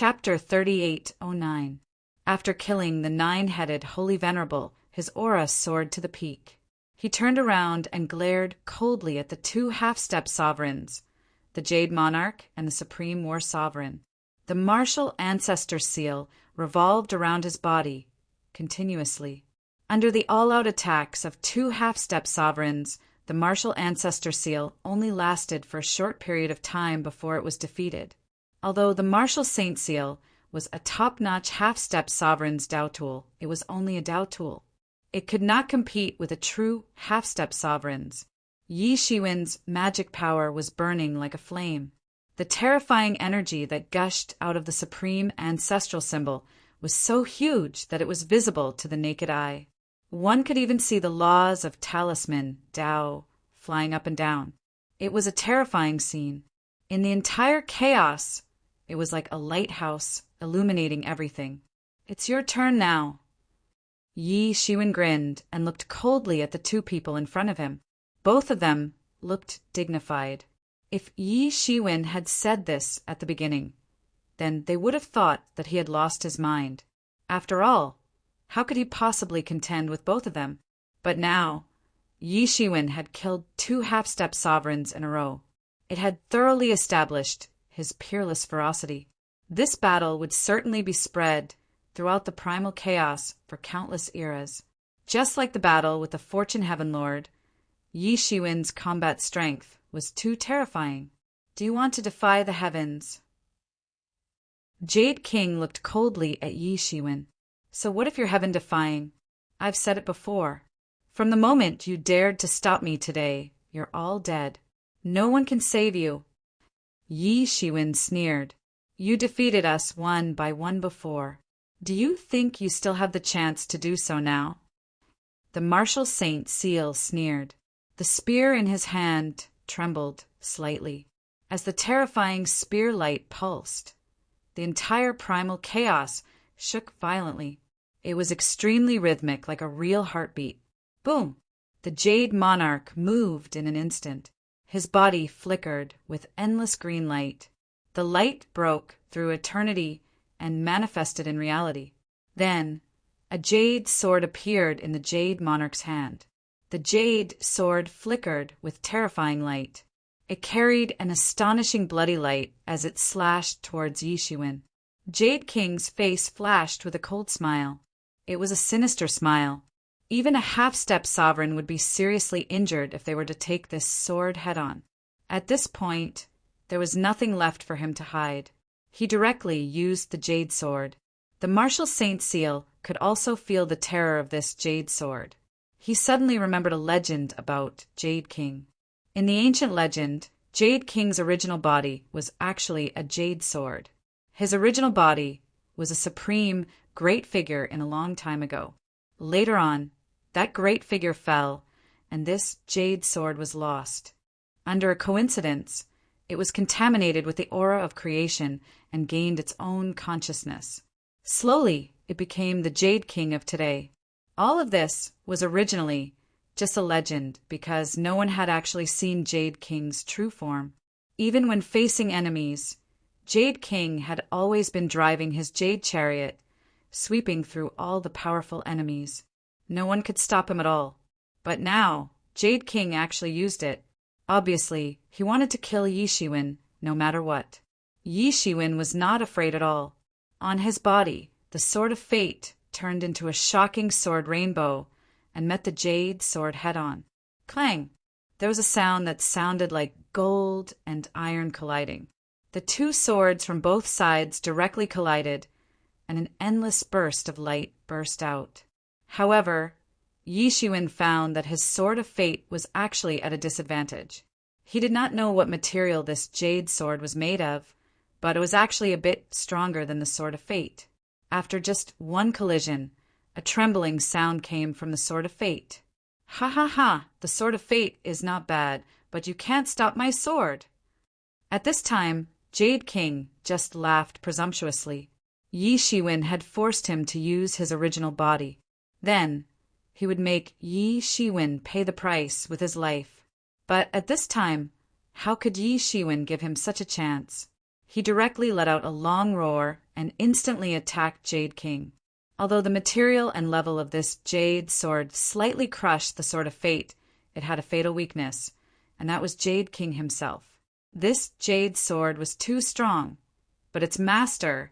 Chapter 3809. After killing the nine-headed Holy Venerable, his aura soared to the peak. He turned around and glared coldly at the two half-step sovereigns, the Jade Monarch and the Supreme War Sovereign. The martial ancestor seal revolved around his body, continuously. Under the all-out attacks of two half-step sovereigns, the martial ancestor seal only lasted for a short period of time before it was defeated. Although the martial saint seal was a top-notch half-step sovereign's Dao tool, it was only a Dao tool. It could not compete with a true half-step sovereign's. Yi Shiwen's magic power was burning like a flame. The terrifying energy that gushed out of the supreme ancestral symbol was so huge that it was visible to the naked eye. One could even see the laws of talisman, Dao, flying up and down. It was a terrifying scene. In the entire chaos, it was like a lighthouse illuminating everything. "It's your turn now." Yi Shiwen grinned and looked coldly at the two people in front of him. Both of them looked dignified. If Yi Shiwen had said this at the beginning, then they would have thought that he had lost his mind. After all, how could he possibly contend with both of them? But now, Yi Shiwen had killed two half-step sovereigns in a row. It had thoroughly established his peerless ferocity. This battle would certainly be spread throughout the primal chaos for countless eras. Just like the battle with the Fortune Heaven Lord, Yi Shiwen's combat strength was too terrifying. "Do you want to defy the heavens?" Jade King looked coldly at Yi Shiwen. "So what if you're heaven-defying? I've said it before. From the moment you dared to stop me today, you're all dead. No one can save you." Yi Shiwen sneered. "You defeated us one by one before. Do you think you still have the chance to do so now?" The martial saint seal sneered. The spear in his hand trembled slightly as the terrifying spear light pulsed. The entire primal chaos shook violently. It was extremely rhythmic, like a real heartbeat. Boom! The Jade Monarch moved in an instant. His body flickered with endless green light. The light broke through eternity and manifested in reality. Then, a jade sword appeared in the Jade Monarch's hand. The jade sword flickered with terrifying light. It carried an astonishing bloody light as it slashed towards Yi Shiwen. Jade King's face flashed with a cold smile. It was a sinister smile. Even a half-step sovereign would be seriously injured if they were to take this sword head-on. At this point, there was nothing left for him to hide. He directly used the jade sword. The martial saint seal could also feel the terror of this jade sword. He suddenly remembered a legend about Jade King. In the ancient legend, Jade King's original body was actually a jade sword. His original body was a supreme, great figure in a long time ago. Later on, that great figure fell, and this jade sword was lost. Under a coincidence, it was contaminated with the aura of creation and gained its own consciousness. Slowly, it became the Jade King of today. All of this was originally just a legend because no one had actually seen Jade King's true form. Even when facing enemies, Jade King had always been driving his jade chariot, sweeping through all the powerful enemies. No one could stop him at all. But now, Jade King actually used it. Obviously, he wanted to kill Yi Shiwen, no matter what. Yi Shiwen was not afraid at all. On his body, the Sword of Fate turned into a shocking sword rainbow and met the jade sword head-on. Clang! There was a sound that sounded like gold and iron colliding. The two swords from both sides directly collided, and an endless burst of light burst out. However, Yi Shiwen found that his Sword of Fate was actually at a disadvantage. He did not know what material this jade sword was made of, but it was actually a bit stronger than the Sword of Fate. After just one collision, a trembling sound came from the Sword of Fate. "Ha ha ha! The Sword of Fate is not bad, but you can't stop my sword!" At this time, Jade King just laughed presumptuously. Yi Shiwen had forced him to use his original body. Then, he would make Yi Shiwen pay the price with his life. But at this time, how could Yi Shiwen give him such a chance? He directly let out a long roar and instantly attacked Jade King. Although the material and level of this jade sword slightly crushed the Sword of Fate, it had a fatal weakness, and that was Jade King himself. This jade sword was too strong, but its master,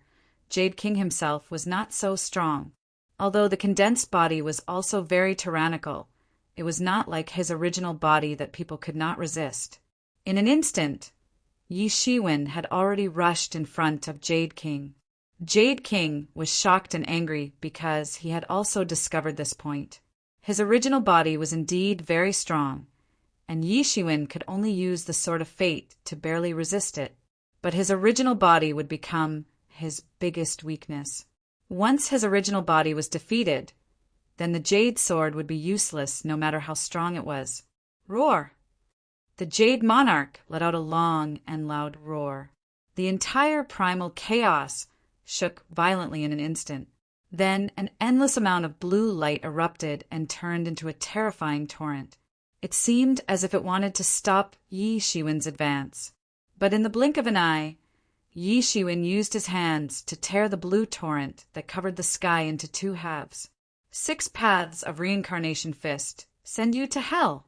Jade King himself, was not so strong. Although the condensed body was also very tyrannical, it was not like his original body that people could not resist. In an instant, Yi Shiwen had already rushed in front of Jade King. Jade King was shocked and angry because he had also discovered this point. His original body was indeed very strong, and Yi Shiwen could only use the Sword of Fate to barely resist it. But his original body would become his biggest weakness. Once his original body was defeated, then the jade sword would be useless no matter how strong it was. Roar! The Jade Monarch let out a long and loud roar. The entire primal chaos shook violently in an instant. Then an endless amount of blue light erupted and turned into a terrifying torrent. It seemed as if it wanted to stop Yi Shiwen's advance. But in the blink of an eye, Yi Shiwen used his hands to tear the blue torrent that covered the sky into two halves. 6 paths of reincarnation fist send you to hell.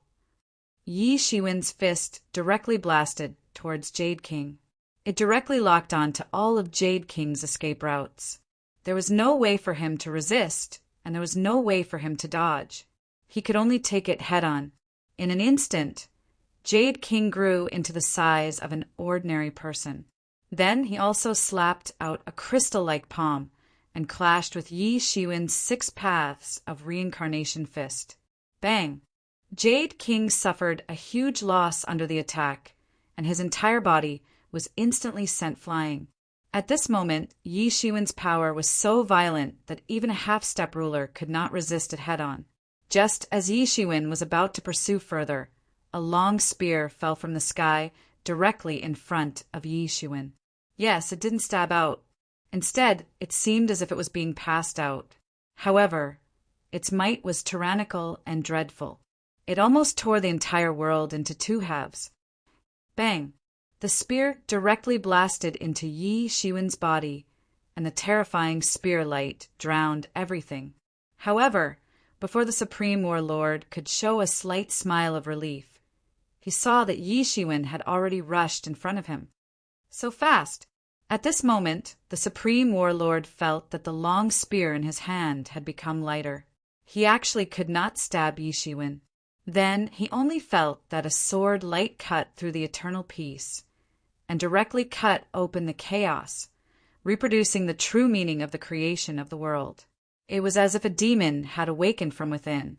Yi Shiwen's fist directly blasted towards Jade King. It directly locked on to all of Jade King's escape routes. There was no way for him to resist, and there was no way for him to dodge. He could only take it head-on. In an instant, Jade King grew into the size of an ordinary person. Then he also slapped out a crystal-like palm and clashed with Yi Shiwen's 6 paths of reincarnation fist. Bang! Jade King suffered a huge loss under the attack, and his entire body was instantly sent flying. At this moment, Yi Shiwen's power was so violent that even a half-step ruler could not resist it head-on. Just as Yi Shiwen was about to pursue further, a long spear fell from the sky directly in front of Yi Shiwen. Yes, it didn't stab out. Instead, it seemed as if it was being passed out. However, its might was tyrannical and dreadful. It almost tore the entire world into 2 halves. Bang! The spear directly blasted into Yi Shiwen's body, and the terrifying spear light drowned everything. However, before the Supreme Warlord could show a slight smile of relief, he saw that Yi Shiwen had already rushed in front of him. So fast! At this moment, the Supreme Warlord felt that the long spear in his hand had become lighter. He actually could not stab Yi Shiwen. Then he only felt that a sword light cut through the eternal peace and directly cut open the chaos, reproducing the true meaning of the creation of the world. It was as if a demon had awakened from within.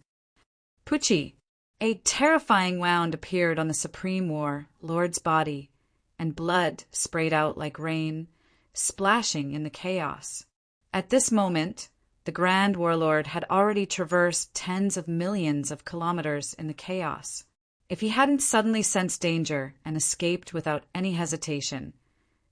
Pucci! A terrifying wound appeared on the Supreme Warlord's body, and blood sprayed out like rain, splashing in the chaos. At this moment, the Grand Warlord had already traversed tens of millions of kilometers in the chaos. If he hadn't suddenly sensed danger and escaped without any hesitation,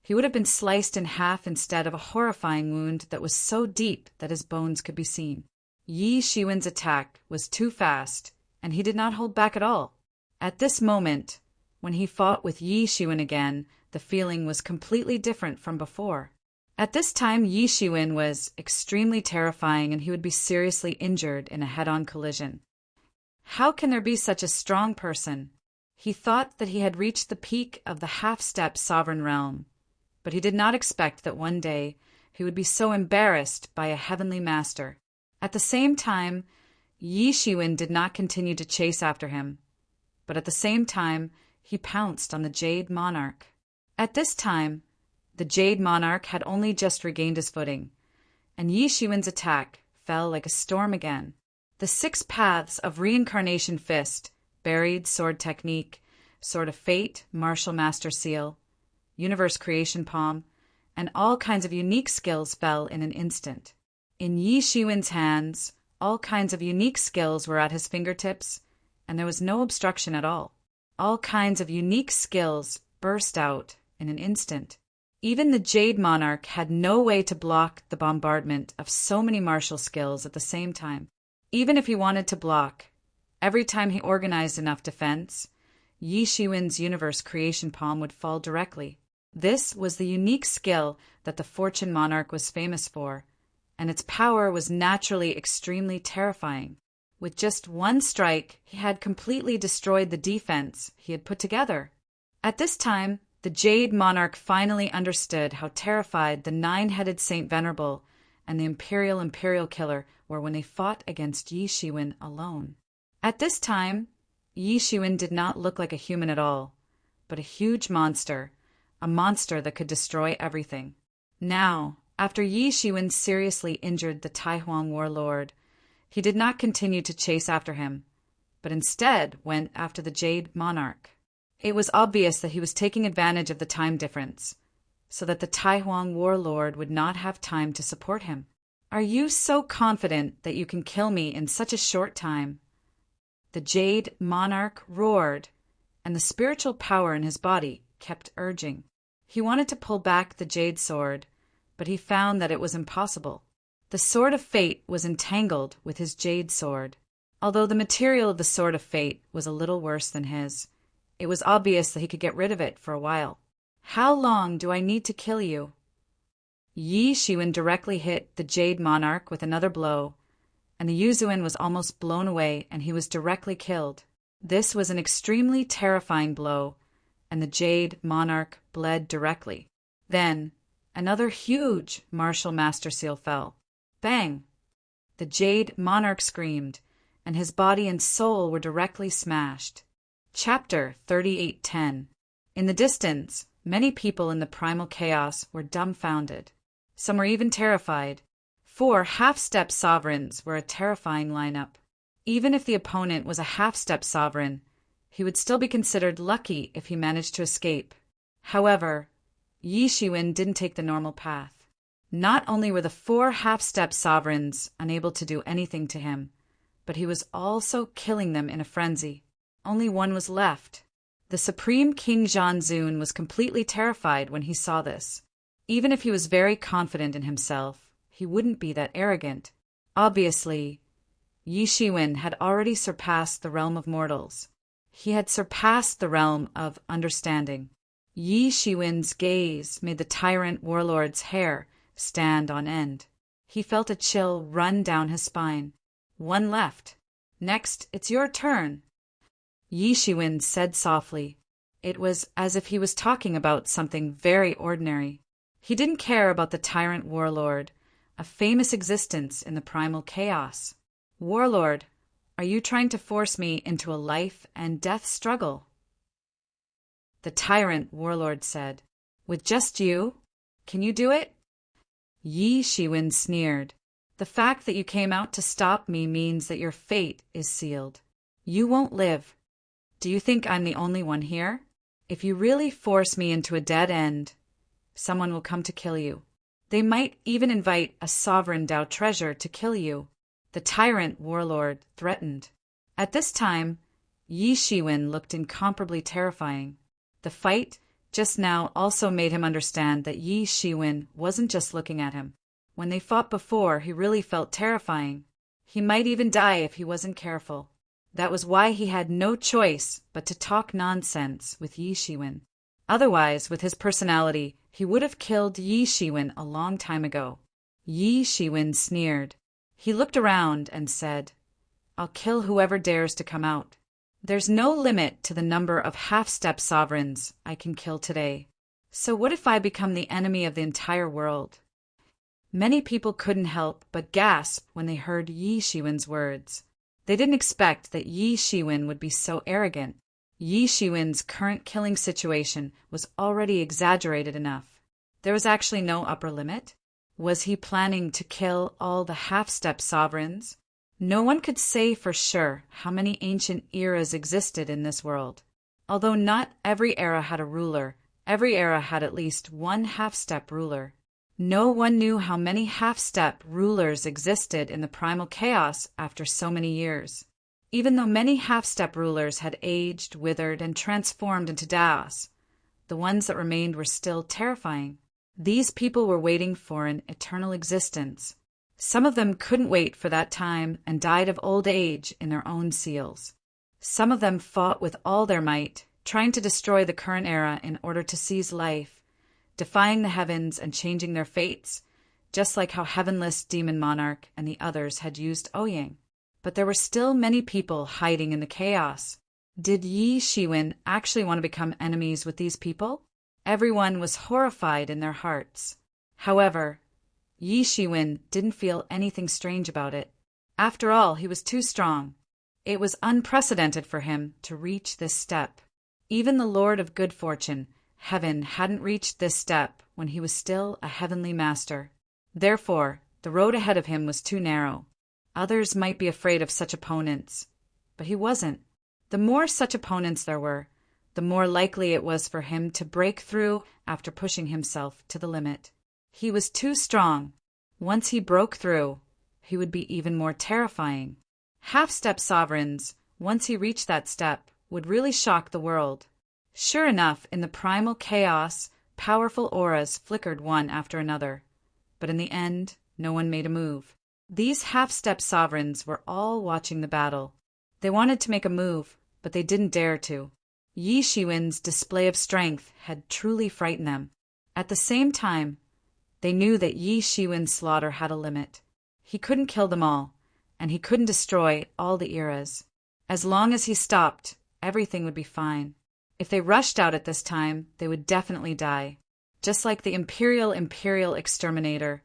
he would have been sliced in half instead of a horrifying wound that was so deep that his bones could be seen. Yi Shiwen's attack was too fast, and he did not hold back at all. At this moment, when he fought with Yi Shiwen again, the feeling was completely different from before. At this time, Yi Shiwen was extremely terrifying, and he would be seriously injured in a head-on collision. How can there be such a strong person? He thought that he had reached the peak of the half-step sovereign realm, but he did not expect that one day he would be so embarrassed by a heavenly master. At the same time, Yi Shiwen did not continue to chase after him, but at the same time, he pounced on the Jade Monarch. At this time, the Jade Monarch had only just regained his footing, and Yi Shiwen's attack fell like a storm again. The 6 paths of reincarnation fist, buried sword technique, Sword of Fate, martial master seal, universe creation palm, and all kinds of unique skills fell in an instant. In Yi Shiwen's hands, all kinds of unique skills were at his fingertips, and there was no obstruction at all. All kinds of unique skills burst out in an instant. Even the Jade Monarch had no way to block the bombardment of so many martial skills at the same time. Even if he wanted to block, every time he organized enough defense, Yi Shiwen's universe creation palm would fall directly. This was the unique skill that the Fortune Monarch was famous for, and its power was naturally extremely terrifying. With just one strike, he had completely destroyed the defense he had put together. At this time, the Jade Monarch finally understood how terrified the nine-headed Saint Venerable and the Imperial Killer were when they fought against Yi Shiwen alone. At this time, Yi Shiwen did not look like a human at all, but a huge monster, a monster that could destroy everything. Now, after Yi Shiwen seriously injured the Taihuang warlord, he did not continue to chase after him, but instead went after the Jade Monarch. It was obvious that he was taking advantage of the time difference, so that the Taihuang warlord would not have time to support him. "Are you so confident that you can kill me in such a short time?" The Jade Monarch roared, and the spiritual power in his body kept urging. He wanted to pull back the jade sword, but he found that it was impossible. The Sword of Fate was entangled with his jade sword. Although the material of the Sword of Fate was a little worse than his, it was obvious that he could get rid of it for a while. "How long do I need to kill you?" Yi Shiwen directly hit the Jade Monarch with another blow, and the Yuzuan was almost blown away and he was directly killed. This was an extremely terrifying blow, and the Jade Monarch bled directly. Then, another huge martial master seal fell. Bang! The Jade Monarch screamed, and his body and soul were directly smashed. Chapter 38:10. In the distance, many people in the primal chaos were dumbfounded. Some were even terrified. 4 half-step sovereigns were a terrifying lineup. Even if the opponent was a half-step sovereign, he would still be considered lucky if he managed to escape. However, Yi Shiwen didn't take the normal path. Not only were the 4 half-step sovereigns unable to do anything to him, but he was also killing them in a frenzy. Only one was left. The Supreme King Zhanzun was completely terrified when he saw this. Even if he was very confident in himself, he wouldn't be that arrogant. Obviously, Yi Shiwen had already surpassed the realm of mortals. He had surpassed the realm of understanding. Yi Shiwen's gaze made the tyrant warlord's hair stand on end. He felt a chill run down his spine. One left. "Next, it's your turn," Yi Shiwen said softly. It was as if he was talking about something very ordinary. He didn't care about the tyrant warlord, a famous existence in the primal chaos. "Warlord, are you trying to force me into a life and death struggle?" The tyrant warlord said. "With just you? Can you do it?" Yi Shiwen sneered. "The fact that you came out to stop me means that your fate is sealed. You won't live. Do you think I'm the only one here? If you really force me into a dead end, someone will come to kill you. They might even invite a sovereign Dao treasure to kill you," the tyrant warlord threatened. At this time, Yi Shiwen looked incomparably terrifying. The fight just now also made him understand that Yi Shiwen wasn't just looking at him. When they fought before, he really felt terrifying. He might even die if he wasn't careful. That was why he had no choice but to talk nonsense with Yi Shiwen. Otherwise, with his personality, he would have killed Yi Shiwen a long time ago. Yi Shiwen sneered. He looked around and said, "I'll kill whoever dares to come out. There's no limit to the number of half-step sovereigns I can kill today. So what if I become the enemy of the entire world?" Many people couldn't help but gasp when they heard Yi Shiwen's words. They didn't expect that Yi Shiwen would be so arrogant. Yi Shiwen's current killing situation was already exaggerated enough. There was actually no upper limit. Was he planning to kill all the half-step sovereigns? No one could say for sure how many ancient eras existed in this world. Although not every era had a ruler, every era had at least one half-step ruler. No one knew how many half-step rulers existed in the primal chaos after so many years. Even though many half-step rulers had aged, withered, and transformed into Daos, the ones that remained were still terrifying. These people were waiting for an eternal existence. Some of them couldn't wait for that time and died of old age in their own seals. Some of them fought with all their might, trying to destroy the current era in order to seize life, defying the heavens and changing their fates, just like how Heavenless Demon Monarch and the others had used Ouyang. But there were still many people hiding in the chaos. Did Yi Shiwen actually want to become enemies with these people? Everyone was horrified in their hearts. However, Yi Shiwen didn't feel anything strange about it. After all, he was too strong. It was unprecedented for him to reach this step. Even the Lord of Good Fortune, Heaven, hadn't reached this step when he was still a heavenly master. Therefore, the road ahead of him was too narrow. Others might be afraid of such opponents, but he wasn't. The more such opponents there were, the more likely it was for him to break through after pushing himself to the limit. He was too strong. Once he broke through, he would be even more terrifying. Half-step sovereigns, once he reached that step, would really shock the world. Sure enough, in the primal chaos, powerful auras flickered one after another. But in the end, no one made a move. These half-step sovereigns were all watching the battle. They wanted to make a move, but they didn't dare to. Yi Shiwen's display of strength had truly frightened them. At the same time, they knew that Yi Shiwen's slaughter had a limit. He couldn't kill them all, and he couldn't destroy all the eras. As long as he stopped, everything would be fine. If they rushed out at this time, they would definitely die. Just like the Imperial Exterminator,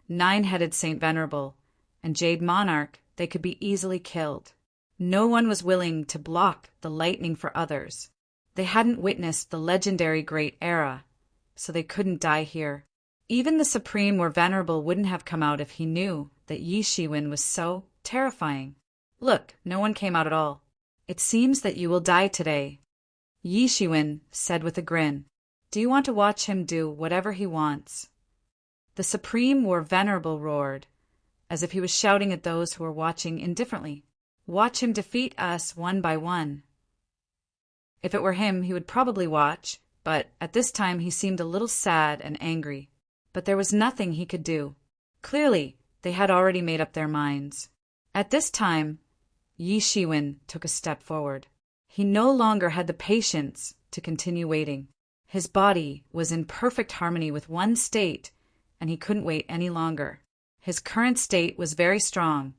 Nine-Headed Saint Venerable, and Jade Monarch, they could be easily killed. No one was willing to block the lightning for others. They hadn't witnessed the legendary Great Era, so they couldn't die here. Even the Supreme or Venerable wouldn't have come out if he knew that Yi Shiwen was so terrifying. Look, no one came out at all. It seems that you will die today, Yi Shiwen said with a grin. Do you want to watch him do whatever he wants? The Supreme or Venerable roared, as if he was shouting at those who were watching indifferently. Watch him defeat us one by one. If it were him, he would probably watch, but at this time he seemed a little sad and angry. But there was nothing he could do. Clearly, they had already made up their minds. At this time, Yi Shiwen took a step forward. He no longer had the patience to continue waiting. His body was in perfect harmony with one state, and he couldn't wait any longer. His current state was very strong,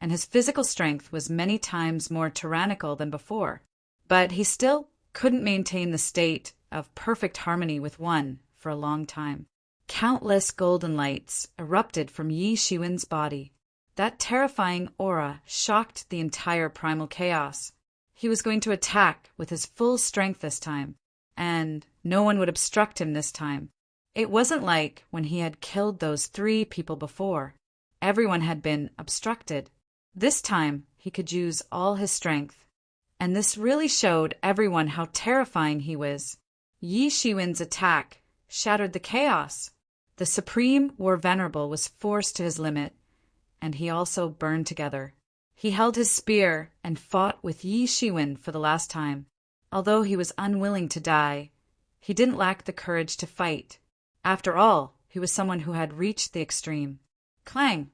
and his physical strength was many times more tyrannical than before. But he still couldn't maintain the state of perfect harmony with one for a long time. Countless golden lights erupted from Yi Shiwen's body. That terrifying aura shocked the entire primal chaos. He was going to attack with his full strength this time, and no one would obstruct him this time. It wasn't like when he had killed those 3 people before. Everyone had been obstructed. This time, he could use all his strength. And this really showed everyone how terrifying he was. Yi Shiwen's attack shattered the chaos. The Supreme or Venerable was forced to his limit, and he also burned together. He held his spear and fought with Yi Shiwen for the last time. Although he was unwilling to die, he didn't lack the courage to fight. After all, he was someone who had reached the extreme. Clang!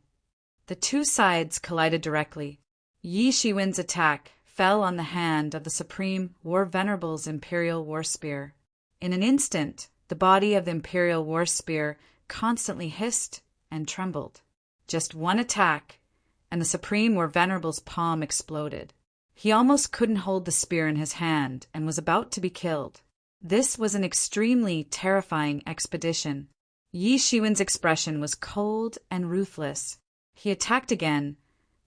The 2 sides collided directly. Yi Shiwen's attack fell on the hand of the Supreme War Venerable's Imperial War Spear. In an instant, the body of the Imperial War Spear constantly hissed and trembled. Just one attack, and the Supreme or Venerable's palm exploded. He almost couldn't hold the spear in his hand and was about to be killed. This was an extremely terrifying expedition. Yi Shiwen's expression was cold and ruthless. He attacked again,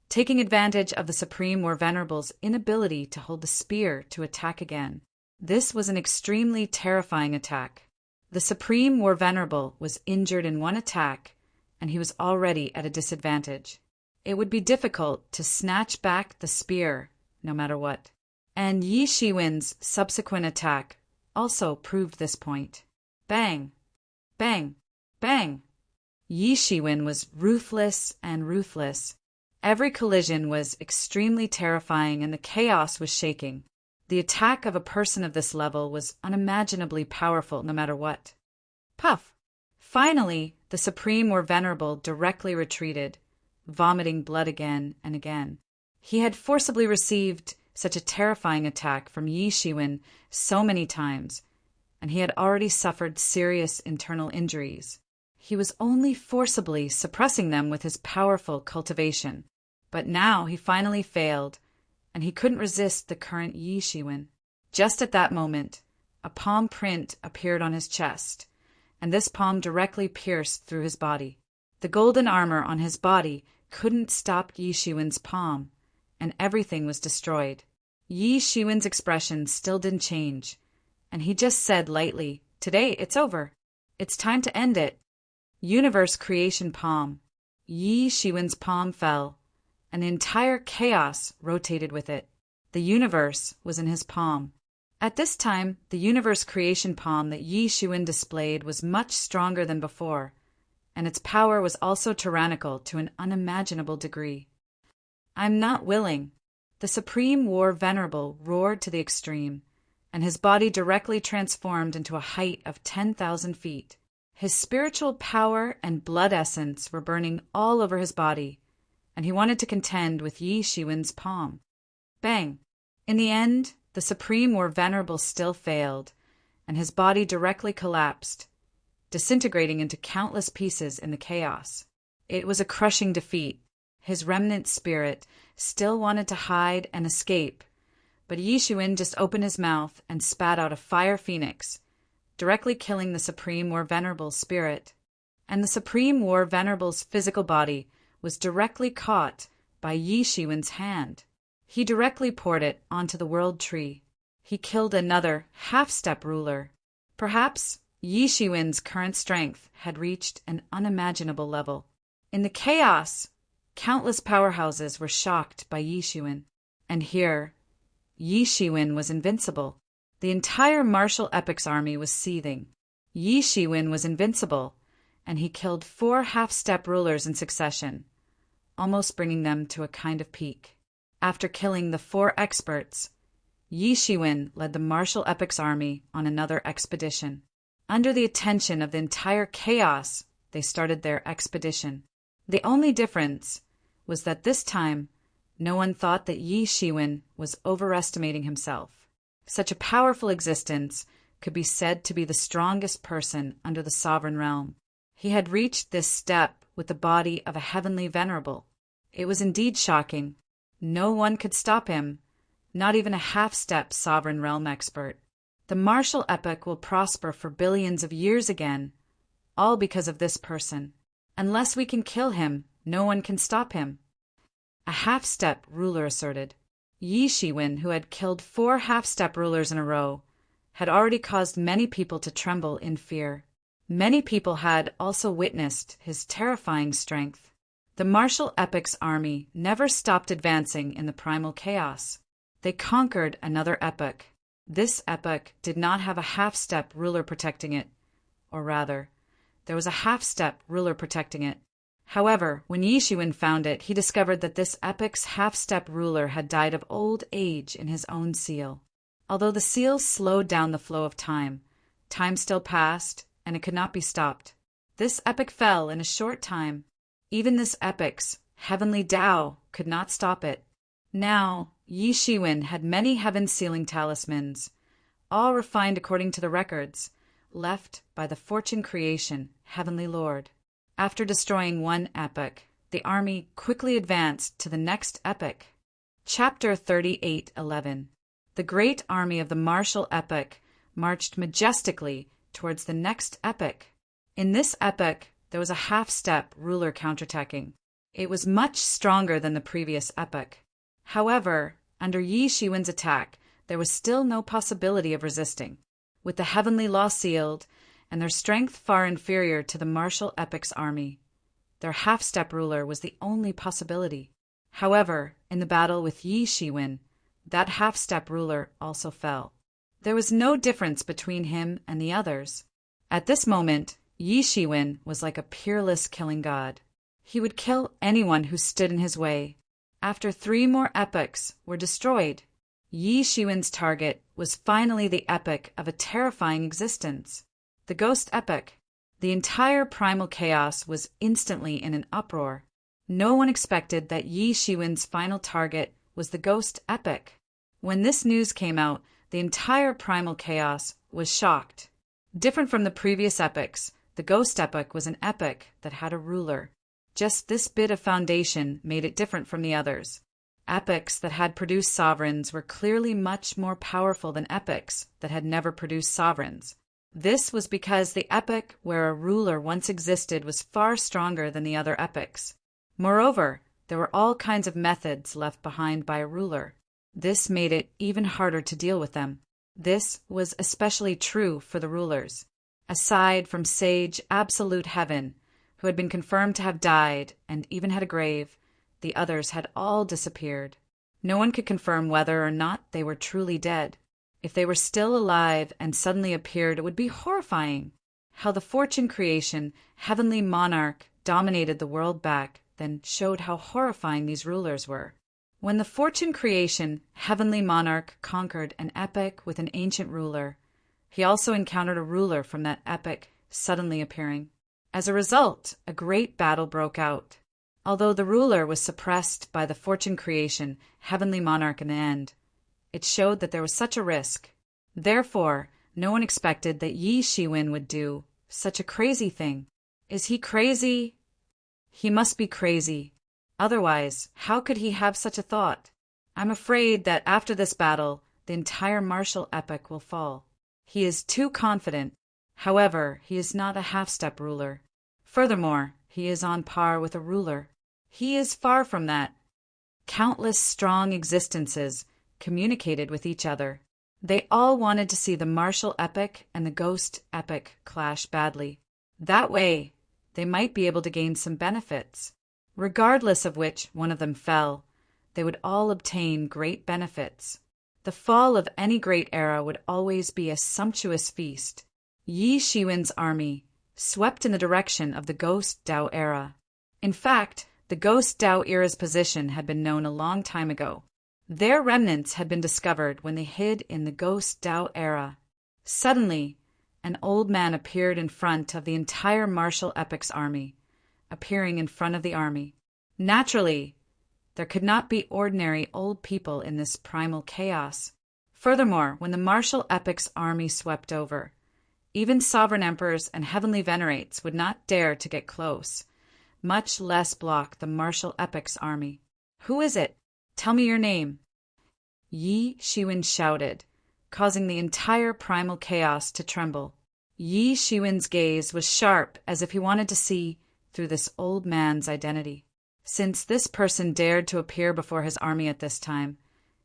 taking advantage of the Supreme or Venerable's inability to hold the spear to attack again. This was an extremely terrifying attack. The Supreme or Venerable was injured in one attack, and he was already at a disadvantage. It would be difficult to snatch back the spear, no matter what. And Yi Shiwen's subsequent attack also proved this point. Bang! Bang! Bang! Yi Shiwen was ruthless and ruthless. Every collision was extremely terrifying, and the chaos was shaking. The attack of a person of this level was unimaginably powerful no matter what. Puff! Finally, the Supreme or Venerable directly retreated, vomiting blood again and again. He had forcibly received such a terrifying attack from Yi Shiwen so many times, and he had already suffered serious internal injuries. He was only forcibly suppressing them with his powerful cultivation. But now he finally failed, and he couldn't resist the current Yi Shiwen. Just at that moment, a palm print appeared on his chest, and this palm directly pierced through his body. The golden armor on his body couldn't stop Yi Shiwen's palm, and everything was destroyed. Yi Shiwen's expression still didn't change, and he just said lightly, "Today it's over. It's time to end it." Universe creation palm. Yi Shiwen's palm fell, and the entire chaos rotated with it. The universe was in his palm. At this time, the universe creation palm that Yi Shiwen displayed was much stronger than before, and its power was also tyrannical to an unimaginable degree. "I'm not willing." The Supreme War Venerable roared to the extreme, and his body directly transformed into a height of 10,000 feet. His spiritual power and blood essence were burning all over his body, and he wanted to contend with Yi Shiwen's palm. Bang! In the end, the Supreme War Venerable still failed, and his body directly collapsed, disintegrating into countless pieces in the chaos. It was a crushing defeat. His remnant spirit still wanted to hide and escape, but Yi Shiwen just opened his mouth and spat out a fire phoenix, directly killing the Supreme War Venerable's spirit. And the Supreme War Venerable's physical body was directly caught by Yi Shiwen's hand. He directly poured it onto the world tree. He killed another half-step ruler. Perhaps Yi Shiwen's current strength had reached an unimaginable level. In the chaos, countless powerhouses were shocked by Yi Shiwen. And here, Yi Shiwen was invincible. The entire martial epic's army was seething. Yi Shiwen was invincible, and he killed 4 half-step rulers in succession, almost bringing them to a kind of peak. After killing the 4 experts, Yi Shiwen led the martial epic's army on another expedition. Under the attention of the entire chaos, they started their expedition. The only difference was that this time, no one thought that Yi Shiwen was overestimating himself. Such a powerful existence could be said to be the strongest person under the sovereign realm. He had reached this step with the body of a heavenly venerable. It was indeed shocking. No one could stop him, not even a half-step sovereign realm expert. The martial epic will prosper for billions of years again, all because of this person. Unless we can kill him, no one can stop him. A half-step ruler asserted. Yi Shiwen, who had killed 4 half-step rulers in a row, had already caused many people to tremble in fear. Many people had also witnessed his terrifying strength. The martial epic's army never stopped advancing in the primal chaos. They conquered another epic. This epic did not have a half-step ruler protecting it, or rather, there was a half-step ruler protecting it. However, when Yi Shiwen found it, he discovered that this epic's half-step ruler had died of old age in his own seal. Although the seal slowed down the flow of time, time still passed, and it could not be stopped. This epic fell in a short time. Even this epic's heavenly Tao could not stop it. Now, Yi Shiwen had many heaven-sealing talismans, all refined according to the records left by the fortune creation Heavenly Lord. After destroying one epic, the army quickly advanced to the next epic. Chapter 38:11. The great army of the martial epic marched majestically towards the next epic. In this epic, there was a half-step ruler counterattacking. It was much stronger than the previous epic. However, under Yi Shiwen's attack, there was still no possibility of resisting. With the heavenly law sealed, and their strength far inferior to the martial epic's army, their half-step ruler was the only possibility. However, in the battle with Yi Shiwen, that half-step ruler also fell. There was no difference between him and the others. At this moment, Yi Shiwen was like a peerless killing god. He would kill anyone who stood in his way. After 3 more epics were destroyed, Yi Shiwen's target was finally the epic of a terrifying existence, the Ghost Epic. The entire primal chaos was instantly in an uproar. No one expected that Yi Shiwen's final target was the Ghost Epic. When this news came out, the entire primal chaos was shocked. Different from the previous epics, the Ghost Epic was an epic that had a ruler. Just this bit of foundation made it different from the others. Epics that had produced sovereigns were clearly much more powerful than epics that had never produced sovereigns. This was because the epic where a ruler once existed was far stronger than the other epics. Moreover, there were all kinds of methods left behind by a ruler. This made it even harder to deal with them. This was especially true for the rulers. Aside from sage Absolute Heaven, who had been confirmed to have died and even had a grave, the others had all disappeared. No one could confirm whether or not they were truly dead. If they were still alive and suddenly appeared, it would be horrifying. How the fortune creation, heavenly monarch, dominated the world back then showed how horrifying these rulers were. When the fortune creation, heavenly monarch conquered an epic with an ancient ruler, he also encountered a ruler from that epic suddenly appearing. As a result, a great battle broke out. Although the ruler was suppressed by the fortune creation, heavenly monarch in the end, it showed that there was such a risk. Therefore, no one expected that Yi Shiwen would do such a crazy thing. Is he crazy? He must be crazy. Otherwise, how could he have such a thought? I'm afraid that after this battle, the entire martial epic will fall. He is too confident. However, he is not a half-step ruler. Furthermore, he is on par with a ruler. He is far from that. Countless strong existences communicated with each other. They all wanted to see the martial epic and the ghost epic clash badly. That way, they might be able to gain some benefits. Regardless of which one of them fell, they would all obtain great benefits. The fall of any great era would always be a sumptuous feast. Yi Shiwen's army swept in the direction of the Ghost Dao era. In fact, the Ghost Dao era's position had been known a long time ago. Their remnants had been discovered when they hid in the Ghost Dao era. Suddenly, an old man appeared in front of the entire martial epic's army, appearing in front of the army. Naturally, there could not be ordinary old people in this primal chaos. Furthermore, when the martial epic's army swept over, even sovereign emperors and heavenly venerates would not dare to get close, much less block the martial epic's army. Who is it? Tell me your name. Yi Shiwen shouted, causing the entire primal chaos to tremble. Yi Shiwen's gaze was sharp as if he wanted to see through this old man's identity. Since this person dared to appear before his army at this time,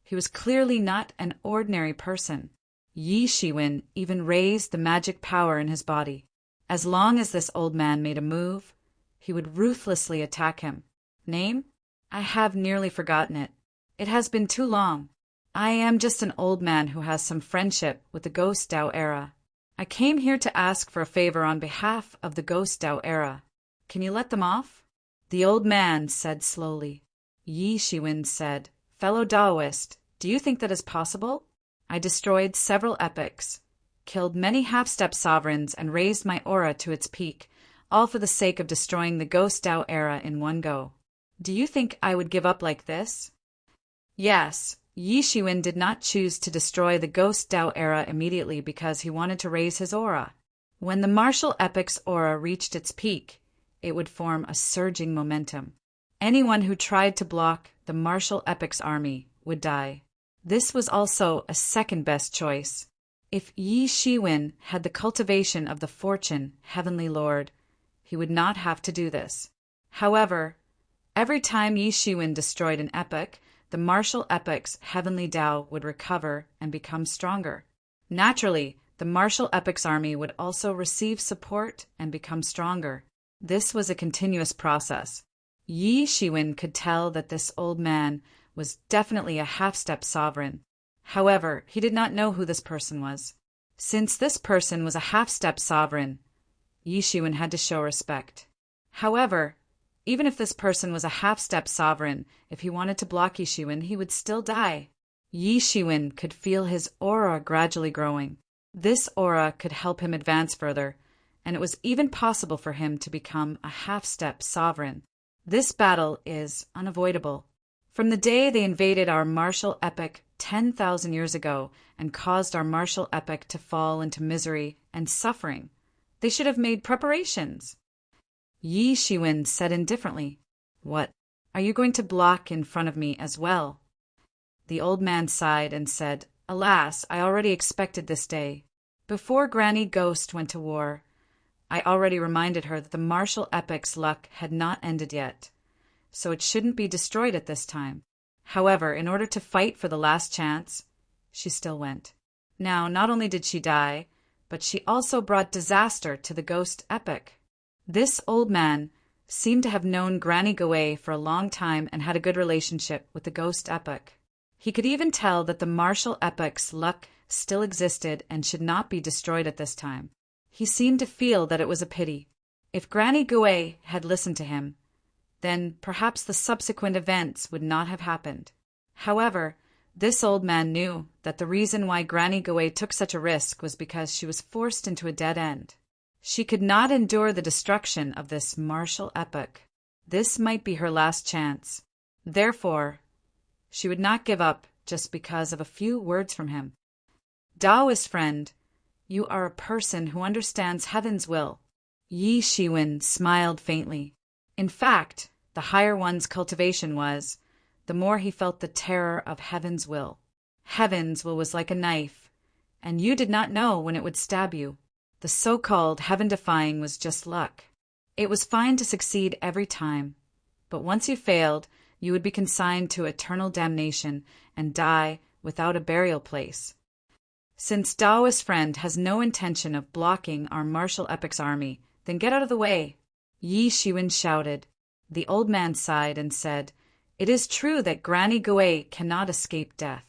he was clearly not an ordinary person. Yi Shiwen even raised the magic power in his body. As long as this old man made a move, he would ruthlessly attack him. Name? I have nearly forgotten it. It has been too long. I am just an old man who has some friendship with the Ghost Dao era. I came here to ask for a favor on behalf of the Ghost Dao era. Can you let them off? The old man said slowly. Yi Shiwen said, Fellow Daoist, do you think that is possible? I destroyed several epics, killed many half-step sovereigns, and raised my aura to its peak, all for the sake of destroying the Ghost Dao era in one go. Do you think I would give up like this? Yes, Yi Shiwen did not choose to destroy the Ghost Dao era immediately because he wanted to raise his aura. When the martial epic's aura reached its peak, it would form a surging momentum. Anyone who tried to block the martial epic's army would die. This was also a second-best choice. If Yi Shiwen had the cultivation of the fortune heavenly lord, he would not have to do this. However, every time Yi Shiwen destroyed an epic, the martial epic's heavenly Dao would recover and become stronger. Naturally, the martial epic's army would also receive support and become stronger. This was a continuous process. Yi Shiwen could tell that this old man was definitely a half-step sovereign. However, he did not know who this person was. Since this person was a half-step sovereign, Yi Shiwen had to show respect. However, even if this person was a half-step sovereign, if he wanted to block Yi Shiwen, he would still die. Yi Shiwen could feel his aura gradually growing. This aura could help him advance further, and it was even possible for him to become a half-step sovereign. This battle is unavoidable. From the day they invaded our martial epoch 10,000 years ago and caused our martial epoch to fall into misery and suffering, they should have made preparations. Yi Shiwen said indifferently, "What? Are you going to block in front of me as well?" The old man sighed and said, "Alas, I already expected this day. Before Granny Ghost went to war, I already reminded her that the martial epoch's luck had not ended yet, so it shouldn't be destroyed at this time. However, in order to fight for the last chance, she still went. Now, not only did she die, but she also brought disaster to the ghost epoch." This old man seemed to have known Granny Gouet for a long time and had a good relationship with the ghost epoch. He could even tell that the martial epoch's luck still existed and should not be destroyed at this time. He seemed to feel that it was a pity. If Granny Gouet had listened to him, then perhaps the subsequent events would not have happened. However, this old man knew that the reason why Granny Gouet took such a risk was because she was forced into a dead end. She could not endure the destruction of this martial epoch. This might be her last chance. Therefore, she would not give up just because of a few words from him. "Taoist friend, you are a person who understands heaven's will." Yi Shiwen smiled faintly. In fact, the higher one's cultivation was, the more he felt the terror of heaven's will. Heaven's will was like a knife, and you did not know when it would stab you. The so-called heaven-defying was just luck. It was fine to succeed every time, but once you failed, you would be consigned to eternal damnation and die without a burial place. Since Taoist friend has no intention of blocking our martial epoch's army, then get out of the way." Yi Shiwen shouted. The old man sighed and said, "It is true that Granny Gouet cannot escape death.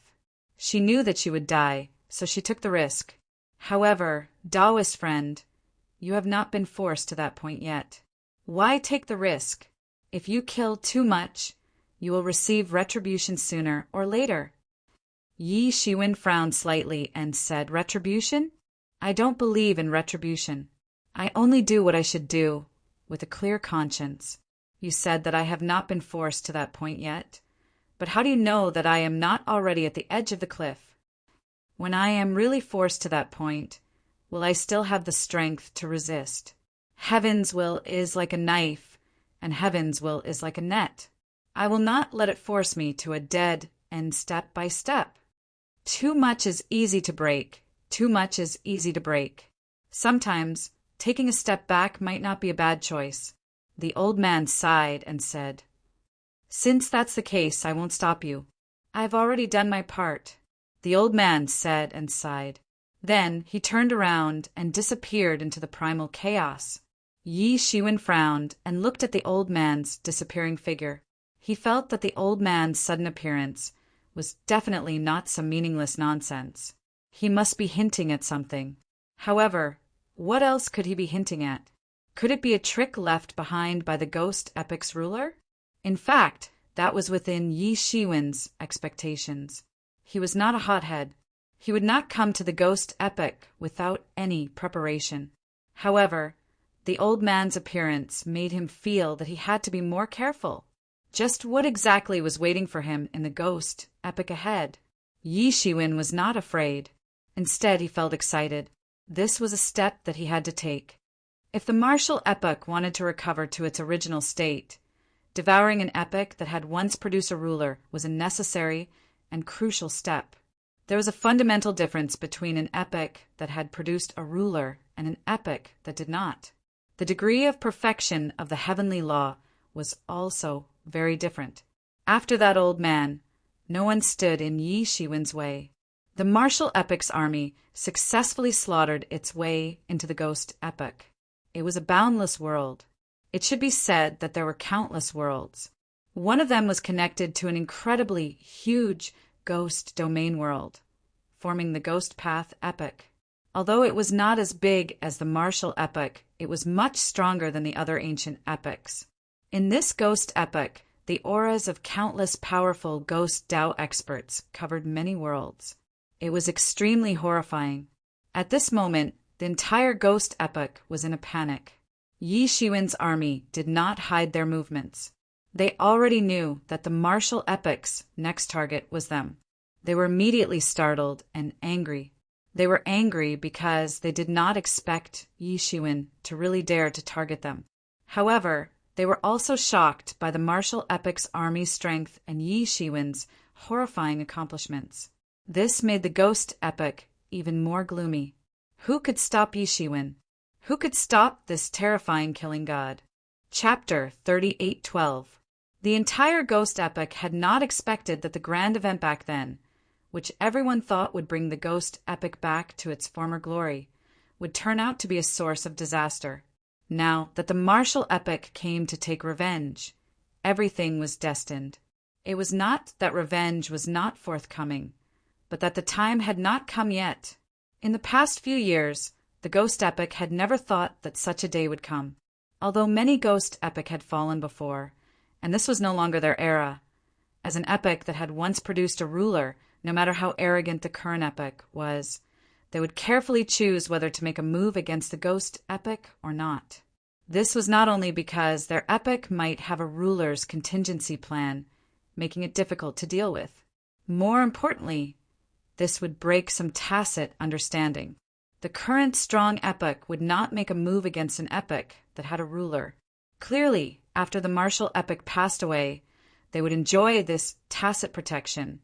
She knew that she would die, so she took the risk. However, Taoist friend, you have not been forced to that point yet. Why take the risk? If you kill too much, you will receive retribution sooner or later." Yi Shiwen frowned slightly and said, "Retribution? I don't believe in retribution. I only do what I should do, with a clear conscience. You said that I have not been forced to that point yet, but how do you know that I am not already at the edge of the cliff? When I am really forced to that point, will I still have the strength to resist? Heaven's will is like a knife, and heaven's will is like a net. I will not let it force me to a dead end step by step. Too much is easy to break. Too much is easy to break. Sometimes, taking a step back might not be a bad choice." The old man sighed and said, "Since that's the case, I won't stop you. I've already done my part." The old man said and sighed. Then he turned around and disappeared into the primal chaos. Yi Shiwen frowned and looked at the old man's disappearing figure. He felt that the old man's sudden appearance was definitely not some meaningless nonsense. He must be hinting at something. However, what else could he be hinting at? Could it be a trick left behind by the ghost epoch's ruler? In fact, that was within Yi Shiwen's expectations. He was not a hothead. He would not come to the ghost epoch without any preparation. However, the old man's appearance made him feel that he had to be more careful. Just what exactly was waiting for him in the ghost epoch ahead? Yi Shiwen was not afraid. Instead, he felt excited. This was a step that he had to take. If the martial epoch wanted to recover to its original state, devouring an epoch that had once produced a ruler was a necessary and crucial step. There was a fundamental difference between an epoch that had produced a ruler and an epoch that did not. The degree of perfection of the heavenly law was also very different. After that old man, no one stood in Yi Shiwen's way. The martial epoch's army successfully slaughtered its way into the ghost epoch. It was a boundless world. It should be said that there were countless worlds. One of them was connected to an incredibly huge ghost domain world, forming the Ghost Path epoch. Although it was not as big as the martial epoch, it was much stronger than the other ancient epochs. In this ghost epoch, the auras of countless powerful ghost Tao experts covered many worlds. It was extremely horrifying. At this moment, the entire ghost epoch was in a panic. Yi Shiwen's army did not hide their movements. They already knew that the martial epic's next target was them. They were immediately startled and angry. They were angry because they did not expect Yi Shiwen to really dare to target them. However, they were also shocked by the martial epic's army's strength and Yi Shiwen's horrifying accomplishments. This made the ghost epic even more gloomy. Who could stop Yi Shiwen? Who could stop this terrifying killing god? Chapter 38:12. The entire ghost epic had not expected that the grand event back then, which everyone thought would bring the ghost epic back to its former glory, would turn out to be a source of disaster. Now that the martial epic came to take revenge, everything was destined. It was not that revenge was not forthcoming, but that the time had not come yet. In the past few years, the ghost epic had never thought that such a day would come. Although many ghost epic had fallen before, and this was no longer their era, as an epic that had once produced a ruler, no matter how arrogant the current epic was, they would carefully choose whether to make a move against the ghost epic or not. This was not only because their epic might have a ruler's contingency plan, making it difficult to deal with. More importantly, this would break some tacit understanding. The current strong epic would not make a move against an epic that had a ruler. Clearly, after the martial epic passed away, they would enjoy this tacit protection,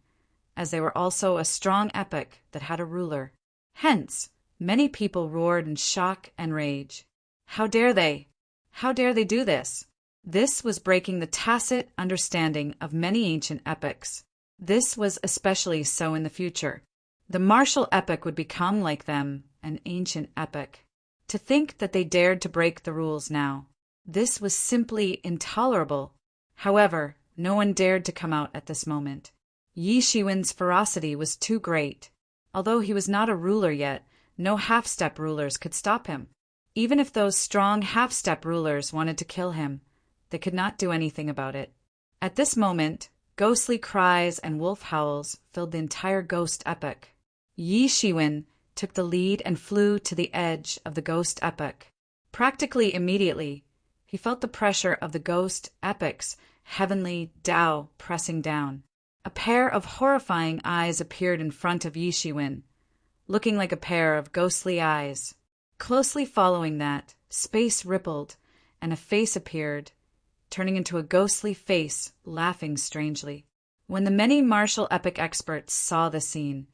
as they were also a strong epic that had a ruler. Hence, many people roared in shock and rage. How dare they? How dare they do this? This was breaking the tacit understanding of many ancient epics. This was especially so in the future. The martial epic would become like them, an ancient epic. To think that they dared to break the rules now. This was simply intolerable. However, no one dared to come out at this moment. Yi Shiwen's ferocity was too great. Although he was not a ruler yet, no half-step rulers could stop him. Even if those strong half-step rulers wanted to kill him, they could not do anything about it. At this moment, ghostly cries and wolf howls filled the entire ghost epic. Yi Shiwen took the lead and flew to the edge of the ghost epic. Practically immediately, he felt the pressure of the ghost epic's heavenly Tao pressing down. A pair of horrifying eyes appeared in front of Yi Shiwen, looking like a pair of ghostly eyes. Closely following that, space rippled, and a face appeared, turning into a ghostly face, laughing strangely. When the many martial epic experts saw the scene,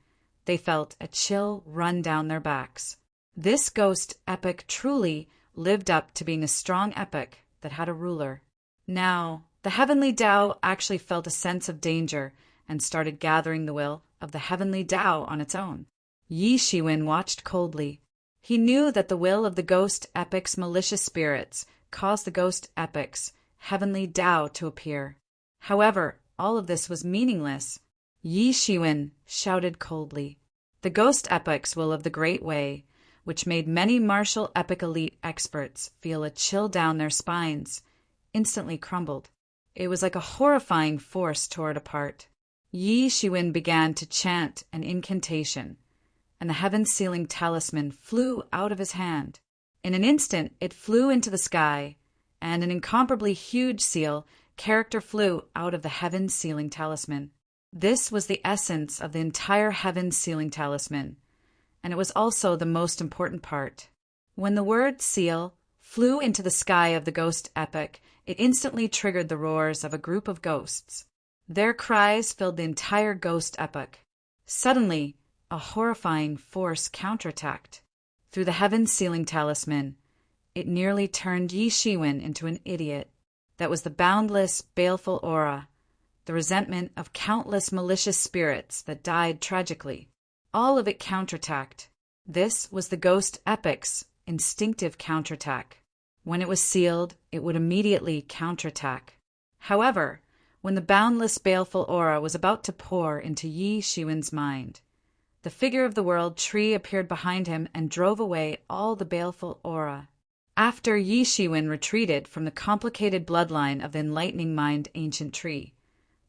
they felt a chill run down their backs. This ghost epic truly lived up to being a strong epic that had a ruler. Now, the heavenly Tao actually felt a sense of danger and started gathering the will of the heavenly Tao on its own. Yi Shiwen watched coldly. He knew that the will of the ghost epic's malicious spirits caused the ghost epic's heavenly Tao to appear. However, all of this was meaningless. Yi Shiwen shouted coldly. The ghost epic's will of the Great Way, which made many martial epic elite experts feel a chill down their spines, instantly crumbled. It was like a horrifying force tore it apart. Yi Shiwen began to chant an incantation, and the heaven-sealing talisman flew out of his hand. In an instant, it flew into the sky, and an incomparably huge seal character flew out of the heaven-sealing talisman. This was the essence of the entire heaven-sealing talisman, and it was also the most important part. When the word seal flew into the sky of the ghost epic, it instantly triggered the roars of a group of ghosts. Their cries filled the entire ghost epic. Suddenly, a horrifying force counterattacked. Through the heaven-sealing talisman, it nearly turned Yi Shiwen into an idiot. That was the boundless, baleful aura, the resentment of countless malicious spirits that died tragically. All of it counterattacked. This was the ghost epic's instinctive counterattack. When it was sealed, it would immediately counterattack. However, when the boundless, baleful aura was about to pour into Yi Shiwen's mind, the figure of the world tree appeared behind him and drove away all the baleful aura. After Yi Shiwen retreated from the complicated bloodline of the enlightening mind ancient tree,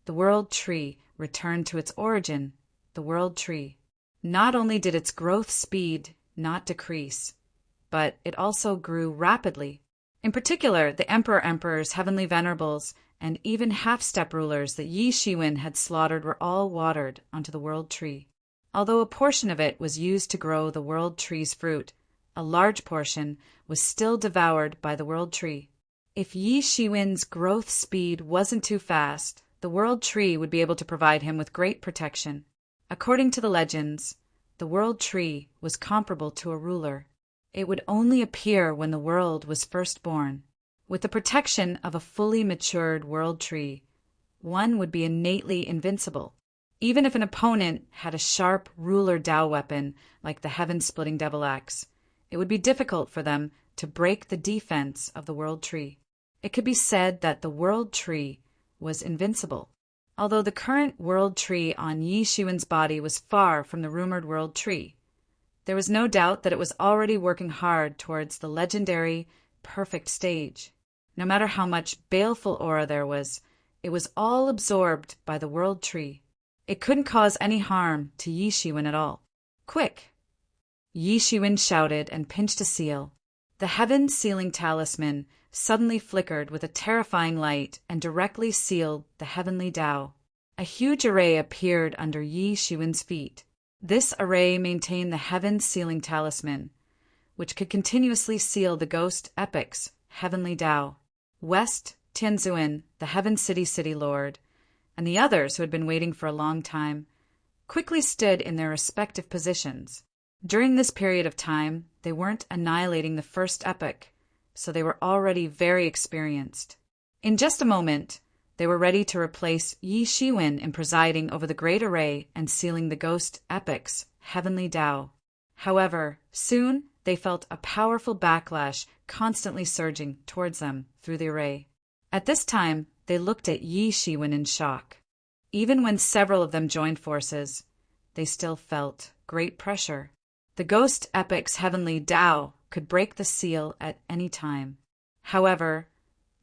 the world tree returned to its origin, the world tree. Not only did its growth speed not decrease, but it also grew rapidly. In particular, the emperors, heavenly venerables, and even half-step rulers that Yi Shiwen had slaughtered were all watered onto the world tree. Although a portion of it was used to grow the world tree's fruit, a large portion was still devoured by the world tree. If Yi Shiwen's growth speed wasn't too fast, the world tree would be able to provide him with great protection. According to the legends, the world tree was comparable to a ruler. It would only appear when the world was first born. With the protection of a fully matured world tree, one would be innately invincible. Even if an opponent had a sharp ruler Tao weapon like the heaven-splitting devil axe, it would be difficult for them to break the defense of the world tree. It could be said that the world tree was invincible. Although the current world tree on Yi Shiwen's body was far from the rumored world tree, there was no doubt that it was already working hard towards the legendary perfect stage. No matter how much baleful aura there was, it was all absorbed by the world tree. It couldn't cause any harm to Yi Shiwen at all. Quick! Yi Shiwen shouted and pinched a seal. The heaven sealing talisman suddenly flickered with a terrifying light and directly sealed the heavenly Tao. A huge array appeared under Yi Shiwen's feet. This array maintained the heaven sealing talisman, which could continuously seal the ghost epic's heavenly Tao. West Tianzuan, the Heaven City Lord, and the others who had been waiting for a long time, quickly stood in their respective positions. During this period of time, they weren't annihilating the first epic, so they were already very experienced. In just a moment, they were ready to replace Yi Shiwen in presiding over the great array and sealing the ghost epic's heavenly Tao. However, soon they felt a powerful backlash constantly surging towards them through the array. At this time, they looked at Yi Shiwen in shock. Even when several of them joined forces, they still felt great pressure. The ghost epic's heavenly Tao could break the seal at any time. However,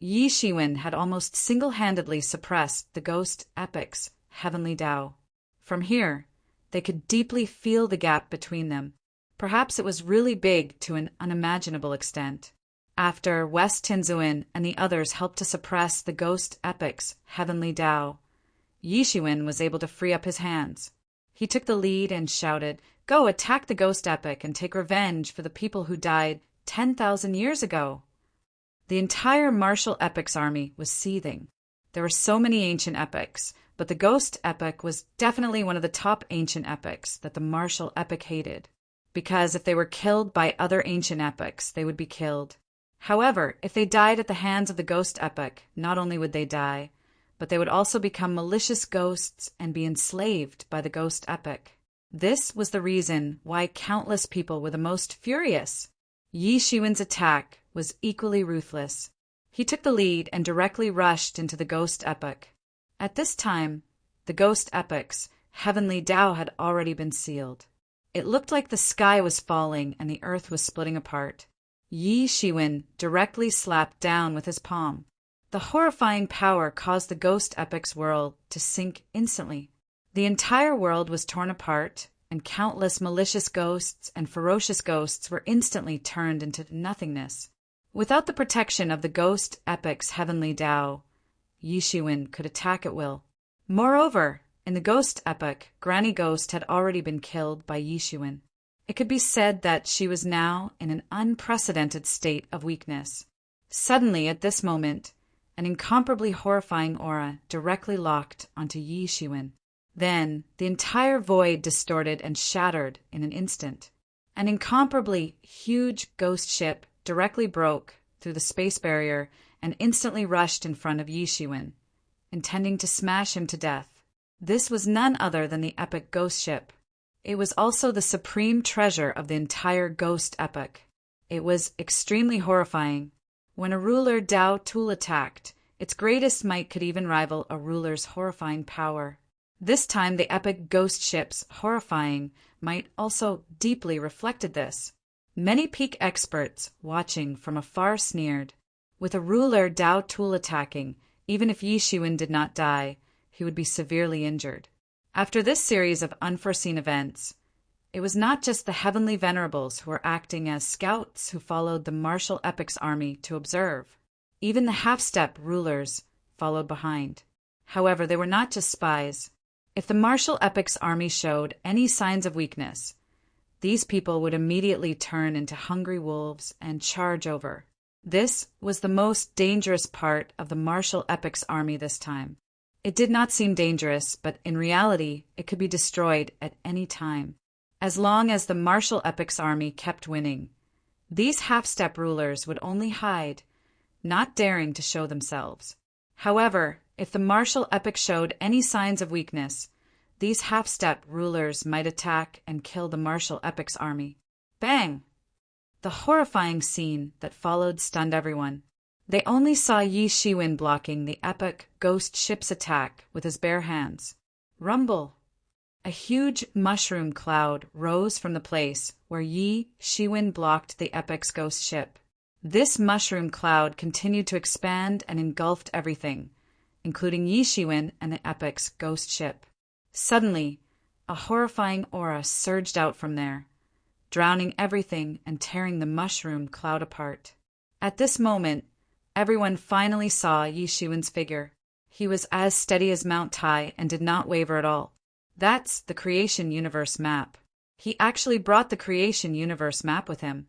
Yi Shiwen had almost single-handedly suppressed the ghost epic's heavenly Tao. From here, they could deeply feel the gap between them. Perhaps it was really big to an unimaginable extent. After West Tianzuan and the others helped to suppress the ghost epic's heavenly Tao, Yi Shiwen was able to free up his hands. He took the lead and shouted, "Go attack the ghost epic and take revenge for the people who died 10,000 years ago." The entire martial epic's army was seething. There were so many ancient epics, but the ghost epic was definitely one of the top ancient epics that the martial epic hated, because if they were killed by other ancient epics, they would be killed. However, if they died at the hands of the ghost epic, not only would they die, but they would also become malicious ghosts and be enslaved by the ghost epic. This was the reason why countless people were the most furious. Yi Shiwen's attack was equally ruthless. He took the lead and directly rushed into the ghost epic. At this time, the ghost epic's heavenly Tao had already been sealed. It looked like the sky was falling and the earth was splitting apart. Yi Shiwen directly slapped down with his palm. The horrifying power caused the ghost epic's world to sink instantly. The entire world was torn apart, and countless malicious ghosts and ferocious ghosts were instantly turned into nothingness. Without the protection of the ghost epic's heavenly Tao, Yi Shiwen could attack at will. Moreover, in the ghost epic, Granny Ghost had already been killed by Yi Shiwen. It could be said that she was now in an unprecedented state of weakness. Suddenly, at this moment, an incomparably horrifying aura directly locked onto Yi Shiwen. Then, the entire void distorted and shattered in an instant. An incomparably huge ghost ship directly broke through the space barrier and instantly rushed in front of Yi Shiwen, intending to smash him to death. This was none other than the epic ghost ship. It was also the supreme treasure of the entire ghost epic. It was extremely horrifying. When a ruler Tao tool attacked, its greatest might could even rival a ruler's horrifying power. This time the epic ghost ship's horrifying might also deeply reflected this. Many peak experts watching from afar sneered. With a ruler Tao tool attacking, even if Yi Shiwen did not die, he would be severely injured. After this series of unforeseen events, It was not just the heavenly venerables who were acting as scouts who followed the martial epic's army to observe. Even the half-step rulers followed behind. However, they were not just spies. If the martial epic's army showed any signs of weakness, these people would immediately turn into hungry wolves and charge over. This was the most dangerous part of the martial epic's army this time. It did not seem dangerous, but in reality, it could be destroyed at any time. As long as the martial epic's army kept winning, these half-step rulers would only hide, not daring to show themselves. However, if the martial epic showed any signs of weakness, these half-step rulers might attack and kill the martial epic's army. Bang! The horrifying scene that followed stunned everyone. They only saw Yi Shiwen blocking the epic ghost ship's attack with his bare hands. Rumble! A huge mushroom cloud rose from the place where Yi Shiwen blocked the epic's ghost ship. This mushroom cloud continued to expand and engulfed everything, including Yi Shiwen and the epic's ghost ship. Suddenly, a horrifying aura surged out from there, drowning everything and tearing the mushroom cloud apart. At this moment, everyone finally saw Yi Shiwen's figure. He was as steady as Mount Tai and did not waver at all. That's the Creation Universe map. He actually brought the Creation Universe map with him.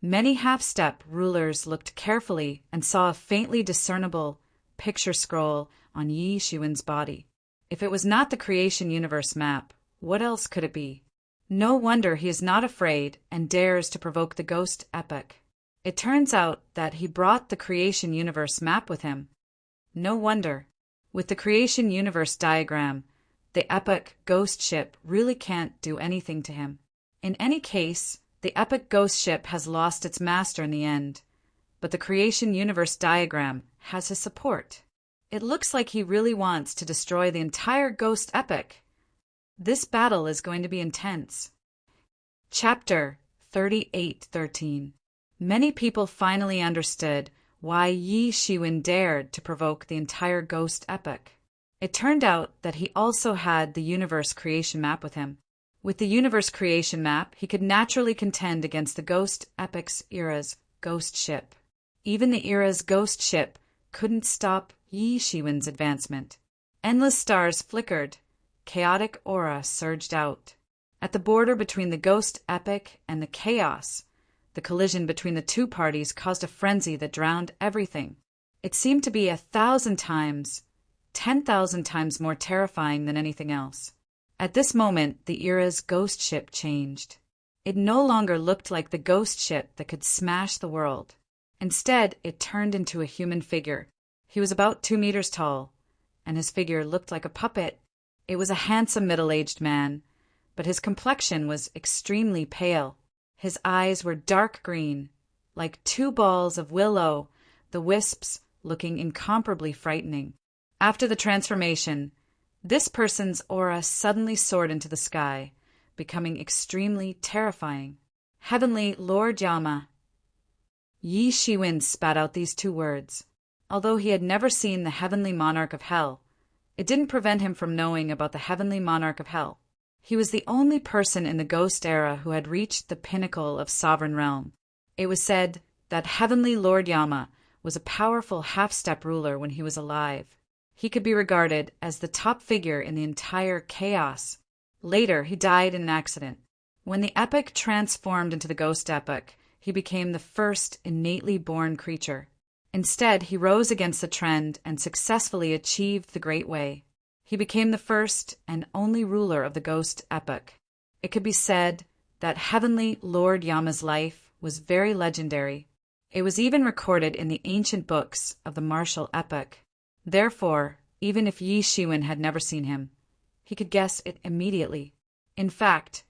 Many half-step rulers looked carefully and saw a faintly discernible picture scroll on Yi Shiwen's body. If it was not the Creation Universe map, what else could it be? No wonder he is not afraid and dares to provoke the ghost epic. It turns out that he brought the Creation Universe map with him. No wonder. With the Creation Universe diagram, the epic ghost ship really can't do anything to him. In any case, the epic ghost ship has lost its master in the end, but the Creation Universe diagram has his support. It looks like he really wants to destroy the entire ghost epic. This battle is going to be intense. Chapter 38:13. Many people finally understood why Yi Shiwen dared to provoke the entire ghost epic. It turned out that he also had the universe creation map with him. With the universe creation map, he could naturally contend against the ghost epic's era's ghost ship. Even the era's ghost ship couldn't stop Yi Shiwen's advancement. Endless stars flickered. Chaotic aura surged out. At the border between the ghost epic and the chaos, the collision between the two parties caused a frenzy that drowned everything. It seemed to be 1,000 times, 10,000 times more terrifying than anything else. At this moment, the era's ghost ship changed. It no longer looked like the ghost ship that could smash the world. Instead, it turned into a human figure. He was about 2 meters tall, and his figure looked like a puppet. It was a handsome middle-aged man, but his complexion was extremely pale. His eyes were dark green, like 2 balls of willow, the wisps looking incomparably frightening. After the transformation, this person's aura suddenly soared into the sky, becoming extremely terrifying. Heavenly Lord Yama. Yi Shiwen spat out these 2 words. Although he had never seen the heavenly monarch of hell, it didn't prevent him from knowing about the heavenly monarch of hell. He was the only person in the ghost era who had reached the pinnacle of sovereign realm. It was said that Heavenly Lord Yama was a powerful half-step ruler when he was alive. He could be regarded as the top figure in the entire chaos. Later, he died in an accident. When the epic transformed into the ghost epic, he became the first innately born creature. Instead, he rose against the trend and successfully achieved the Great Way. He became the first and only ruler of the ghost epic. It could be said that Heavenly Lord Yama's life was very legendary. It was even recorded in the ancient books of the martial epic. Therefore, even if Yi Shiwen had never seen him, he could guess it immediately. In fact,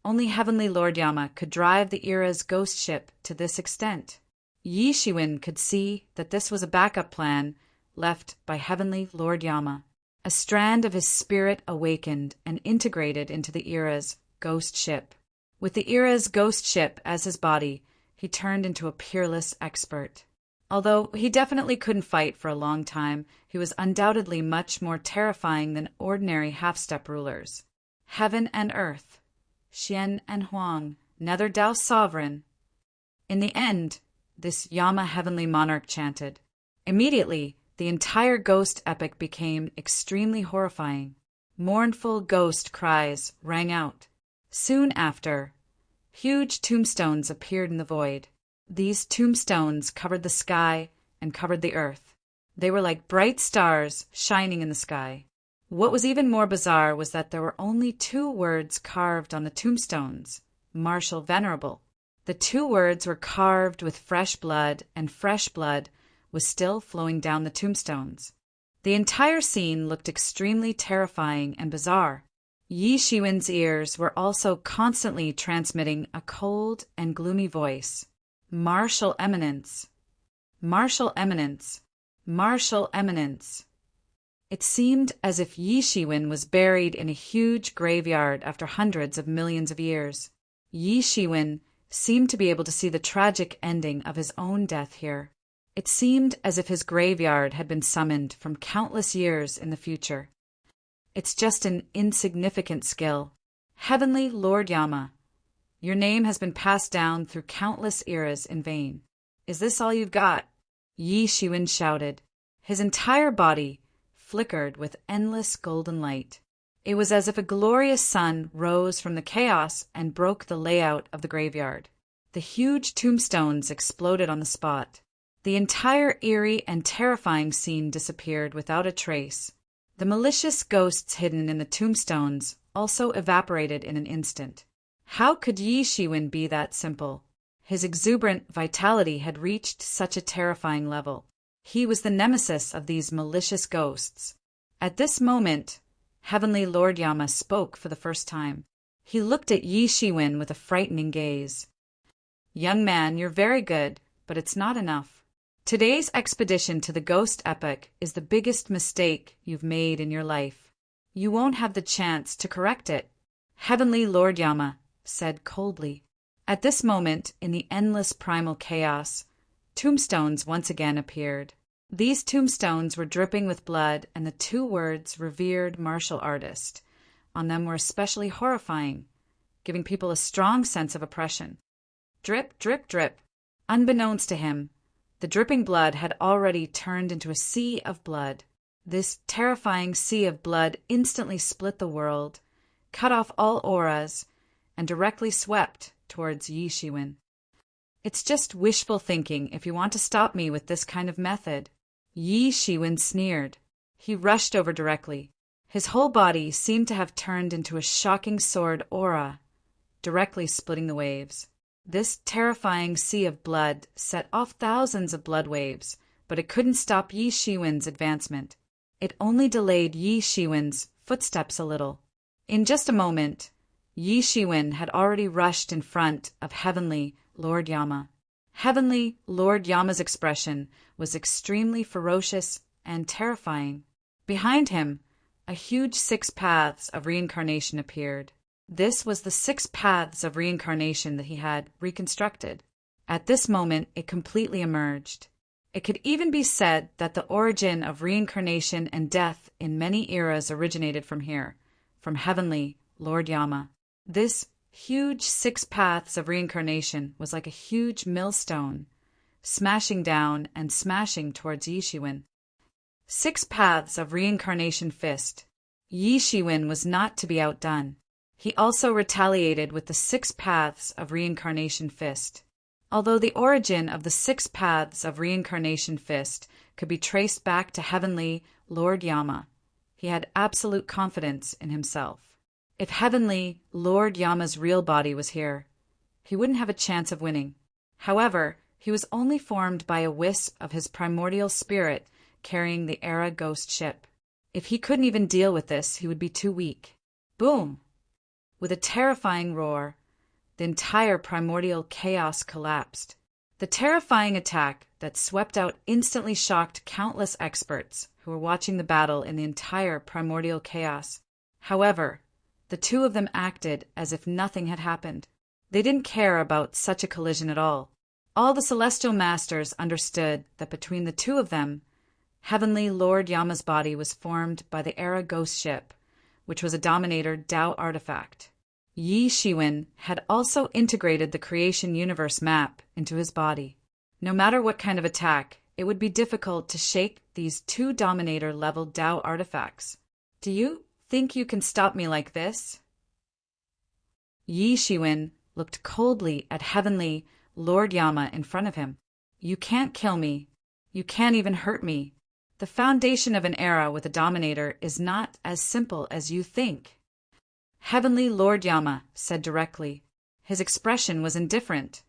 only Heavenly Lord Yama could drive the era's ghost ship to this extent. Yi Shiwen could see that this was a backup plan left by Heavenly Lord Yama. A strand of his spirit awakened and integrated into the era's ghost ship. With the era's ghost ship as his body, he turned into a peerless expert. Although he definitely couldn't fight for a long time, he was undoubtedly much more terrifying than ordinary half-step rulers. Heaven and earth, Xian and Huang, Nether Dao sovereign. In the end, this Yama heavenly monarch chanted. Immediately, the entire ghost epic became extremely horrifying. Mournful ghost cries rang out. Soon after, huge tombstones appeared in the void. These tombstones covered the sky and covered the earth. They were like bright stars shining in the sky. What was even more bizarre was that there were only 2 words carved on the tombstones: Martial Venerable. The 2 words were carved with fresh blood, and fresh blood was still flowing down the tombstones. The entire scene looked extremely terrifying and bizarre. Yi Shiwen's ears were also constantly transmitting a cold and gloomy voice. Martial Eminence. Martial Eminence. Martial Eminence. It seemed as if Yi Shiwen was buried in a huge graveyard after hundreds of millions of years. Yi Shiwen seemed to be able to see the tragic ending of his own death here. It seemed as if his graveyard had been summoned from countless years in the future. It's just an insignificant skill. Heavenly Lord Yama, your name has been passed down through countless eras in vain. Is this all you've got? Yi Shiwen shouted. His entire body flickered with endless golden light. It was as if a glorious sun rose from the chaos and broke the layout of the graveyard. The huge tombstones exploded on the spot. The entire eerie and terrifying scene disappeared without a trace. The malicious ghosts hidden in the tombstones also evaporated in an instant. How could Yi Shiwen be that simple? His exuberant vitality had reached such a terrifying level. He was the nemesis of these malicious ghosts. At this moment, Heavenly Lord Yama spoke for the first time. He looked at Yi Shiwen with a frightening gaze. Young man, you're very good, but it's not enough. Today's expedition to the Ghost Epic is the biggest mistake you've made in your life. You won't have the chance to correct it, Heavenly Lord Yama said coldly. At this moment, in the endless primal chaos, tombstones once again appeared. These tombstones were dripping with blood, and the 2 words "revered martial artist" on them were especially horrifying, giving people a strong sense of oppression. Drip, drip, drip. Unbeknownst to him, the dripping blood had already turned into a sea of blood. This terrifying sea of blood instantly split the world, cut off all auras, and directly swept towards Yi Shiwen. It's just wishful thinking if you want to stop me with this kind of method. Yi Shiwen sneered. He rushed over directly. His whole body seemed to have turned into a shocking sword aura, directly splitting the waves. This terrifying sea of blood set off thousands of blood waves, but it couldn't stop Yi Shiwen's advancement. It only delayed Yi Shiwen's footsteps a little. In just a moment, Yi Shiwen had already rushed in front of Heavenly Lord Yama. Heavenly Lord Yama's expression was extremely ferocious and terrifying. Behind him, a huge 6 paths of reincarnation appeared. This was the 6 paths of reincarnation that he had reconstructed. At this moment, it completely emerged. It could even be said that the origin of reincarnation and death in many eras originated from here, from Heavenly Lord Yama. This huge 6 paths of reincarnation was like a huge millstone, smashing down and smashing towards Yi Shiwen. 6 paths of reincarnation fist. Yi Shiwen was not to be outdone. He also retaliated with the 6 paths of reincarnation fist. Although the origin of the 6 paths of reincarnation fist could be traced back to Heavenly Lord Yama, he had absolute confidence in himself. If Heavenly Lord Yama's real body was here, he wouldn't have a chance of winning. However, he was only formed by a wisp of his primordial spirit carrying the Era ghost ship. If he couldn't even deal with this, he would be too weak. Boom! With a terrifying roar, the entire primordial chaos collapsed. The terrifying attack that swept out instantly shocked countless experts who were watching the battle in the entire primordial chaos. However, the 2 of them acted as if nothing had happened. They didn't care about such a collision at all. All the celestial masters understood that between the 2 of them, Heavenly Lord Yama's body was formed by the Era ghost ship, which was a Dominator Dao artifact. Yi Shiwen had also integrated the creation universe map into his body. No matter what kind of attack, it would be difficult to shake these two Dominator-level Dao artifacts. Do you think you can stop me like this? Yi Shiwen looked coldly at Heavenly Lord Yama in front of him. You can't kill me. You can't even hurt me. The foundation of an era with a Dominator is not as simple as you think. Heavenly Lord Yama said directly. His expression was indifferent,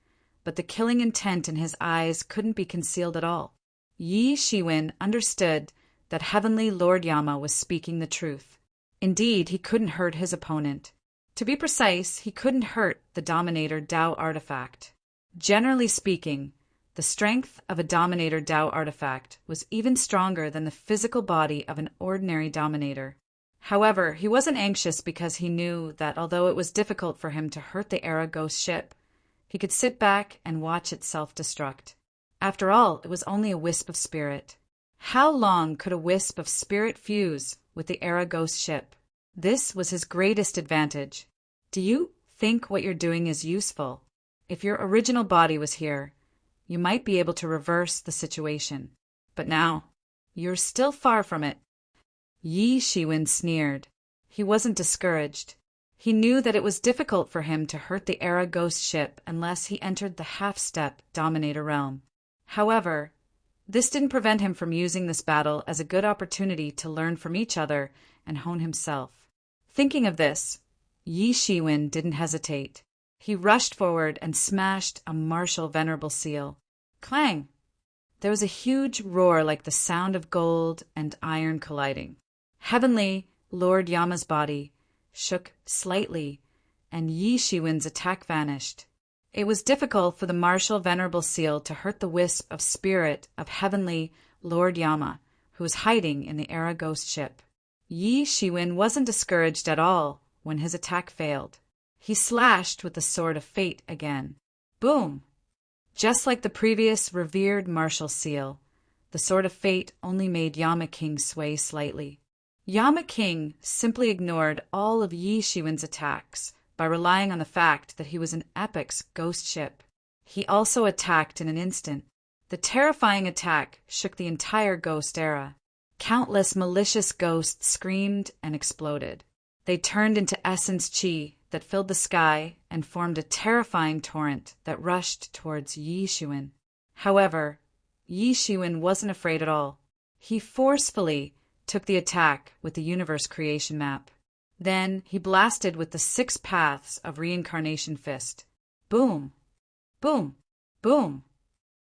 but the killing intent in his eyes couldn't be concealed at all. Yi Shiwen understood that Heavenly Lord Yama was speaking the truth. Indeed, he couldn't hurt his opponent. To be precise, he couldn't hurt the Dominator Dao artifact. Generally speaking, the strength of a Dominator Dao artifact was even stronger than the physical body of an ordinary Dominator. However, he wasn't anxious because he knew that although it was difficult for him to hurt the Era Ghost ship, he could sit back and watch it self-destruct. After all, it was only a wisp of spirit. How long could a wisp of spirit fuse with the Era Ghost ship? This was his greatest advantage. Do you think what you're doing is useful? If your original body was here, you might be able to reverse the situation. But now, you're still far from it. Yi Shiwen sneered. He wasn't discouraged. He knew that it was difficult for him to hurt the Era Ghost ship unless he entered the half-step Dominator realm. However, this didn't prevent him from using this battle as a good opportunity to learn from each other and hone himself. Thinking of this, Yi Shiwen didn't hesitate. He rushed forward and smashed a martial venerable seal. Clang! There was a huge roar like the sound of gold and iron colliding. Heavenly Lord Yama's body shook slightly, and Yi Shiwen's attack vanished. It was difficult for the martial venerable seal to hurt the wisp of spirit of Heavenly Lord Yama, who was hiding in the Era Ghost ship. Yi Shiwen wasn't discouraged at all when his attack failed. He slashed with the Sword of Fate again. Boom! Just like the previous revered martial seal, the Sword of Fate only made Yama King sway slightly. Yama King simply ignored all of Yi Shiwen's attacks by relying on the fact that he was an Epic's ghost ship. He also attacked in an instant. The terrifying attack shook the entire ghost era. Countless malicious ghosts screamed and exploded. They turned into essence chi that filled the sky and formed a terrifying torrent that rushed towards Yi Shiwen. However, Yi Shiwen wasn't afraid at all. He forcefully took the attack with the universe creation map. Then he blasted with the 6 paths of reincarnation fist. Boom! Boom! Boom!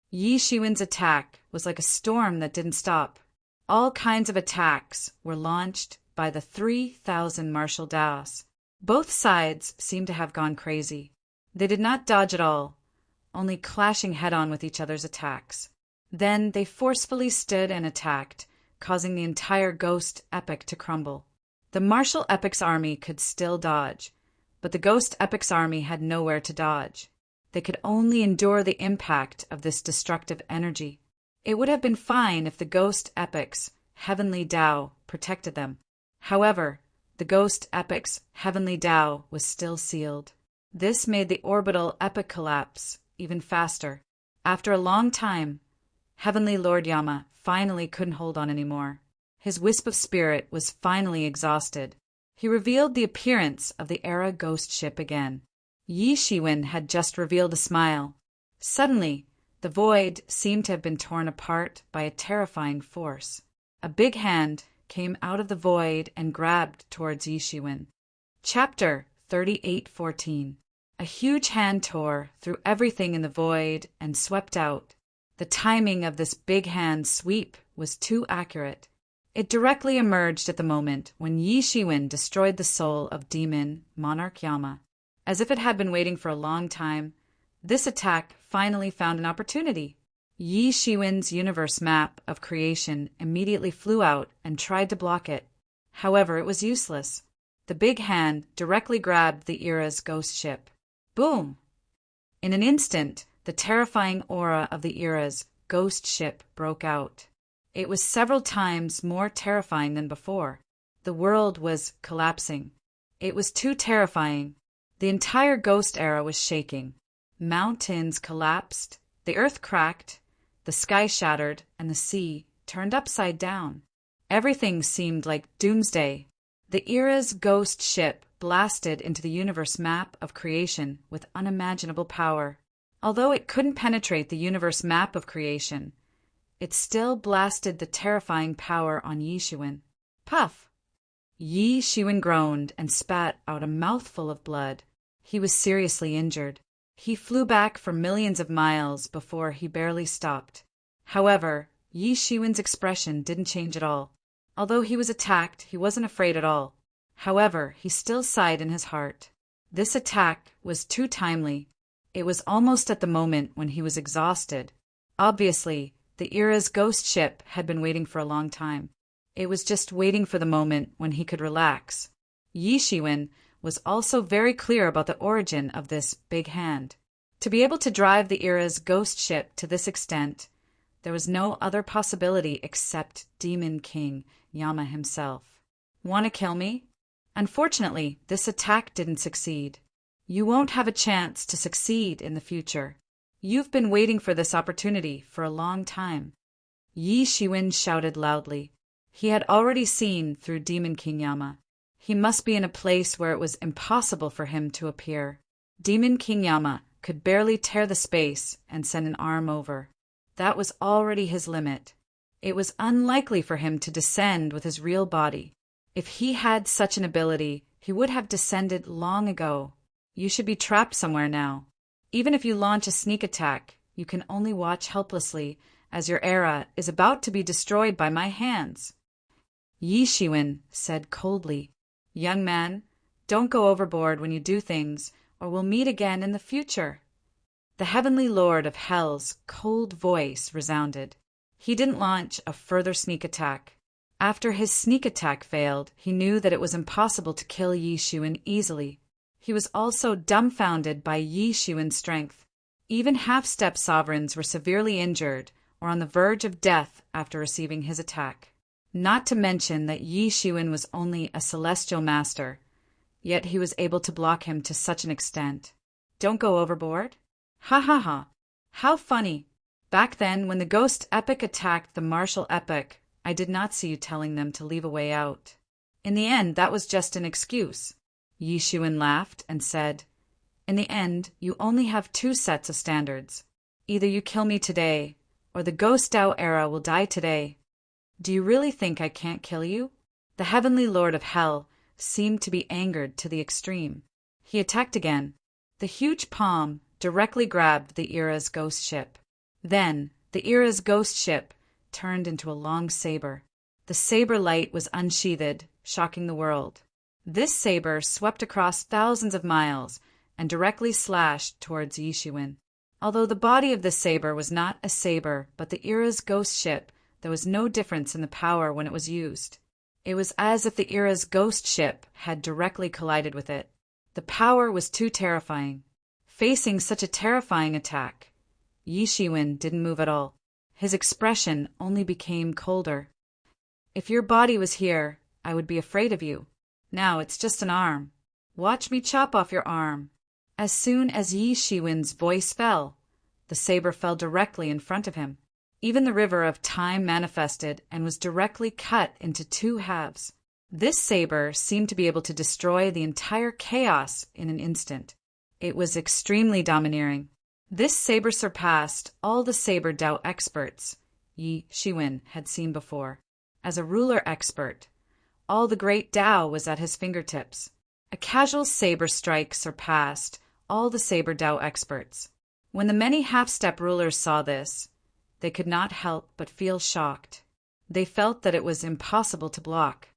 Yi Shiwen's attack was like a storm that didn't stop. All kinds of attacks were launched by the 3,000 martial Daos. Both sides seemed to have gone crazy. They did not dodge at all, only clashing head-on with each other's attacks. Then they forcefully stood and attacked, causing the entire Ghost Epic to crumble. The martial Epic's army could still dodge, but the Ghost Epic's army had nowhere to dodge. They could only endure the impact of this destructive energy. It would have been fine if the Ghost Epic's Heavenly Dao protected them. However, the Ghost Epic's Heavenly Dao was still sealed. This made the orbital epic collapse even faster. After a long time, Heavenly Lord Yama finally couldn't hold on anymore. His wisp of spirit was finally exhausted. He revealed the appearance of the Era Ghost ship again. Yi Shiwen had just revealed a smile. Suddenly, the void seemed to have been torn apart by a terrifying force. A big hand came out of the void and grabbed towards Yi Shiwen. Chapter 38:14. A huge hand tore through everything in the void and swept out. The timing of this big hand sweep was too accurate. It directly emerged at the moment when Yi Shiwen destroyed the soul of demon Monarch Yama. As if it had been waiting for a long time, this attack finally found an opportunity. Yi Shiwen's universe map of creation immediately flew out and tried to block it. However, it was useless. The big hand directly grabbed the Era's ghost ship. Boom! In an instant, the terrifying aura of the Era's ghost ship broke out. It was several times more terrifying than before. The world was collapsing. It was too terrifying. The entire ghost era was shaking. Mountains collapsed, the earth cracked, the sky shattered, and the sea turned upside down. Everything seemed like doomsday. The era's ghost ship blasted into the universe map of creation with unimaginable power. Although it couldn't penetrate the universe map of creation, it still blasted the terrifying power on Yi Shiwen. Puff! Yi Shiwen groaned and spat out a mouthful of blood. He was seriously injured. He flew back for millions of miles before he barely stopped. However, Yi Shiwen's expression didn't change at all. Although he was attacked, he wasn't afraid at all. However, he still sighed in his heart. This attack was too timely. It was almost at the moment when he was exhausted. Obviously, the era's ghost ship had been waiting for a long time. It was just waiting for the moment when he could relax. Yi Shiwen was also very clear about the origin of this big hand. To be able to drive the era's ghost ship to this extent, there was no other possibility except Demon King Yama himself. Want to kill me? Unfortunately, this attack didn't succeed. You won't have a chance to succeed in the future. You've been waiting for this opportunity for a long time. Yi Shiwen shouted loudly. He had already seen through Demon King Yama. He must be in a place where it was impossible for him to appear. Demon King Yama could barely tear the space and send an arm over. That was already his limit. It was unlikely for him to descend with his real body. If he had such an ability, he would have descended long ago. You should be trapped somewhere now. Even if you launch a sneak attack, you can only watch helplessly as your era is about to be destroyed by my hands. Yi Shiwen said coldly, "Young man, don't go overboard when you do things, or we'll meet again in the future." The Heavenly Lord of Hell's cold voice resounded. He didn't launch a further sneak attack. After his sneak attack failed, he knew that it was impossible to kill Yi Shiwen easily. He was also dumbfounded by Yi Shiwen's strength. Even half-step sovereigns were severely injured or on the verge of death after receiving his attack. Not to mention that Yi Shiwen was only a celestial master, yet he was able to block him to such an extent. Don't go overboard? Ha ha ha. How funny. Back then, when the Ghost Epic attacked the Martial Epic, I did not see you telling them to leave a way out. In the end, that was just an excuse. Yi Shiwen laughed and said, "In the end, you only have two sets of standards. Either you kill me today, or the Ghost Dao era will die today. Do you really think I can't kill you?" The Heavenly Lord of Hell seemed to be angered to the extreme. He attacked again. The huge palm directly grabbed the era's ghost ship. Then, the era's ghost ship turned into a long saber. The saber light was unsheathed, shocking the world. This saber swept across thousands of miles and directly slashed towards Yi Shiwen. Although the body of the saber was not a saber but the era's ghost ship, there was no difference in the power when it was used. It was as if the era's ghost ship had directly collided with it. The power was too terrifying. Facing such a terrifying attack, Yi Shiwen didn't move at all. His expression only became colder. "If your body was here, I would be afraid of you. Now it's just an arm. Watch me chop off your arm." As soon as Yi Shiwen's voice fell, the saber fell directly in front of him. Even the river of time manifested and was directly cut into two halves. This saber seemed to be able to destroy the entire chaos in an instant. It was extremely domineering. This saber surpassed all the saber Dao experts Yi Shiwen had seen before. As a ruler expert, all the great Dao was at his fingertips. A casual saber strike surpassed all the saber Dao experts. When the many half-step rulers saw this, they could not help but feel shocked. They felt that it was impossible to block.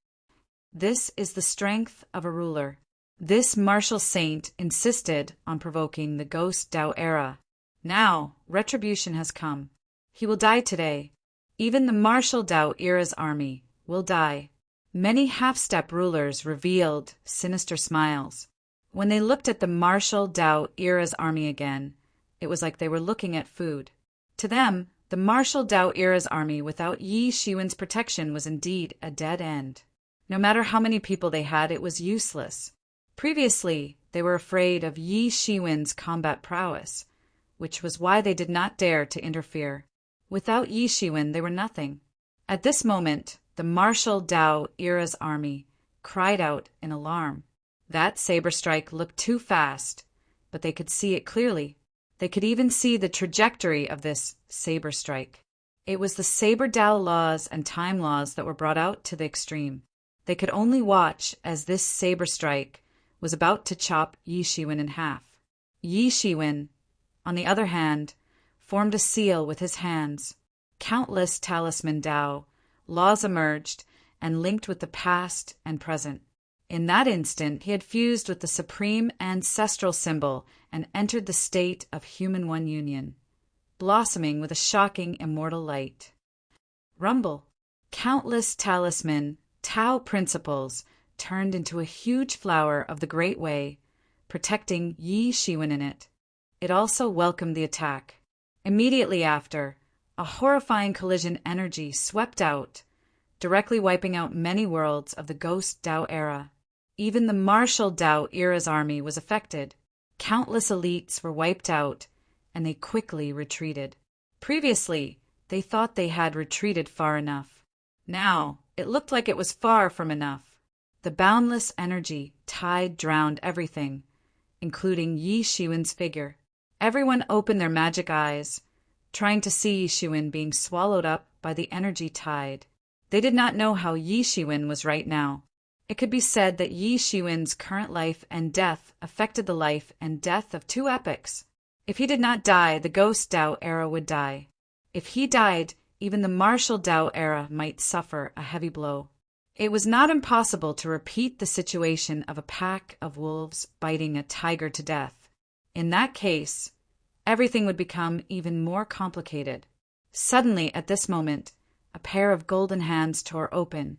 This is the strength of a ruler. This martial saint insisted on provoking the Ghost Dao era. Now, retribution has come. He will die today. Even the martial Dao era's army will die. Many half-step rulers revealed sinister smiles. When they looked at the martial Dao era's army again, it was like they were looking at food. To them, the martial Dao era's army without Yi Shiwen's protection was indeed a dead end. No matter how many people they had, it was useless. Previously, they were afraid of Yi Shiwen's combat prowess, which was why they did not dare to interfere. Without Yi Shiwen, they were nothing. At this moment, the martial Dao era's army cried out in alarm. That saber strike looked too fast, but they could see it clearly. They could even see the trajectory of this saber strike. It was the saber Dao laws and time laws that were brought out to the extreme. They could only watch as this saber strike was about to chop Yi Shiwen in half. Yi Shiwen, on the other hand, formed a seal with his hands. Countless talisman Dao laws emerged and linked with the past and present. In that instant, he had fused with the supreme ancestral symbol and entered the state of human one union, blossoming with a shocking immortal light. Rumble. Countless talisman Tao principles turned into a huge flower of the Great Way, protecting Yi Shiwen in it. It also welcomed the attack. Immediately after, a horrifying collision energy swept out, directly wiping out many worlds of the Ghost Dao era. Even the martial Dao era's army was affected. Countless elites were wiped out, and they quickly retreated. Previously, they thought they had retreated far enough. Now, it looked like it was far from enough. The boundless energy tide drowned everything, including Yi Shiwen's figure. Everyone opened their magic eyes, trying to see Yi Shiwen being swallowed up by the energy tide. They did not know how Yi Shiwen was right now. It could be said that Yi Shiwen's current life and death affected the life and death of two epochs. If he did not die, the Ghost Dao era would die. If he died, even the martial Dao era might suffer a heavy blow. It was not impossible to repeat the situation of a pack of wolves biting a tiger to death. In that case, everything would become even more complicated. Suddenly, at this moment, a pair of golden hands tore open,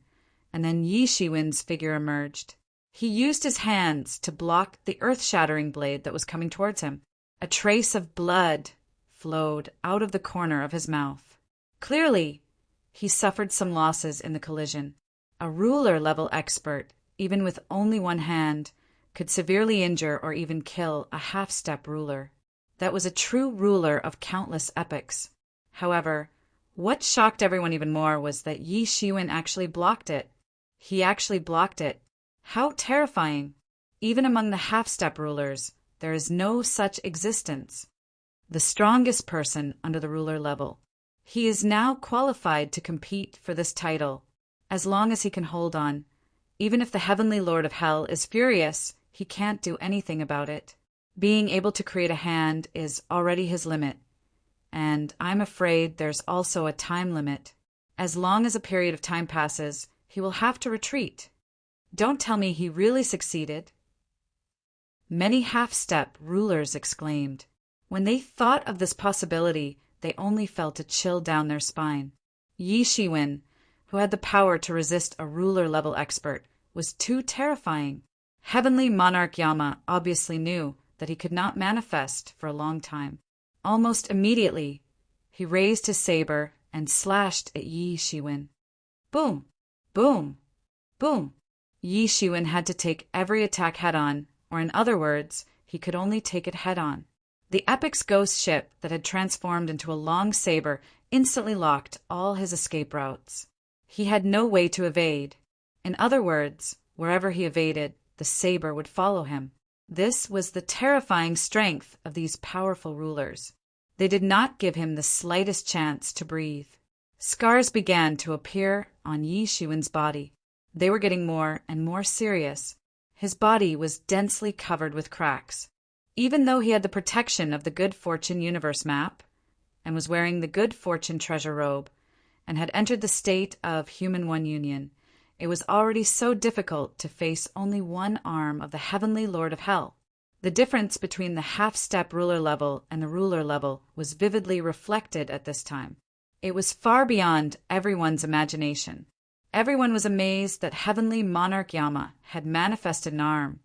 and then Yi Shiwen's figure emerged. He used his hands to block the earth-shattering blade that was coming towards him. A trace of blood flowed out of the corner of his mouth. Clearly, he suffered some losses in the collision. A ruler-level expert, even with only one hand, could severely injure or even kill a half-step ruler. That was a true ruler of countless epochs. However, what shocked everyone even more was that Yi Shiwen actually blocked it. He actually blocked it. How terrifying! Even among the half-step rulers, there is no such existence. The strongest person under the ruler level. He is now qualified to compete for this title, as long as he can hold on. Even if the Heavenly Lord of Hell is furious, he can't do anything about it. Being able to create a hand is already his limit, and I'm afraid there's also a time limit. As long as a period of time passes, he will have to retreat. Don't tell me he really succeeded. Many half-step rulers exclaimed. When they thought of this possibility, they only felt a chill down their spine. Yi Shiwen, who had the power to resist a ruler-level expert, was too terrifying. Heavenly Monarch Yama obviously knew that he could not manifest for a long time. Almost immediately, he raised his saber and slashed at Yi Shiwen. Boom! Boom! Boom! Yi Shiwen had to take every attack head-on, or in other words, he could only take it head-on. The Epic's ghost ship that had transformed into a long saber instantly locked all his escape routes. He had no way to evade. In other words, wherever he evaded, the saber would follow him. This was the terrifying strength of these powerful rulers. They did not give him the slightest chance to breathe. Scars began to appear on Yi Shiwen's body. They were getting more and more serious. His body was densely covered with cracks. Even though he had the protection of the Good Fortune universe map, and was wearing the Good Fortune treasure robe, and had entered the state of human one union, it was already so difficult to face only one arm of the Heavenly Lord of Hell. The difference between the half-step ruler level and the ruler level was vividly reflected at this time. It was far beyond everyone's imagination. Everyone was amazed that Heavenly Monarch Yama had manifested an arm,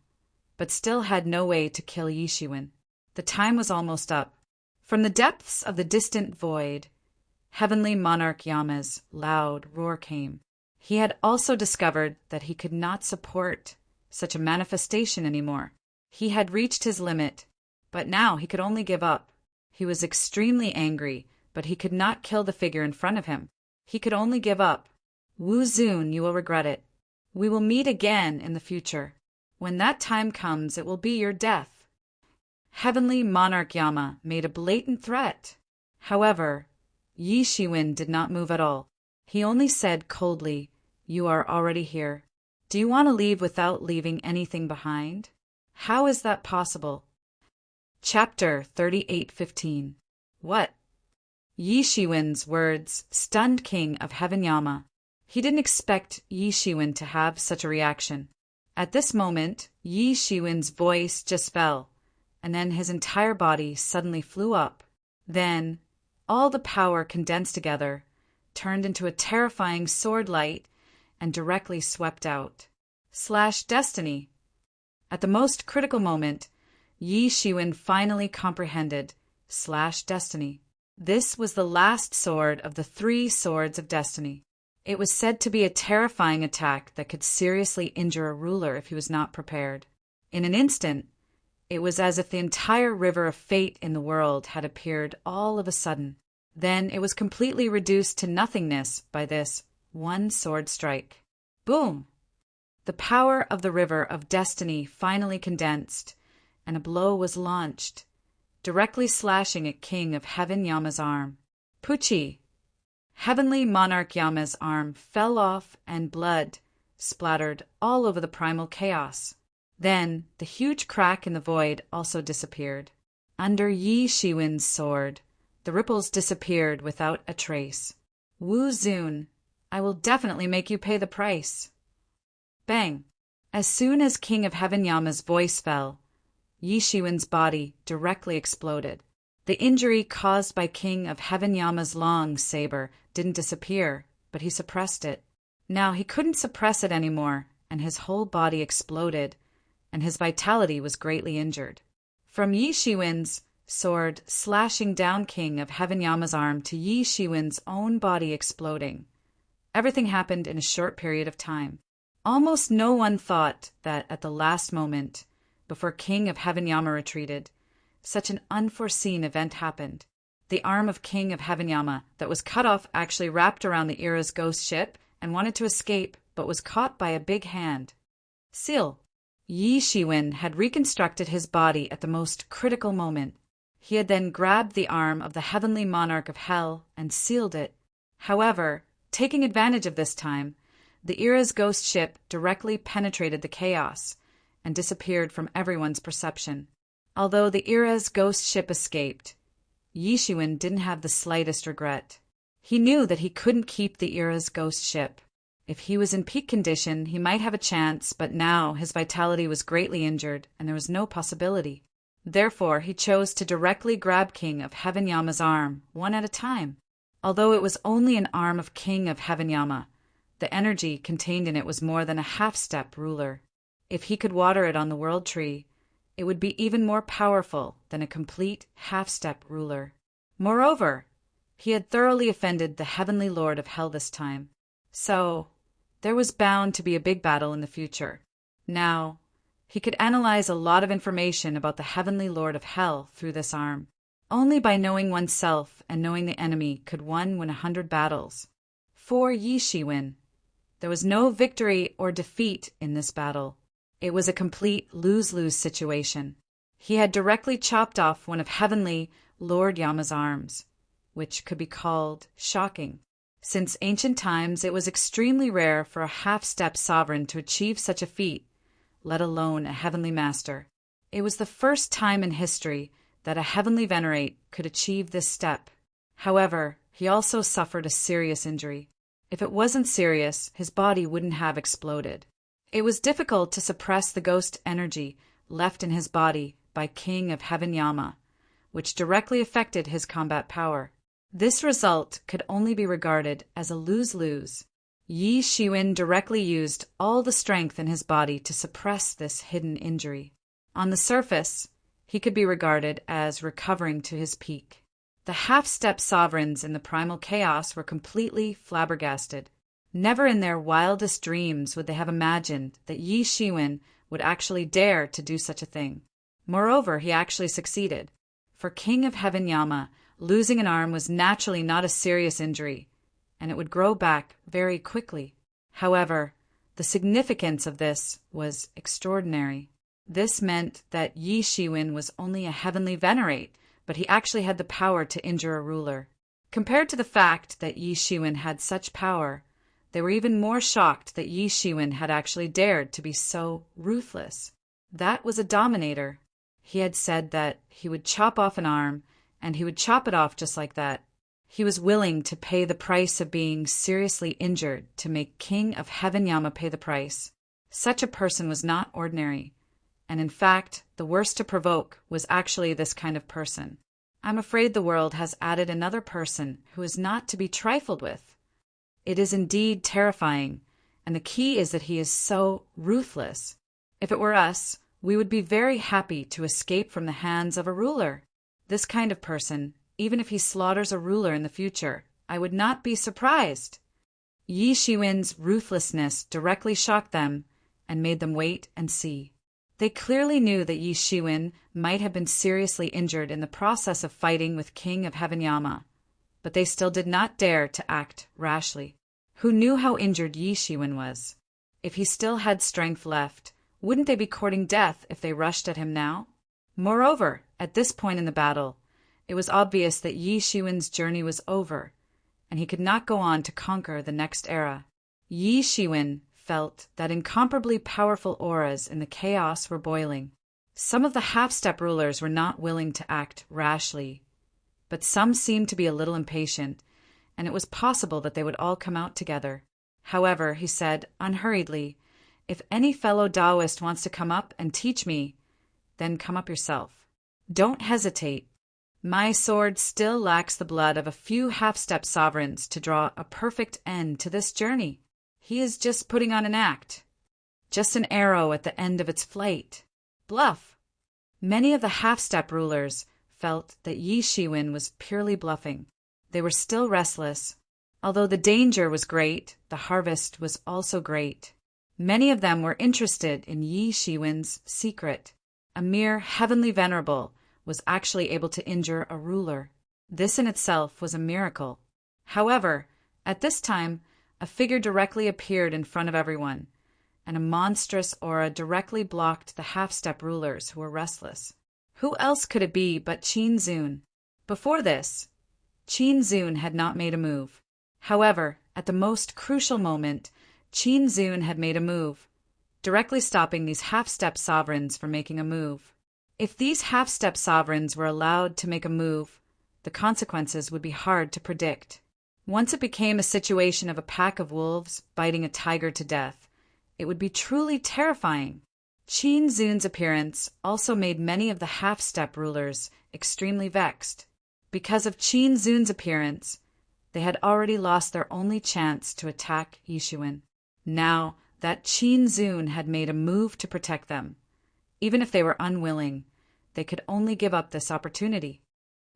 but still had no way to kill Yi Shiwen. The time was almost up. From the depths of the distant void, Heavenly Monarch Yama's loud roar came. He had also discovered that he could not support such a manifestation anymore. He had reached his limit, but now he could only give up. He was extremely angry, but he could not kill the figure in front of him. He could only give up. Wu Zun, you will regret it. We will meet again in the future. When that time comes, it will be your death. Heavenly Monarch Yama made a blatant threat. However, Yi Shiwen did not move at all. He only said coldly, "You are already here. Do you want to leave without leaving anything behind? How is that possible?" Chapter 38:15. What? Yi Shiwen's words stunned King of Heaven Yama. He didn't expect Yi Shiwen to have such a reaction. At this moment, Yi Shiwen's voice just fell, and then his entire body suddenly flew up. Then, all the power condensed together, turned into a terrifying sword light, and directly swept out. /Destiny. At the most critical moment, Yi Shiwen finally comprehended /Destiny. This was the last sword of the 3 swords of destiny. It was said to be a terrifying attack that could seriously injure a ruler if he was not prepared. In an instant, it was as if the entire river of fate in the world had appeared all of a sudden. Then it was completely reduced to nothingness by this one sword strike. Boom! The power of the river of destiny finally condensed, and a blow was launched, directly slashing at King of Heaven Yama's arm. Puchi! Heavenly Monarch Yama's arm fell off and blood splattered all over the primal chaos. Then the huge crack in the void also disappeared. Under Yi Shiwen's sword, the ripples disappeared without a trace. Wu Zun, I will definitely make you pay the price. Bang! As soon as King of Heaven Yama's voice fell, Yi Shiwen's body directly exploded. The injury caused by King of Heaven Yama's long saber didn't disappear, but he suppressed it. Now he couldn't suppress it anymore, and his whole body exploded, and his vitality was greatly injured. From Yi Shiwen's sword slashing down King of Heaven Yama's arm to Yi Shiwen's own body exploding, everything happened in a short period of time. Almost no one thought that at the last moment, before King of Heaven Yama retreated, such an unforeseen event happened. The arm of King of Heaven Yama that was cut off actually wrapped around the Era's ghost ship and wanted to escape, but was caught by a big hand. Seal. Yi Shiwen had reconstructed his body at the most critical moment. He had then grabbed the arm of the Heavenly Monarch of Hell and sealed it. However, taking advantage of this time, the Era's ghost ship directly penetrated the chaos and disappeared from everyone's perception. Although the Era's ghost ship escaped, Yi Shiwen didn't have the slightest regret. He knew that he couldn't keep the Era's ghost ship. If he was in peak condition, he might have a chance, but now his vitality was greatly injured, and there was no possibility. Therefore, he chose to directly grab King of Heaven Yama's arm, one at a time. Although it was only an arm of King of Heaven Yama, the energy contained in it was more than a half-step ruler. If he could water it on the world tree, it would be even more powerful than a complete half-step ruler. Moreover, he had thoroughly offended the Heavenly Lord of Hell this time. So, there was bound to be a big battle in the future. Now, he could analyze a lot of information about the Heavenly Lord of Hell through this arm. Only by knowing oneself and knowing the enemy could one win 100 battles. For Yi Shiwen, there was no victory or defeat in this battle. It was a complete lose-lose situation. He had directly chopped off one of Heavenly Lord Yama's arms, which could be called shocking. Since ancient times, it was extremely rare for a half-step sovereign to achieve such a feat, let alone a heavenly master. It was the first time in history that a heavenly venerate could achieve this step. However, he also suffered a serious injury. If it wasn't serious, his body wouldn't have exploded. It was difficult to suppress the ghost energy left in his body by King of Heaven Yama, which directly affected his combat power. This result could only be regarded as a lose-lose. Yi Shiwen directly used all the strength in his body to suppress this hidden injury. On the surface, he could be regarded as recovering to his peak. The half-step sovereigns in the primal chaos were completely flabbergasted. Never in their wildest dreams would they have imagined that Yi Shiwen would actually dare to do such a thing. Moreover, he actually succeeded. For King of Heaven Yama, losing an arm was naturally not a serious injury, and it would grow back very quickly. However, the significance of this was extraordinary. This meant that Yi Shiwen was only a heavenly venerate, but he actually had the power to injure a ruler. Compared to the fact that Yi Shiwen had such power, they were even more shocked that Yi Shiwen had actually dared to be so ruthless. That was a dominator. He had said that he would chop off an arm, and he would chop it off just like that. He was willing to pay the price of being seriously injured to make King of Heaven Yama pay the price. Such a person was not ordinary, and in fact, the worst to provoke was actually this kind of person. I'm afraid the world has added another person who is not to be trifled with. It is indeed terrifying, and the key is that he is so ruthless. If it were us, we would be very happy to escape from the hands of a ruler. This kind of person, even if he slaughters a ruler in the future, I would not be surprised. Yi Shiwen's ruthlessness directly shocked them and made them wait and see. They clearly knew that Yi Shiwen might have been seriously injured in the process of fighting with King of Heaven Yama, but they still did not dare to act rashly. Who knew how injured Yi Shiwen was? If he still had strength left, wouldn't they be courting death if they rushed at him now? Moreover, at this point in the battle, it was obvious that Yi Shiwen's journey was over, and he could not go on to conquer the next era. Yi Shiwen felt that incomparably powerful auras in the chaos were boiling. Some of the half-step rulers were not willing to act rashly, but some seemed to be a little impatient, and it was possible that they would all come out together. However, he said unhurriedly, "If any fellow Taoist wants to come up and teach me, then come up yourself. Don't hesitate. My sword still lacks the blood of a few half-step sovereigns to draw a perfect end to this journey. He is just putting on an act. Just an arrow at the end of its flight. Bluff." Many of the half-step rulers felt that Yi Shiwen was purely bluffing. They were still restless. Although the danger was great, the harvest was also great. Many of them were interested in Yi Shiwen's secret. A mere heavenly venerable was actually able to injure a ruler. This in itself was a miracle. However, at this time, a figure directly appeared in front of everyone, and a monstrous aura directly blocked the half-step rulers who were restless. Who else could it be but Qin Zun? Before this, Qin Zun had not made a move. However, at the most crucial moment, Qin Zun had made a move, directly stopping these half-step sovereigns from making a move. If these half-step sovereigns were allowed to make a move, the consequences would be hard to predict. Once it became a situation of a pack of wolves biting a tiger to death, it would be truly terrifying. Qin Zun's appearance also made many of the half-step rulers extremely vexed. Because of Qin Zun's appearance, they had already lost their only chance to attack Yi Shiwen. Now that Qin Zun had made a move to protect them, even if they were unwilling, they could only give up this opportunity.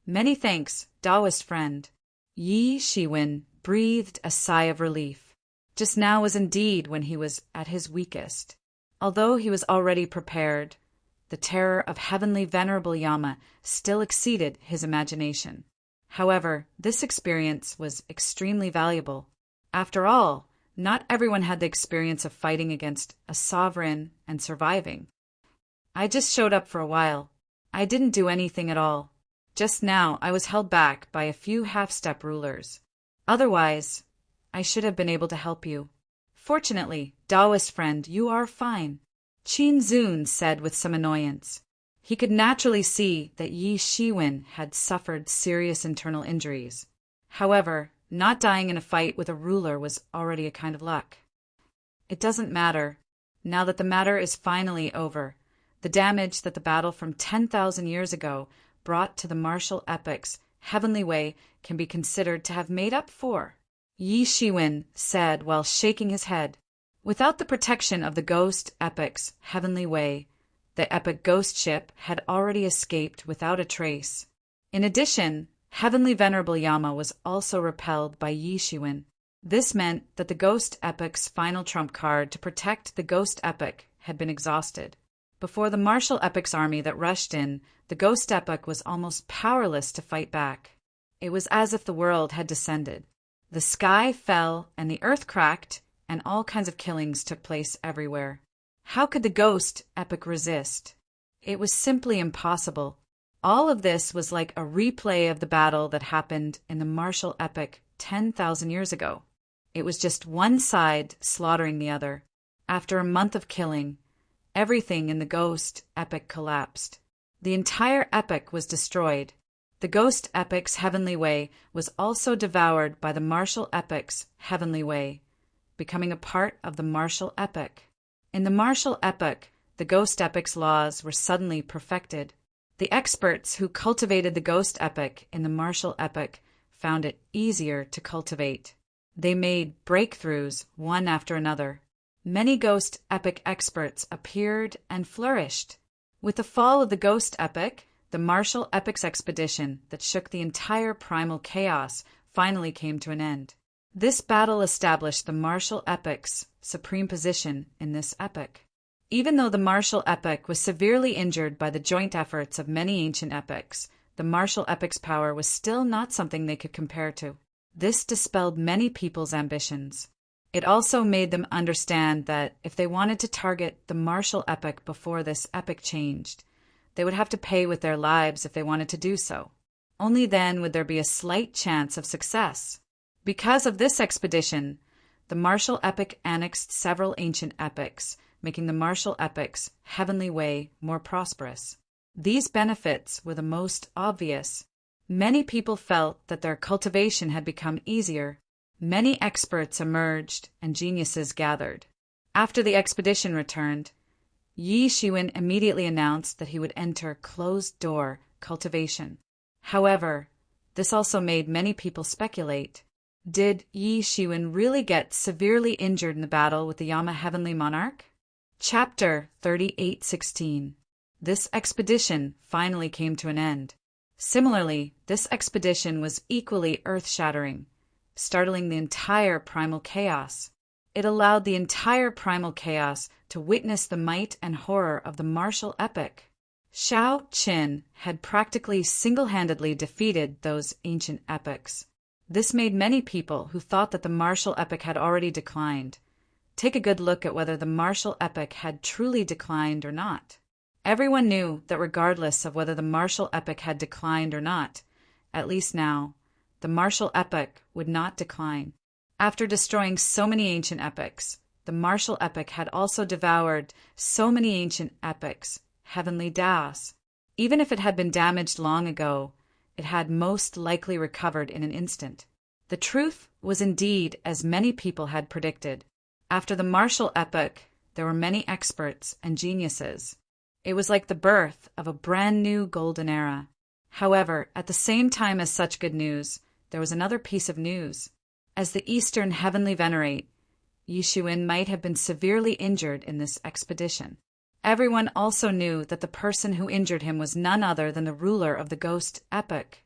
"Many thanks, Taoist friend." Yi Shiwen breathed a sigh of relief. Just now was indeed when he was at his weakest. Although he was already prepared, the terror of heavenly venerable Yama still exceeded his imagination. However, this experience was extremely valuable. After all, not everyone had the experience of fighting against a sovereign and surviving. "I just showed up for a while. I didn't do anything at all. Just now I was held back by a few half-step rulers. Otherwise, I should have been able to help you. Fortunately, Taoist friend, you are fine," Qin Zun said with some annoyance. He could naturally see that Yi Shiwen had suffered serious internal injuries. However, not dying in a fight with a ruler was already a kind of luck. "It doesn't matter. Now that the matter is finally over, the damage that the battle from 10,000 years ago brought to the martial epic's heavenly way can be considered to have made up for," Yi Shiwen said while shaking his head. Without the protection of the ghost epic's heavenly way, the epic ghost ship had already escaped without a trace. In addition, heavenly venerable Yama was also repelled by Yi Shiwen. This meant that the ghost epic's final trump card to protect the ghost epic had been exhausted. Before the martial epic's army that rushed in, the ghost epic was almost powerless to fight back. It was as if the world had descended. The sky fell and the earth cracked, and all kinds of killings took place everywhere. How could the ghost epic resist? It was simply impossible. All of this was like a replay of the battle that happened in the martial epic 10,000 years ago. It was just one side slaughtering the other. After a month of killing, everything in the ghost epic collapsed. The entire epic was destroyed. The ghost epic's heavenly way was also devoured by the martial epic's heavenly way, becoming a part of the martial epic. In the martial epic, the ghost epic's laws were suddenly perfected. The experts who cultivated the ghost epic in the martial epic found it easier to cultivate. They made breakthroughs one after another. Many ghost epic experts appeared and flourished. With the fall of the ghost epic, the martial epic's expedition that shook the entire primal chaos finally came to an end. This battle established the martial epic's supreme position in this epic. Even though the martial epic was severely injured by the joint efforts of many ancient epics, the martial epic's power was still not something they could compare to. This dispelled many people's ambitions. It also made them understand that if they wanted to target the martial epic before this epic changed, they would have to pay with their lives if they wanted to do so. Only then would there be a slight chance of success. Because of this expedition, the martial epic annexed several ancient epics, making the martial epic's heavenly way more prosperous. These benefits were the most obvious. Many people felt that their cultivation had become easier. Many experts emerged and geniuses gathered. After the expedition returned, Yi Shiwen immediately announced that he would enter closed-door cultivation. However, this also made many people speculate. Did Yi Shiwen really get severely injured in the battle with the Yama Heavenly Monarch? Chapter 38:16. This expedition finally came to an end. Similarly, this expedition was equally earth-shattering, startling the entire primal chaos. It allowed the entire primal chaos to witness the might and horror of the martial epic. Shao Qin had practically single-handedly defeated those ancient epics. This made many people who thought that the martial epic had already declined take a good look at whether the martial epic had truly declined or not. Everyone knew that regardless of whether the martial epic had declined or not, at least now, the martial epic would not decline. After destroying so many ancient epics, the martial epic had also devoured so many ancient epics, heavenly Daos. Even if it had been damaged long ago, it had most likely recovered in an instant. The truth was indeed as many people had predicted. After the martial epic, there were many experts and geniuses. It was like the birth of a brand new golden era. However, at the same time as such good news, there was another piece of news. As the Eastern Heavenly Venerate, Yi Shiwen might have been severely injured in this expedition. Everyone also knew that the person who injured him was none other than the ruler of the ghost epic,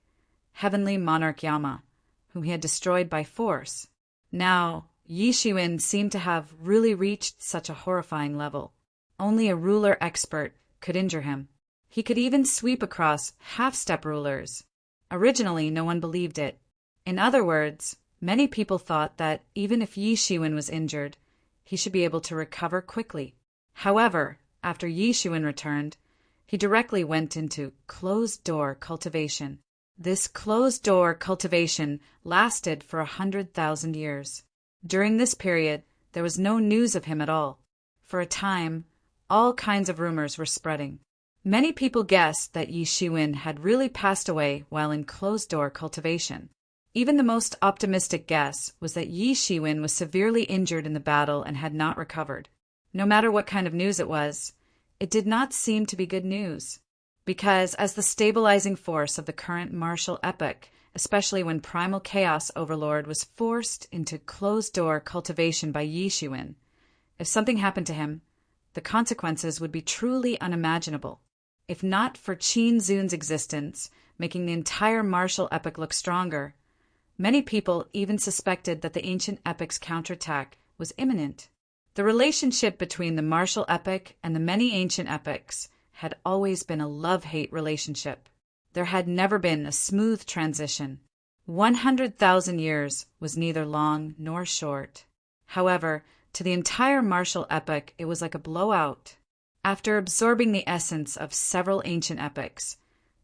Heavenly Monarch Yama, whom he had destroyed by force. Now, Yi Shiwen seemed to have really reached such a horrifying level. Only a ruler expert could injure him. He could even sweep across half-step rulers. Originally, no one believed it. In other words, many people thought that even if Yi Shiwen was injured, he should be able to recover quickly. However, after Yi Shiwen returned, he directly went into closed-door cultivation. This closed-door cultivation lasted for 100,000 years. During this period, there was no news of him at all. For a time, all kinds of rumors were spreading. Many people guessed that Yi Shiwen had really passed away while in closed-door cultivation. Even the most optimistic guess was that Yi Shiwen was severely injured in the battle and had not recovered. No matter what kind of news it was, it did not seem to be good news. Because as the stabilizing force of the current martial epic, especially when Primal Chaos Overlord was forced into closed-door cultivation by Yi Shiwen, if something happened to him, the consequences would be truly unimaginable. If not for Qin Zun's existence, making the entire martial epic look stronger, many people even suspected that the ancient epic's counterattack was imminent. The relationship between the martial epic and the many ancient epics had always been a love-hate relationship. There had never been a smooth transition. 100,000 years was neither long nor short. However, to the entire martial epic it was like a blowout. After absorbing the essence of several ancient epics,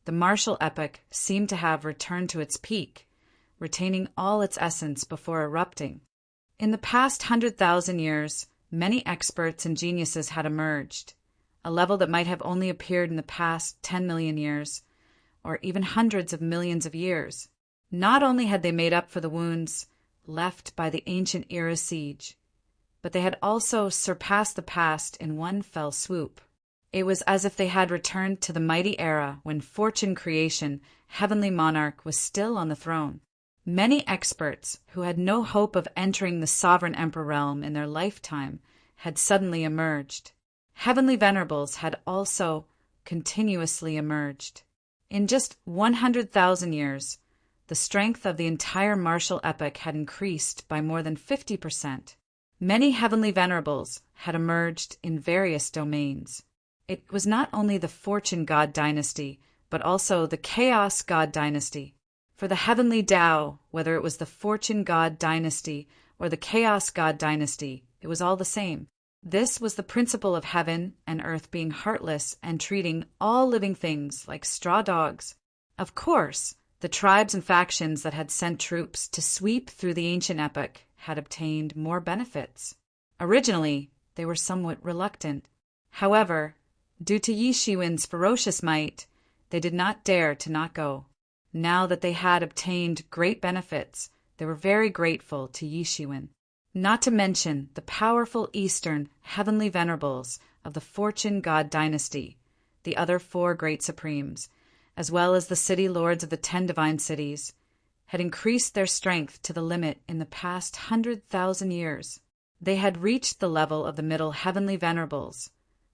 the martial epic seemed to have returned to its peak, retaining all its essence before erupting. In the past 100,000 years, many experts and geniuses had emerged, a level that might have only appeared in the past 10 million years, or even hundreds of millions of years. Not only had they made up for the wounds left by the ancient era's siege, but they had also surpassed the past in one fell swoop. It was as if they had returned to the mighty era when fortune creation, heavenly monarch, was still on the throne. Many experts who had no hope of entering the sovereign emperor realm in their lifetime had suddenly emerged. Heavenly venerables had also continuously emerged. In just 100,000 years, the strength of the entire martial epic had increased by more than 50%. Many heavenly venerables had emerged in various domains. It was not only the Fortune God dynasty, but also the Chaos God dynasty. For the heavenly Tao, whether it was the Fortune God dynasty or the Chaos God dynasty, it was all the same. This was the principle of heaven and earth being heartless and treating all living things like straw dogs. Of course, the tribes and factions that had sent troops to sweep through the ancient epic had obtained more benefits. Originally, they were somewhat reluctant. However, due to Yi Shiwen's ferocious might, they did not dare to not go. Now that they had obtained great benefits, they were very grateful to Yi Shiwen. Not to mention the powerful Eastern heavenly venerables of the Fortune God dynasty, the other 4 great supremes, as well as the city lords of the 10 divine cities, had increased their strength to the limit in the past 100,000 years. They had reached the level of the middle heavenly venerables,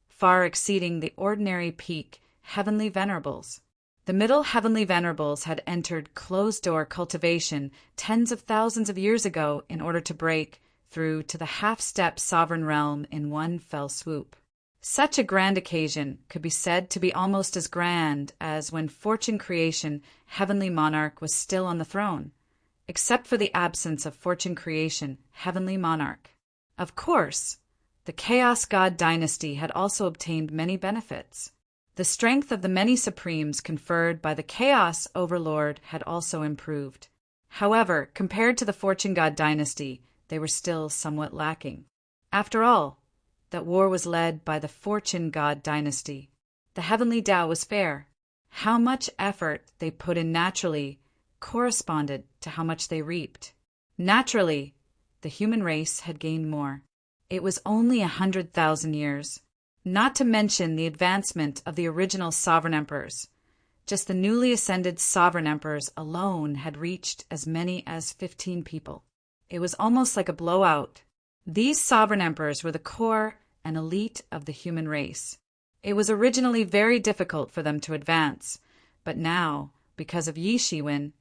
far exceeding the ordinary peak heavenly venerables. The middle heavenly venerables had entered closed-door cultivation tens of thousands of years ago in order to break through to the half-step sovereign realm in one fell swoop. Such a grand occasion could be said to be almost as grand as when Fortune Creation Heavenly Monarch was still on the throne, except for the absence of Fortune Creation Heavenly Monarch. Of course, the Chaos God dynasty had also obtained many benefits. The strength of the many supremes conferred by the Chaos Overlord had also improved. However, compared to the Fortune God dynasty, they were still somewhat lacking. After all, that war was led by the Fortune God dynasty. The heavenly Tao was fair. How much effort they put in naturally corresponded to how much they reaped. Naturally, the human race had gained more. It was only 100,000 years. Not to mention the advancement of the original sovereign emperors. Just the newly ascended sovereign emperors alone had reached as many as 15 people. It was almost like a blowout. These sovereign emperors were the core and elite of the human race. It was originally very difficult for them to advance, but now, because of Yi Shiwen,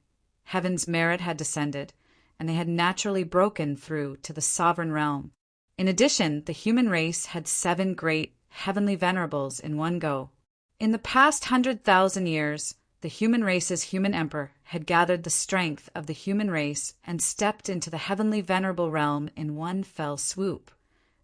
heaven's merit had descended, and they had naturally broken through to the sovereign realm. In addition, the human race had 7 great heavenly venerables in one go. In the past 100,000 years, the human race's human emperor had gathered the strength of the human race and stepped into the heavenly venerable realm in one fell swoop,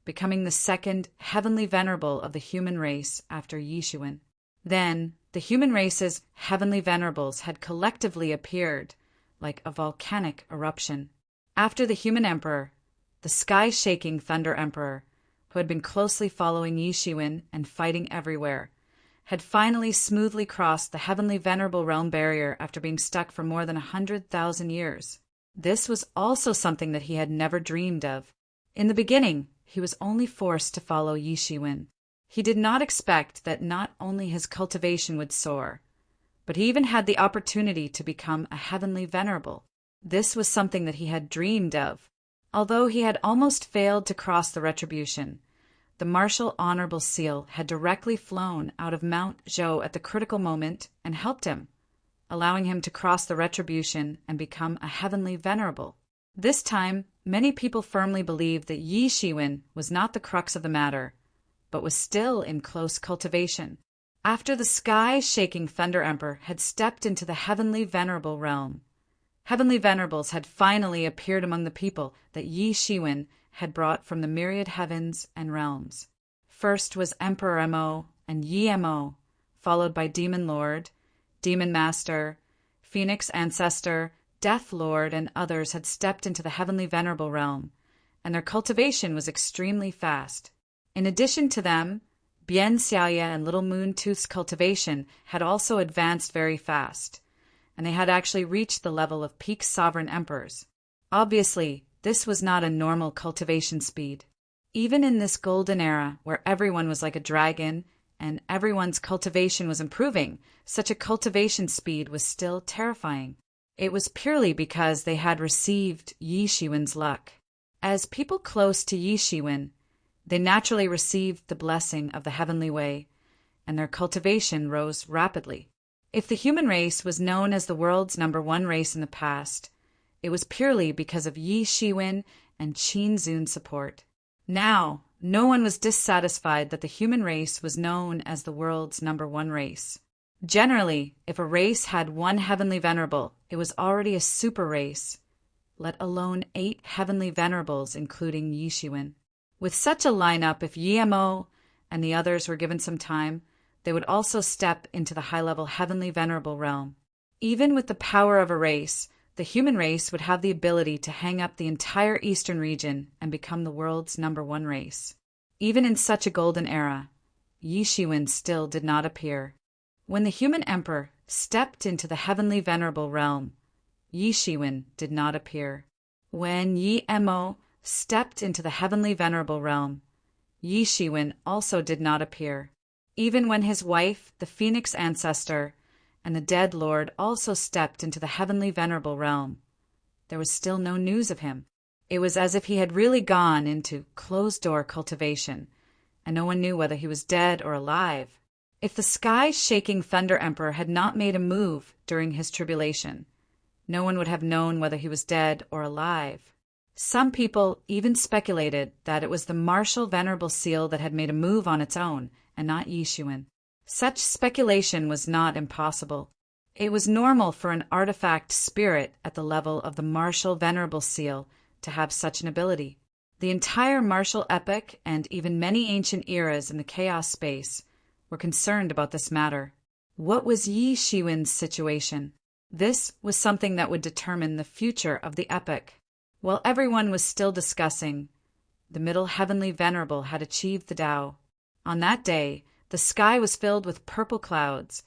becoming the 2nd heavenly venerable of the human race after Yi Shiwen. Then, the human race's heavenly venerables had collectively appeared like a volcanic eruption. After the human emperor, the sky-shaking Thunder Emperor, who had been closely following Yi Shiwen and fighting everywhere, had finally smoothly crossed the heavenly venerable realm barrier after being stuck for more than 100,000 years. This was also something that he had never dreamed of. In the beginning, he was only forced to follow Yi Shiwen. He did not expect that not only his cultivation would soar, but he even had the opportunity to become a heavenly venerable. This was something that he had dreamed of. Although he had almost failed to cross the retribution, the martial honorable seal had directly flown out of Mount Zhou at the critical moment and helped him, allowing him to cross the retribution and become a heavenly venerable. This time, many people firmly believed that Yi Shiwen was not the crux of the matter, but was still in close cultivation. After the sky-shaking Thunder Emperor had stepped into the heavenly venerable realm, heavenly venerables had finally appeared among the people that Yi Shiwen had brought from the myriad heavens and realms. First was Emperor Mo and Yi Mo, followed by Demon Lord, Demon Master, Phoenix Ancestor, Death Lord, and others had stepped into the heavenly venerable realm, and their cultivation was extremely fast. In addition to them, Bien Xiaoye and Little Moon Tooth's cultivation had also advanced very fast, and they had actually reached the level of peak sovereign emperors. Obviously, this was not a normal cultivation speed. Even in this golden era, where everyone was like a dragon and everyone's cultivation was improving, such a cultivation speed was still terrifying. It was purely because they had received Yi Shiwen's luck. As people close to Yi Shiwen, they naturally received the blessing of the heavenly way, and their cultivation rose rapidly. If the human race was known as the world's #1 race in the past, it was purely because of Yi Shiwen and Qin Zun's support. Now, no one was dissatisfied that the human race was known as the world's #1 race. Generally, if a race had one heavenly venerable, it was already a super race, let alone 8 heavenly venerables, including Yi Shiwen. With such a lineup, if Yi Mo and the others were given some time, they would also step into the high-level heavenly venerable realm. Even with the power of a race, the human race would have the ability to hang up the entire eastern region and become the world's #1 race. Even in such a golden era, Yi Shiwen still did not appear. When the human emperor stepped into the heavenly venerable realm, Yi Shiwen did not appear. When Yi Mo stepped into the heavenly venerable realm, Yi Shiwen also did not appear. Even when his wife, the Phoenix Ancestor, and the Dead Lord also stepped into the heavenly venerable realm, there was still no news of him. It was as if he had really gone into closed-door cultivation, and no one knew whether he was dead or alive. If the sky-shaking Thunder Emperor had not made a move during his tribulation, no one would have known whether he was dead or alive. Some people even speculated that it was the martial venerable seal that had made a move on its own, and not Yi Shiwen. Such speculation was not impossible. It was normal for an artifact spirit at the level of the martial venerable seal to have such an ability. The entire martial epoch and even many ancient eras in the chaos space were concerned about this matter. What was Yi Shiwen's situation? This was something that would determine the future of the epoch. While everyone was still discussing, the middle heavenly venerable had achieved the Tao. On that day, the sky was filled with purple clouds,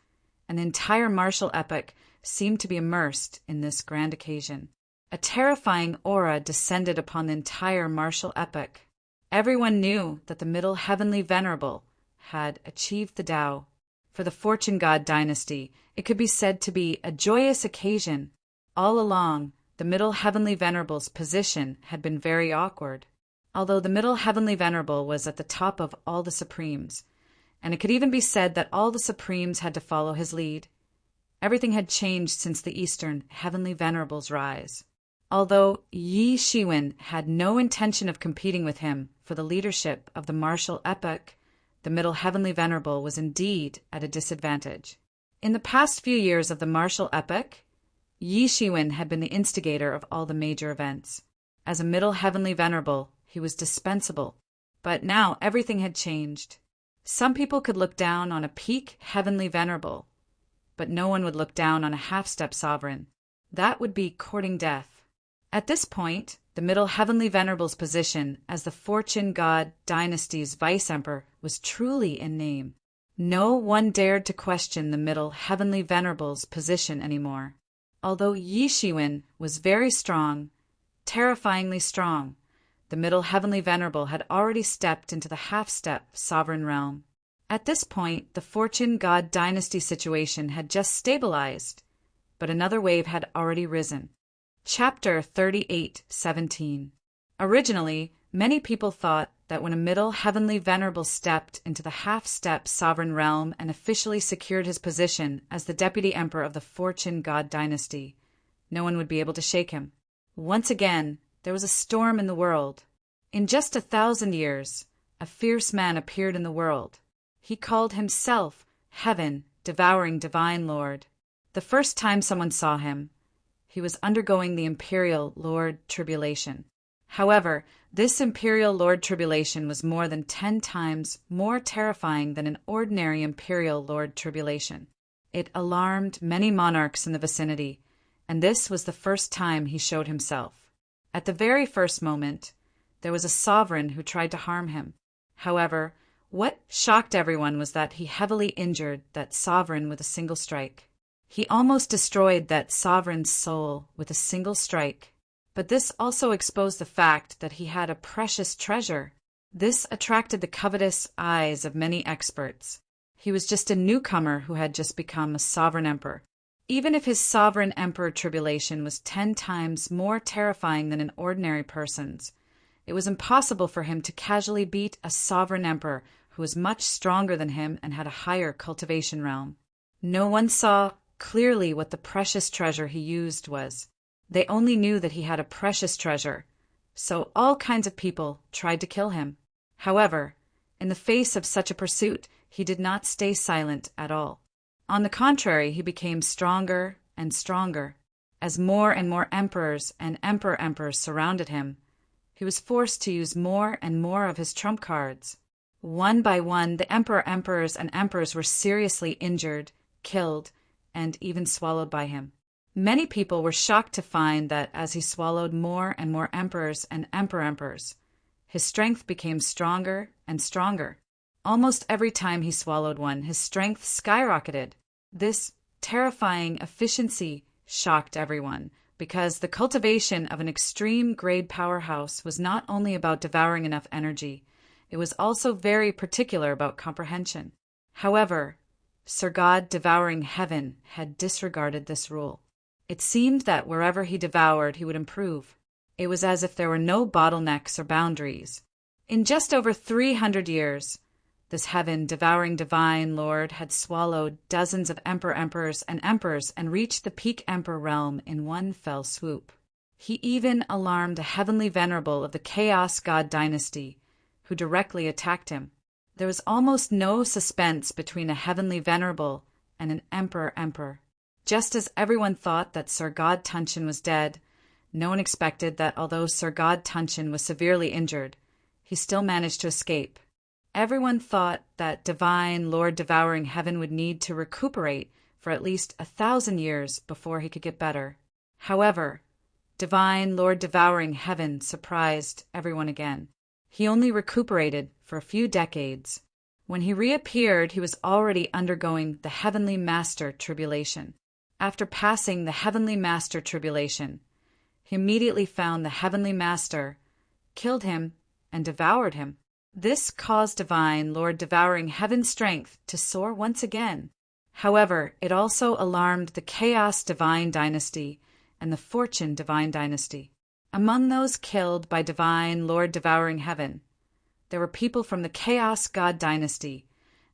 and the entire martial epoch seemed to be immersed in this grand occasion. A terrifying aura descended upon the entire martial epoch. Everyone knew that the middle heavenly venerable had achieved the Tao. For the Fortune God dynasty, it could be said to be a joyous occasion. All along, the middle heavenly venerable's position had been very awkward. Although the middle heavenly venerable was at the top of all the supremes, and it could even be said that all the supremes had to follow his lead, everything had changed since the eastern heavenly venerable's rise. Although Yi Shiwen had no intention of competing with him for the leadership of the martial epoch, the middle heavenly venerable was indeed at a disadvantage. In the past few years of the martial epoch, Yi Shiwen had been the instigator of all the major events. As a middle heavenly venerable, he was dispensable. But now everything had changed. Some people could look down on a peak heavenly venerable, but no one would look down on a half-step sovereign. That would be courting death. At this point, the middle heavenly venerable's position as the Fortune God dynasty's vice-emperor was truly in name. No one dared to question the middle heavenly venerable's position anymore. Although Yi Shiwen was very strong, terrifyingly strong, the middle heavenly venerable had already stepped into the half-step sovereign realm. At this point, the Fortune God dynasty situation had just stabilized, but another wave had already risen. Chapter 38:17. Originally, many people thought that when a middle heavenly venerable stepped into the half-step sovereign realm and officially secured his position as the deputy emperor of the Fortune God dynasty, no one would be able to shake him. Once again, there was a storm in the world. In just 1,000 years, a fierce man appeared in the world. He called himself Heaven, Devouring Divine Lord. The first time someone saw him, he was undergoing the Imperial Lord Tribulation. However, this Imperial Lord Tribulation was more than 10 times more terrifying than an ordinary Imperial Lord Tribulation. It alarmed many monarchs in the vicinity, and this was the first time he showed himself. At the very first moment, there was a sovereign who tried to harm him. However, what shocked everyone was that he heavily injured that sovereign with a single strike. He almost destroyed that sovereign's soul with a single strike. But this also exposed the fact that he had a precious treasure. This attracted the covetous eyes of many experts. He was just a newcomer who had just become a sovereign emperor. Even if his sovereign emperor tribulation was 10 times more terrifying than an ordinary person's, it was impossible for him to casually beat a sovereign emperor who was much stronger than him and had a higher cultivation realm. No one saw clearly what the precious treasure he used was. They only knew that he had a precious treasure, so all kinds of people tried to kill him. However, in the face of such a pursuit, he did not stay silent at all. On the contrary, he became stronger and stronger. As more and more emperors and emperors surrounded him, he was forced to use more and more of his trump cards. One by one, the emperors and emperors were seriously injured, killed, and even swallowed by him. Many people were shocked to find that as he swallowed more and more emperors and emperors, his strength became stronger and stronger. Almost every time he swallowed one, his strength skyrocketed. This terrifying efficiency shocked everyone, because the cultivation of an extreme grade powerhouse was not only about devouring enough energy, it was also very particular about comprehension. However, Sir God devouring heaven had disregarded this rule. It seemed that wherever he devoured, he would improve. It was as if there were no bottlenecks or boundaries. In just over 300 years, this heaven devouring divine lord had swallowed dozens of emperors and reached the peak emperor realm in one fell swoop. He even alarmed a heavenly venerable of the Chaos God dynasty, who directly attacked him. There was almost no suspense between a heavenly venerable and an emperor. Just as everyone thought that Sir God Tunshin was dead, no one expected that although Sir God Tunshin was severely injured, he still managed to escape. Everyone thought that divine Lord devouring heaven would need to recuperate for at least 1,000 years before he could get better. However, divine Lord devouring heaven surprised everyone again. He only recuperated for a few decades. When he reappeared, he was already undergoing the Heavenly Master Tribulation. After passing the Heavenly Master Tribulation, he immediately found the Heavenly Master, killed him, and devoured him. This caused divine Lord devouring heaven's strength to soar once again. However, it also alarmed the Chaos Divine Dynasty and the Fortune Divine Dynasty. Among those killed by divine Lord devouring heaven, there were people from the Chaos God Dynasty,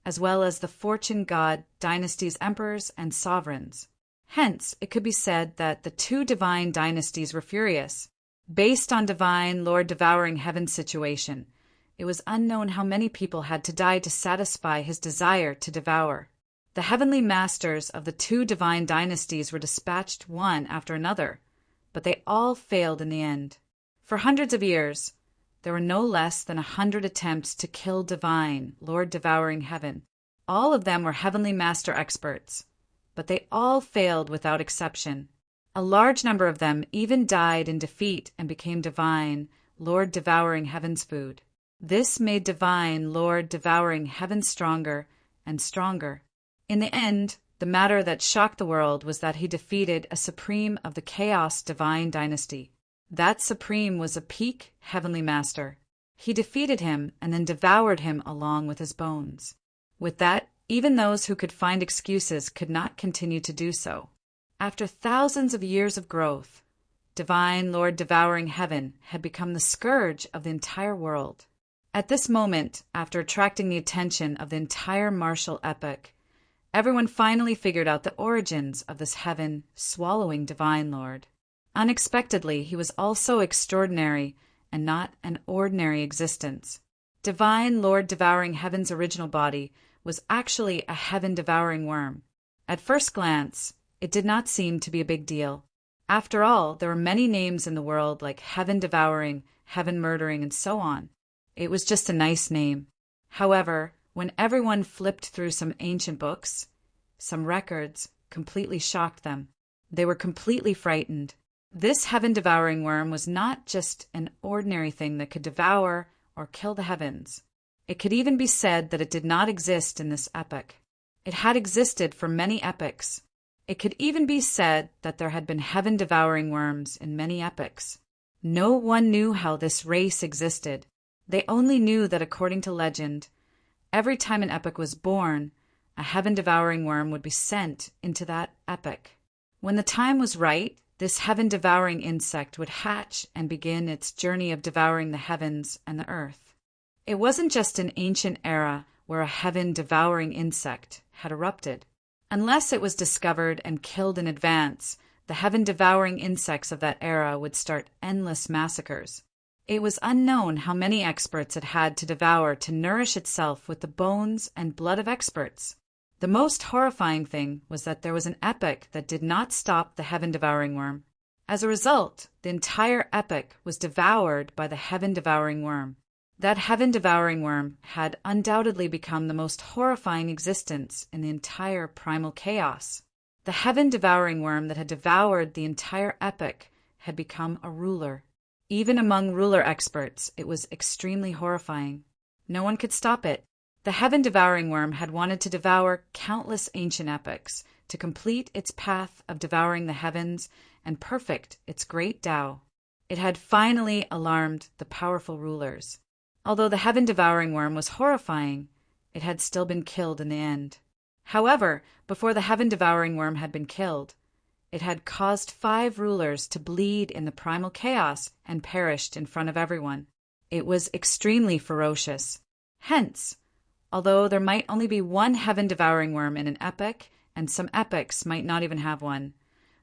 as well as the Fortune God Dynasty's emperors and sovereigns. Hence, it could be said that the two divine dynasties were furious. Based on divine Lord devouring heaven's situation, it was unknown how many people had to die to satisfy his desire to devour. The heavenly masters of the two divine dynasties were dispatched one after another, but they all failed in the end. For hundreds of years, there were no less than 100 attempts to kill divine Lord devouring heaven. All of them were heavenly master experts, but they all failed without exception. A large number of them even died in defeat and became divine Lord devouring heaven's food. This made divine Lord devouring heaven stronger and stronger. In the end, the matter that shocked the world was that he defeated a supreme of the Chaos Divine Dynasty. That supreme was a peak heavenly master. He defeated him and then devoured him along with his bones. With that, even those who could find excuses could not continue to do so. After thousands of years of growth, divine Lord devouring heaven had become the scourge of the entire world. At this moment, after attracting the attention of the entire martial epoch, everyone finally figured out the origins of this heaven swallowing divine Lord. Unexpectedly, he was also extraordinary and not an ordinary existence. Divine Lord devouring heaven's original body was actually a heaven-devouring worm. At first glance, it did not seem to be a big deal. After all, there were many names in the world like heaven-devouring, heaven-murdering, and so on. It was just a nice name. However, when everyone flipped through some ancient books, some records completely shocked them. They were completely frightened. This heaven-devouring worm was not just an ordinary thing that could devour or kill the heavens. It could even be said that it did not exist in this epoch. It had existed for many epochs. It could even be said that there had been heaven-devouring worms in many epochs. No one knew how this race existed. They only knew that according to legend, every time an epoch was born, a heaven-devouring worm would be sent into that epoch. When the time was right, this heaven-devouring insect would hatch and begin its journey of devouring the heavens and the earth. It wasn't just an ancient era where a heaven-devouring insect had erupted. Unless it was discovered and killed in advance, the heaven-devouring insects of that era would start endless massacres. It was unknown how many experts it had to devour to nourish itself with the bones and blood of experts. The most horrifying thing was that there was an epoch that did not stop the heaven-devouring worm. As a result, the entire epoch was devoured by the heaven-devouring worm. That heaven-devouring worm had undoubtedly become the most horrifying existence in the entire primal chaos. The heaven-devouring worm that had devoured the entire epoch had become a ruler. Even among ruler experts, it was extremely horrifying. No one could stop it. The heaven-devouring worm had wanted to devour countless ancient epochs to complete its path of devouring the heavens and perfect its great Tao. It had finally alarmed the powerful rulers. Although the heaven-devouring worm was horrifying, it had still been killed in the end. However, before the heaven-devouring worm had been killed, it had caused 5 rulers to bleed in the primal chaos and perished in front of everyone. It was extremely ferocious. Hence, although there might only be one heaven-devouring worm in an epoch, and some epochs might not even have one,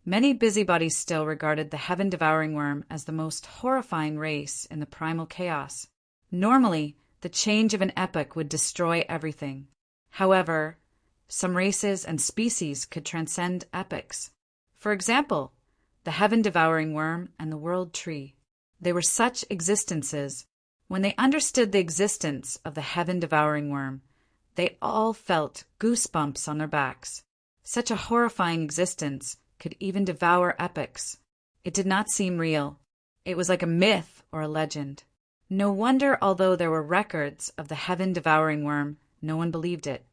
many busybodies still regarded the heaven-devouring worm as the most horrifying race in the primal chaos. Normally, the change of an epoch would destroy everything. However, some races and species could transcend epochs. For example, the heaven-devouring worm and the world tree. They were such existences. When they understood the existence of the heaven-devouring worm, they all felt goosebumps on their backs. Such a horrifying existence could even devour epochs. It did not seem real. It was like a myth or a legend. No wonder, although there were records of the heaven-devouring worm, no one believed it.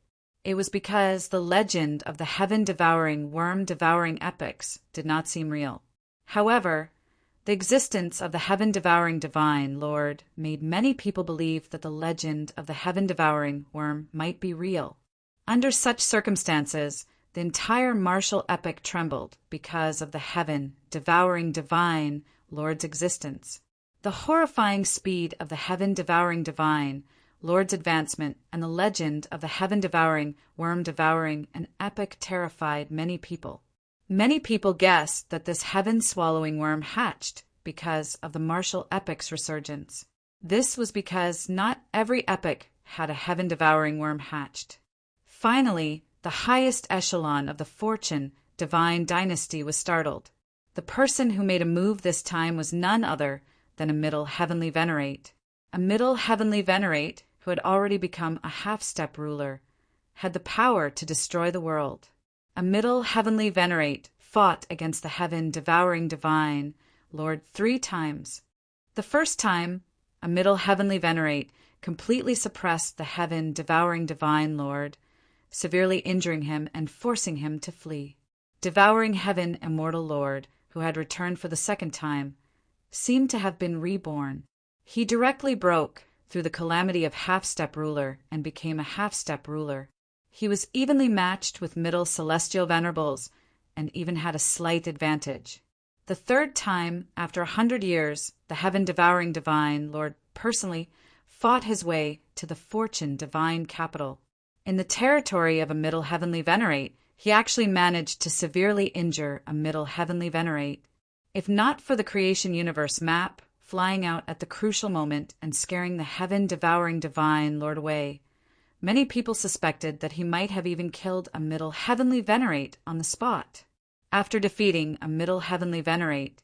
It was because the legend of the heaven-devouring, worm-devouring epochs did not seem real. However, the existence of the heaven-devouring divine Lord made many people believe that the legend of the heaven-devouring worm might be real. Under such circumstances, the entire martial epoch trembled because of the heaven-devouring divine Lord's existence. The horrifying speed of the heaven-devouring divine Lord's advancement and the legend of the heaven-devouring, worm-devouring, an epoch terrified many people. Many people guessed that this heaven-swallowing worm hatched because of the martial epoch's resurgence. This was because not every epoch had a heaven-devouring worm hatched. Finally, the highest echelon of the fortune divine dynasty was startled. The person who made a move this time was none other than a middle heavenly venerate. A middle heavenly venerate, who had already become a half-step ruler, had the power to destroy the world. A middle heavenly venerate fought against the heaven-devouring divine Lord 3 times. The first time, a middle heavenly venerate completely suppressed the heaven-devouring divine Lord, severely injuring him and forcing him to flee. Devouring heaven immortal Lord, who had returned for the second time, seemed to have been reborn. He directly broke through the calamity of half-step ruler and became a half-step ruler. He was evenly matched with middle celestial venerables and even had a slight advantage. The third time, after 100 years, the heaven-devouring divine Lord personally fought his way to the fortune divine capital. In the territory of a middle heavenly venerate, he actually managed to severely injure a middle heavenly venerate. If not for the creation universe map flying out at the crucial moment and scaring the heaven-devouring divine Lord away, many people suspected that he might have even killed a middle heavenly venerate on the spot. After defeating a middle heavenly venerate,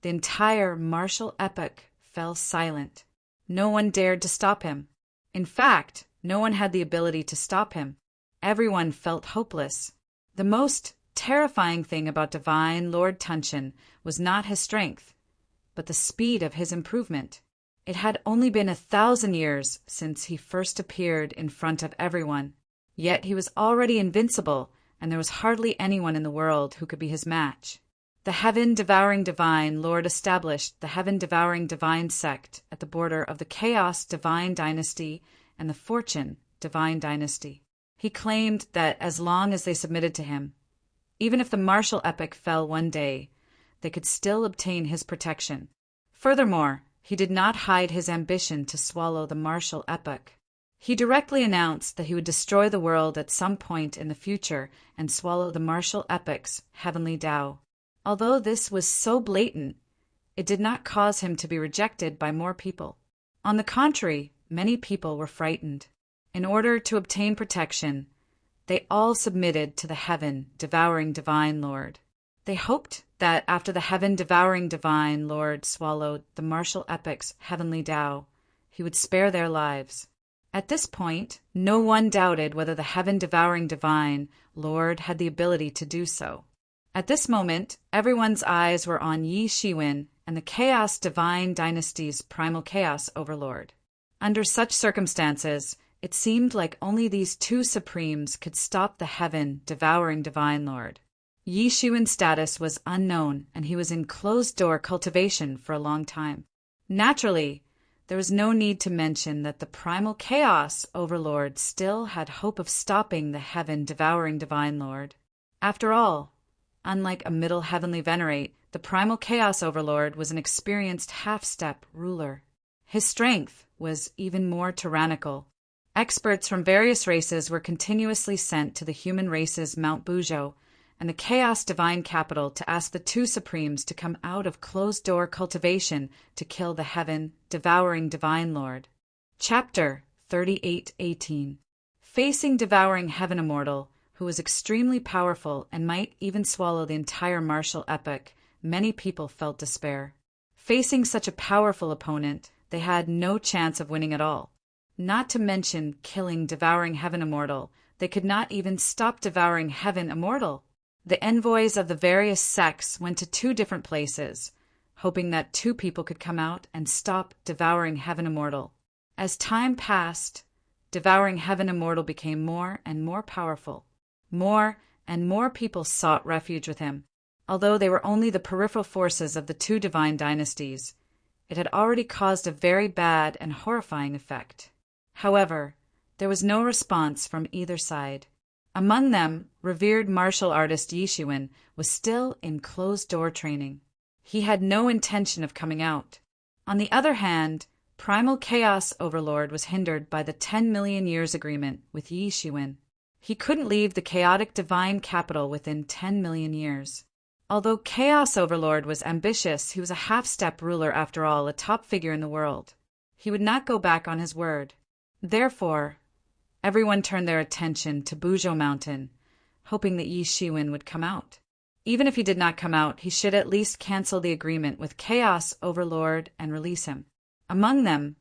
the entire martial epoch fell silent. No one dared to stop him. In fact, no one had the ability to stop him. Everyone felt hopeless. The most terrifying thing about Divine Lord Tunshin was not his strength, but the speed of his improvement. It had only been 1,000 years since he first appeared in front of everyone, yet he was already invincible, and there was hardly anyone in the world who could be his match. The Heaven-Devouring Divine Lord established the Heaven-Devouring Divine sect at the border of the Chaos Divine Dynasty and the Fortune Divine Dynasty. He claimed that as long as they submitted to him, even if the martial epoch fell one day, they could still obtain his protection. Furthermore, he did not hide his ambition to swallow the martial epoch. He directly announced that he would destroy the world at some point in the future and swallow the martial epoch's heavenly Tao. Although this was so blatant, it did not cause him to be rejected by more people. On the contrary, many people were frightened. In order to obtain protection, they all submitted to the Heaven-Devouring Divine Lord. They hoped that after the Heaven-Devouring Divine Lord swallowed the martial epoch's heavenly Tao, he would spare their lives. At this point, no one doubted whether the Heaven-Devouring Divine Lord had the ability to do so. At this moment, everyone's eyes were on Yi Shiwen and the Chaos Divine Dynasty's primal chaos overlord. Under such circumstances, it seemed like only these two supremes could stop the Heaven-Devouring Divine Lord. Yi Shiwen's status was unknown, and he was in closed-door cultivation for a long time. Naturally, there was no need to mention that the primal chaos overlord still had hope of stopping the Heaven-Devouring Divine Lord. After all, unlike a middle heavenly venerate, the primal chaos overlord was an experienced half-step ruler. His strength was even more tyrannical. Experts from various races were continuously sent to the human race's Mount Bujo and the Chaos Divine Capital to ask the two Supremes to come out of closed-door cultivation to kill the Heaven-Devouring Divine Lord. Chapter 38:18. Facing devouring Heaven Immortal, who was extremely powerful and might even swallow the entire martial epoch, many people felt despair. Facing such a powerful opponent, they had no chance of winning at all. Not to mention killing devouring Heaven Immortal, they could not even stop devouring Heaven Immortal. The envoys of the various sects went to two different places, hoping that two people could come out and stop devouring Heaven Immortal. As time passed, devouring Heaven Immortal became more and more powerful. More and more people sought refuge with him. Although they were only the peripheral forces of the two divine dynasties, it had already caused a very bad and horrifying effect. However, there was no response from either side. Among them, revered martial artist Yi Shiwen was still in closed-door training. He had no intention of coming out. On the other hand, Primal Chaos Overlord was hindered by the 10 million years agreement with Yi Shiwen. He couldn't leave the chaotic divine capital within 10 million years. Although Chaos Overlord was ambitious, he was a half-step ruler after all, a top figure in the world. He would not go back on his word. Therefore, everyone turned their attention to Bujo Mountain, hoping that Yi Shiwen would come out. Even if he did not come out, he should at least cancel the agreement with Chaos Overlord and release him. Among them,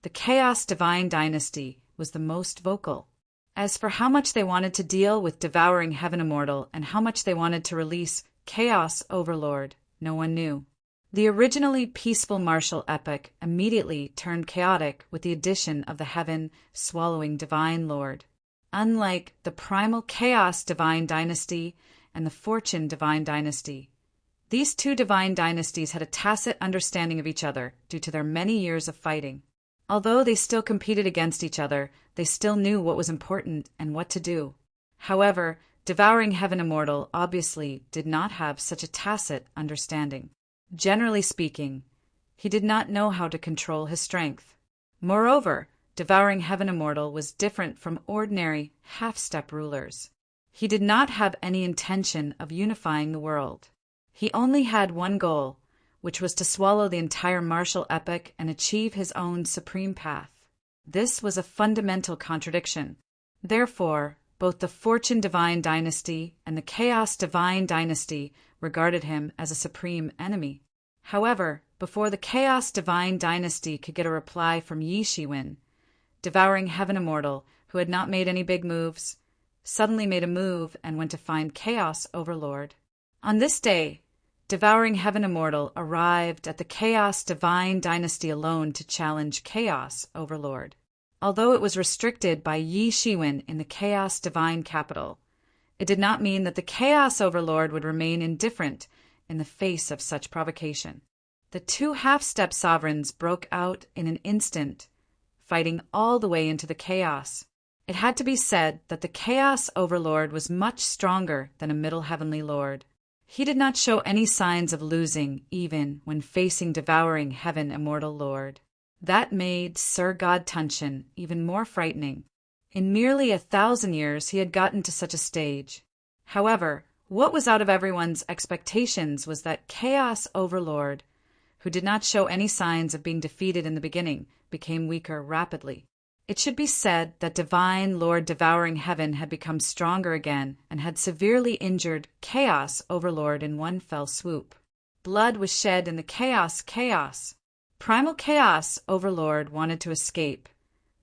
the Chaos Divine Dynasty was the most vocal. As for how much they wanted to deal with devouring Heaven Immortal and how much they wanted to release Chaos Overlord, no one knew. The originally peaceful martial epoch immediately turned chaotic with the addition of the Heaven-swallowing Divine Lord. Unlike the Primal Chaos Divine Dynasty and the Fortune Divine Dynasty, these two divine dynasties had a tacit understanding of each other due to their many years of fighting. Although they still competed against each other, they still knew what was important and what to do. However, devouring Heaven Immortal obviously did not have such a tacit understanding. Generally speaking, he did not know how to control his strength. Moreover, devouring Heaven Immortal was different from ordinary half-step rulers. He did not have any intention of unifying the world. He only had one goal, which was to swallow the entire martial epic and achieve his own supreme path. This was a fundamental contradiction. Therefore, both the Fortune Divine Dynasty and the Chaos Divine Dynasty regarded him as a supreme enemy. However, before the Chaos Divine Dynasty could get a reply from Yi Shiwen, Devouring Heaven Immortal, who had not made any big moves, suddenly made a move and went to find Chaos Overlord. On this day, Devouring Heaven Immortal arrived at the Chaos Divine Dynasty alone to challenge Chaos Overlord. Although it was restricted by Yi Shiwen in the Chaos Divine Capital, it did not mean that the Chaos Overlord would remain indifferent in the face of such provocation. The two half-step sovereigns broke out in an instant, fighting all the way into the chaos. It had to be said that the Chaos Overlord was much stronger than a Middle Heavenly Lord. He did not show any signs of losing even when facing Devouring Heaven Immortal Lord. That made Sir God Tunshin even more frightening. In merely 1,000 years he had gotten to such a stage. However, what was out of everyone's expectations was that Chaos Overlord, who did not show any signs of being defeated in the beginning, became weaker rapidly. It should be said that Divine Lord Devouring Heaven had become stronger again and had severely injured Chaos Overlord in one fell swoop. Blood was shed in the chaos. Primal Chaos Overlord wanted to escape,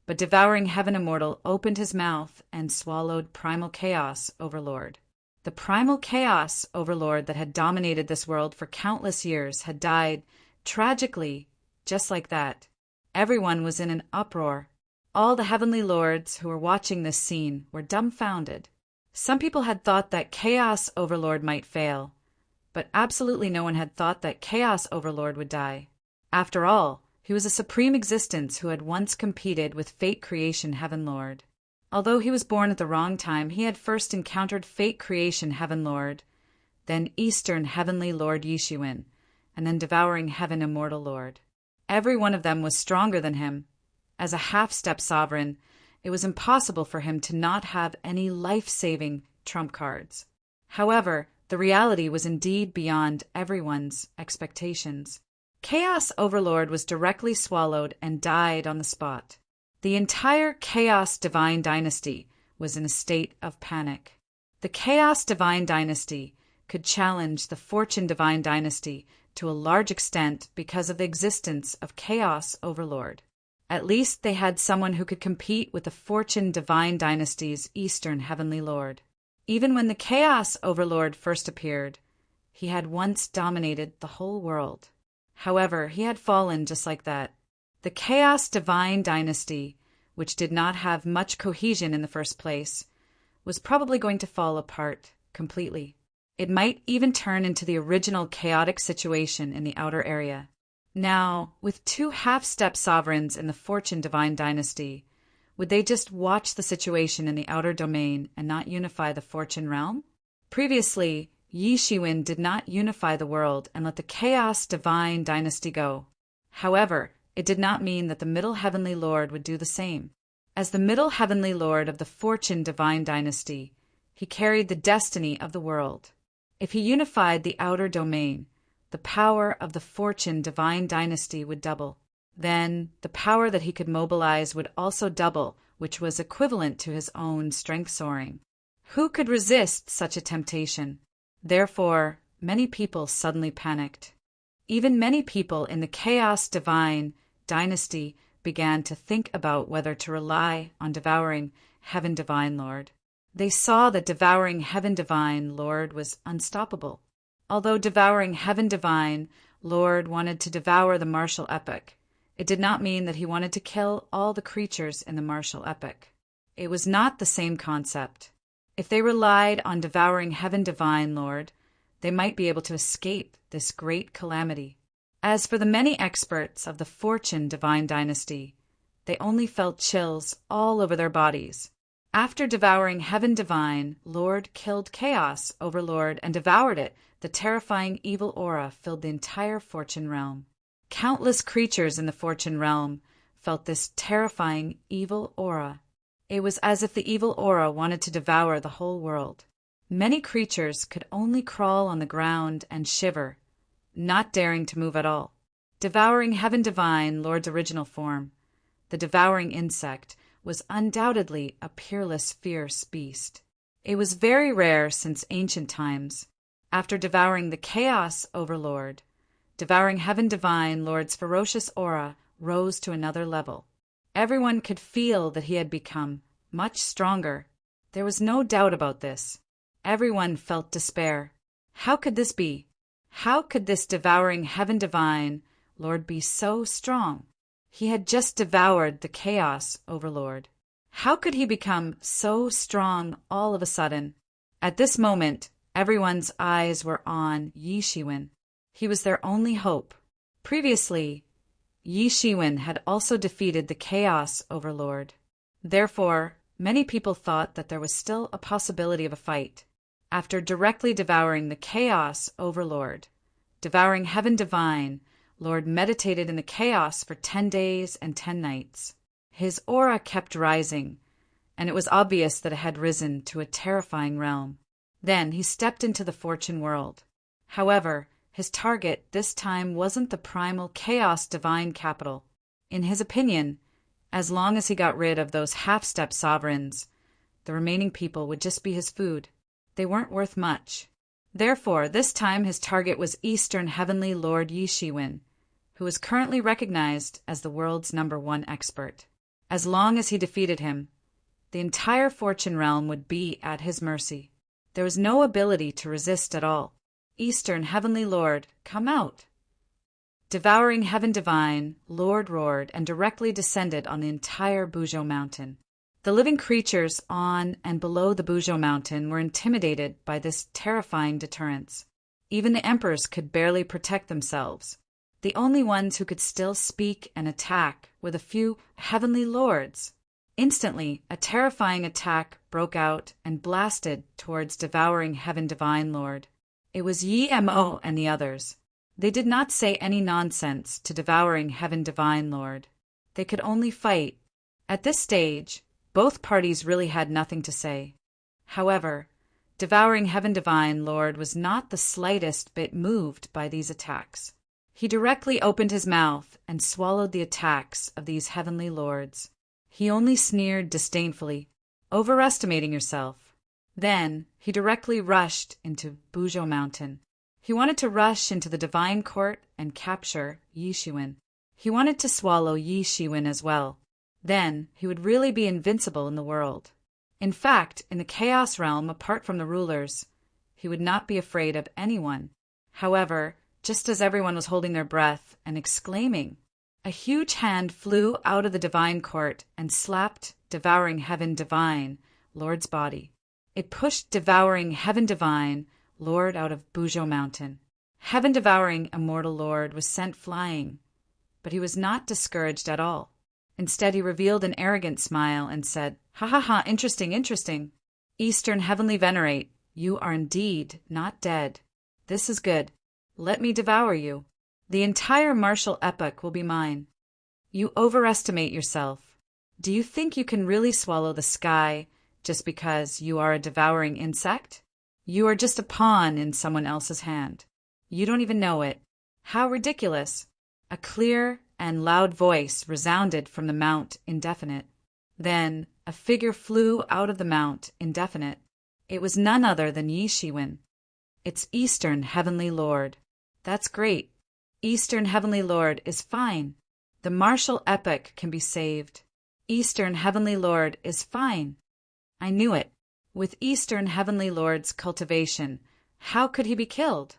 but Devouring Heaven Immortal opened his mouth and swallowed Primal Chaos Overlord. The Primal Chaos Overlord that had dominated this world for countless years had died tragically, just like that. Everyone was in an uproar. All the heavenly lords who were watching this scene were dumbfounded. Some people had thought that Chaos Overlord might fail, but absolutely no one had thought that Chaos Overlord would die. After all, he was a supreme existence who had once competed with Fate Creation Heaven Lord. Although he was born at the wrong time, he had first encountered Fate Creation Heaven Lord, then Eastern Heavenly Lord Yi Shiwen, and then Devouring Heaven Immortal Lord. Every one of them was stronger than him. As a half-step sovereign, it was impossible for him to not have any life-saving trump cards. However, the reality was indeed beyond everyone's expectations. Chaos Overlord was directly swallowed and died on the spot. The entire Chaos Divine Dynasty was in a state of panic. The Chaos Divine Dynasty could challenge the Fortune Divine Dynasty to a large extent because of the existence of Chaos Overlord. At least they had someone who could compete with the Fortune Divine Dynasty's Eastern Heavenly Lord. Even when the Chaos Overlord first appeared, he had once dominated the whole world. However, he had fallen just like that. The Chaos Divine Dynasty, which did not have much cohesion in the first place, was probably going to fall apart completely. It might even turn into the original chaotic situation in the outer area. Now, with two half-step sovereigns in the Fortune Divine Dynasty, would they just watch the situation in the outer domain and not unify the Fortune realm? Previously, Yi Shiwen did not unify the world and let the Chaos Divine Dynasty go. However, it did not mean that the Middle Heavenly Lord would do the same. As the Middle Heavenly Lord of the Fortune Divine Dynasty, he carried the destiny of the world. If he unified the outer domain, the power of the Fortune Divine Dynasty would double. Then, the power that he could mobilize would also double, which was equivalent to his own strength soaring. Who could resist such a temptation? Therefore, many people suddenly panicked. Even many people in the Chaos Divine Dynasty began to think about whether to rely on Devouring Heaven Divine Lord. They saw that Devouring Heaven Divine Lord was unstoppable. Although Devouring Heaven Divine Lord wanted to devour the martial epic, it did not mean that he wanted to kill all the creatures in the martial epic. It was not the same concept. If they relied on Devouring Heaven Divine Lord, they might be able to escape this great calamity. As for the many experts of the Fortune Divine Dynasty, they only felt chills all over their bodies. After Devouring Heaven Divine Lord killed Chaos Overlord and devoured it, the terrifying evil aura filled the entire Fortune realm. Countless creatures in the Fortune realm felt this terrifying evil aura. It was as if the evil aura wanted to devour the whole world. Many creatures could only crawl on the ground and shiver, not daring to move at all. Devouring Heaven Divine, Lord's original form, the devouring insect, was undoubtedly a peerless, fierce beast. It was very rare since ancient times. After devouring the Chaos Overlord, devouring Heaven Divine, Lord's ferocious aura rose to another level. Everyone could feel that he had become much stronger. There was no doubt about this. Everyone felt despair. How could this be? How could this devouring Heaven Divine Lord be so strong? He had just devoured the Chaos Overlord. How could he become so strong all of a sudden? At this moment, everyone's eyes were on Yi Shiwen. He was their only hope. Previously, Yi Shiwen had also defeated the Chaos Overlord. Therefore, many people thought that there was still a possibility of a fight. After directly devouring the Chaos Overlord, devouring Heaven Divine, Lord meditated in the chaos for 10 days and 10 nights. His aura kept rising, and it was obvious that it had risen to a terrifying realm. Then he stepped into the fortune world. However, his target this time wasn't the primal Chaos Divine capital. In his opinion, as long as he got rid of those half-step sovereigns, the remaining people would just be his food. They weren't worth much. Therefore, this time his target was Eastern Heavenly Lord Yi Shiwen, who is currently recognized as the world's #1 expert. As long as he defeated him, the entire fortune realm would be at his mercy. There was no ability to resist at all. Eastern Heavenly Lord, come out! Devouring Heaven Divine, Lord roared and directly descended on the entire Buzhou Mountain. The living creatures on and below the Buzhou Mountain were intimidated by this terrifying deterrence. Even the emperors could barely protect themselves. The only ones who could still speak and attack were the few heavenly lords. Instantly, a terrifying attack broke out and blasted towards devouring Heaven Divine Lord. It was Yi Mo and the others. They did not say any nonsense to devouring Heaven Divine Lord. They could only fight. At this stage, both parties really had nothing to say. However, devouring Heaven Divine Lord was not the slightest bit moved by these attacks. He directly opened his mouth and swallowed the attacks of these heavenly lords. He only sneered disdainfully, overestimating yourself. Then he directly rushed into Buzhou Mountain. He wanted to rush into the divine court and capture Yi Shiwen. He wanted to swallow Yi Shiwen as well. Then he would really be invincible in the world. In fact, in the chaos realm, apart from the rulers, he would not be afraid of anyone. However, just as everyone was holding their breath and exclaiming, a huge hand flew out of the divine court and slapped devouring Heaven Divine Lord's body. It pushed devouring Heaven Divine Lord out of Buzhou Mountain. Heaven Devouring Immortal Lord was sent flying, but he was not discouraged at all. Instead, he revealed an arrogant smile and said, "Ha ha ha, interesting, interesting. Eastern Heavenly Venerate, you are indeed not dead. This is good. Let me devour you. The entire martial epoch will be mine. You overestimate yourself. Do you think you can really swallow the sky just because you are a devouring insect? You are just a pawn in someone else's hand. You don't even know it. How ridiculous!" A clear and loud voice resounded from the Mount Indefinite. Then a figure flew out of the Mount Indefinite. It was none other than Yi Shiwen. "It's Eastern Heavenly Lord." "That's great. Eastern Heavenly Lord is fine. The martial epoch can be saved. Eastern Heavenly Lord is fine." I knew it. With Eastern Heavenly Lord's cultivation, how could he be killed?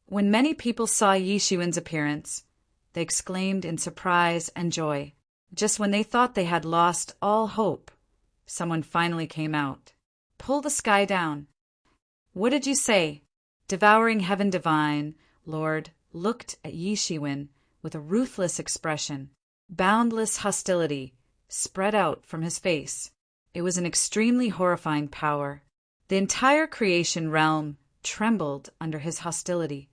When many people saw Yi Shiwen's appearance, they exclaimed in surprise and joy. Just when they thought they had lost all hope, someone finally came out. "Pull the sky down." "What did you say?" Devouring Heaven Divine Lord looked at Yi Shiwen with a ruthless expression. Boundless hostility spread out from his face. It was an extremely horrifying power. The entire creation realm trembled under his hostility.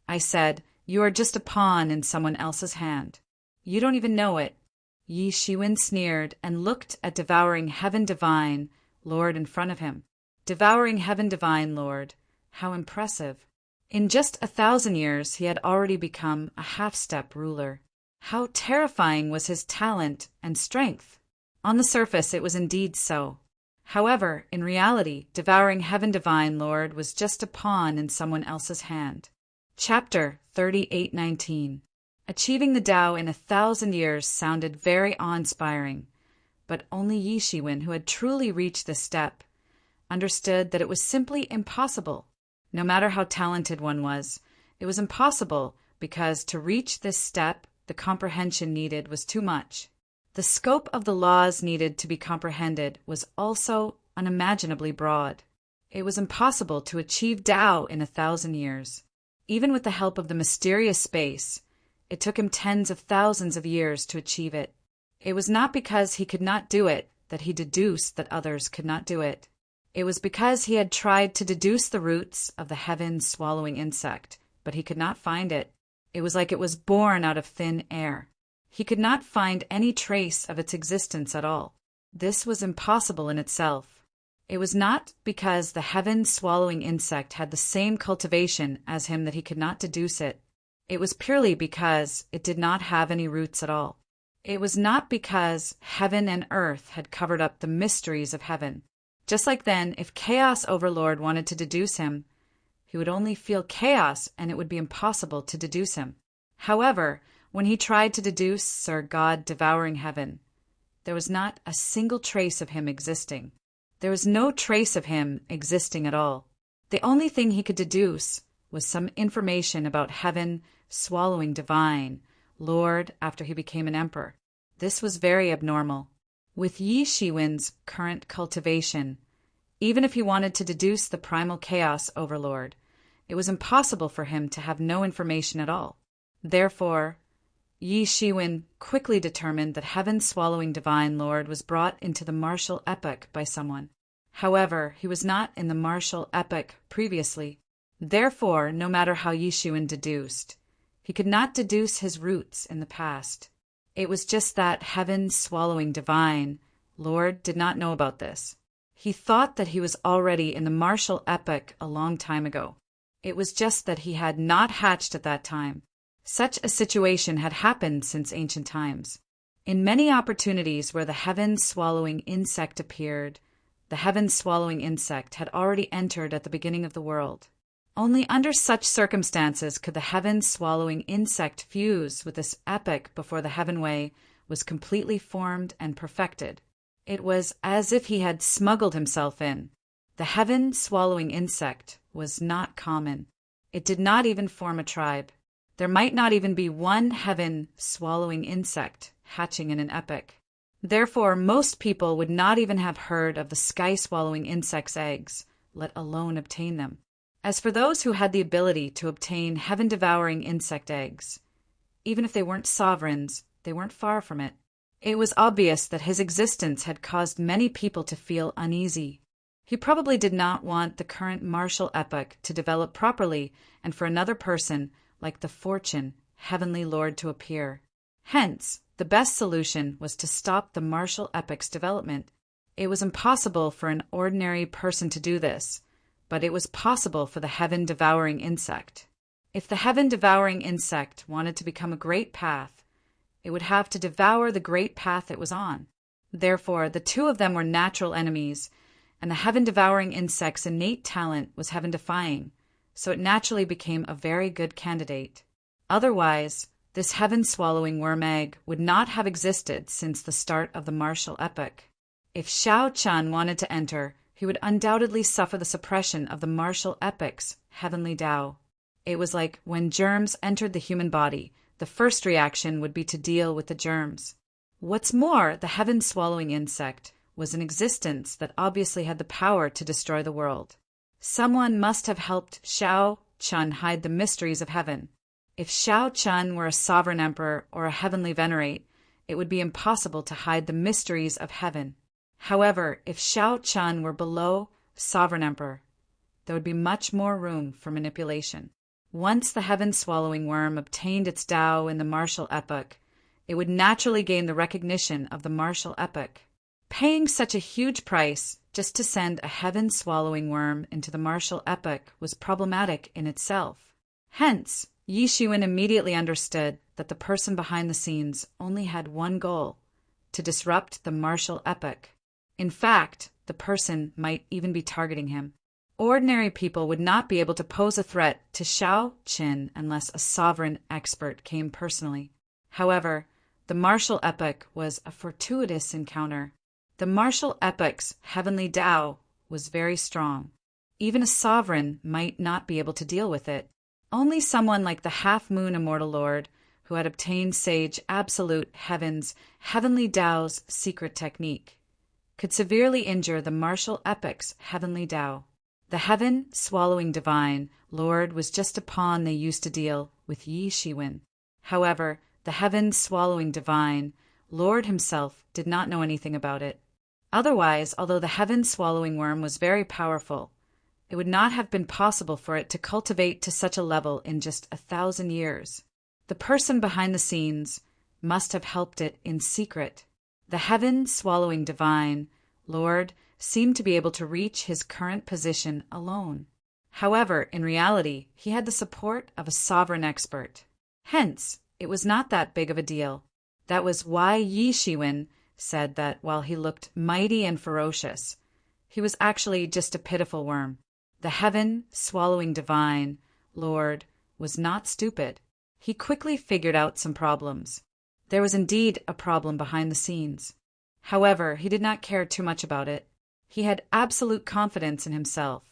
I said, "You are just a pawn in someone else's hand. You don't even know it." Yi Shiwen sneered and looked at Devouring Heaven Divine Lord in front of him. Devouring Heaven Divine Lord, how impressive. In just 1,000 years, he had already become a half-step ruler. How terrifying was his talent and strength! On the surface, it was indeed so. However, in reality, devouring Heaven Divine Lord was just a pawn in someone else's hand. Chapter 38:19. Achieving the Tao in 1,000 years sounded very awe-inspiring, but only Yi Shiwen, who had truly reached this step, understood that it was simply impossible. No matter how talented one was, it was impossible because to reach this step, the comprehension needed was too much. The scope of the laws needed to be comprehended was also unimaginably broad. It was impossible to achieve Tao in 1,000 years. Even with the help of the mysterious space, it took him tens of thousands of years to achieve it. It was not because he could not do it that he deduced that others could not do it. It was because he had tried to deduce the roots of the heaven-swallowing insect, but he could not find it. It was like it was born out of thin air. He could not find any trace of its existence at all. This was impossible in itself. It was not because the heaven-swallowing insect had the same cultivation as him that he could not deduce it. It was purely because it did not have any roots at all. It was not because heaven and earth had covered up the mysteries of heaven. Just like then, if Chaos Overlord wanted to deduce him, he would only feel chaos and it would be impossible to deduce him. However, when he tried to deduce Sir God devouring heaven, there was not a single trace of him existing. There was no trace of him existing at all. The only thing he could deduce was some information about heaven swallowing divine Lord after he became an emperor. This was very abnormal. With Yi Shiwen's current cultivation, even if he wanted to deduce the primal chaos overlord, it was impossible for him to have no information at all. Therefore, Yi Shiwen quickly determined that heaven-swallowing divine lord was brought into the martial epoch by someone. However, he was not in the martial epoch previously. Therefore, no matter how Yi Shiwen deduced, he could not deduce his roots in the past. It was just that heaven-swallowing divine Lord did not know about this. He thought that he was already in the martial epoch a long time ago. It was just that he had not hatched at that time. Such a situation had happened since ancient times. In many opportunities where the heaven-swallowing insect appeared, the heaven-swallowing insect had already entered at the beginning of the world. Only under such circumstances could the heaven-swallowing insect fuse with this epoch before the heaven way was completely formed and perfected. It was as if he had smuggled himself in. The heaven-swallowing insect was not common. It did not even form a tribe. There might not even be one heaven-swallowing insect hatching in an epoch. Therefore, most people would not even have heard of the sky-swallowing insect's eggs, let alone obtain them. As for those who had the ability to obtain heaven-devouring insect eggs, even if they weren't sovereigns, they weren't far from it. It was obvious that his existence had caused many people to feel uneasy. He probably did not want the current martial epoch to develop properly and for another person, like the Fortune, Heavenly Lord, to appear. Hence, the best solution was to stop the martial epoch's development. It was impossible for an ordinary person to do this, but it was possible for the heaven-devouring insect. If the heaven-devouring insect wanted to become a great path, it would have to devour the great path it was on. Therefore, the two of them were natural enemies, and the heaven-devouring insect's innate talent was heaven-defying, so it naturally became a very good candidate. Otherwise, this heaven-swallowing worm egg would not have existed since the start of the martial epoch. If Shao Chun wanted to enter, he would undoubtedly suffer the suppression of the martial epoch's heavenly Tao. It was like when germs entered the human body, the first reaction would be to deal with the germs. What's more, the heaven-swallowing insect was an existence that obviously had the power to destroy the world. Someone must have helped Shao Chun hide the mysteries of heaven. If Shao Chun were a sovereign emperor or a heavenly venerate, it would be impossible to hide the mysteries of heaven. However, if Shao Chun were below sovereign emperor, there would be much more room for manipulation. Once the heaven-swallowing worm obtained its Tao in the martial epoch, it would naturally gain the recognition of the martial epoch. Paying such a huge price Just to send a heaven-swallowing worm into the martial epoch was problematic in itself. Hence, Yi Shiwen immediately understood that the person behind the scenes only had one goal: to disrupt the martial epoch. In fact, the person might even be targeting him. Ordinary people would not be able to pose a threat to Shao Qin unless a sovereign expert came personally. However, the martial epoch was a fortuitous encounter. The martial epoch's heavenly Tao was very strong. Even a sovereign might not be able to deal with it. Only someone like the half-moon immortal lord, who had obtained sage absolute heaven's heavenly Tao's secret technique, could severely injure the martial epoch's heavenly Tao. The heaven-swallowing divine lord was just a pawn they used to deal with Yi Shiwen. However, the heaven-swallowing divine lord himself did not know anything about it. Otherwise, although the heaven-swallowing worm was very powerful, it would not have been possible for it to cultivate to such a level in just 1,000 years. The person behind the scenes must have helped it in secret. The heaven-swallowing divine lord seemed to be able to reach his current position alone. However, in reality, he had the support of a sovereign expert. Hence, it was not that big of a deal. That was why Yi Shiwen said that while he looked mighty and ferocious, he was actually just a pitiful worm. The heaven-swallowing divine lord was not stupid. He quickly figured out some problems. There was indeed a problem behind the scenes. However, he did not care too much about it. He had absolute confidence in himself.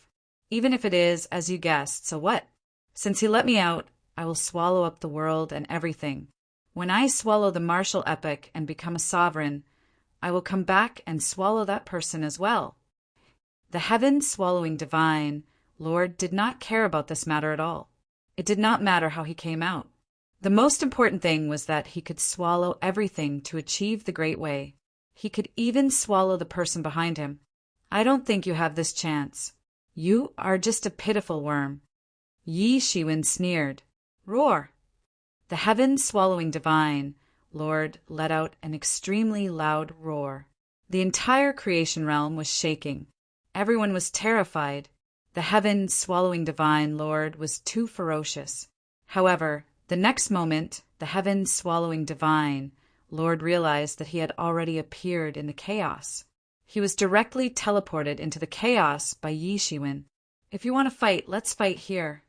Even if it is, as you guessed, so what? Since he let me out, I will swallow up the world and everything. When I swallow the martial epoch and become a sovereign, I will come back and swallow that person as well. The heaven-swallowing divine lord did not care about this matter at all. It did not matter how he came out. The most important thing was that he could swallow everything to achieve the great way. He could even swallow the person behind him. I don't think you have this chance. You are just a pitiful worm. Yi Shiwen sneered. Roar! The heaven-swallowing divine lord let out an extremely loud roar. The entire creation realm was shaking. Everyone was terrified. The heaven-swallowing divine lord was too ferocious. However, the next moment, the heaven-swallowing divine lord realized that he had already appeared in the chaos. He was directly teleported into the chaos by Yi Shiwen. If you want to fight, let's fight here.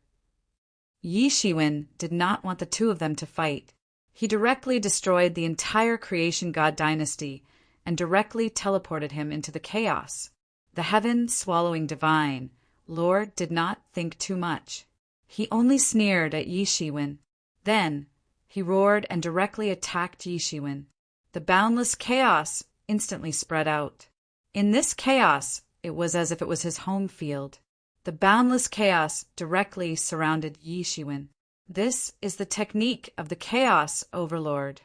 Yi Shiwen did not want the two of them to fight. He directly destroyed the entire creation god dynasty and directly teleported him into the chaos. The heaven-swallowing divine lord did not think too much. He only sneered at Yi Shiwen. Then, he roared and directly attacked Yi Shiwen. The boundless chaos instantly spread out. In this chaos, it was as if it was his home field. The boundless chaos directly surrounded Yi Shiwen. This is the technique of the Chaos Overlord.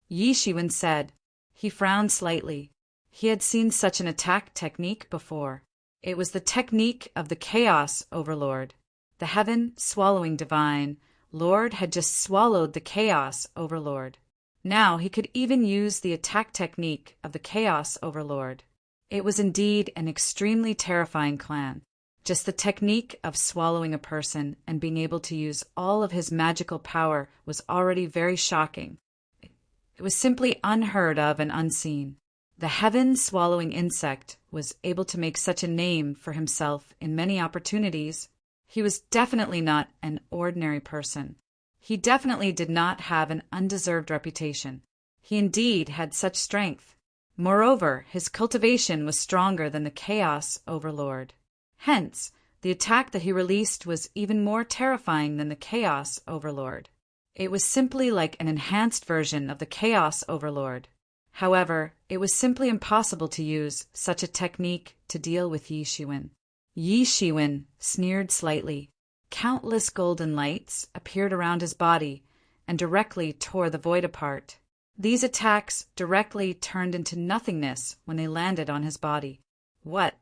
Yi Shiwen said. He frowned slightly. He had seen such an attack technique before. It was the technique of the Chaos Overlord. The heaven-swallowing divine lord had just swallowed the Chaos Overlord. Now he could even use the attack technique of the Chaos Overlord. It was indeed an extremely terrifying clan. Just the technique of swallowing a person and being able to use all of his magical power was already very shocking. It was simply unheard of and unseen. The heaven-swallowing insect was able to make such a name for himself in many opportunities. He was definitely not an ordinary person. He definitely did not have an undeserved reputation. He indeed had such strength. Moreover, his cultivation was stronger than the Chaos Overlord. Hence, the attack that he released was even more terrifying than the Chaos Overlord. It was simply like an enhanced version of the Chaos Overlord. However, it was simply impossible to use such a technique to deal with Yi Shiwen. Yi Shiwen sneered slightly. Countless golden lights appeared around his body and directly tore the void apart. These attacks directly turned into nothingness when they landed on his body. What?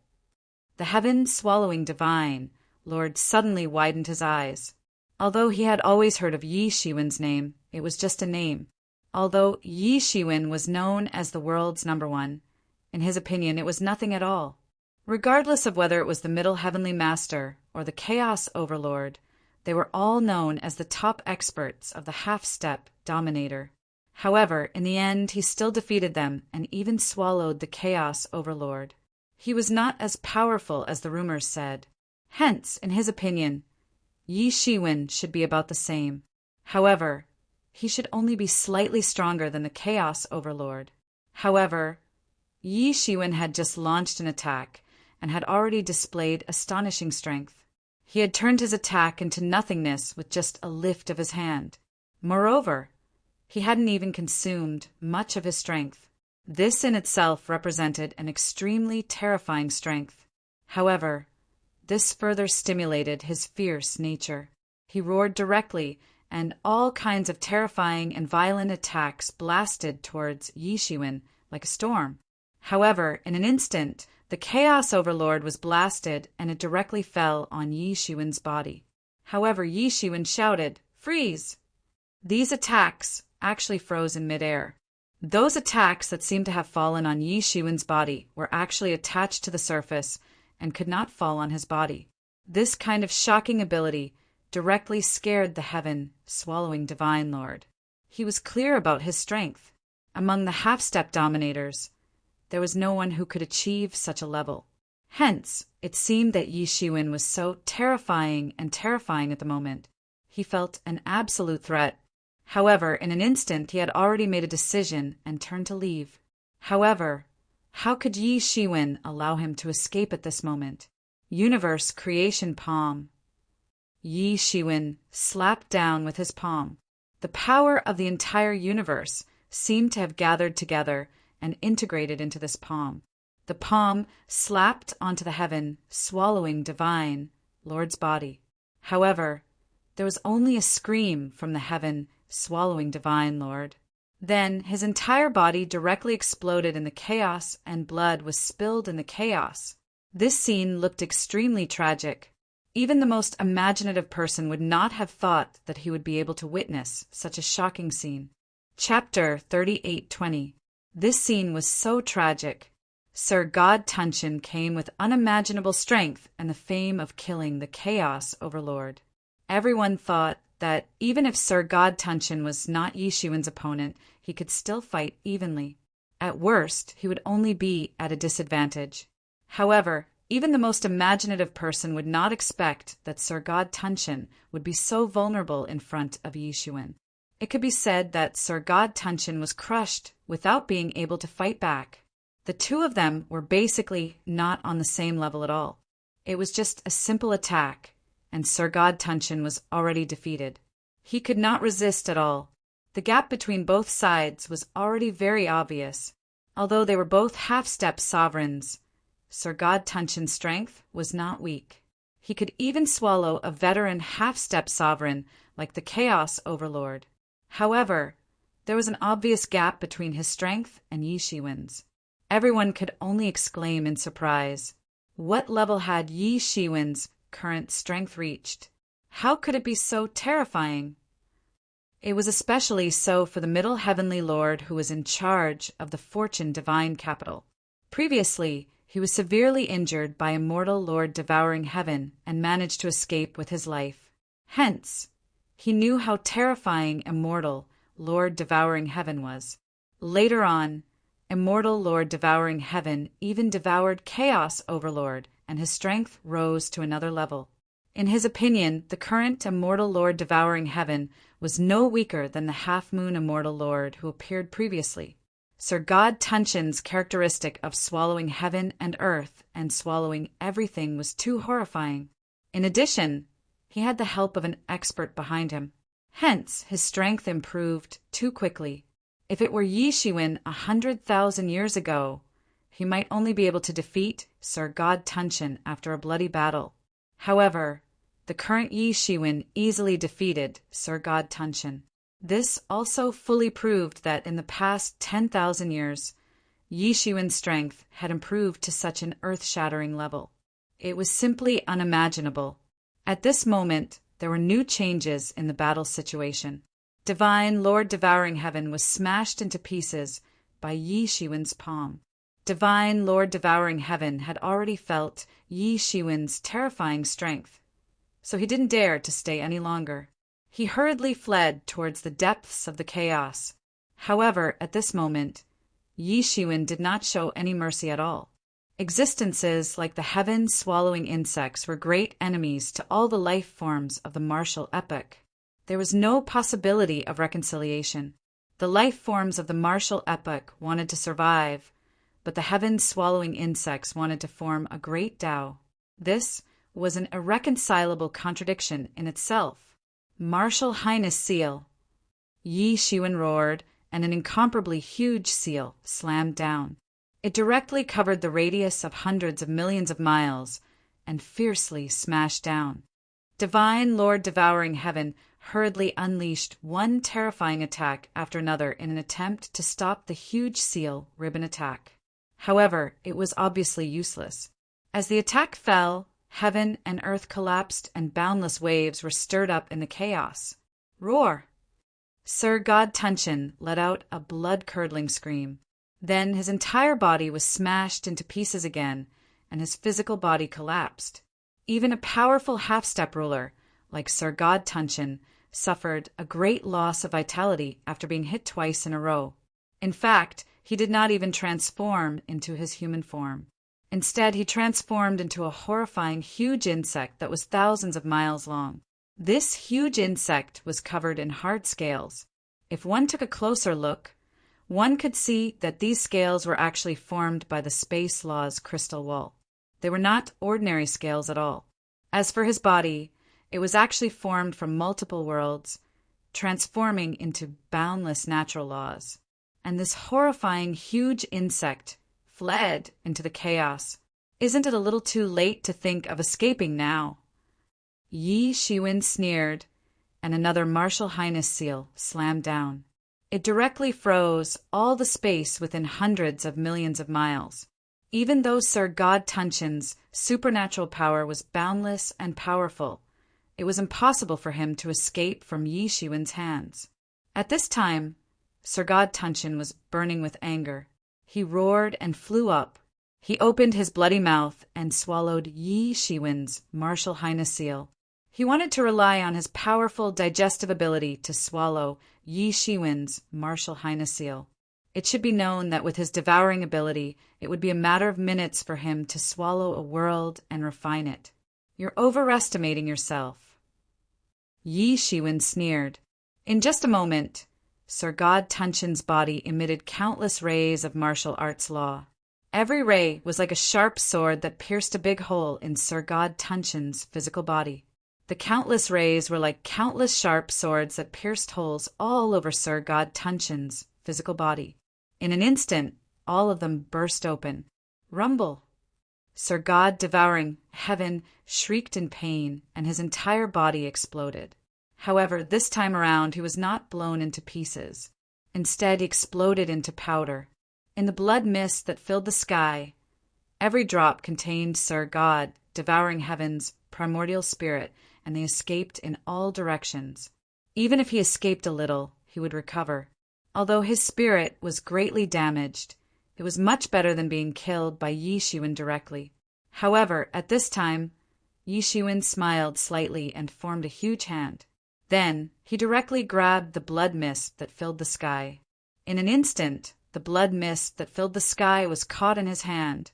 The heaven-swallowing divine lord suddenly widened his eyes. Although he had always heard of Yi Shiwen's name, it was just a name. Although Yi Shiwen was known as the world's #1, In his opinion, it was nothing at all. Regardless of whether it was the Middle Heavenly Master or the Chaos Overlord, they were all known as the top experts of the half-step Dominator. However, in the end, he still defeated them and even swallowed the Chaos Overlord. He was not as powerful as the rumors said. Hence, in his opinion, Yi Shiwen should be about the same. However, he should only be slightly stronger than the Chaos Overlord. However, Yi Shiwen had just launched an attack and had already displayed astonishing strength. He had turned his attack into nothingness with just a lift of his hand. Moreover, he hadn't even consumed much of his strength. This in itself represented an extremely terrifying strength. However, this further stimulated his fierce nature. He roared directly, and all kinds of terrifying and violent attacks blasted towards Yi Shiwen like a storm. However, in an instant, the Chaos Overlord was blasted and it directly fell on Yi Shiwen's body. However, Yi Shiwen shouted, "Freeze!" These attacks actually froze in midair. Those attacks that seemed to have fallen on Yi Shiwen's body were actually attached to the surface and could not fall on his body. This kind of shocking ability directly scared the heaven-swallowing Divine Lord. He was clear about his strength. Among the half-step dominators, there was no one who could achieve such a level. Hence, it seemed that Yi Shiwen was so terrifying at the moment. He felt an absolute threat. However, in an instant he had already made a decision and turned to leave. However, how could Yi Shiwen allow him to escape at this moment? Universe Creation Palm. Yi Shiwen slapped down with his palm. The power of the entire universe seemed to have gathered together and integrated into this palm. The palm slapped onto the heaven-swallowing Divine Lord's body. However, there was only a scream from the heaven-swallowing Divine Lord. Then his entire body directly exploded in the chaos and blood was spilled in the chaos. This scene looked extremely tragic. Even the most imaginative person would not have thought that he would be able to witness such a shocking scene. Chapter 3820. This scene was so tragic. Sir God Tunshin came with unimaginable strength and the fame of killing the Chaos Overlord. Everyone thought that even if Sir God Tunshin was not Yi Shiwen's opponent, he could still fight evenly. At worst, he would only be at a disadvantage. However, even the most imaginative person would not expect that Sir God Tunshin would be so vulnerable in front of Yi Shiwen. It could be said that Sir God Tunshin was crushed without being able to fight back. The two of them were basically not on the same level at all. It was just a simple attack, and Sir God Tunshin was already defeated. He could not resist at all. The gap between both sides was already very obvious. Although they were both half-step sovereigns, Sir God Tunshin's strength was not weak. He could even swallow a veteran half-step sovereign like the Chaos Overlord. However, there was an obvious gap between his strength and Yi Shiwen's. Everyone could only exclaim in surprise. What level had Yi Shiwen's current strength reached? How could it be so terrifying? It was especially so for the Middle Heavenly Lord who was in charge of the Fortune Divine Capital. Previously, he was severely injured by Immortal Lord Devouring Heaven and managed to escape with his life. Hence, he knew how terrifying Immortal Lord Devouring Heaven was. Later on, Immortal Lord Devouring Heaven even devoured Chaos Overlord, and his strength rose to another level. In his opinion, the current Immortal Lord Devouring Heaven was no weaker than the Half-Moon Immortal Lord who appeared previously. Sir God Tunshin's characteristic of swallowing heaven and earth and swallowing everything was too horrifying. In addition, he had the help of an expert behind him. Hence, his strength improved too quickly. If it were Yi Shiwen 100,000 years ago, he might only be able to defeat Sir God Tunshin after a bloody battle. However, the current Yi Shiwen easily defeated Sir God Tunshin. This also fully proved that in the past 10,000 years, Yi Shiwen's strength had improved to such an earth-shattering level. It was simply unimaginable. At this moment, there were new changes in the battle situation. Divine Lord Devouring Heaven was smashed into pieces by Yi Shiwen's palm. Divine Lord devouring heaven had already felt Yi Shiwen's terrifying strength, so he didn't dare to stay any longer. He hurriedly fled towards the depths of the chaos. However, at this moment, Yi Shiwen did not show any mercy at all. Existences like the heaven-swallowing insects were great enemies to all the life forms of the martial epoch. There was no possibility of reconciliation. The life forms of the martial epoch wanted to survive, but the heaven-swallowing insects wanted to form a great Tao. This was an irreconcilable contradiction in itself. Martial Highness Seal. Yi Shiwen roared, and an incomparably huge seal slammed down. It directly covered the radius of hundreds of millions of miles and fiercely smashed down. Divine Lord devouring heaven hurriedly unleashed one terrifying attack after another in an attempt to stop the huge seal ribbon attack. However, it was obviously useless. As the attack fell, heaven and earth collapsed and boundless waves were stirred up in the chaos. Roar! Sir God Tunshin let out a blood-curdling scream. Then his entire body was smashed into pieces again, and his physical body collapsed. Even a powerful half-step ruler, like Sir God Tunshin, suffered a great loss of vitality after being hit twice in a row. In fact, he did not even transform into his human form. Instead, he transformed into a horrifying huge insect that was thousands of miles long. This huge insect was covered in hard scales. If one took a closer look, one could see that these scales were actually formed by the Space Law's crystal wall. They were not ordinary scales at all. As for his body, it was actually formed from multiple worlds, transforming into boundless natural laws. And this horrifying huge insect fled into the chaos. Isn't it a little too late to think of escaping now? Yi Shiwen sneered, and another Martial Highness seal slammed down. It directly froze all the space within hundreds of millions of miles. Even though Sir God Tunshin's supernatural power was boundless and powerful, it was impossible for him to escape from Yi Shiwen's hands. At this time, Sir God Tunshin was burning with anger. He roared and flew up. He opened his bloody mouth and swallowed Yi Shiwen's Martial Highness seal. He wanted to rely on his powerful digestive ability to swallow Yi Shiwen's Martial Highness seal. It should be known that with his devouring ability, it would be a matter of minutes for him to swallow a world and refine it. You're overestimating yourself. Yi Shiwen sneered. In just a moment, Sir God Tunshin's body emitted countless rays of martial arts law. Every ray was like a sharp sword that pierced a big hole in Sir God Tunshin's physical body. The countless rays were like countless sharp swords that pierced holes all over Sir God Tunshin's physical body. In an instant, all of them burst open. Rumble! Sir God devouring heaven shrieked in pain, and his entire body exploded. However, this time around he was not blown into pieces. Instead, he exploded into powder. In the blood mist that filled the sky, every drop contained Sir God devouring heaven's primordial spirit, and they escaped in all directions. Even if he escaped a little, he would recover. Although his spirit was greatly damaged, it was much better than being killed by Yi Shiwen directly. However, at this time, Yi Shiwen smiled slightly and formed a huge hand. Then, he directly grabbed the blood mist that filled the sky. In an instant, the blood mist that filled the sky was caught in his hand,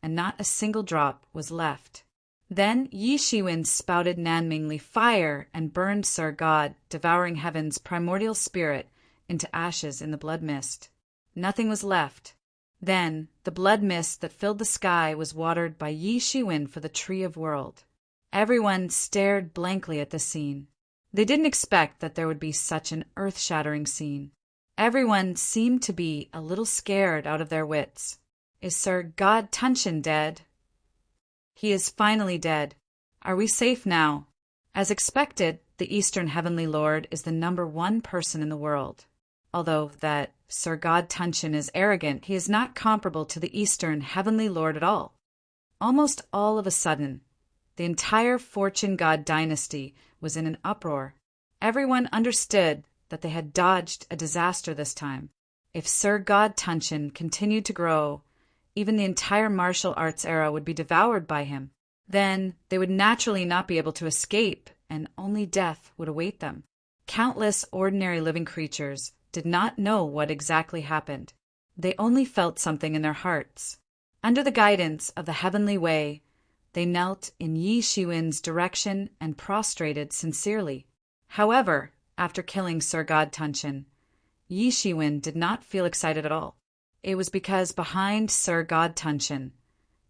and not a single drop was left. Then Yi Shiwen spouted Nanmingly fire and burned Sir God, devouring heaven's primordial spirit, into ashes in the blood mist. Nothing was left. Then the blood mist that filled the sky was watered by Yi Shiwen for the Tree of World. Everyone stared blankly at the scene. They didn't expect that there would be such an earth-shattering scene. Everyone seemed to be a little scared out of their wits. Is Sir God Tunshin dead? He is finally dead. Are we safe now? As expected, the Eastern Heavenly Lord is the #1 person in the world. Although that Sir God Tunshin is arrogant, he is not comparable to the Eastern Heavenly Lord at all. Almost all of a sudden, the entire Fortune God dynasty was in an uproar. Everyone understood that they had dodged a disaster this time. If Sir God Tunshin continued to grow, even the entire martial arts era would be devoured by him. Then they would naturally not be able to escape, and only death would await them. Countless ordinary living creatures did not know what exactly happened. They only felt something in their hearts. Under the guidance of the heavenly way, they knelt in Yi Shiwen's direction and prostrated sincerely. However, after killing Sir God Tunshin, Yi Shiwen did not feel excited at all. It was because behind Sir God Tunshin,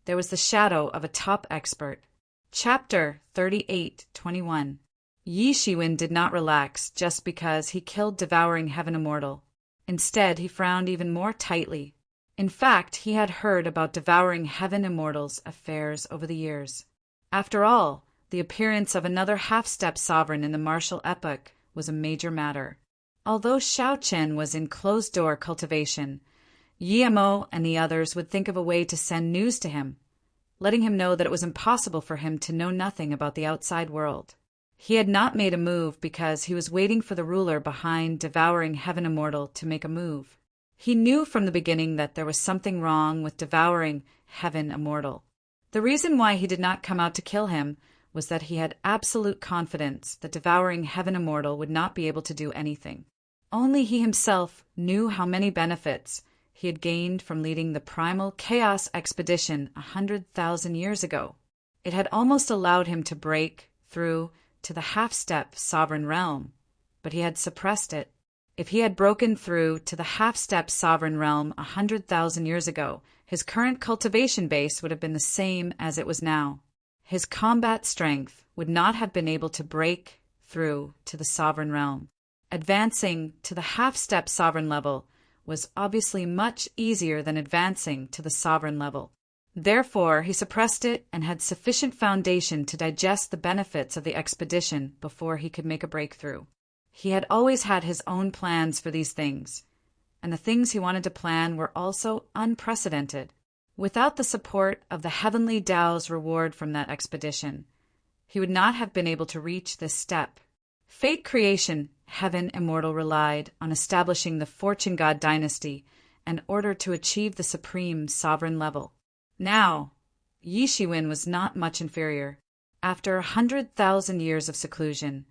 there was the shadow of a top expert. Chapter 38:21. Yi Shiwen did not relax just because he killed Devouring Heaven Immortal. Instead, he frowned even more tightly. In fact, he had heard about Devouring Heaven Immortal's affairs over the years. After all, the appearance of another half-step sovereign in the martial epoch was a major matter. Although Xiao Chen was in closed-door cultivation, Yi Mo and the others would think of a way to send news to him, letting him know that it was impossible for him to know nothing about the outside world. He had not made a move because he was waiting for the ruler behind Devouring Heaven Immortal to make a move. He knew from the beginning that there was something wrong with Devouring Heaven Immortal. The reason why he did not come out to kill him was that he had absolute confidence that Devouring Heaven Immortal would not be able to do anything. Only he himself knew how many benefits he had gained from leading the primal chaos expedition 100,000 years ago. It had almost allowed him to break through to the half-step sovereign realm, but he had suppressed it. If he had broken through to the half-step sovereign realm 100,000 years ago, his current cultivation base would have been the same as it was now. His combat strength would not have been able to break through to the sovereign realm. Advancing to the half-step sovereign level was obviously much easier than advancing to the sovereign level. Therefore, he suppressed it and had sufficient foundation to digest the benefits of the expedition before he could make a breakthrough. He had always had his own plans for these things, and the things he wanted to plan were also unprecedented. Without the support of the heavenly Tao's reward from that expedition, he would not have been able to reach this step. Fate creation, Heaven Immortal relied on establishing the Fortune God dynasty in order to achieve the supreme sovereign level. Now, Yi Shiwen was not much inferior. After 100,000 years of seclusion,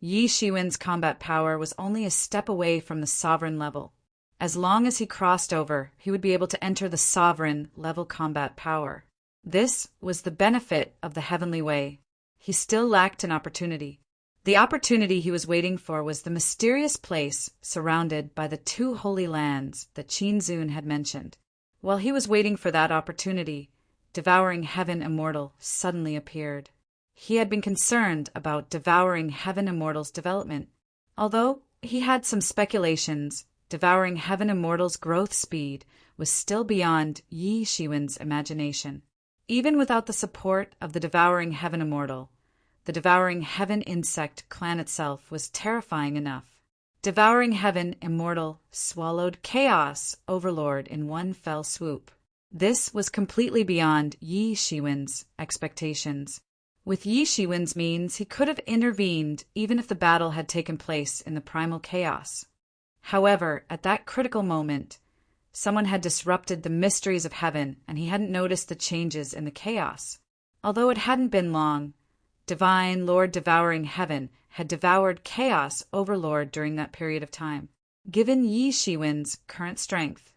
Yi Shiwen's combat power was only a step away from the sovereign level. As long as he crossed over, he would be able to enter the sovereign level combat power. This was the benefit of the heavenly way. He still lacked an opportunity. The opportunity he was waiting for was the mysterious place surrounded by the two holy lands that Qin Zun had mentioned. While he was waiting for that opportunity, Devouring Heaven Immortal suddenly appeared. He had been concerned about Devouring Heaven Immortal's development. Although he had some speculations, Devouring Heaven Immortal's growth speed was still beyond Yi Shiwen's imagination. Even without the support of the Devouring Heaven Immortal, the Devouring Heaven insect clan itself was terrifying enough. Devouring Heaven Immortal swallowed Chaos Overlord in one fell swoop. This was completely beyond Yi Shiwen's expectations. With Yi Shiwen's means, he could have intervened even if the battle had taken place in the primal chaos. However, at that critical moment, someone had disrupted the mysteries of heaven, and he hadn't noticed the changes in the chaos. Although it hadn't been long, Divine Lord Devouring Heaven had devoured Chaos Overlord during that period of time. Given Yi Shiwen's current strength,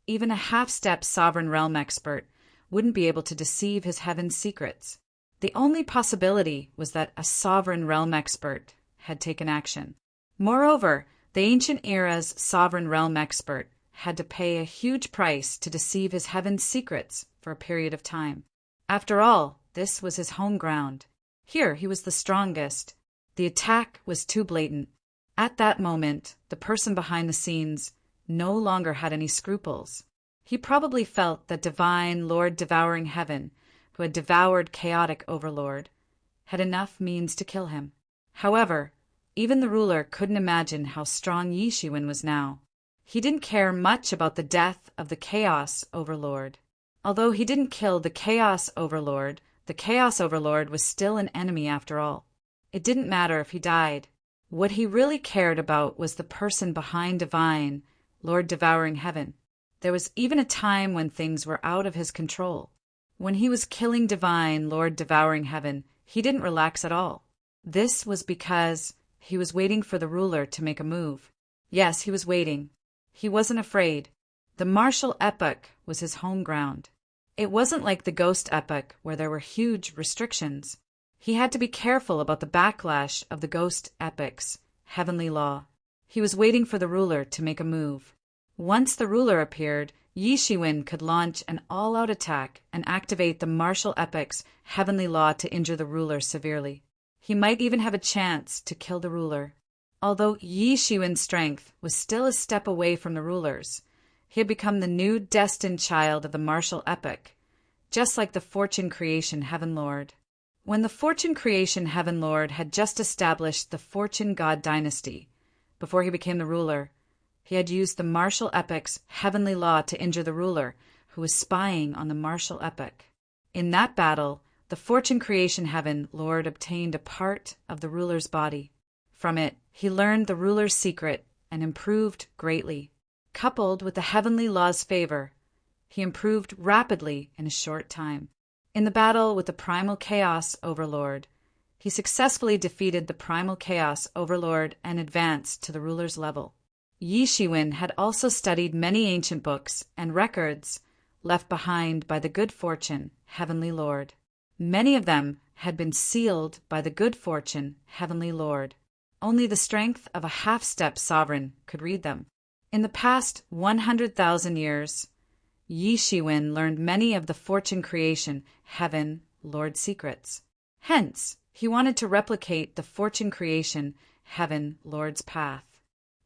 even a half-step sovereign realm expert wouldn't be able to deceive his heaven's secrets. The only possibility was that a sovereign realm expert had taken action. Moreover, the ancient era's sovereign realm expert had to pay a huge price to deceive his heaven's secrets for a period of time. After all, this was his home ground. Here he was the strongest. The attack was too blatant. At that moment, the person behind the scenes no longer had any scruples. He probably felt that Divine Lord Devouring Heaven, who had devoured Chaotic Overlord, had enough means to kill him. However, even the ruler couldn't imagine how strong Yi Shiwen was now. He didn't care much about the death of the Chaos Overlord. Although he didn't kill the Chaos Overlord was still an enemy after all. It didn't matter if he died. What he really cared about was the person behind Divine Lord Devouring Heaven. There was even a time when things were out of his control. When he was killing divine, Lord devouring heaven, he didn't relax at all. This was because he was waiting for the ruler to make a move. Yes, he was waiting. He wasn't afraid. The martial epoch was his home ground. It wasn't like the ghost epoch where there were huge restrictions. He had to be careful about the backlash of the ghost epoch's heavenly law. He was waiting for the ruler to make a move. Once the ruler appeared, Yi Shiwen could launch an all-out attack and activate the martial epoch's heavenly law to injure the ruler severely. He might even have a chance to kill the ruler. Although Yi Shiwen's strength was still a step away from the ruler's, he had become the new destined child of the martial epoch, just like the Fortune Creation Heaven Lord. When the Fortune Creation Heaven Lord had just established the Fortune God dynasty, before he became the ruler, he had used the martial epoch's heavenly law to injure the ruler, who was spying on the martial epoch. In that battle, the Fortune Creation Heaven Lord obtained a part of the ruler's body. From it, he learned the ruler's secret and improved greatly. Coupled with the heavenly law's favor, he improved rapidly in a short time. In the battle with the Primal Chaos Overlord, he successfully defeated the Primal Chaos Overlord and advanced to the ruler's level. Yi Shiwen had also studied many ancient books and records left behind by the Good Fortune Heavenly Lord. Many of them had been sealed by the Good Fortune Heavenly Lord. Only the strength of a half-step sovereign could read them. In the past 100,000 years, Yi Shiwen learned many of the Fortune Creation Heaven Lord secrets. Hence, he wanted to replicate the Fortune Creation Heaven Lord's path.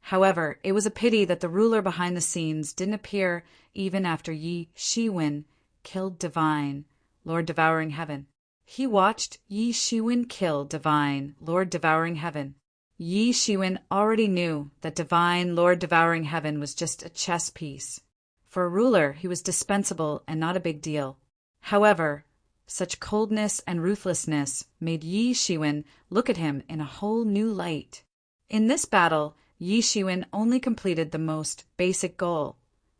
However, it was a pity that the ruler behind the scenes didn't appear even after Yi Shiwen killed Divine, Lord Devouring Heaven. He watched Yi Shiwen kill Divine, Lord Devouring Heaven. Yi Shiwen already knew that Divine, Lord Devouring Heaven was just a chess piece. For a ruler, he was dispensable and not a big deal. However, such coldness and ruthlessness made Yi Shiwen look at him in a whole new light. In this battle, Yi Shiwen only completed the most basic goal,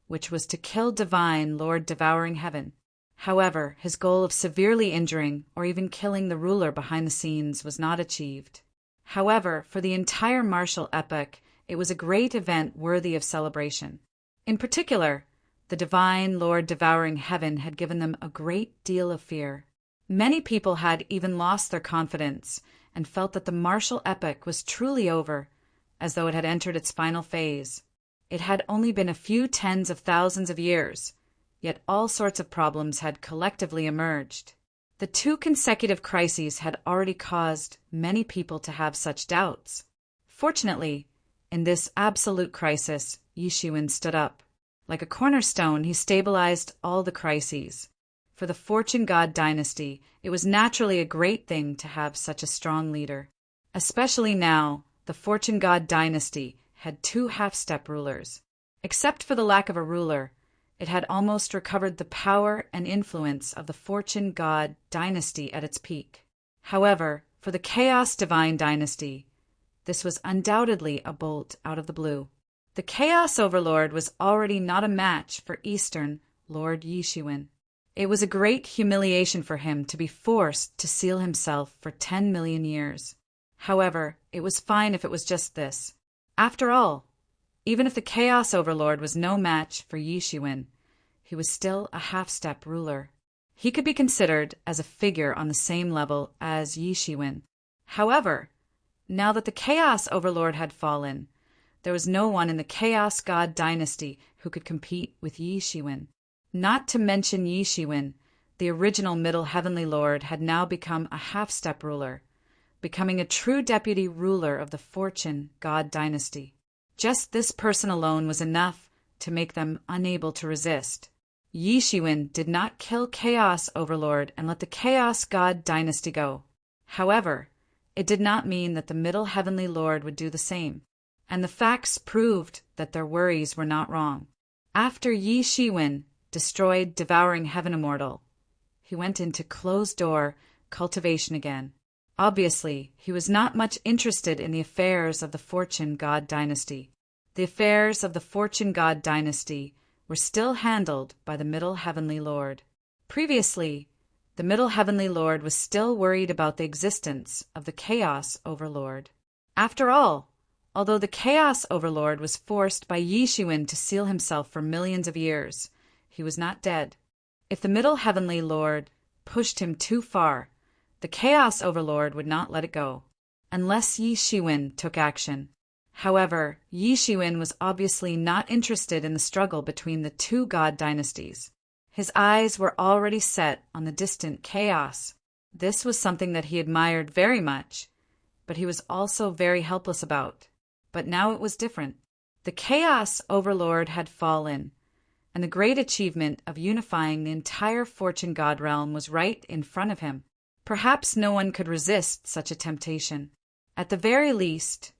which was to kill Divine, Lord Devouring Heaven. However, his goal of severely injuring or even killing the ruler behind the scenes was not achieved. However, for the entire martial epoch, it was a great event worthy of celebration. In particular, the Divine Lord Devouring Heaven had given them a great deal of fear. Many people had even lost their confidence and felt that the martial epoch was truly over, as though it had entered its final phase. It had only been a few tens of thousands of years, yet all sorts of problems had collectively emerged. The 2 consecutive crises had already caused many people to have such doubts. Fortunately, in this absolute crisis, Yi Shiwen stood up. Like a cornerstone, he stabilized all the crises. For the Fortune God dynasty, it was naturally a great thing to have such a strong leader. Especially now, the Fortune God dynasty had 2 half-step rulers. Except for the lack of a ruler, it had almost recovered the power and influence of the Fortune God dynasty at its peak. However, for the Chaos Divine dynasty, this was undoubtedly a bolt out of the blue. The Chaos Overlord was already not a match for Eastern Lord Yi Shiwen. It was a great humiliation for him to be forced to seal himself for 10 million years. However, it was fine if it was just this. After all, even if the Chaos Overlord was no match for Yi Shiwen, he was still a half-step ruler. He could be considered as a figure on the same level as Yi Shiwen. However, now that the Chaos Overlord had fallen, there was no one in the Chaos God dynasty who could compete with Yi Shiwen. Not to mention Yi Shiwen, the original Middle Heavenly Lord had now become a half-step ruler, becoming a true deputy ruler of the Fortune God dynasty. Just this person alone was enough to make them unable to resist. Yi Shiwen did not kill Chaos Overlord and let the Chaos God dynasty go. However, it did not mean that the Middle Heavenly Lord would do the same, and the facts proved that their worries were not wrong. After Yi Shiwen destroyed Devouring Heaven Immortal, he went into closed-door cultivation again. Obviously, he was not much interested in the affairs of the Fortune God dynasty. The affairs of the Fortune God dynasty were still handled by the Middle Heavenly Lord. Previously, the Middle Heavenly Lord was still worried about the existence of the Chaos Overlord. After all, although the Chaos Overlord was forced by Yishuin to seal himself for millions of years, he was not dead. If the Middle Heavenly Lord pushed him too far, the Chaos Overlord would not let it go, unless Yishuin took action. However, Yishuin was obviously not interested in the struggle between the two god dynasties. His eyes were already set on the distant chaos. This was something that he admired very much, but he was also very helpless about. But now it was different. The Chaos Overlord had fallen, and the great achievement of unifying the entire Fortune God realm was right in front of him. Perhaps no one could resist such a temptation. At the very least,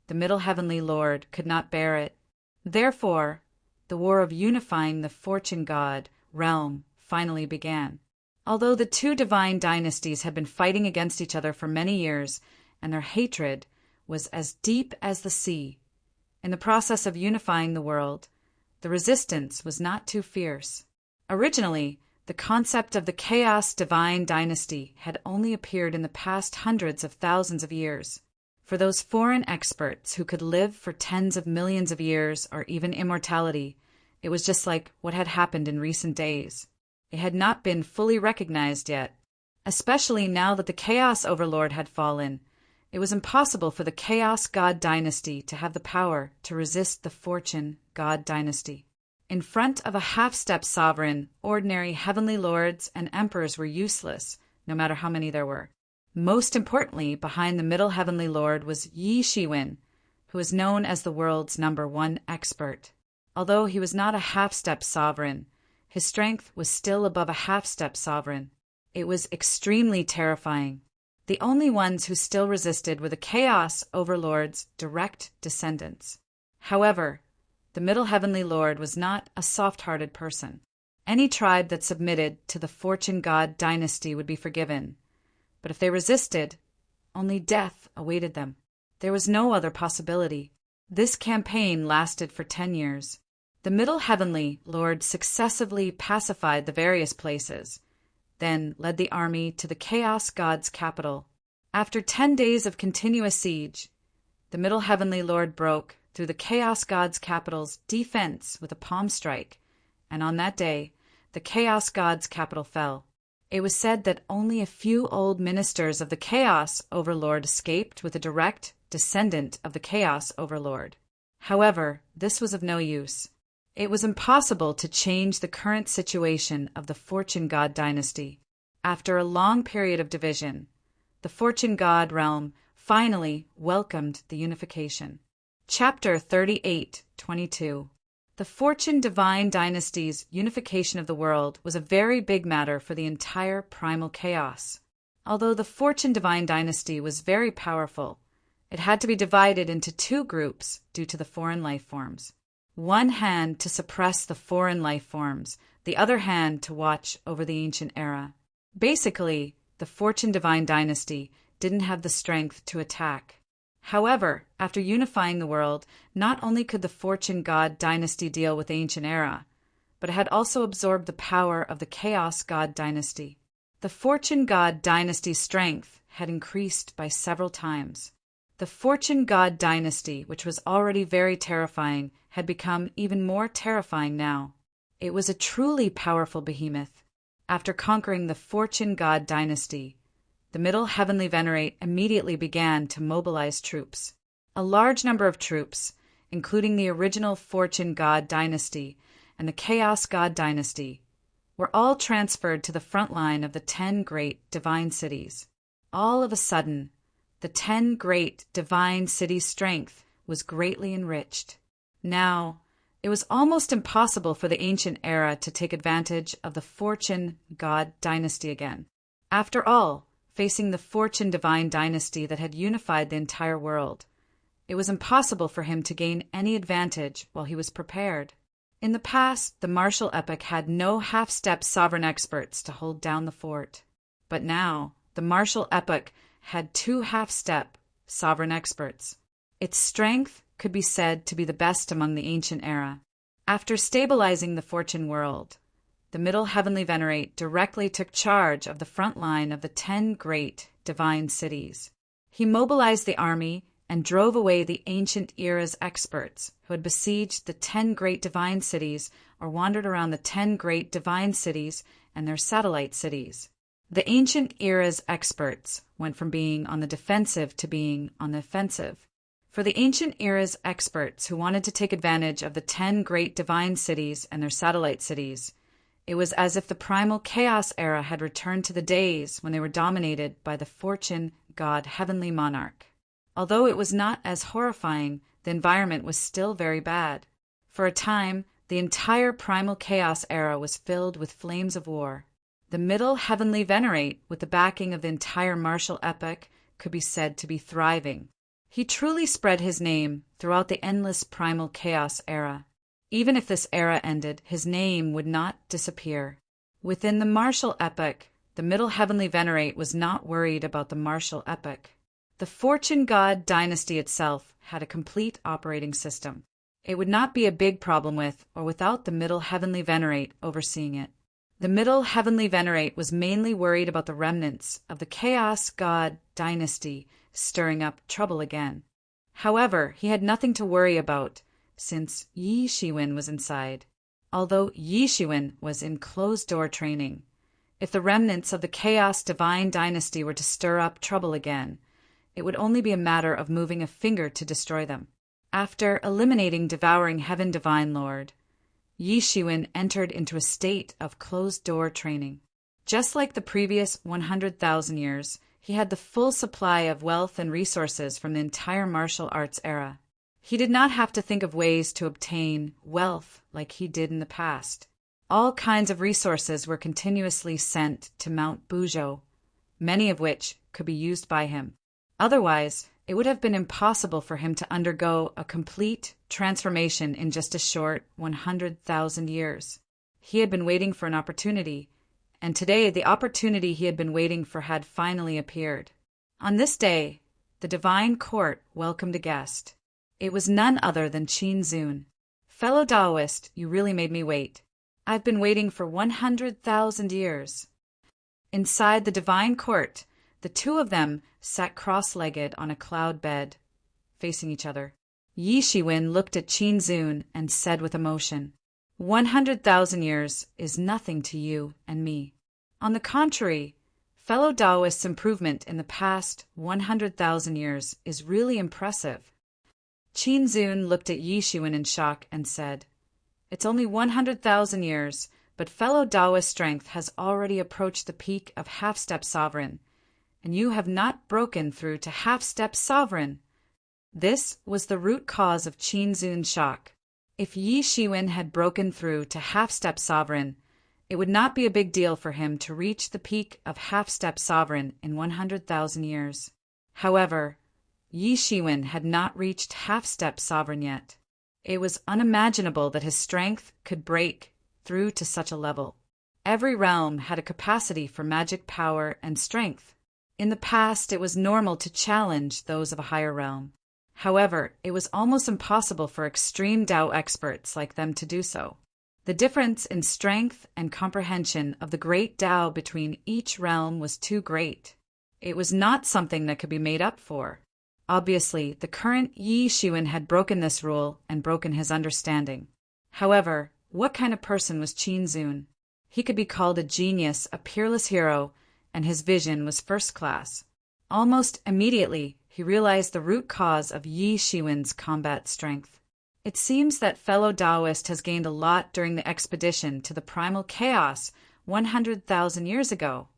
the Middle Heavenly Lord could not bear it. Therefore, the war of unifying the Fortune God realm finally began. Although the two divine dynasties had been fighting against each other for many years, and their hatred was as deep as the sea, in the process of unifying the world, the resistance was not too fierce. Originally, the concept of the Chaos Divine Dynasty had only appeared in the past hundreds of thousands of years. For those foreign experts who could live for tens of millions of years or even immortality, it was just like what had happened in recent days. It had not been fully recognized yet. Especially now that the Chaos Overlord had fallen, it was impossible for the Chaos God Dynasty to have the power to resist the Fortune God Dynasty. In front of a half-step sovereign, ordinary heavenly lords and emperors were useless, no matter how many there were. Most importantly, behind the Middle Heavenly Lord was Yi Shiwen, who was known as the world's #1 expert. Although he was not a half-step sovereign, his strength was still above a half-step sovereign. It was extremely terrifying. The only ones who still resisted were the Chaos Overlord's direct descendants. However, the Middle Heavenly Lord was not a soft-hearted person. Any tribe that submitted to the Fortune God Dynasty would be forgiven. But if they resisted, only death awaited them. There was no other possibility. This campaign lasted for 10 years. The Middle Heavenly Lord successively pacified the various places, then led the army to the Chaos God's capital. After 10 days of continuous siege, the Middle Heavenly Lord broke through the Chaos God's capital's defense with a palm strike, and on that day, the Chaos God's capital fell. It was said that only a few old ministers of the Chaos Overlord escaped with a direct descendant of the Chaos Overlord. However, this was of no use. It was impossible to change the current situation of the Fortune God Dynasty. After a long period of division, the Fortune God realm finally welcomed the unification. Chapter 38:22. The Fortune Divine Dynasty's unification of the world was a very big matter for the entire primal chaos. Although the Fortune Divine Dynasty was very powerful, it had to be divided into 2 groups due to the foreign life forms. One hand to suppress the foreign life forms, the other hand to watch over the ancient era. Basically, the Fortune Divine Dynasty didn't have the strength to attack. However, after unifying the world, not only could the Fortune God Dynasty deal with the ancient era, but it had also absorbed the power of the Chaos God Dynasty. The Fortune God Dynasty's strength had increased by several times. The Fortune God Dynasty, which was already very terrifying, had become even more terrifying now. It was a truly powerful behemoth. After conquering the Fortune God Dynasty, the Middle Heavenly Venerate immediately began to mobilize troops. A large number of troops, including the original Fortune God Dynasty and the Chaos God Dynasty, were all transferred to the front line of the 10 great divine cities. All of a sudden, the 10 great divine cities' strength was greatly enriched. Now, it was almost impossible for the ancient era to take advantage of the Fortune God Dynasty again. After all, facing the Fortune Divine Dynasty that had unified the entire world, it was impossible for him to gain any advantage while he was prepared. In the past, the martial epoch had no half-step sovereign experts to hold down the fort. But now, the martial epoch had 2 half-step sovereign experts. Its strength could be said to be the best among the ancient era. After stabilizing the fortune world, the Middle Heavenly Venerate directly took charge of the front line of the 10 great divine cities. He mobilized the army and drove away the ancient era's experts who had besieged the 10 great divine cities or wandered around the 10 great divine cities and their satellite cities. The ancient era's experts went from being on the defensive to being on the offensive. For the ancient era's experts who wanted to take advantage of the 10 great divine cities and their satellite cities, it was as if the primal chaos era had returned to the days when they were dominated by the fortune god heavenly monarch. Although it was not as horrifying, the environment was still very bad. For a time, the entire primal chaos era was filled with flames of war. The Middle Heavenly Venerate, with the backing of the entire martial epoch, could be said to be thriving. He truly spread his name throughout the endless primal chaos era. Even if this era ended, his name would not disappear. Within the martial epoch, the Middle Heavenly Venerate was not worried about the martial epoch. The Fortune God dynasty itself had a complete operating system. It would not be a big problem with or without the Middle Heavenly Venerate overseeing it. The Middle Heavenly Venerate was mainly worried about the remnants of the Chaos God dynasty stirring up trouble again. However, he had nothing to worry about, since Yi Shiwen was inside. Although Yi Shiwen was in closed-door training, if the remnants of the Chaos Divine Dynasty were to stir up trouble again, it would only be a matter of moving a finger to destroy them. After eliminating Devouring Heaven Divine Lord, Yi Shiwen entered into a state of closed-door training. Just like the previous 100,000 years, he had the full supply of wealth and resources from the entire martial arts era. He did not have to think of ways to obtain wealth like he did in the past. All kinds of resources were continuously sent to Mount Buzhou, many of which could be used by him. Otherwise, it would have been impossible for him to undergo a complete transformation in just a short 100,000 years. He had been waiting for an opportunity, and today the opportunity he had been waiting for had finally appeared. On this day, the divine court welcomed a guest. It was none other than Qin Zun. Fellow Taoist, you really made me wait. I've been waiting for 100,000 years. Inside the divine court, the two of them sat cross-legged on a cloud bed, facing each other. Yi Shiwen looked at Qin Zun and said with emotion, 100,000 years is nothing to you and me. On the contrary, fellow Taoists' improvement in the past 100,000 years is really impressive. Qin Zun looked at Yi Shiwen in shock and said, it's only 100,000 years, but fellow Taoist strength has already approached the peak of half-step sovereign, and you have not broken through to half-step sovereign. This was the root cause of Qin Zun's shock. If Yi Shiwen had broken through to half-step sovereign, it would not be a big deal for him to reach the peak of half-step sovereign in 100,000 years. However, Yi Shiwen had not reached half-step sovereign yet. It was unimaginable that his strength could break through to such a level. Every realm had a capacity for magic power and strength. In the past, it was normal to challenge those of a higher realm. However, it was almost impossible for extreme Tao experts like them to do so. The difference in strength and comprehension of the great Tao between each realm was too great. It was not something that could be made up for. Obviously, the current Yi Shiwen had broken this rule and broken his understanding. However, what kind of person was Qin Zun? He could be called a genius, a peerless hero, and his vision was first class. Almost immediately, he realized the root cause of Yi Shiwen's combat strength. It seems that fellow Taoist has gained a lot during the expedition to the primal chaos 100,000 years ago.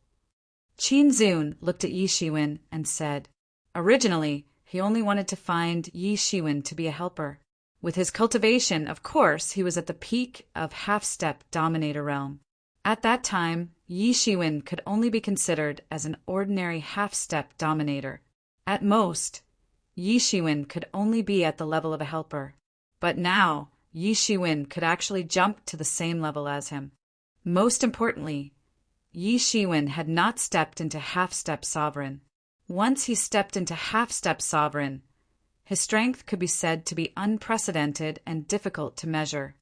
Qin Zun looked at Yi Shiwen and said, originally, he only wanted to find Yi Shiwen to be a helper. With his cultivation, of course, he was at the peak of half-step dominator realm. At that time, Yi Shiwen could only be considered as an ordinary half-step dominator. At most, Yi Shiwen could only be at the level of a helper. But now, Yi Shiwen could actually jump to the same level as him. Most importantly, Yi Shiwen had not stepped into half-step sovereign. Once he stepped into half-step sovereign, his strength could be said to be unprecedented and difficult to measure.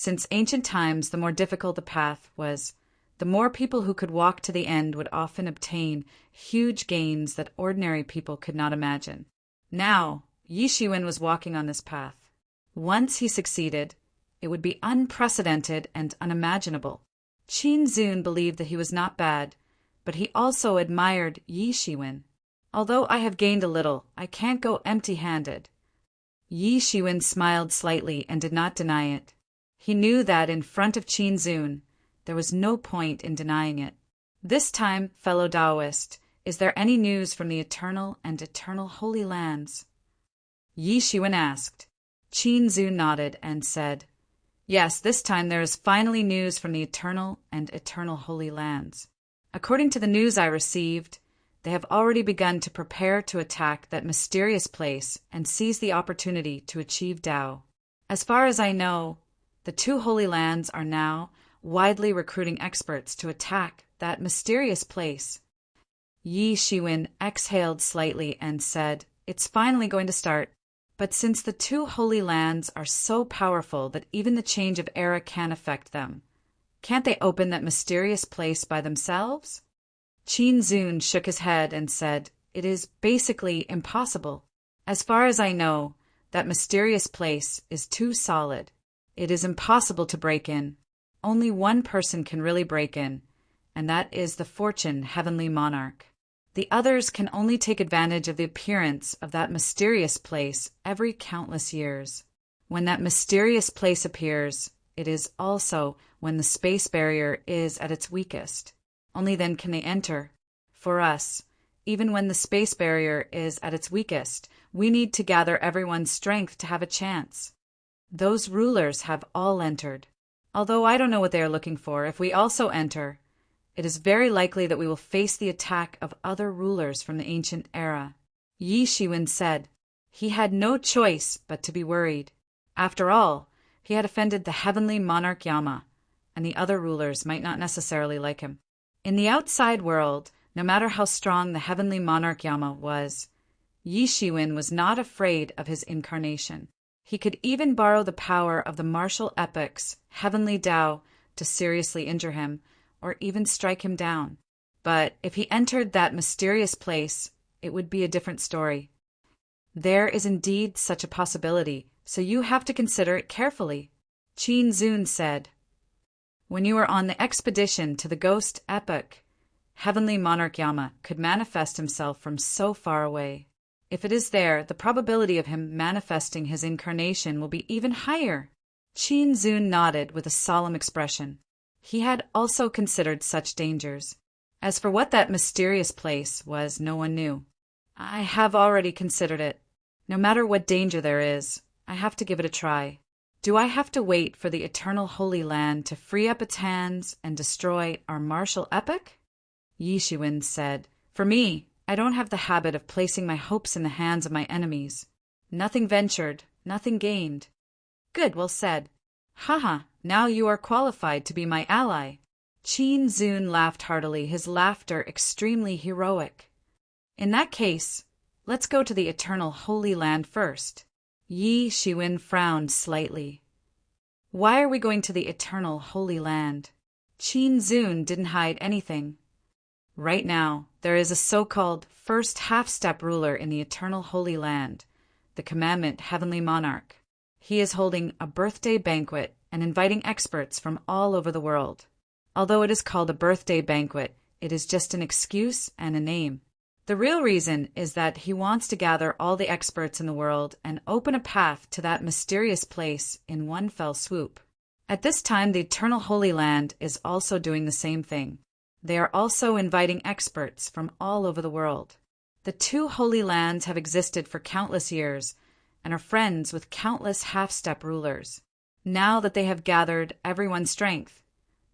Since ancient times, the more difficult the path was, the more people who could walk to the end would often obtain huge gains that ordinary people could not imagine. Now, Yi Shiwen was walking on this path. Once he succeeded, it would be unprecedented and unimaginable. Qin Zun believed that he was not bad, but he also admired Yi Shiwen. Although I have gained a little, I can't go empty-handed. Yi Shiwen smiled slightly and did not deny it. He knew that in front of Qin Zun, there was no point in denying it. This time, fellow Taoist, is there any news from the eternal and eternal Holy Lands? Yi Shiwen asked. Qin Zun nodded and said, Yes, this time there is finally news from the eternal and eternal Holy Lands. According to the news I received, they have already begun to prepare to attack that mysterious place and seize the opportunity to achieve Tao. As far as I know, the two Holy Lands are now widely recruiting experts to attack that mysterious place. Yi Shiwen exhaled slightly and said, It's finally going to start. But since the two Holy Lands are so powerful that even the change of era can affect them, can't they open that mysterious place by themselves? Qin Zun shook his head and said, It is basically impossible. As far as I know, that mysterious place is too solid. It is impossible to break in. Only one person can really break in, and that is the Fortune Heavenly Monarch. The others can only take advantage of the appearance of that mysterious place every countless years. When that mysterious place appears, it is also when the space barrier is at its weakest. Only then can they enter. For us, even when the space barrier is at its weakest, we need to gather everyone's strength to have a chance. Those rulers have all entered. Although I don't know what they are looking for, if we also enter, it is very likely that we will face the attack of other rulers from the ancient era. Yi Shiwen said. He had no choice but to be worried. After all, he had offended the heavenly monarch Yama, and the other rulers might not necessarily like him. In the outside world, no matter how strong the heavenly monarch Yama was, Yi Shiwen was not afraid of his incarnation. He could even borrow the power of the martial epic's heavenly Tao to seriously injure him, or even strike him down. But if he entered that mysterious place, it would be a different story. There is indeed such a possibility, so you have to consider it carefully, Qin Zun said. When you were on the expedition to the ghost epoch, heavenly monarch Yama could manifest himself from so far away. If it is there, the probability of him manifesting his incarnation will be even higher. Qin Zun nodded with a solemn expression. He had also considered such dangers. As for what that mysterious place was, no one knew. I have already considered it. No matter what danger there is, I have to give it a try. Do I have to wait for the eternal Holy Land to free up its hands and destroy our martial epoch? Yi Shiwen said, For me, I don't have the habit of placing my hopes in the hands of my enemies. Nothing ventured, nothing gained. Good, well said. Haha, now you are qualified to be my ally. Qin Zun laughed heartily, his laughter extremely heroic. In that case, let's go to the eternal Holy Land first. Yi Shiwen frowned slightly. Why are we going to the eternal Holy Land? Qin Zun didn't hide anything. Right now, there is a so-called first half-step ruler in the eternal Holy Land, the Commandment Heavenly Monarch. He is holding a birthday banquet and inviting experts from all over the world. Although it is called a birthday banquet, it is just an excuse and a name. The real reason is that he wants to gather all the experts in the world and open a path to that mysterious place in one fell swoop. At this time, the Eternal Holy Land is also doing the same thing. They are also inviting experts from all over the world. The two Holy Lands have existed for countless years and are friends with countless half-step rulers. Now that they have gathered everyone's strength,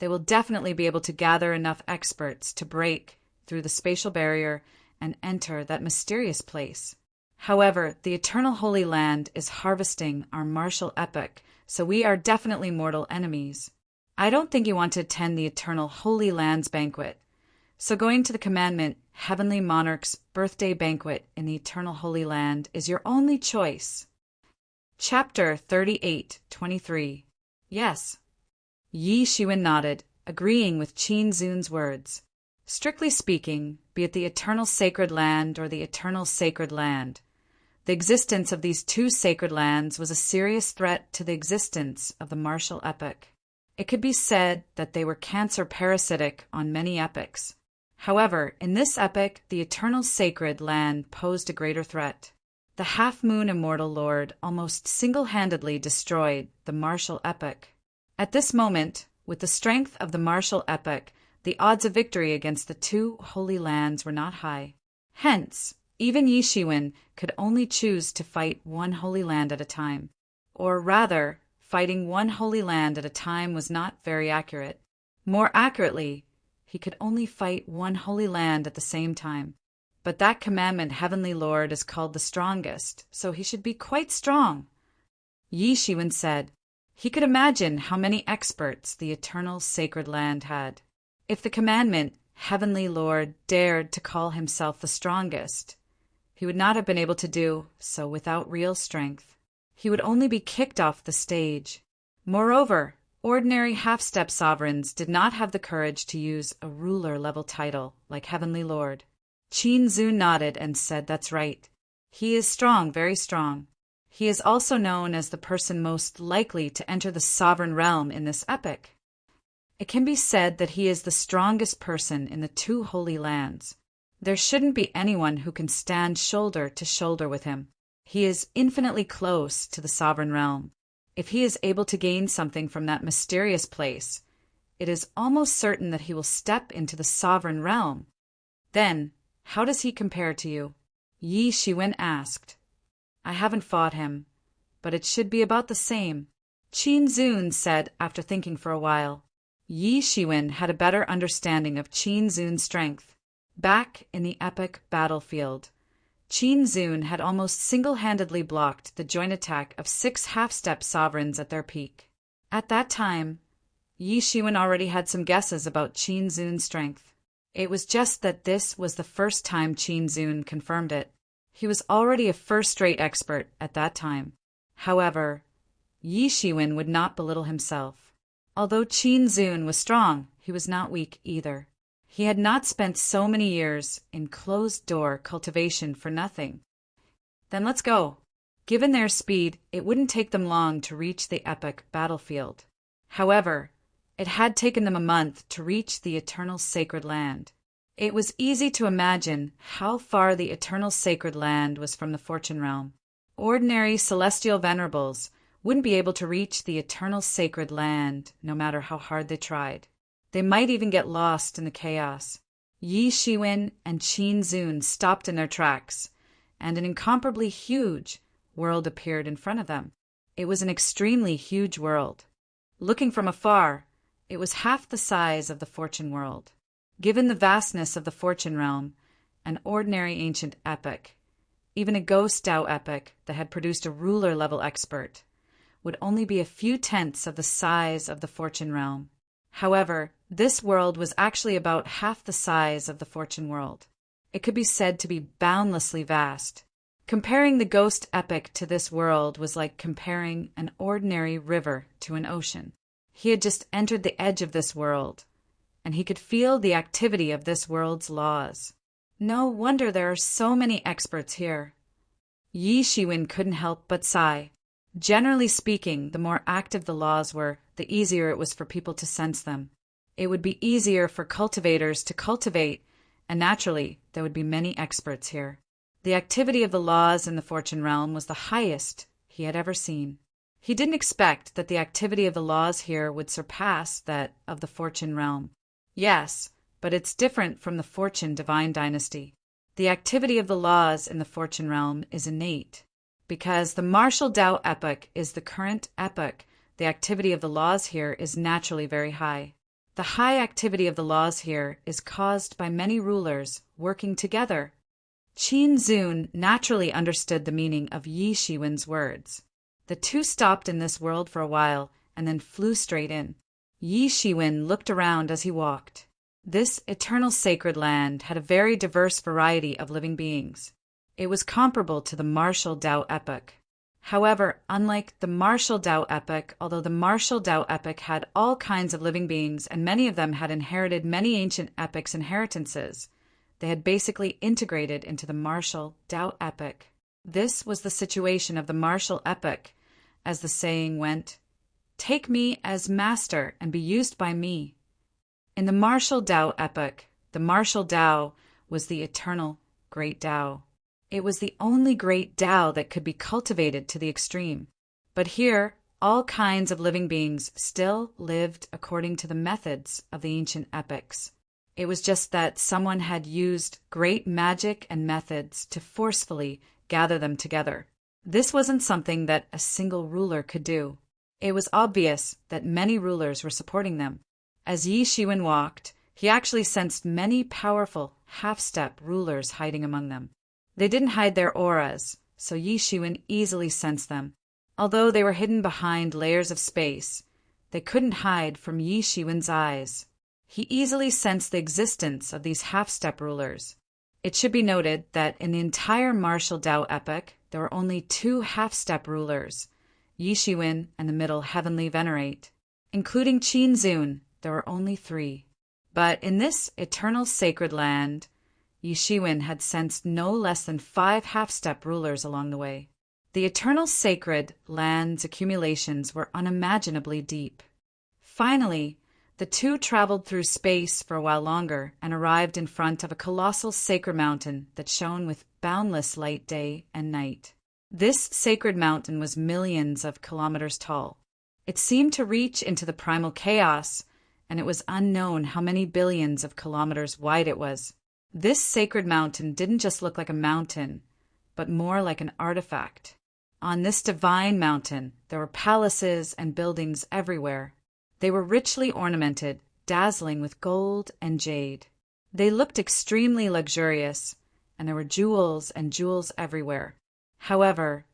they will definitely be able to gather enough experts to break through the spatial barrier and enter that mysterious place. However, the Eternal Holy Land is harvesting our martial epoch, so we are definitely mortal enemies. I don't think you want to attend the Eternal Holy Land's banquet, so going to the Commandment Heavenly Monarch's birthday banquet in the Eternal Holy Land is your only choice. Chapter 38:23. Yes. Yi Shiwen nodded, agreeing with Qin Zun's words. Strictly speaking, be it the eternal sacred land or the eternal sacred land, the existence of these two sacred lands was a serious threat to the existence of the martial epoch. It could be said that they were cancer parasitic on many epochs. However, in this epoch, the eternal sacred land posed a greater threat. The half-moon immortal lord almost single-handedly destroyed the martial epoch. At this moment, with the strength of the martial epoch, the odds of victory against the two holy lands were not high. Hence, even Yi Shiwen could only choose to fight one holy land at a time. Or rather, fighting one holy land at a time was not very accurate. More accurately, he could only fight one holy land at the same time. But that commandment Heavenly Lord is called the strongest, so he should be quite strong. Yi Shiwen said. He could imagine how many experts the eternal sacred land had. If the commandment Heavenly Lord dared to call himself the strongest, he would not have been able to do so without real strength. He would only be kicked off the stage. Moreover, ordinary half-step sovereigns did not have the courage to use a ruler-level title like Heavenly Lord. Qin Zun nodded and said, "That's right. He is strong, very strong. He is also known as the person most likely to enter the sovereign realm in this epoch. It can be said that he is the strongest person in the two holy lands. There shouldn't be anyone who can stand shoulder to shoulder with him. He is infinitely close to the sovereign realm. If he is able to gain something from that mysterious place, it is almost certain that he will step into the sovereign realm. Then, how does he compare to you?" Yi Shiwen asked. "I haven't fought him, but it should be about the same," Qin Zun said after thinking for a while. Yi Shiwen had a better understanding of Qin Zun's strength. Back in the epic battlefield, Qin Zun had almost single-handedly blocked the joint attack of 6 half-step sovereigns at their peak. At that time, Yi Shiwen already had some guesses about Qin Zun's strength. It was just that this was the first time Qin Zun confirmed it. He was already a first-rate expert at that time. However, Yi Shiwen would not belittle himself. Although Qin Zun was strong, he was not weak either. He had not spent so many years in closed-door cultivation for nothing. Then let's go. Given their speed, it wouldn't take them long to reach the epic battlefield. However, it had taken them a month to reach the eternal sacred land. It was easy to imagine how far the eternal sacred land was from the fortune realm. Ordinary celestial venerables wouldn't be able to reach the eternal sacred land no matter how hard they tried. They might even get lost in the chaos. Yi Shiwen and Qin Zun stopped in their tracks, and an incomparably huge world appeared in front of them. It was an extremely huge world. Looking from afar, it was half the size of the fortune world. Given the vastness of the fortune realm, an ordinary ancient epic, even a ghost Tao epic that had produced a ruler-level expert, would only be a few tenths of the size of the fortune realm. However, this world was actually about half the size of the fortune world. It could be said to be boundlessly vast. Comparing the ghost epic to this world was like comparing an ordinary river to an ocean. He had just entered the edge of this world, and he could feel the activity of this world's laws. No wonder there are so many experts here. Yi Shiwen couldn't help but sigh. Generally speaking, the more active the laws were, the easier it was for people to sense them. It would be easier for cultivators to cultivate, and naturally, there would be many experts here. The activity of the laws in the fortune realm was the highest he had ever seen. He didn't expect that the activity of the laws here would surpass that of the fortune realm. Yes, but it's different from the fortune divine dynasty. The activity of the laws in the fortune realm is innate. Because the martial Tao epoch is the current epoch, the activity of the laws here is naturally very high. The high activity of the laws here is caused by many rulers working together. Qin Zun naturally understood the meaning of Yi Shiwen's words. The two stopped in this world for a while and then flew straight in. Yi Shiwen looked around as he walked. This eternal sacred land had a very diverse variety of living beings. It was comparable to the martial Tao epoch. However, unlike the martial Tao epoch, although the martial Tao epoch had all kinds of living beings and many of them had inherited many ancient epochs' inheritances, they had basically integrated into the martial Tao epoch. This was the situation of the martial epoch, as the saying went, "Take me as master and be used by me." In the martial Tao epoch, the martial Tao was the eternal great Tao. It was the only great Tao that could be cultivated to the extreme. But here, all kinds of living beings still lived according to the methods of the ancient epochs. It was just that someone had used great magic and methods to forcefully gather them together. This wasn't something that a single ruler could do. It was obvious that many rulers were supporting them. As Yi Shiwen walked, he actually sensed many powerful half-step rulers hiding among them. They didn't hide their auras, so Yi Shiwen easily sensed them. Although they were hidden behind layers of space, they couldn't hide from Yi Shiwen's eyes. He easily sensed the existence of these half-step rulers. It should be noted that in the entire martial Tao epoch, there were only 2 half-step rulers, Yi Shiwen and the middle Heavenly Venerate. Including Qin Zun, there were only 3. But in this eternal sacred land, Yi Shiwen had sensed no less than 5 half-step rulers along the way. The eternal sacred land's accumulations were unimaginably deep. Finally, the 2 traveled through space for a while longer and arrived in front of a colossal sacred mountain that shone with boundless light day and night. This sacred mountain was millions of kilometers tall. It seemed to reach into the primal chaos, and it was unknown how many billions of kilometers wide it was. This sacred mountain didn't just look like a mountain, but more like an artifact. On this divine mountain, there were palaces and buildings everywhere. They were richly ornamented, dazzling with gold and jade. They looked extremely luxurious, and there were jewels and jewels everywhere. However,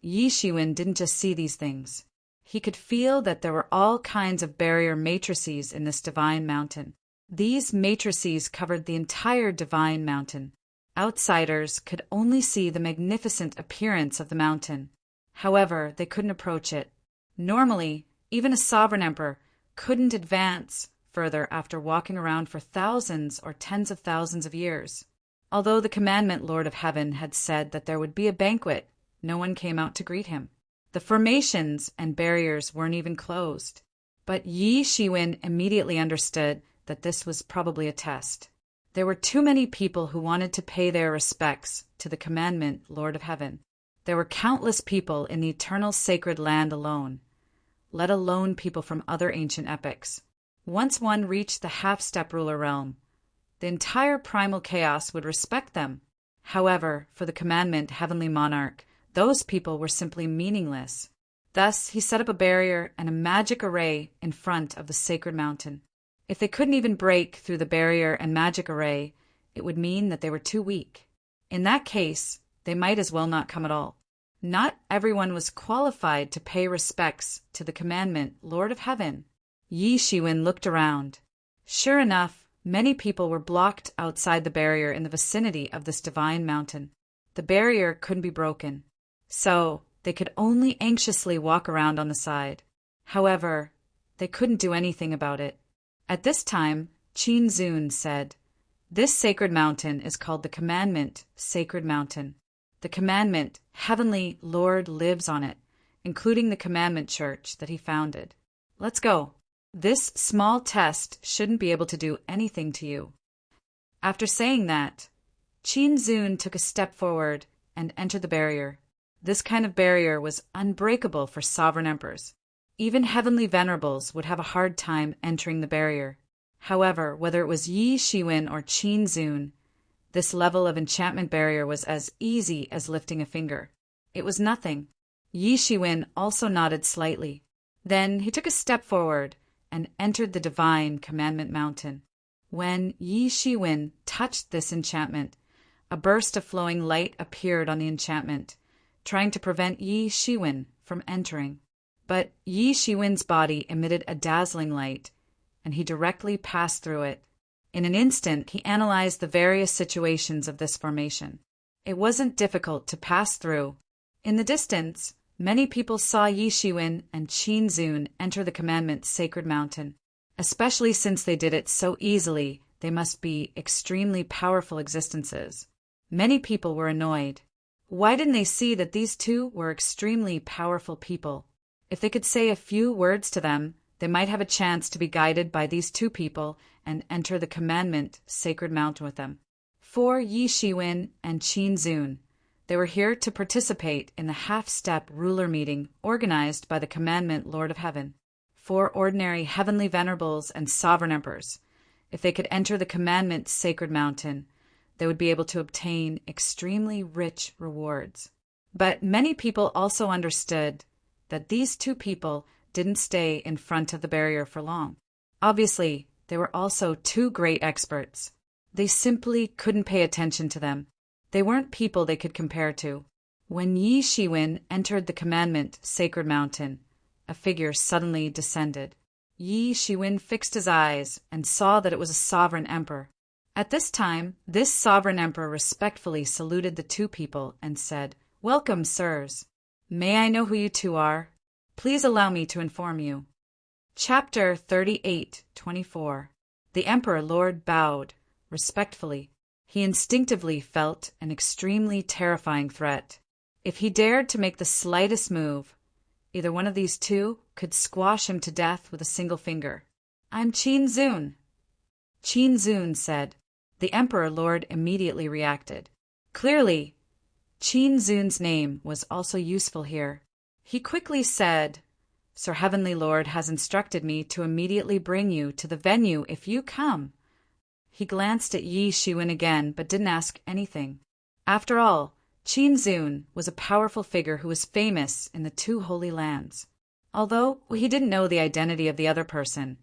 Yi Shiwen didn't just see these things. He could feel that there were all kinds of barrier matrices in this divine mountain. These matrices covered the entire divine mountain. Outsiders could only see the magnificent appearance of the mountain. However, they couldn't approach it. Normally, even a sovereign emperor couldn't advance further after walking around for thousands or tens of thousands of years. Although the commandment Lord of Heaven had said that there would be a banquet, no one came out to greet him. The formations and barriers weren't even closed. But Yi Shiwen immediately understood that this was probably a test. There were too many people who wanted to pay their respects to the commandment Lord of Heaven. There were countless people in the eternal sacred land alone, let alone people from other ancient epochs. Once one reached the half-step ruler realm, the entire primal chaos would respect them. However, for the commandment Heavenly Monarch, those people were simply meaningless. Thus, he set up a barrier and a magic array in front of the sacred mountain. If they couldn't even break through the barrier and magic array, it would mean that they were too weak. In that case, they might as well not come at all. Not everyone was qualified to pay respects to the commandment Lord of Heaven. Yi Shiwen looked around. Sure enough, many people were blocked outside the barrier in the vicinity of this divine mountain. The barrier couldn't be broken, so they could only anxiously walk around on the side. However, they couldn't do anything about it. At this time, Qin Zun said, "This sacred mountain is called the Commandment Sacred Mountain. The Commandment Heavenly Lord lives on it, including the Commandment Church that he founded. Let's go. This small test shouldn't be able to do anything to you." After saying that, Qin Zun took a step forward and entered the barrier. This kind of barrier was unbreakable for sovereign emperors. Even heavenly venerables would have a hard time entering the barrier. However, whether it was Yi Shiwen or Qin Zun, this level of enchantment barrier was as easy as lifting a finger. It was nothing. Yi Shiwen also nodded slightly. Then he took a step forward and entered the divine commandment mountain. When Yi Shiwen touched this enchantment, a burst of flowing light appeared on the enchantment, trying to prevent Yi Shiwen from entering. But Yi Shiwen's body emitted a dazzling light, and he directly passed through it. In an instant, he analyzed the various situations of this formation. It wasn't difficult to pass through. In the distance, Many people saw Yi Shiwen and Qin Zun enter the commandment sacred mountain. Especially since they did it so easily, they must be extremely powerful existences. Many people were annoyed. Why didn't they see that these two were extremely powerful people? If they could say a few words to them, they might have a chance to be guided by these two people and enter the commandment sacred mountain with them. For Yi Shiwen and Qin Zun, they were here to participate in the half-step ruler meeting organized by the commandment Lord of Heaven. 4 ordinary heavenly venerables and sovereign emperors. If they could enter the commandment sacred mountain, they would be able to obtain extremely rich rewards. But many people also understood that these two people didn't stay in front of the barrier for long. Obviously, they were also 2 great experts. They simply couldn't pay attention to them. They weren't people they could compare to. When Yi Shiwen entered the commandment sacred mountain, a figure suddenly descended. Yi Shiwen fixed his eyes and saw that it was a sovereign emperor. At this time, this sovereign emperor respectfully saluted the 2 people and said, "Welcome, sirs. May I know who you 2 are? Please allow me to inform you." Chapter 38:24. The Emperor Lord bowed, respectfully. He instinctively felt an extremely terrifying threat. If he dared to make the slightest move, either one of these 2 could squash him to death with a single finger. "I'm Qin Zun." Qin Zun said. The Emperor Lord immediately reacted. Clearly, Qin Zun's name was also useful here. He quickly said, "Sir Heavenly Lord has instructed me to immediately bring you to the venue if you come." He glanced at Yi Shiwen again but didn't ask anything. After all, Qin Zun was a powerful figure who was famous in the 2 holy lands. Although he didn't know the identity of the other person,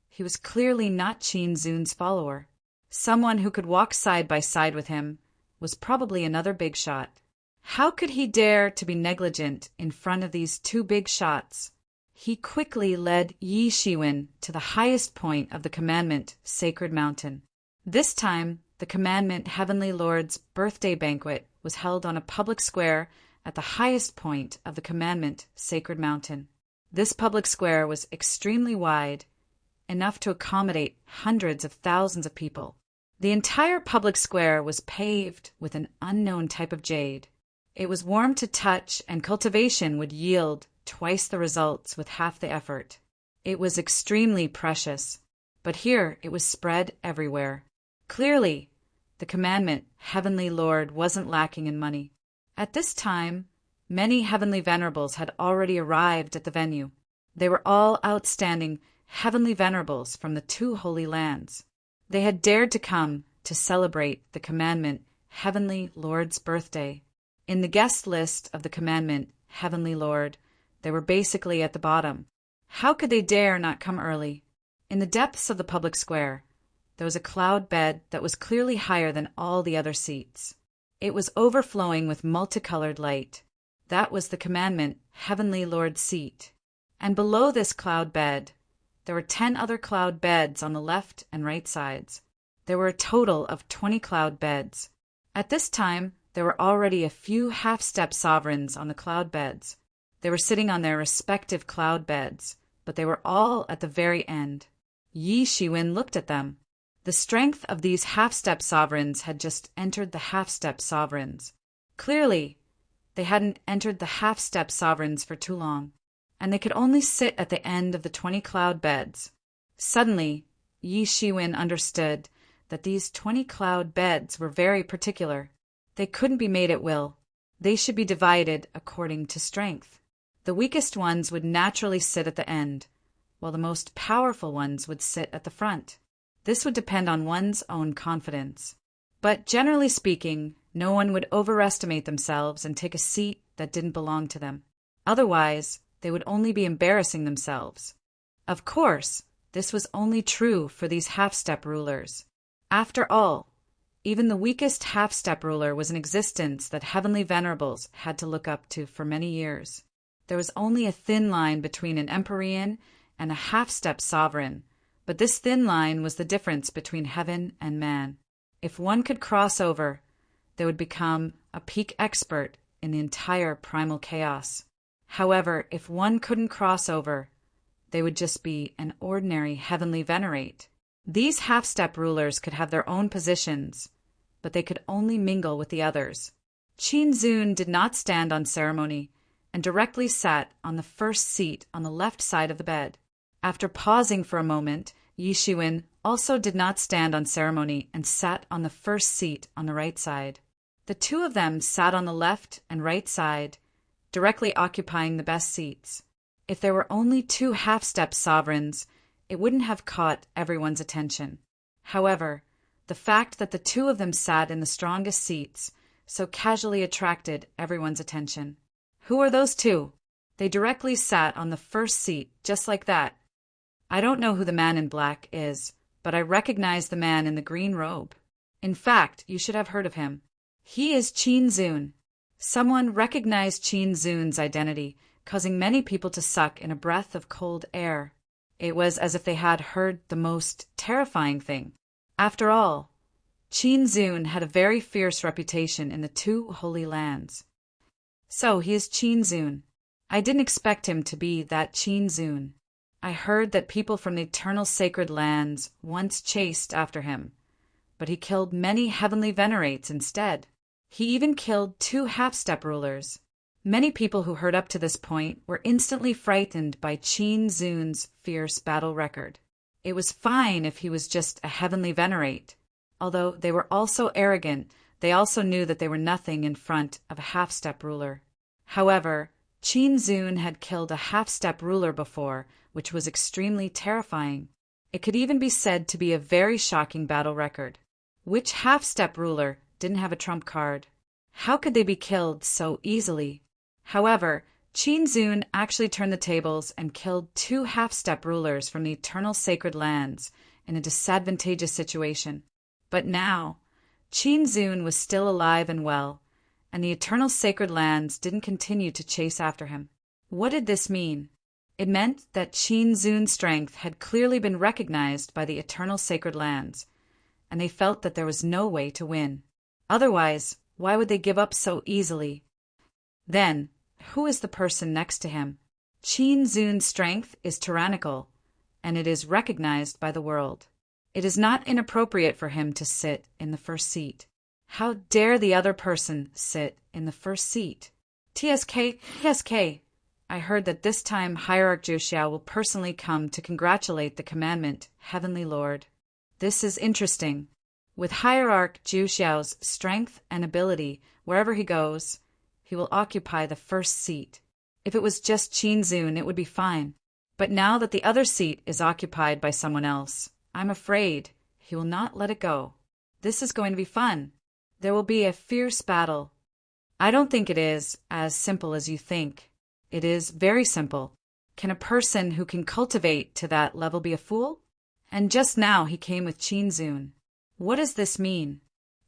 he was clearly not Qin Zun's follower. Someone who could walk side by side with him was probably another big shot. How could he dare to be negligent in front of these 2 big shots? He quickly led Yi Shiwen to the highest point of the commandment sacred mountain. This time, the commandment Heavenly Lord's birthday banquet was held on a public square at the highest point of the commandment sacred mountain. This public square was extremely wide, enough to accommodate hundreds of thousands of people. The entire public square was paved with an unknown type of jade. It was warm to touch, and cultivation would yield twice the results with half the effort. It was extremely precious, but here it was spread everywhere. Clearly, the commandment Heavenly Lord wasn't lacking in money. At this time, many heavenly venerables had already arrived at the venue. They were all outstanding heavenly venerables from the 2 holy lands. They had dared to come to celebrate the commandment Heavenly Lord's birthday. In the guest list of the commandment Heavenly Lord, they were basically at the bottom. How could they dare not come early? In the depths of the public square, there was a cloud bed that was clearly higher than all the other seats. It was overflowing with multicolored light. That was the commandment Heavenly Lord's seat. And below this cloud bed, there were 10 other cloud beds on the left and right sides. There were a total of 20 cloud beds. At this time, there were already a few half-step sovereigns on the cloud beds. They were sitting on their respective cloud beds, but they were all at the very end. Yi Shiwen looked at them. The strength of these half-step sovereigns had just entered the half-step sovereigns. Clearly, they hadn't entered the half-step sovereigns for too long, and they could only sit at the end of the 20 cloud beds. Suddenly, Yi Shiwen understood that these 20 cloud beds were very particular. They couldn't be made at will. They should be divided according to strength. The weakest ones would naturally sit at the end, while the most powerful ones would sit at the front. This would depend on one's own confidence. But generally speaking, no one would overestimate themselves and take a seat that didn't belong to them. Otherwise, they would only be embarrassing themselves. Of course, this was only true for these half-step rulers. After all, even the weakest half-step ruler was an existence that heavenly venerables had to look up to for many years. There was only a thin line between an empyrean and a half-step sovereign, but this thin line was the difference between heaven and man. If one could cross over, they would become a peak expert in the entire primal chaos. However, if one couldn't cross over, they would just be an ordinary heavenly venerate. These half-step rulers could have their own positions, but they could only mingle with the others. Qin Zun did not stand on ceremony and directly sat on the first seat on the left side of the bed. After pausing for a moment, Yi Shiwen also did not stand on ceremony and sat on the first seat on the right side. The two of them sat on the left and right side, directly occupying the best seats. If there were only two half-step sovereigns, it wouldn't have caught everyone's attention. However, the fact that the two of them sat in the strongest seats so casually attracted everyone's attention. Who are those two? They directly sat on the first seat, just like that. I don't know who the man in black is, but I recognize the man in the green robe. In fact, you should have heard of him. He is Qin Zun. Someone recognized Qin Zun's identity, causing many people to suck in a breath of cold air. It was as if they had heard the most terrifying thing. After all, Qin Zun had a very fierce reputation in the two holy lands. So he is Qin Zun. I didn't expect him to be that Qin Zun. I heard that people from the eternal sacred lands once chased after him, but he killed many heavenly venerates instead. He even killed two half-step rulers. Many people who heard up to this point were instantly frightened by Qin Zun's fierce battle record. It was fine if he was just a heavenly venerate. Although they were also arrogant, they also knew that they were nothing in front of a half-step ruler. However, Qin Zun had killed a half-step ruler before, which was extremely terrifying. It could even be said to be a very shocking battle record. Which half-step ruler didn't have a trump card? How could they be killed so easily? However, Qin Zun actually turned the tables and killed two half-step rulers from the eternal sacred lands in a disadvantageous situation. But now, Qin Zun was still alive and well, and the eternal sacred lands didn't continue to chase after him. What did this mean? It meant that Qin Zun's strength had clearly been recognized by the eternal sacred lands, and they felt that there was no way to win. Otherwise, why would they give up so easily? Then, who is the person next to him? Qin Zun's strength is tyrannical, and it is recognized by the world. It is not inappropriate for him to sit in the first seat. How dare the other person sit in the first seat? TSK, I heard that this time Hierarch Zhuxiao will personally come to congratulate the commandment, Heavenly Lord. This is interesting. With Hierarch Zhuxiao's strength and ability, wherever he goes, he will occupy the first seat. If it was just Qin Zun, it would be fine. But now that the other seat is occupied by someone else, I'm afraid he will not let it go. This is going to be fun. There will be a fierce battle. I don't think it is as simple as you think. It is very simple. Can a person who can cultivate to that level be a fool? And just now he came with Qin Zun. What does this mean?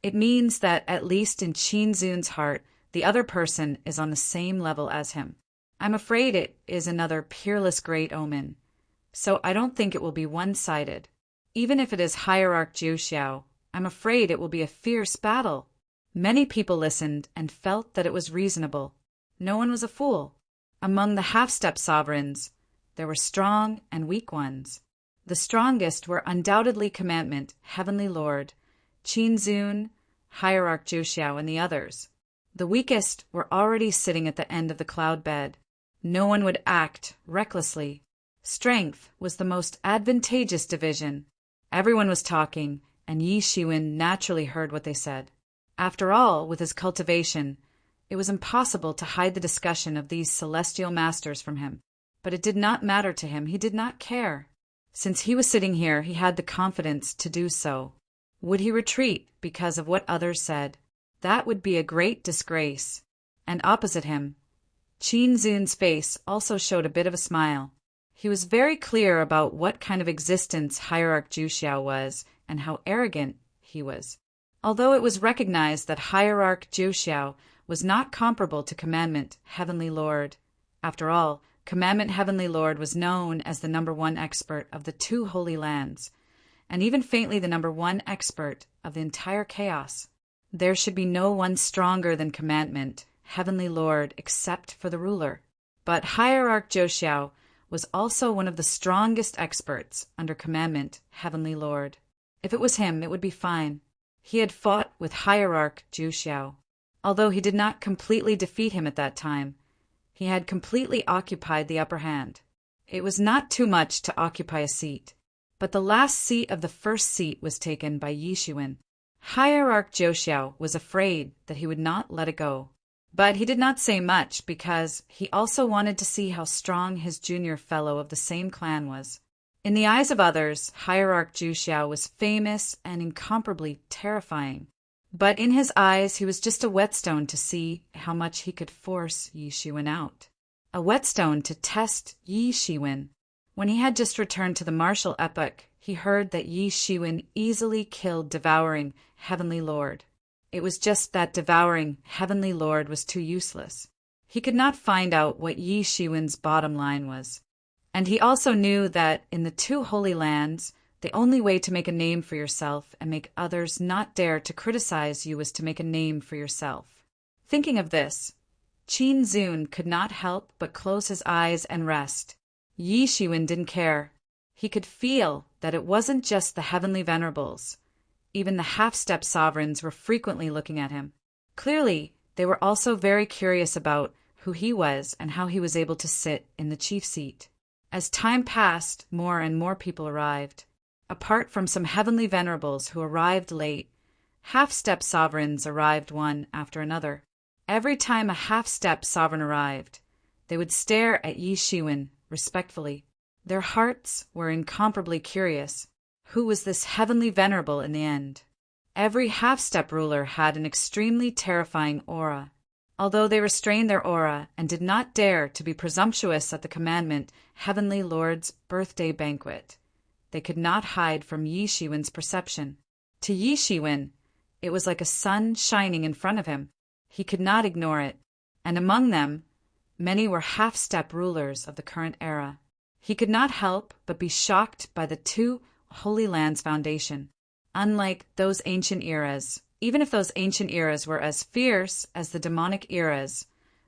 It means that at least in Qin Zun's heart, the other person is on the same level as him. I'm afraid it is another peerless great omen. So I don't think it will be one-sided. Even if it is Hierarch Zhuxiao, I'm afraid it will be a fierce battle. Many people listened and felt that it was reasonable. No one was a fool. Among the half-step sovereigns, there were strong and weak ones. The strongest were undoubtedly Commandment, Heavenly Lord, Qin Zun, Hierarch Zhuxiao, and the others. The weakest were already sitting at the end of the cloud bed. No one would act recklessly. Strength was the most advantageous division. Everyone was talking, and Yi Shiwen naturally heard what they said. After all, with his cultivation, it was impossible to hide the discussion of these celestial masters from him. But it did not matter to him. He did not care. Since he was sitting here, he had the confidence to do so. Would he retreat because of what others said? That would be a great disgrace. And opposite him, Qin Zun's face also showed a bit of a smile. He was very clear about what kind of existence Hierarch Zhuxiao was and how arrogant he was. Although it was recognized that Hierarch Zhuxiao was not comparable to Commandment, Heavenly Lord. After all, Commandment Heavenly Lord was known as the #1 expert of the two holy lands, and even faintly the #1 expert of the entire chaos. There should be no one stronger than Commandment, Heavenly Lord, except for the ruler. But Hierarch Joshua was also one of the strongest experts under commandment, Heavenly Lord. If it was him, it would be fine. He had fought with Hierarch Joshua. Although he did not completely defeat him at that time, he had completely occupied the upper hand. It was not too much to occupy a seat, but the last seat of the first seat was taken by Yishuin. Hierarch Joshua was afraid that he would not let it go. But he did not say much because he also wanted to see how strong his junior fellow of the same clan was. In the eyes of others, Hierarch Joshua was famous and incomparably terrifying. But in his eyes he was just a whetstone to see how much he could force Yishuin out. A whetstone to test Yishuin. When he had just returned to the martial epoch, he heard that Yishuin easily killed devouring Heavenly Lord. It was just that devouring Heavenly Lord was too useless. He could not find out what Yishuin's bottom line was. And he also knew that in the two holy lands, the only way to make a name for yourself and make others not dare to criticize you was to make a name for yourself. Thinking of this, Qin Zun could not help but close his eyes and rest. Yishuin didn't care. He could feel that it wasn't just the heavenly venerables. Even the half-step sovereigns were frequently looking at him. Clearly, they were also very curious about who he was and how he was able to sit in the chief seat. As time passed, more and more people arrived. Apart from some heavenly venerables who arrived late, half-step sovereigns arrived one after another. Every time a half-step sovereign arrived, they would stare at Yishuin respectfully. Their hearts were incomparably curious. Who was this heavenly venerable in the end? Every half-step ruler had an extremely terrifying aura. Although they restrained their aura and did not dare to be presumptuous at the commandment Heavenly Lord's birthday banquet, they could not hide from Yishuin's perception. To Yishuin, it was like a sun shining in front of him. He could not ignore it, and among them, many were half-step rulers of the current era. He could not help but be shocked by the two Holy Land's foundation. Unlike those ancient eras, even if those ancient eras were as fierce as the demonic eras,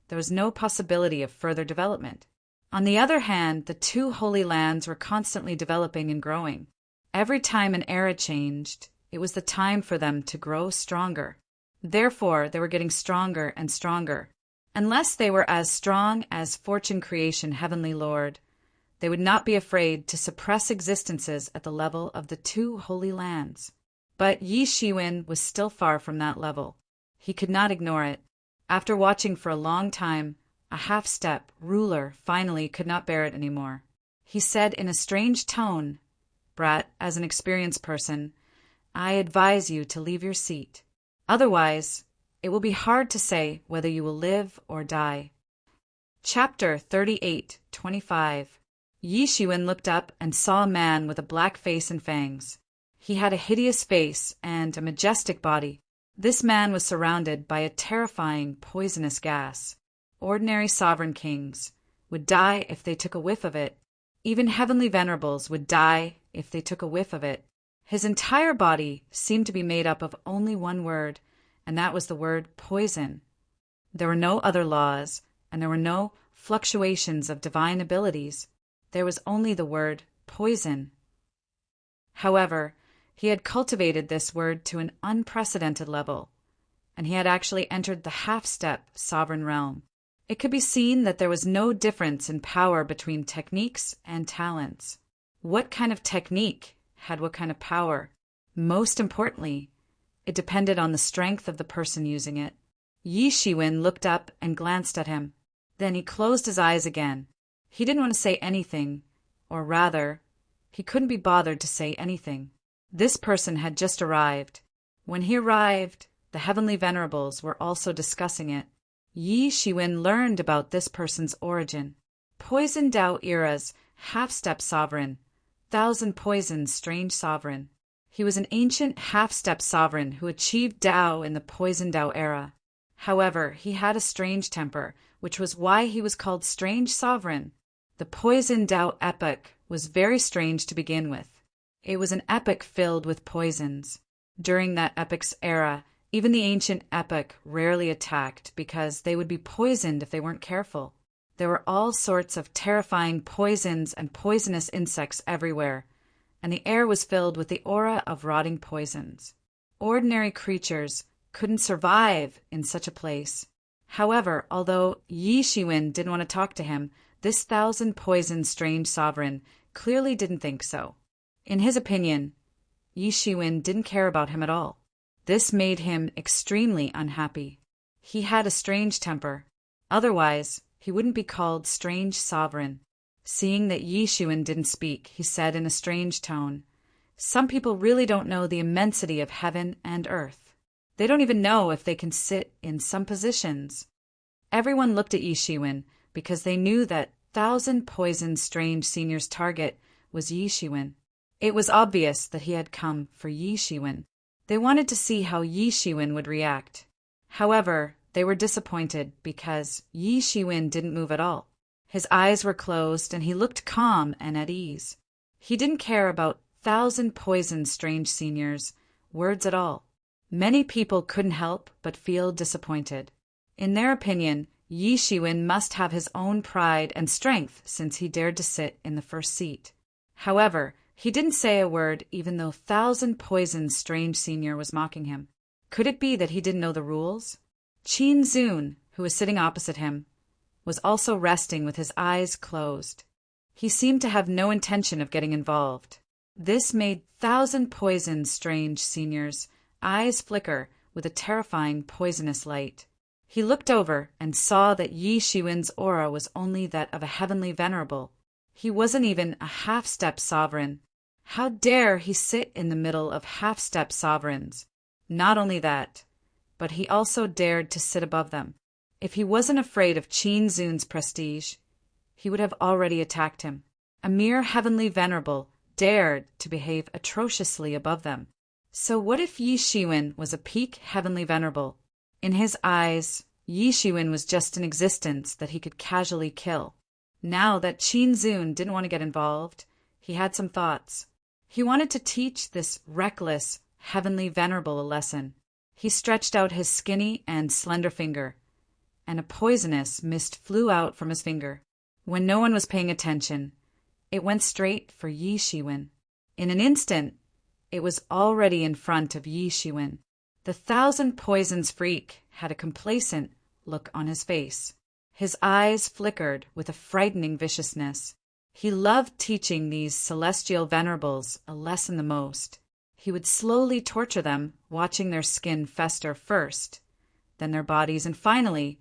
there was no possibility of further development. On the other hand, the two Holy Lands were constantly developing and growing. Every time an era changed, it was the time for them to grow stronger. Therefore, they were getting stronger and stronger. Unless they were as strong as Fortune Creation Heavenly Lord, they would not be afraid to suppress existences at the level of the two Holy Lands. But Yishuin was still far from that level. He could not ignore it. After watching for a long time, a half-step ruler finally could not bear it anymore. He said in a strange tone, "Brat, as an experienced person, I advise you to leave your seat. Otherwise, it will be hard to say whether you will live or die." Chapter 38:25. Yishuin looked up and saw a man with a black face and fangs. He had a hideous face and a majestic body. This man was surrounded by a terrifying poisonous gas. Ordinary sovereign kings would die if they took a whiff of it. Even heavenly venerables would die if they took a whiff of it. His entire body seemed to be made up of only one word, and that was the word poison. There were no other laws, and there were no fluctuations of divine abilities. There was only the word poison. However, he had cultivated this word to an unprecedented level, and he had actually entered the half-step sovereign realm. It could be seen that there was no difference in power between techniques and talents. What kind of technique had what kind of power? Most importantly, it depended on the strength of the person using it. Yishuin looked up and glanced at him. Then he closed his eyes again. He didn't want to say anything, or rather, he couldn't be bothered to say anything. This person had just arrived. When he arrived, the heavenly venerables were also discussing it. Yishuin learned about this person's origin. Poison Dao eras, half-step sovereign, thousand poisons strange sovereign. He was an ancient half-step sovereign who achieved Dao in the Poison Dao era. However, he had a strange temper, which was why he was called Strange Sovereign. The Poison Dao epoch was very strange to begin with. It was an epoch filled with poisons. During that epoch's era, even the ancient epoch rarely attacked because they would be poisoned if they weren't careful. There were all sorts of terrifying poisons and poisonous insects everywhere, and the air was filled with the aura of rotting poisons. Ordinary creatures couldn't survive in such a place. However, although Yi Shiwen didn't want to talk to him, this thousand-poisoned strange sovereign clearly didn't think so. In his opinion, Yi Shiwen didn't care about him at all. This made him extremely unhappy. He had a strange temper. Otherwise, he wouldn't be called strange sovereign. Seeing that Yi Shiwen didn't speak, he said in a strange tone, "Some people really don't know the immensity of heaven and earth. They don't even know if they can sit in some positions." Everyone looked at Yi Shiwen because they knew that thousand-poisoned strange senior's target was Yi Shiwen. It was obvious that he had come for Yi Shiwen. They wanted to see how Yi Shiwen would react. However, they were disappointed because Yi Shiwen didn't move at all. His eyes were closed and he looked calm and at ease. He didn't care about thousand-poisoned strange seniors' words at all. Many people couldn't help but feel disappointed. In their opinion, Yi Shiwen must have his own pride and strength since he dared to sit in the first seat. However, he didn't say a word even though thousand-poisoned strange senior was mocking him. Could it be that he didn't know the rules? Qin Zun, who was sitting opposite him, was also resting with his eyes closed. He seemed to have no intention of getting involved. This made thousand-poisoned strange senior's eyes flicker with a terrifying poisonous light. He looked over and saw that Yi Shiwen's aura was only that of a heavenly venerable. He wasn't even a half-step sovereign. How dare he sit in the middle of half-step sovereigns? Not only that, but he also dared to sit above them. If he wasn't afraid of Qin Zun's prestige, he would have already attacked him. A mere heavenly venerable dared to behave atrociously above them. So what if Yi Shiwen was a peak heavenly venerable? In his eyes, Yi Shiwen was just an existence that he could casually kill. Now that Qin Zun didn't want to get involved, he had some thoughts. He wanted to teach this reckless, heavenly venerable a lesson. He stretched out his skinny and slender finger, and a poisonous mist flew out from his finger. When no one was paying attention, it went straight for Yi Shiwen. In an instant, it was already in front of Yi Shiwen. The thousand poisons freak had a complacent look on his face. His eyes flickered with a frightening viciousness. He loved teaching these celestial venerables a lesson the most. He would slowly torture them, watching their skin fester first, then their bodies, and finally,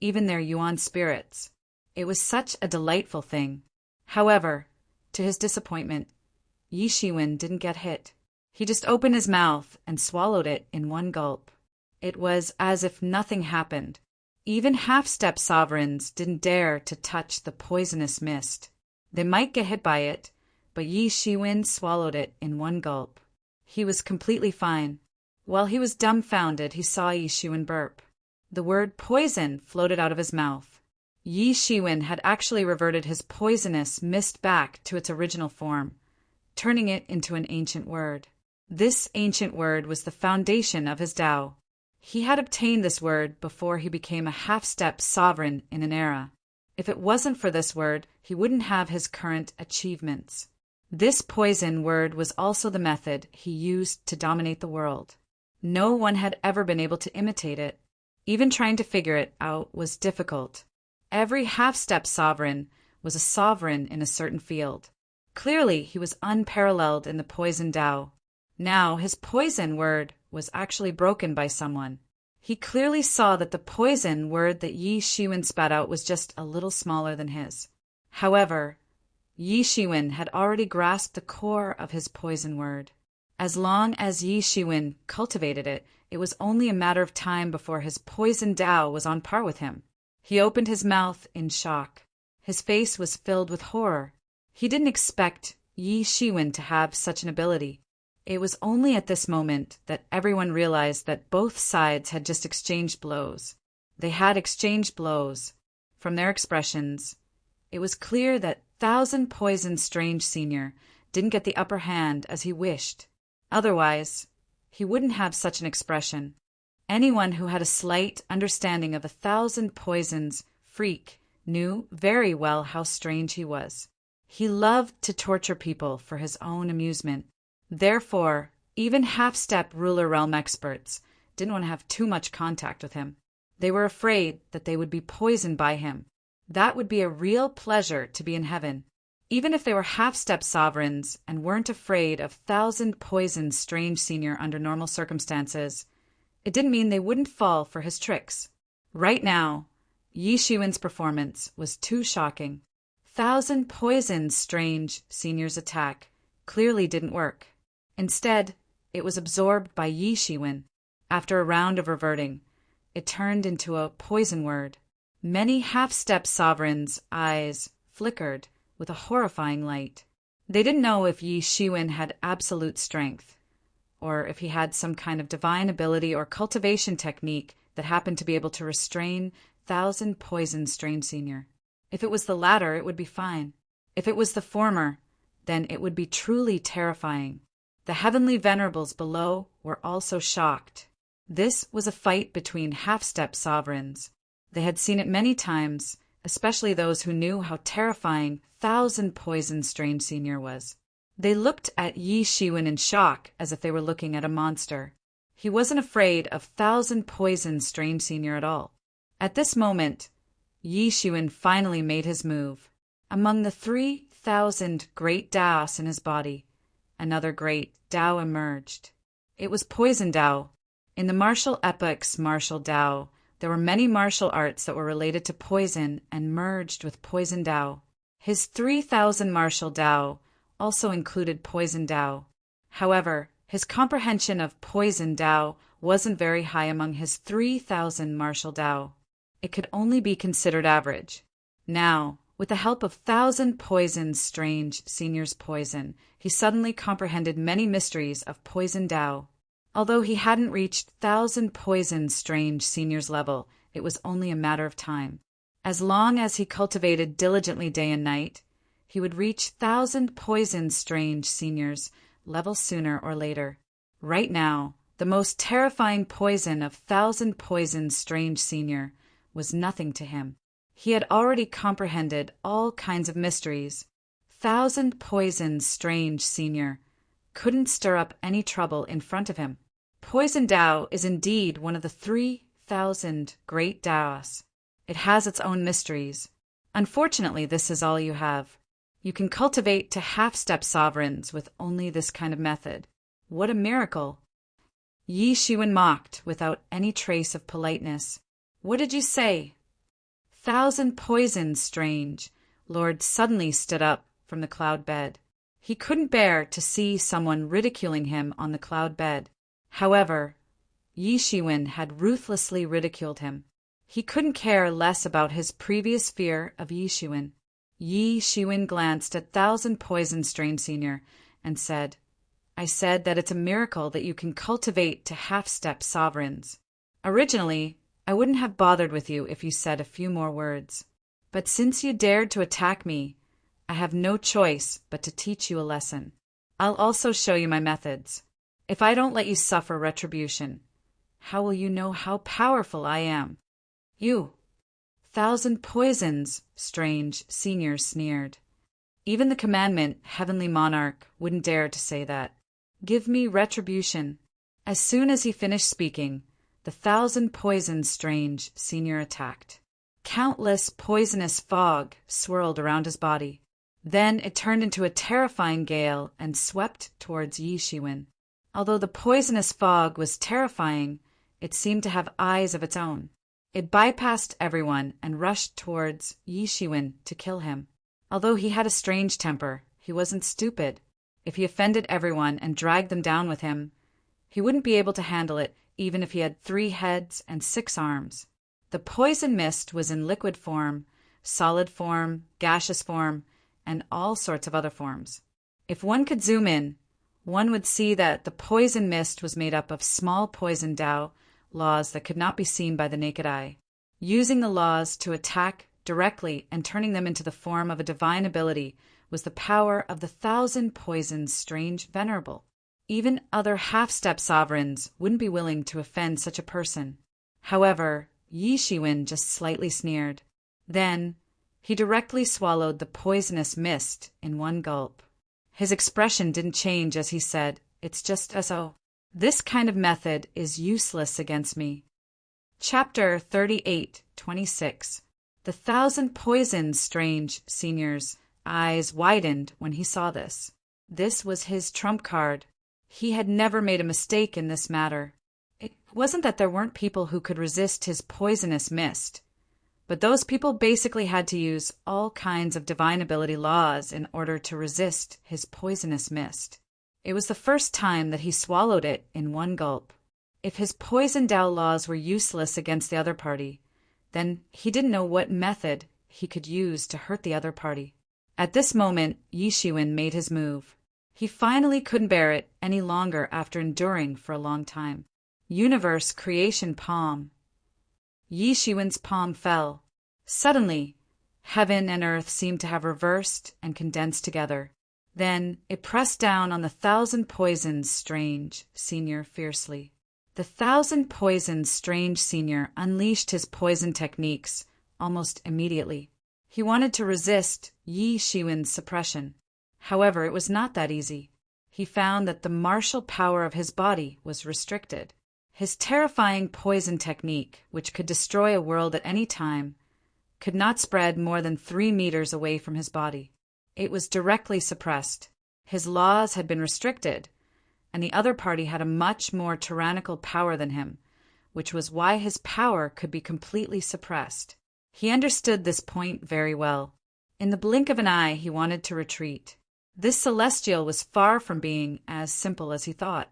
even their yuan spirits. It was such a delightful thing. However, to his disappointment, Yi Shiwen didn't get hit. He just opened his mouth and swallowed it in one gulp. It was as if nothing happened. Even half-step sovereigns didn't dare to touch the poisonous mist. They might get hit by it, but Yi Shiwen swallowed it in one gulp. He was completely fine. While he was dumbfounded, he saw Yi Shiwen burp. The word poison floated out of his mouth. Yi Shiwen had actually reverted his poisonous mist back to its original form, turning it into an ancient word. This ancient word was the foundation of his Tao. He had obtained this word before he became a half-step sovereign in an era. If it wasn't for this word, he wouldn't have his current achievements. This poison word was also the method he used to dominate the world. No one had ever been able to imitate it. Even trying to figure it out was difficult. Every half-step sovereign was a sovereign in a certain field. Clearly, he was unparalleled in the poison Tao. Now, his poison word was actually broken by someone. He clearly saw that the poison word that Yi Shiwen spat out was just a little smaller than his. However, Yi Shiwen had already grasped the core of his poison word. As long as Yi Shiwen cultivated it, it was only a matter of time before his poison Tao was on par with him. He opened his mouth in shock. His face was filled with horror. He didn't expect Yi Shiwen to have such an ability. It was only at this moment that everyone realized that both sides had just exchanged blows. They had exchanged blows. From their expressions, it was clear that Thousand Poison Strange Senior didn't get the upper hand as he wished. Otherwise, he wouldn't have such an expression. Anyone who had a slight understanding of 1,000 Poisons freak knew very well how strange he was. He loved to torture people for his own amusement. Therefore, even half-step ruler realm experts didn't want to have too much contact with him. They were afraid that they would be poisoned by him. That would be a real pleasure to be in heaven. Even if they were half-step sovereigns and weren't afraid of thousand poisons Strange Senior under normal circumstances, it didn't mean they wouldn't fall for his tricks. Right now, Yi Shiwen's performance was too shocking. Thousand poisons Strange Senior's attack clearly didn't work. Instead, it was absorbed by Yi Shiwen. After a round of reverting, it turned into a poison word. Many half-step sovereigns' eyes flickered with a horrifying light. They didn't know if Yi Shiwen had absolute strength, or if he had some kind of divine ability or cultivation technique that happened to be able to restrain thousand poisons Strange Senior. If it was the latter, it would be fine. If it was the former, then it would be truly terrifying. The heavenly venerables below were also shocked. This was a fight between half-step sovereigns. They had seen it many times, especially those who knew how terrifying thousand poison Strange Senior was. They looked at Yi Shiwen in shock as if they were looking at a monster. He wasn't afraid of thousand poison Strange Senior at all. At this moment, Yi Shiwen finally made his move. Among the 3,000 great Daos in his body, another great Dao emerged. It was Poison Dao. In the martial epoc's martial Dao, there were many martial arts that were related to poison and merged with Poison Dao. His 3,000 martial Dao also included Poison Dao. However, his comprehension of Poison Dao wasn't very high among his 3,000 martial Dao. It could only be considered average. Now, with the help of thousand poisons Strange Senior's poison, he suddenly comprehended many mysteries of Poison Dao. Although he hadn't reached thousand poisons Strange Senior's level, it was only a matter of time. As long as he cultivated diligently day and night, he would reach thousand poisons Strange Senior's level sooner or later. Right now, the most terrifying poison of thousand poisons Strange Senior was nothing to him. He had already comprehended all kinds of mysteries. Thousand poisons Strange Senior couldn't stir up any trouble in front of him. Poison Dao is indeed one of the 3,000 great Daos. It has its own mysteries. Unfortunately, this is all you have. You can cultivate to half-step sovereigns with only this kind of method. What a miracle! Yi Shiwen mocked without any trace of politeness. What did you say? Thousand poisons Strange. Lord suddenly stood up from the cloud bed. He couldn't bear to see someone ridiculing him on the cloud bed. However, Yi Shiwen had ruthlessly ridiculed him. He couldn't care less about his previous fear of Yi Shiwen. Yi Shiwen glanced at Thousand Poison Strange Senior and said, I said that it's a miracle that you can cultivate to half-step sovereigns. Originally, I wouldn't have bothered with you if you said a few more words. But since you dared to attack me, I have no choice but to teach you a lesson. I'll also show you my methods. If I don't let you suffer retribution, how will you know how powerful I am? You. Thousand poisons, Strange Senior sneered. Even the commandment, Heavenly Monarch, wouldn't dare to say that. Give me retribution. As soon as he finished speaking, the thousand poisons Strange Senior attacked. Countless poisonous fog swirled around his body. Then it turned into a terrifying gale and swept towards Yi Shiwen. Although the poisonous fog was terrifying, it seemed to have eyes of its own. It bypassed everyone and rushed towards Yi Shiwen to kill him. Although he had a strange temper, he wasn't stupid. If he offended everyone and dragged them down with him, he wouldn't be able to handle it even if he had 3 heads and 6 arms. The poison mist was in liquid form, solid form, gaseous form, and all sorts of other forms. If one could zoom in, one would see that the poison mist was made up of small poison Dao laws that could not be seen by the naked eye. Using the laws to attack directly and turning them into the form of a divine ability was the power of the thousand poisons Strange Venerable. Even other half-step sovereigns wouldn't be willing to offend such a person. However, Yi Shiwen just slightly sneered. Then, He directly swallowed the poisonous mist in one gulp. His expression didn't change as he said, "It's just as oh. This kind of method is useless against me." Chapter 38:26. The 1,000 Poisons Strange Senior's eyes widened when he saw this. This was his trump card. He had never made a mistake in this matter. It wasn't that there weren't people who could resist his poisonous mist, but those people basically had to use all kinds of divine ability laws in order to resist his poisonous mist. It was the first time that he swallowed it in one gulp. If his poison Tao laws were useless against the other party, then he didn't know what method he could use to hurt the other party. At this moment, Yi Shiwen made his move. He finally couldn't bear it any longer after enduring for a long time. Universe Creation Palm. Yi Shiwen's palm fell. Suddenly, heaven and earth seemed to have reversed and condensed together. Then it pressed down on the 1,000 Poisons Strange Senior fiercely. The 1,000 Poisons Strange Senior unleashed his poison techniques almost immediately. He wanted to resist Yi Shiwen's suppression. However, it was not that easy. He found that the martial power of his body was restricted. His terrifying poison technique, which could destroy a world at any time, could not spread more than 3 meters away from his body. It was directly suppressed. His laws had been restricted, and the other party had a much more tyrannical power than him, which was why his power could be completely suppressed. He understood this point very well. In the blink of an eye, he wanted to retreat. This celestial was far from being as simple as he thought.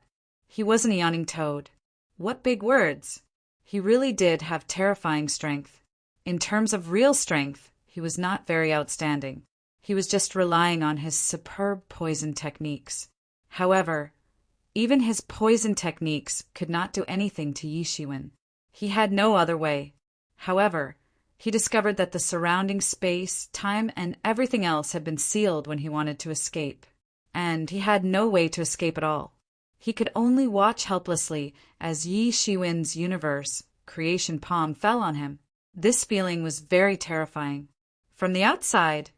He wasn't a yawning toad. What big words! He really did have terrifying strength. In terms of real strength, he was not very outstanding. He was just relying on his superb poison techniques. However, even his poison techniques could not do anything to Yi Shiwen. He had no other way. However, he discovered that the surrounding space, time, and everything else had been sealed when he wanted to escape. And he had no way to escape at all. He could only watch helplessly as Yi Shiwen's universe, creation palm, fell on him. This feeling was very terrifying. From the outside,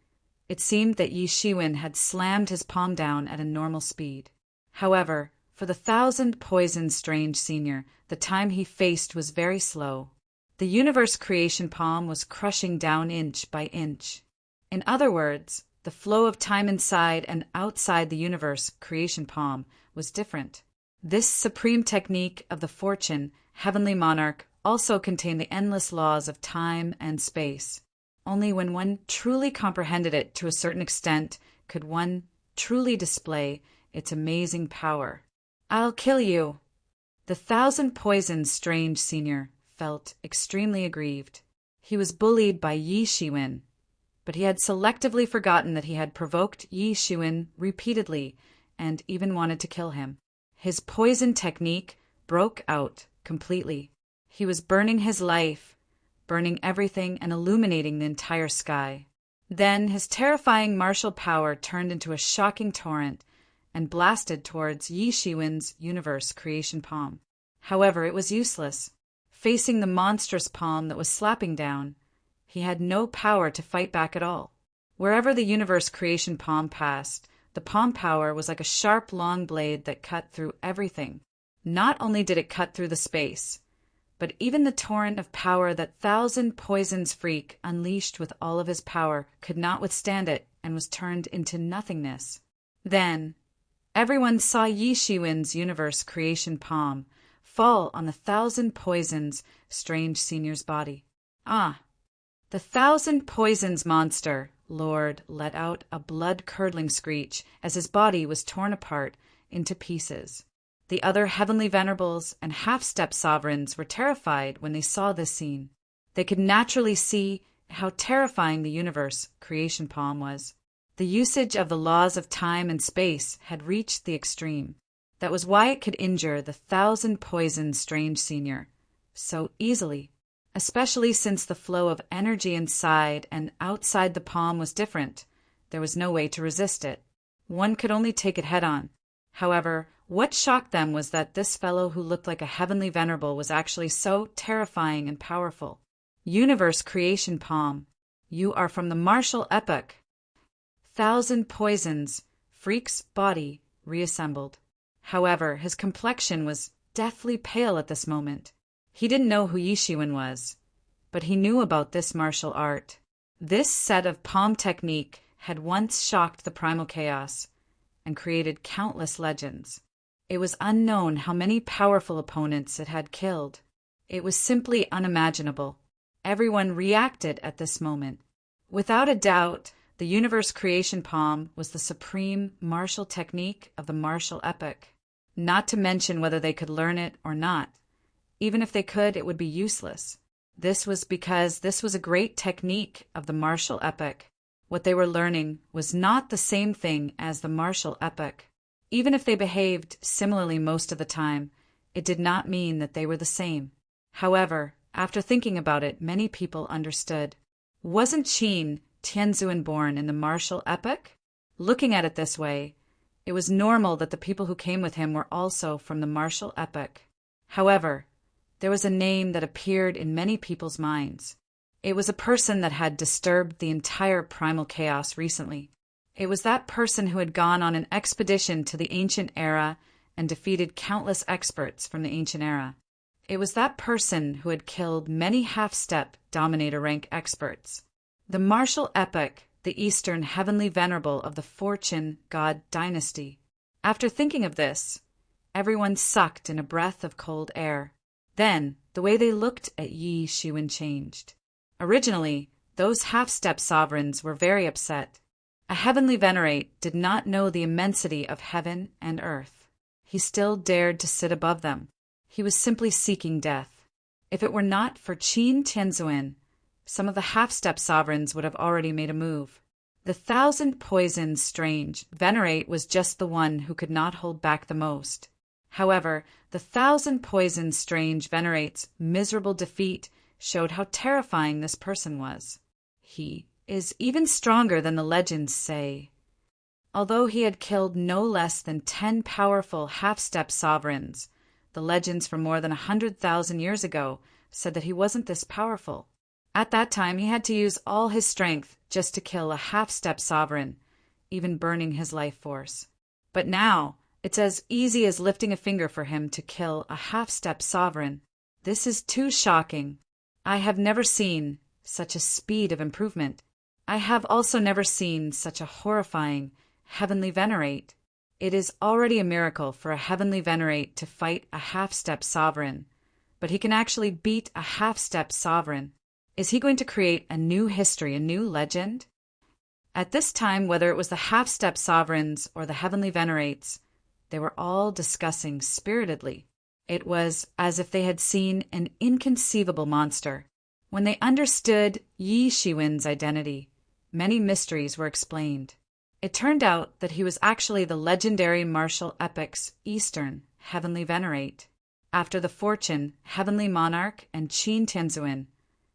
it seemed that Yi Shiwen had slammed his palm down at a normal speed. However, for the 1,000 Poisons Strange Senior, the time he faced was very slow. The universe creation palm was crushing down inch by inch. In other words, the flow of time inside and outside the universe creation palm was different. This supreme technique of the fortune, heavenly monarch, also contained the endless laws of time and space. Only when one truly comprehended it to a certain extent could one truly display its amazing power. "I'll kill you." The 1,000 Poisons Strange Senior felt extremely aggrieved. He was bullied by Yi Shiwen, but he had selectively forgotten that he had provoked Yi Shiwen repeatedly and even wanted to kill him. His poison technique broke out completely. He was burning his life, burning everything and illuminating the entire sky. Then his terrifying martial power turned into a shocking torrent and blasted towards Yi Shiwen's universe creation palm. However, it was useless. Facing the monstrous palm that was slapping down, he had no power to fight back at all. Wherever the universe creation palm passed, the palm power was like a sharp long blade that cut through everything. Not only did it cut through the space, but even the torrent of power that 1,000 Poisons Freak unleashed with all of his power could not withstand it and was turned into nothingness. Then, everyone saw Yi Shiwen's universe creation palm fall on the 1,000 Poisons Strange Senior's body. Ah! The 1,000 Poisons monster, Lord, let out a blood-curdling screech as his body was torn apart into pieces. The other heavenly venerables and half-step sovereigns were terrified when they saw this scene. They could naturally see how terrifying the universe creation palm was. The usage of the laws of time and space had reached the extreme. That was why it could injure the 1,000 Poisons Strange Senior so easily, especially since the flow of energy inside and outside the palm was different. There was no way to resist it. One could only take it head-on. However, what shocked them was that this fellow who looked like a heavenly venerable was actually so terrifying and powerful. Universe creation palm. You are from the martial epoch. Thousand poisons, Freak's body reassembled. However, his complexion was deathly pale at this moment. He didn't know who Yi Shiwen was, but he knew about this martial art. This set of palm technique had once shocked the primal chaos and created countless legends. It was unknown how many powerful opponents it had killed. It was simply unimaginable. Everyone reacted at this moment. Without a doubt, the universe creation palm was the supreme martial technique of the martial epoch. Not to mention whether they could learn it or not. Even if they could, it would be useless. This was because this was a great technique of the martial epoch. What they were learning was not the same thing as the martial epoch. Even if they behaved similarly most of the time, it did not mean that they were the same. However, after thinking about it, many people understood. Wasn't Qin Tianzhuan born in the martial epoch? Looking at it this way, it was normal that the people who came with him were also from the martial epoch. However, there was a name that appeared in many people's minds. It was a person that had disturbed the entire primal chaos recently. It was that person who had gone on an expedition to the ancient era and defeated countless experts from the ancient era. It was that person who had killed many half-step dominator rank experts. The martial epoch, the Eastern heavenly venerable of the Fortune God dynasty. After thinking of this, everyone sucked in a breath of cold air. Then, the way they looked at Yi Shiwen changed. Originally, those half-step sovereigns were very upset. A heavenly venerate did not know the immensity of heaven and earth. He still dared to sit above them. He was simply seeking death. If it were not for Qin Tianzhuan, some of the half-step sovereigns would have already made a move. The thousand poisons strange venerate was just the one who could not hold back the most. However, the thousand poisons strange venerate's miserable defeat showed how terrifying this person was. He is even stronger than the legends say. Although he had killed no less than 10 powerful half-step sovereigns, the legends from more than 100,000 years ago said that he wasn't this powerful. At that time, he had to use all his strength just to kill a half-step sovereign, even burning his life force. But now, it's as easy as lifting a finger for him to kill a half-step sovereign. This is too shocking. I have never seen such a speed of improvement. I have also never seen such a horrifying heavenly venerate. It is already a miracle for a heavenly venerate to fight a half-step sovereign, but he can actually beat a half-step sovereign. Is he going to create a new history, a new legend? At this time, whether it was the half-step sovereigns or the heavenly venerates, they were all discussing spiritedly. It was as if they had seen an inconceivable monster. When they understood Yi Shiwen's identity, many mysteries were explained. It turned out that he was actually the legendary martial epoch's Eastern heavenly venerate. After the Fortune heavenly monarch and Qin Tianzhuan,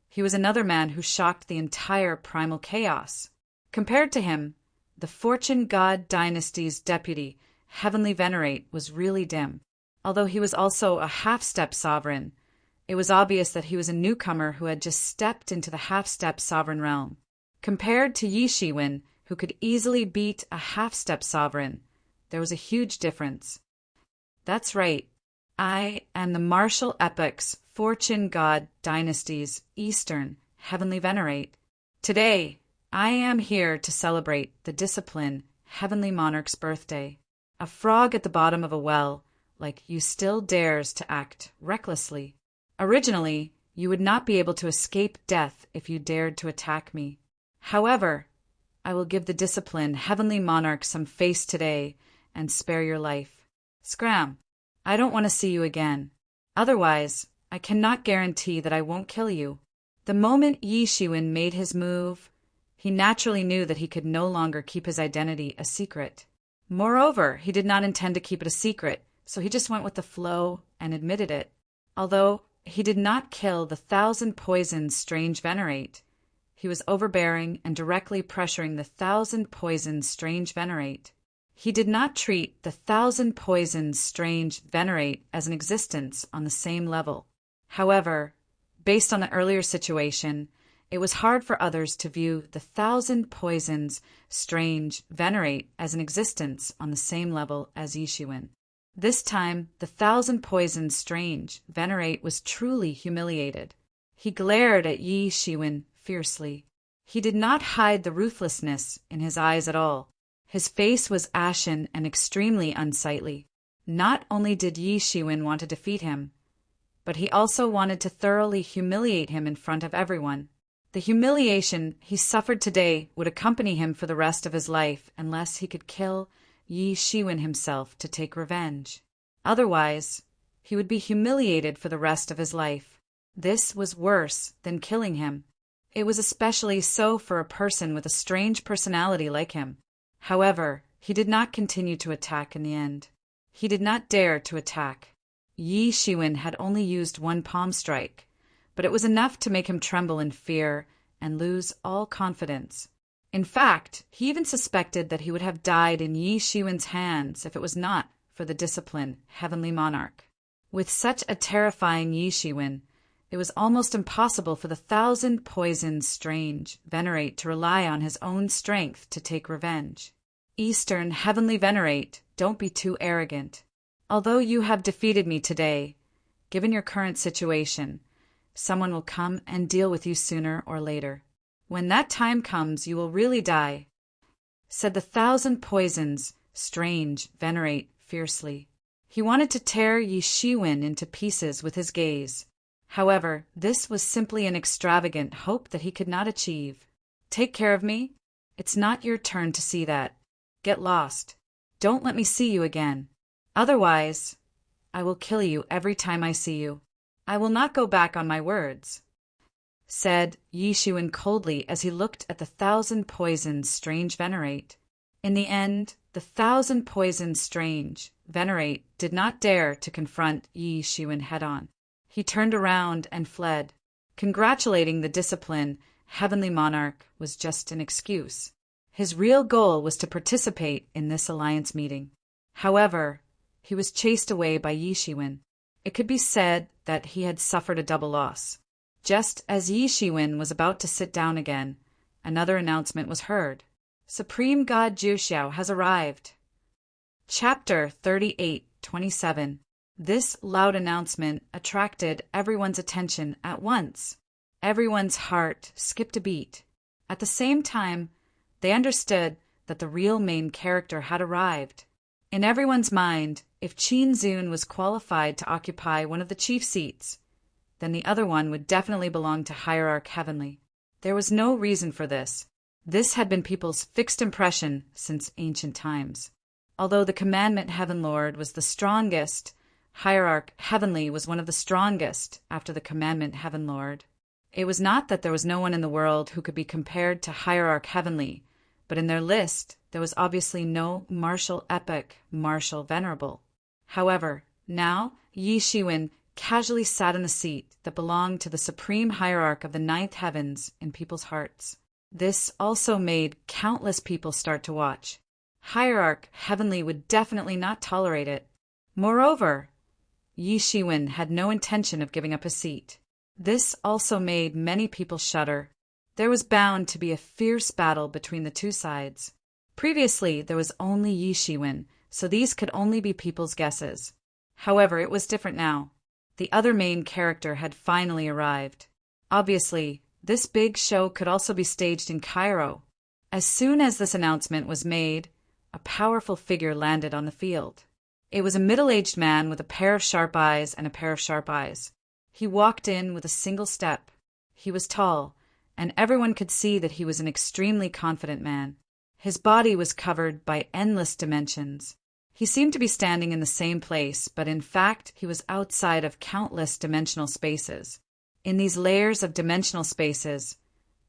he was another man who shocked the entire primal chaos. Compared to him, the Fortune God dynasty's deputy heavenly venerate was really dim. Although he was also a half-step sovereign, it was obvious that he was a newcomer who had just stepped into the half-step sovereign realm. Compared to Yi Shiwen, who could easily beat a half-step sovereign, there was a huge difference. That's right. I am the martial epoch's Fortune God dynasty's Eastern heavenly venerate. Today, I am here to celebrate the discipline heavenly monarch's birthday. A frog at the bottom of a well, like you still dares to act recklessly. Originally, you would not be able to escape death if you dared to attack me. However, I will give the discipline heavenly monarch some face today and spare your life. Scram, I don't want to see you again. Otherwise, I cannot guarantee that I won't kill you. The moment Yi Shiwen made his move, he naturally knew that he could no longer keep his identity a secret. Moreover, he did not intend to keep it a secret, so he just went with the flow and admitted it. Although he did not kill the thousand poisons strange venerate, he was overbearing and directly pressuring the thousand poisons strange venerate. He did not treat the thousand poisons strange venerate as an existence on the same level. However, based on the earlier situation, It was hard for others to view the 1,000 poisons Strange venerate as an existence on the same level as Yishuin. This time, the 1,000 poisons Strange venerate was truly humiliated. He glared at Yi Shiwen fiercely. He did not hide the ruthlessness in his eyes at all. His face was ashen and extremely unsightly. Not only did Yi Shiwen want to defeat him, but he also wanted to thoroughly humiliate him in front of everyone. The humiliation he suffered today would accompany him for the rest of his life unless he could kill Yi Shiwen himself to take revenge. Otherwise, he would be humiliated for the rest of his life. This was worse than killing him. It was especially so for a person with a strange personality like him. However, he did not continue to attack in the end. He did not dare to attack. Yi Shiwen had only used one palm strike, but it was enough to make him tremble in fear and lose all confidence. In fact, he even suspected that he would have died in Yi Shiwen's hands if it was not for the discipline Heavenly Monarch. With such a terrifying Yi Shiwen, it was almost impossible for the 1,000 poisons Strange venerate to rely on his own strength to take revenge. Eastern Heavenly Venerate, don't be too arrogant. Although you have defeated me today, given your current situation, someone will come and deal with you sooner or later. When that time comes, you will really die, said the 1,000 poisons Strange venerate fiercely. He wanted to tear Yi Shiwen into pieces with his gaze. However, this was simply an extravagant hope that he could not achieve. Take care of me? It's not your turn to see that. Get lost. Don't let me see you again. Otherwise, I will kill you every time I see you. I will not go back on my words, said Yi Shiwen coldly as he looked at the 1,000 poisons Strange venerate. In the end, the 1,000 poisons Strange venerate did not dare to confront Yi Shiwen head-on. He turned around and fled. Congratulating the discipline Heavenly Monarch was just an excuse. His real goal was to participate in this alliance meeting. However, he was chased away by Yi Shiwen. It could be said that he had suffered a double loss. Just as Yi Shiwen was about to sit down again, another announcement was heard. Supreme God Jiuxiao has arrived. Chapter 38:27. This loud announcement attracted everyone's attention at once. Everyone's heart skipped a beat. At the same time, they understood that the real main character had arrived. In everyone's mind, if Qin Zun was qualified to occupy one of the chief seats, then the other one would definitely belong to Hierarch Heavenly. There was no reason for this. This had been people's fixed impression since ancient times. Although the Commandment Heaven Lord was the strongest, Hierarch Heavenly was one of the strongest after the Commandment Heaven Lord. It was not that there was no one in the world who could be compared to Hierarch Heavenly, but in their list there was obviously no martial epic martial venerable. However, now Yi Shiwen casually sat in the seat that belonged to the supreme hierarch of the ninth heavens in people's hearts. This also made countless people start to watch. Hierarch Heavenly would definitely not tolerate it. Moreover, Yi Shiwen had no intention of giving up his seat. This also made many people shudder. There was bound to be a fierce battle between the two sides. Previously, there was only Yi Shiwen, so these could only be people's guesses. However, it was different now. The other main character had finally arrived. Obviously, this big show could also be staged in Cairo. As soon as this announcement was made, a powerful figure landed on the field. It was a middle-aged man with a pair of sharp eyes and a pair of sharp eyes. He walked in with a single step. He was tall, and everyone could see that he was an extremely confident man. His body was covered by endless dimensions. He seemed to be standing in the same place, but in fact he was outside of countless dimensional spaces. In these layers of dimensional spaces,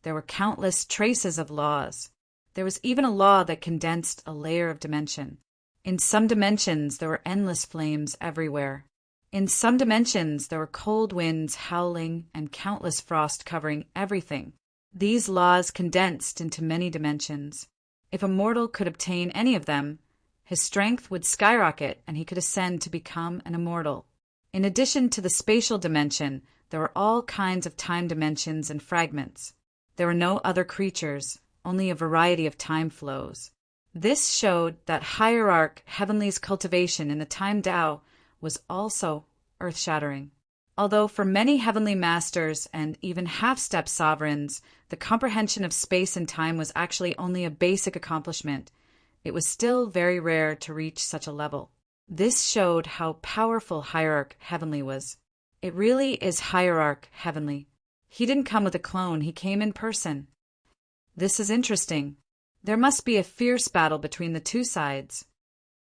there were countless traces of laws. There was even a law that condensed a layer of dimension. In some dimensions, there were endless flames everywhere. In some dimensions, there were cold winds howling and countless frost covering everything. These laws condensed into many dimensions. If a mortal could obtain any of them, his strength would skyrocket and he could ascend to become an immortal. In addition to the spatial dimension, there were all kinds of time dimensions and fragments. There were no other creatures, only a variety of time flows. This showed that Hierarch Heavenly's cultivation in the Time Tao was also earth-shattering. Although for many heavenly masters and even half-step sovereigns, the comprehension of space and time was actually only a basic accomplishment, it was still very rare to reach such a level. This showed how powerful Hierarch Heavenly was. It really is Hierarch Heavenly. He didn't come with a clone, he came in person. This is interesting. There must be a fierce battle between the two sides.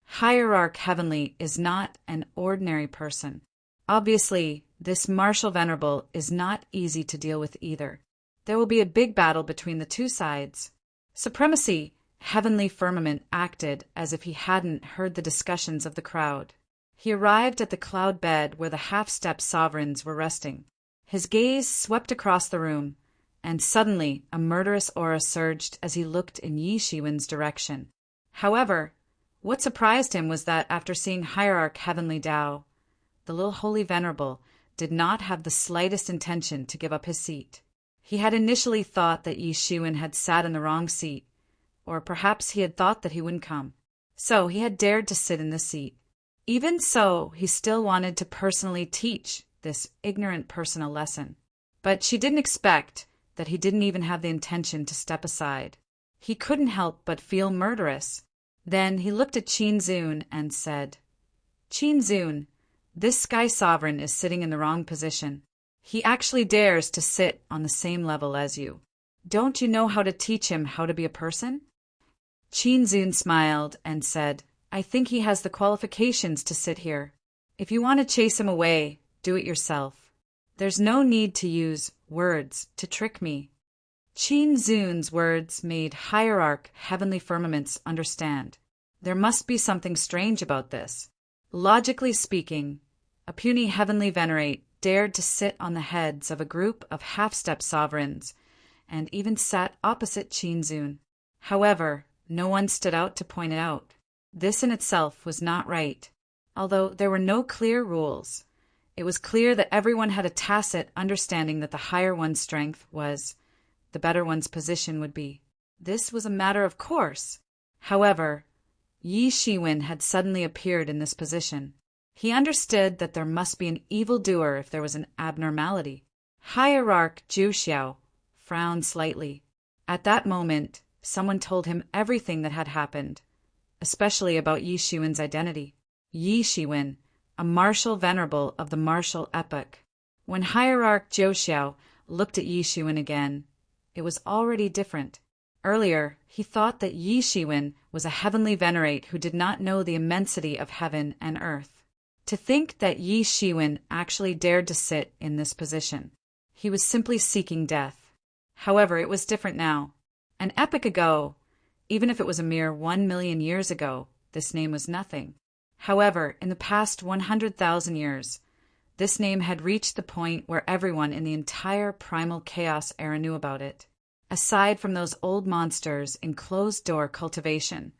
Hierarch Heavenly is not an ordinary person. Obviously, this martial venerable is not easy to deal with either. There will be a big battle between the two sides. Supremacy, Heavenly Firmament acted as if he hadn't heard the discussions of the crowd. He arrived at the cloud bed where the half-step sovereigns were resting. His gaze swept across the room, and suddenly a murderous aura surged as he looked in Yi Shiwen's direction. However, what surprised him was that after seeing Hierarch Heavenly Tao, the little Holy Venerable did not have the slightest intention to give up his seat. He had initially thought that Yi Shiwen had sat in the wrong seat, or perhaps he had thought that he wouldn't come. So he had dared to sit in the seat. Even so, he still wanted to personally teach this ignorant person a lesson. But she didn't expect that he didn't even have the intention to step aside. He couldn't help but feel murderous. Then he looked at Qin Zun and said, "Qin Zun, this Sky Sovereign is sitting in the wrong position. He actually dares to sit on the same level as you. Don't you know how to teach him how to be a person?" Qin Zun smiled and said, "I think he has the qualifications to sit here. If you want to chase him away, do it yourself. There's no need to use words to trick me." Qin Zun's words made Hierarch Heavenly Firmaments understand. There must be something strange about this. Logically speaking, a puny Heavenly Venerate dared to sit on the heads of a group of half-step sovereigns, and even sat opposite Qin Zun. However, no one stood out to point it out. This in itself was not right. Although there were no clear rules, it was clear that everyone had a tacit understanding that the higher one's strength was, the better one's position would be. This was a matter of course. However, Yi Shiwen had suddenly appeared in this position. He understood that there must be an evildoer if there was an abnormality. Hierarch Zhu frowned slightly. At that moment, someone told him everything that had happened, especially about Yi Shiwen's identity. Yi Shiwen, a martial venerable of the martial epoch. When Hierarch Zhu looked at Yi Shiwen again, it was already different. Earlier, he thought that Yi Shiwen was a heavenly venerate who did not know the immensity of heaven and earth. To think that Yi Shiwen actually dared to sit in this position. He was simply seeking death. However, it was different now. An epoch ago, even if it was a mere 1 million years ago, this name was nothing. However, in the past 100,000 years, this name had reached the point where everyone in the entire primal chaos era knew about it, aside from those old monsters in closed-door cultivation,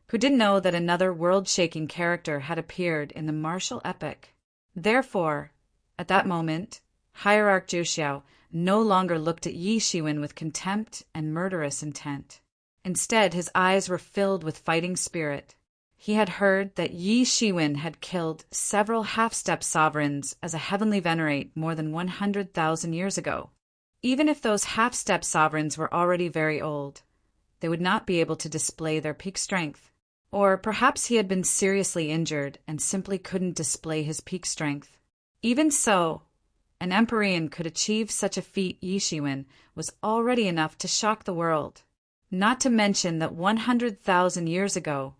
who didn't know that another world-shaking character had appeared in the martial epoch. Therefore, at that moment, Hierarch Zhu no longer looked at Yi Shiwen with contempt and murderous intent. Instead, his eyes were filled with fighting spirit. He had heard that Yi Shiwen had killed several half-step sovereigns as a heavenly venerate more than 100,000 years ago. Even if those half-step sovereigns were already very old, they would not be able to display their peak strength. Or perhaps he had been seriously injured and simply couldn't display his peak strength. Even so, an Empyrean could achieve such a feat. Yi Shiwen was already enough to shock the world. Not to mention that 100,000 years ago,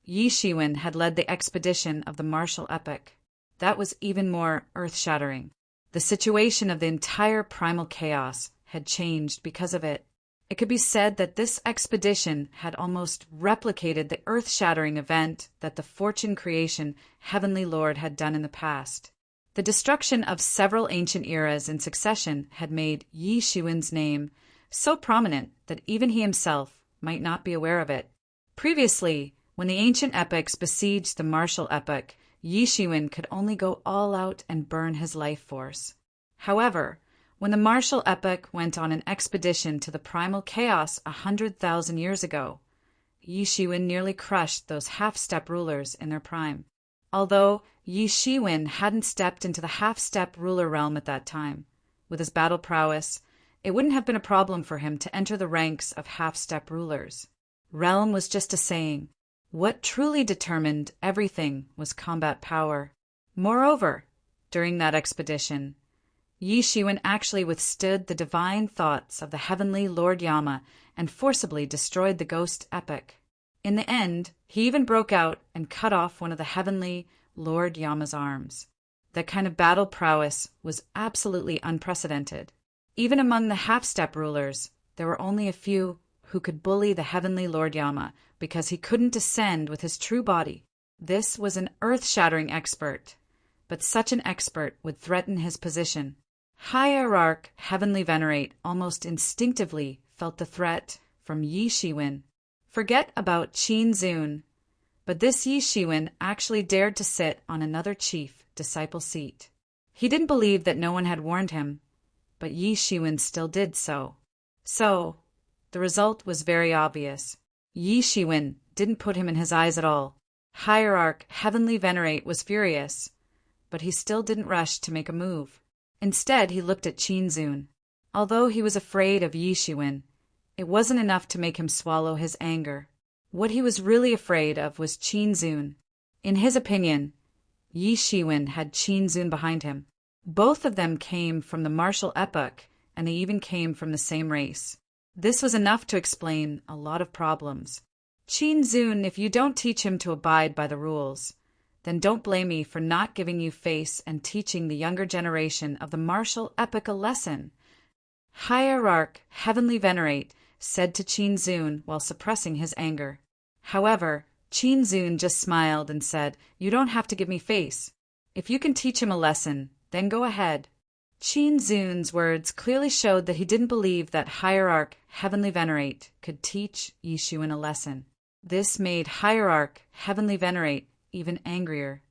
Yi Shiwen had led the expedition of the martial epoch. That was even more earth-shattering. The situation of the entire primal chaos had changed because of it. It could be said that this expedition had almost replicated the earth-shattering event that the Fortune Creation Heavenly Lord had done in the past. The destruction of several ancient eras in succession had made Yi Shiwen's name so prominent that even he himself might not be aware of it. Previously, when the ancient epochs besieged the martial epoch, Yi Shiwen could only go all out and burn his life force. However, When the martial epoch went on an expedition to the primal chaos 100,000 years ago, Yi Shiwen nearly crushed those half-step rulers in their prime. Although Yi Shiwen hadn't stepped into the half-step ruler realm at that time, with his battle prowess, it wouldn't have been a problem for him to enter the ranks of half-step rulers. Realm was just a saying. What truly determined everything was combat power. Moreover, during that expedition, Yi Shiwen actually withstood the divine thoughts of the heavenly Lord Yama and forcibly destroyed the ghost epoch. In the end, he even broke out and cut off one of the heavenly Lord Yama's arms. That kind of battle prowess was absolutely unprecedented. Even among the half-step rulers, there were only a few who could bully the heavenly Lord Yama because he couldn't descend with his true body. This was an earth-shattering expert, but such an expert would threaten his position. Hierarch Heavenly Venerate almost instinctively felt the threat from Yi Shiwen. Forget about Qin Zun, but this Yi Shiwen actually dared to sit on another chief disciple seat. He didn't believe that no one had warned him, but Yi Shiwen still did so. So, the result was very obvious. Yi Shiwen didn't put him in his eyes at all. Hierarch Heavenly Venerate was furious, but he still didn't rush to make a move. Instead, he looked at Qin Zun. Although he was afraid of Yi Shiwen, it wasn't enough to make him swallow his anger. What he was really afraid of was Qin Zun. In his opinion, Yi Shiwen had Qin Zun behind him. Both of them came from the martial epoch, and they even came from the same race. This was enough to explain a lot of problems. Qin Zun, if you don't teach him to abide by the rules, then don't blame me for not giving you face and teaching the younger generation of the martial epoch a lesson. Hierarch Heavenly Venerate said to Qin Zun while suppressing his anger. However, Qin Zun just smiled and said, "You don't have to give me face. If you can teach him a lesson, then go ahead." Qin Zun's words clearly showed that he didn't believe that Hierarch Heavenly Venerate could teach Yi Shiwen a lesson. This made Hierarch Heavenly Venerate even angrier.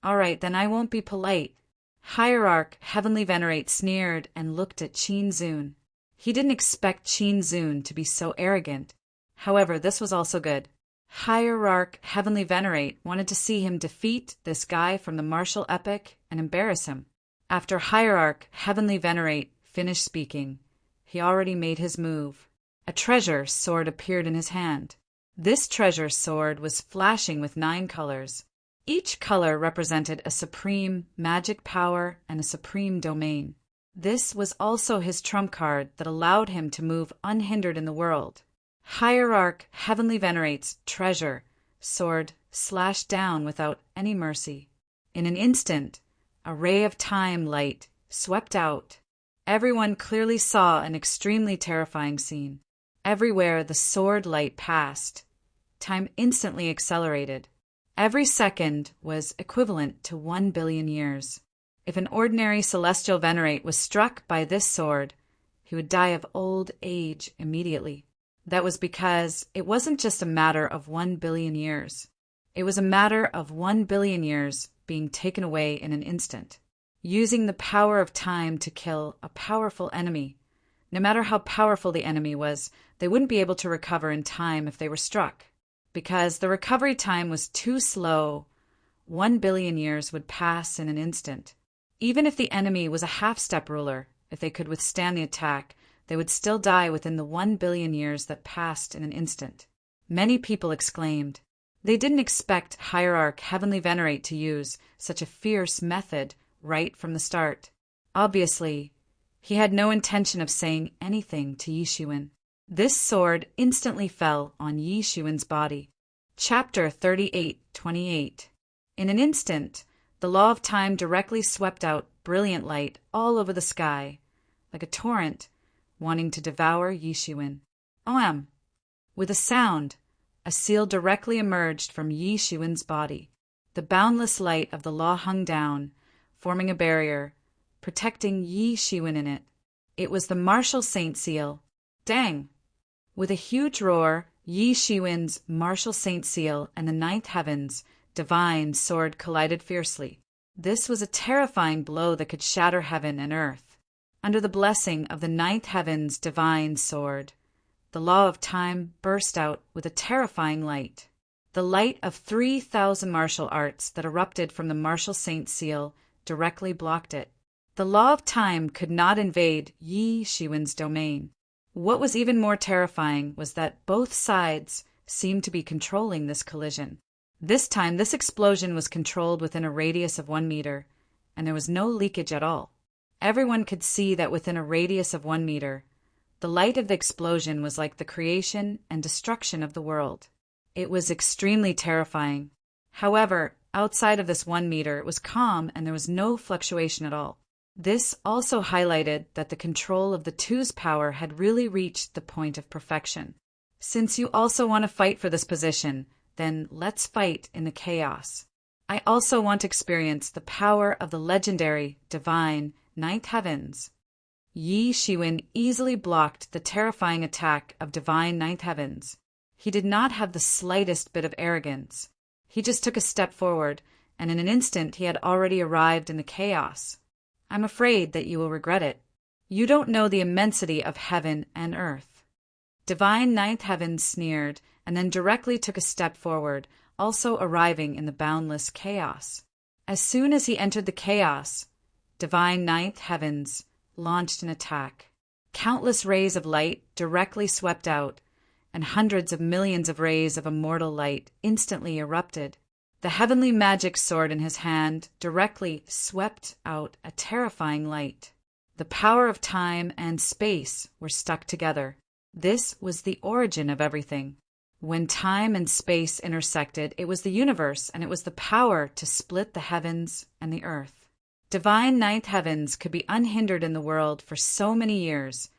"All right, then I won't be polite." Hierarch Heavenly Venerate sneered and looked at Qin Zun. He didn't expect Qin Zun to be so arrogant. However, this was also good. Hierarch Heavenly Venerate wanted to see him defeat this guy from the martial epoch and embarrass him. After Hierarch Heavenly Venerate finished speaking, he already made his move. A treasure sword appeared in his hand. This treasure sword was flashing with 9 colors. Each color represented a supreme magic power and a supreme domain. This was also his trump card that allowed him to move unhindered in the world. Hierarch Heavenly Venerate's treasure sword slashed down without any mercy. In an instant, a ray of time light swept out. Everyone clearly saw an extremely terrifying scene. Everywhere the sword light passed, time instantly accelerated. Every second was equivalent to 1 billion years. If an ordinary celestial venerate was struck by this sword, he would die of old age immediately. That was because it wasn't just a matter of 1 billion years. It was a matter of 1 billion years being taken away in an instant. Using the power of time to kill a powerful enemy. No matter how powerful the enemy was, they wouldn't be able to recover in time if they were struck. Because the recovery time was too slow, 1 billion years would pass in an instant. Even if the enemy was a half-step ruler, if they could withstand the attack, they would still die within the 1 billion years that passed in an instant. Many people exclaimed. They didn't expect Hierarch Heavenly Venerate to use such a fierce method right from the start. Obviously, he had no intention of saying anything to Yi Shiwen. This sword instantly fell on Yi Shiwen's body. Chapter 38:28. In an instant, the law of time directly swept out brilliant light all over the sky, like a torrent wanting to devour Yi Shiwen. Oam! With a sound, a seal directly emerged from Yi Shiwen's body. The boundless light of the law hung down, forming a barrier, protecting Yi Shiwen in it. It was the martial saint seal. Dang! With a huge roar, Yi Shiwen's martial saint seal and the 9th heaven's divine sword collided fiercely. This was a terrifying blow that could shatter heaven and earth. Under the blessing of the ninth heaven's divine sword, the law of time burst out with a terrifying light. The light of 3,000 martial arts that erupted from the martial saint's seal directly blocked it. The law of time could not invade Yi Shiwen's domain. What was even more terrifying was that both sides seemed to be controlling this collision. This time, this explosion was controlled within a radius of 1 meter, and there was no leakage at all. Everyone could see that within a radius of 1 meter, the light of the explosion was like the creation and destruction of the world. It was extremely terrifying. However, outside of this 1 meter, it was calm and there was no fluctuation at all. This also highlighted that the control of the two's power had really reached the point of perfection. Since you also want to fight for this position, then let's fight in the chaos. I also want to experience the power of the legendary, divine, ninth heavens. Yi Shiwen easily blocked the terrifying attack of divine ninth heavens. He did not have the slightest bit of arrogance. He just took a step forward, and in an instant he had already arrived in the chaos. I'm afraid that you will regret it. You don't know the immensity of heaven and earth. Divine ninth heaven sneered, and then directly took a step forward, also arriving in the boundless chaos. As soon as he entered the chaos, divine ninth heavens launched an attack. Countless rays of light directly swept out, and hundreds of millions of rays of immortal light instantly erupted. The heavenly magic sword in his hand directly swept out a terrifying light. The power of time and space were stuck together. This was the origin of everything. When time and space intersected, it was the universe, and it was the power to split the heavens and the earth. Divine ninth heavens could be unhindered in the world for so many years,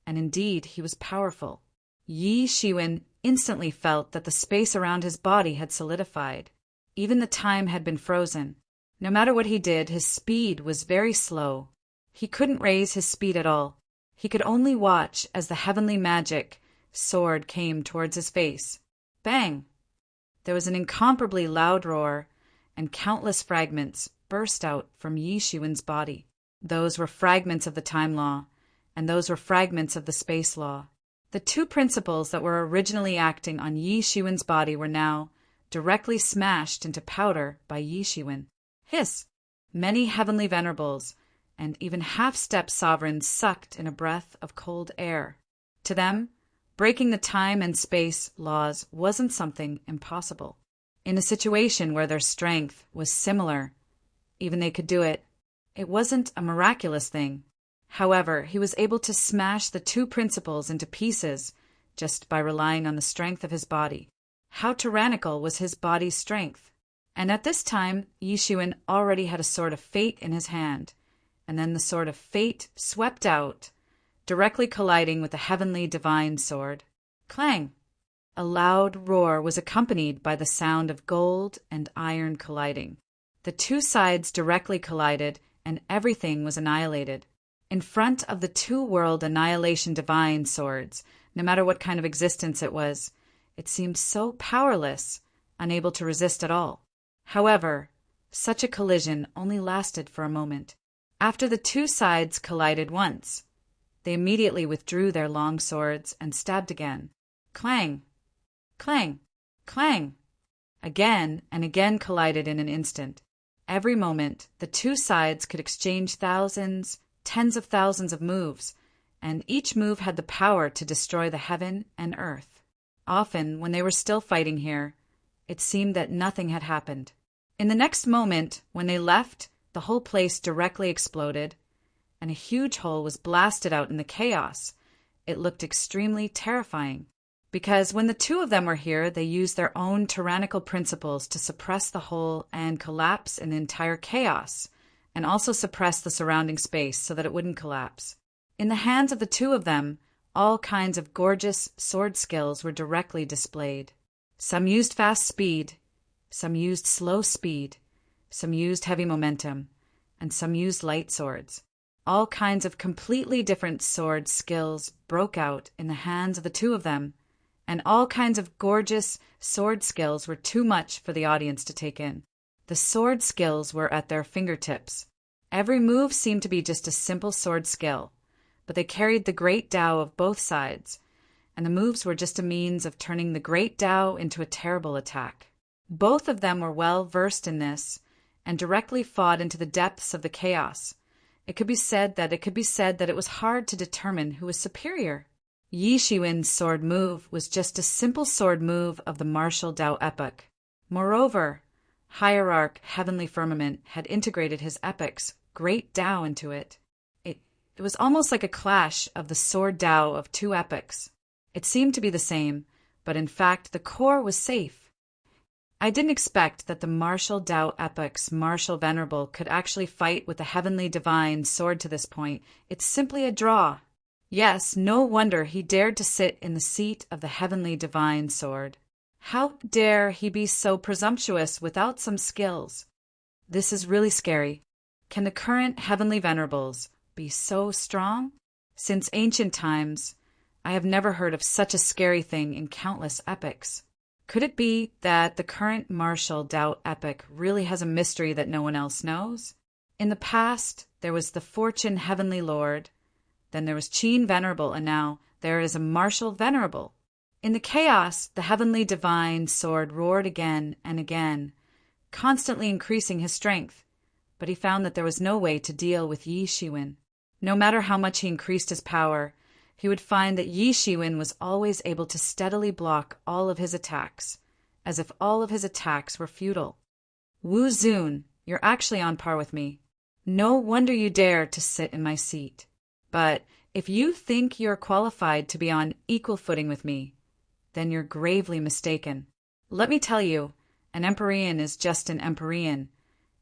and indeed he was powerful. Yi Shiwen instantly felt that the space around his body had solidified. Even the time had been frozen. No matter what he did, his speed was very slow. He couldn't raise his speed at all. He could only watch as the heavenly magic sword came towards his face. Bang! There was an incomparably loud roar, and countless fragments burst out from Yi Shiwen's body. Those were fragments of the time law, and those were fragments of the space law. The two principles that were originally acting on Yi Shiwen's body were now directly smashed into powder by Yi Shiwen. Hiss! Many heavenly venerables and even half-step sovereigns sucked in a breath of cold air. To them, breaking the time and space laws wasn't something impossible. In a situation where their strength was similar, even they could do it, it wasn't a miraculous thing. However, he was able to smash the two principles into pieces just by relying on the strength of his body. How tyrannical was his body's strength! And at this time, Yi Shiwen already had a sword of fate in his hand, and then the sword of fate swept out, directly colliding with the heavenly divine sword. Clang! A loud roar was accompanied by the sound of gold and iron colliding. The two sides directly collided, and everything was annihilated. In front of the two-world annihilation divine swords, no matter what kind of existence it was, it seemed so powerless, unable to resist at all. However, such a collision only lasted for a moment. After the two sides collided once, they immediately withdrew their long swords and stabbed again. Clang! Clang! Clang! Again and again collided in an instant. Every moment, the two sides could exchange thousands, tens of thousands of moves, and each move had the power to destroy the heaven and earth. Often, when they were still fighting here, it seemed that nothing had happened. In the next moment, when they left, the whole place directly exploded, and a huge hole was blasted out in the chaos. It looked extremely terrifying, because when the two of them were here, they used their own tyrannical principles to suppress the whole and collapse in the entire chaos, and also suppress the surrounding space so that it wouldn't collapse. In the hands of the two of them, all kinds of gorgeous sword skills were directly displayed. Some used fast speed, some used slow speed, some used heavy momentum, and some used light swords. All kinds of completely different sword skills broke out in the hands of the two of them, and all kinds of gorgeous sword skills were too much for the audience to take in. The sword skills were at their fingertips. Every move seemed to be just a simple sword skill, but they carried the great Tao of both sides, and the moves were just a means of turning the great Tao into a terrible attack. Both of them were well versed in this, and directly fought into the depths of the chaos. It could be said that it was hard to determine who was superior. Yi Shiwen's sword move was just a simple sword move of the martial Tao epoch. Moreover, Hierarch Heavenly Firmament had integrated his epoch's great Tao into it. It was almost like a clash of the sword Tao of two epochs. It seemed to be the same, but in fact the core was safe. I didn't expect that the martial Tao epoch's martial venerable could actually fight with the heavenly divine sword to this point. It's simply a draw. Yes, no wonder he dared to sit in the seat of the heavenly divine sword. How dare he be so presumptuous without some skills? This is really scary. Can the current heavenly venerables be so strong? Since ancient times, I have never heard of such a scary thing in countless epochs. Could it be that the current martial Tao epoch really has a mystery that no one else knows? In the past, there was the Fortune Heavenly Lord, then there was Qin Venerable, and now there is a martial Venerable. In the chaos, the heavenly divine sword roared again and again, constantly increasing his strength, but he found that there was no way to deal with Yi Shiwen. No matter how much he increased his power, he would find that Yi Shiwen was always able to steadily block all of his attacks, as if all of his attacks were futile. Wu Zun, you're actually on par with me. No wonder you dare to sit in my seat. But if you think you're qualified to be on equal footing with me, then you're gravely mistaken. Let me tell you, an Empyrean is just an Empyrean,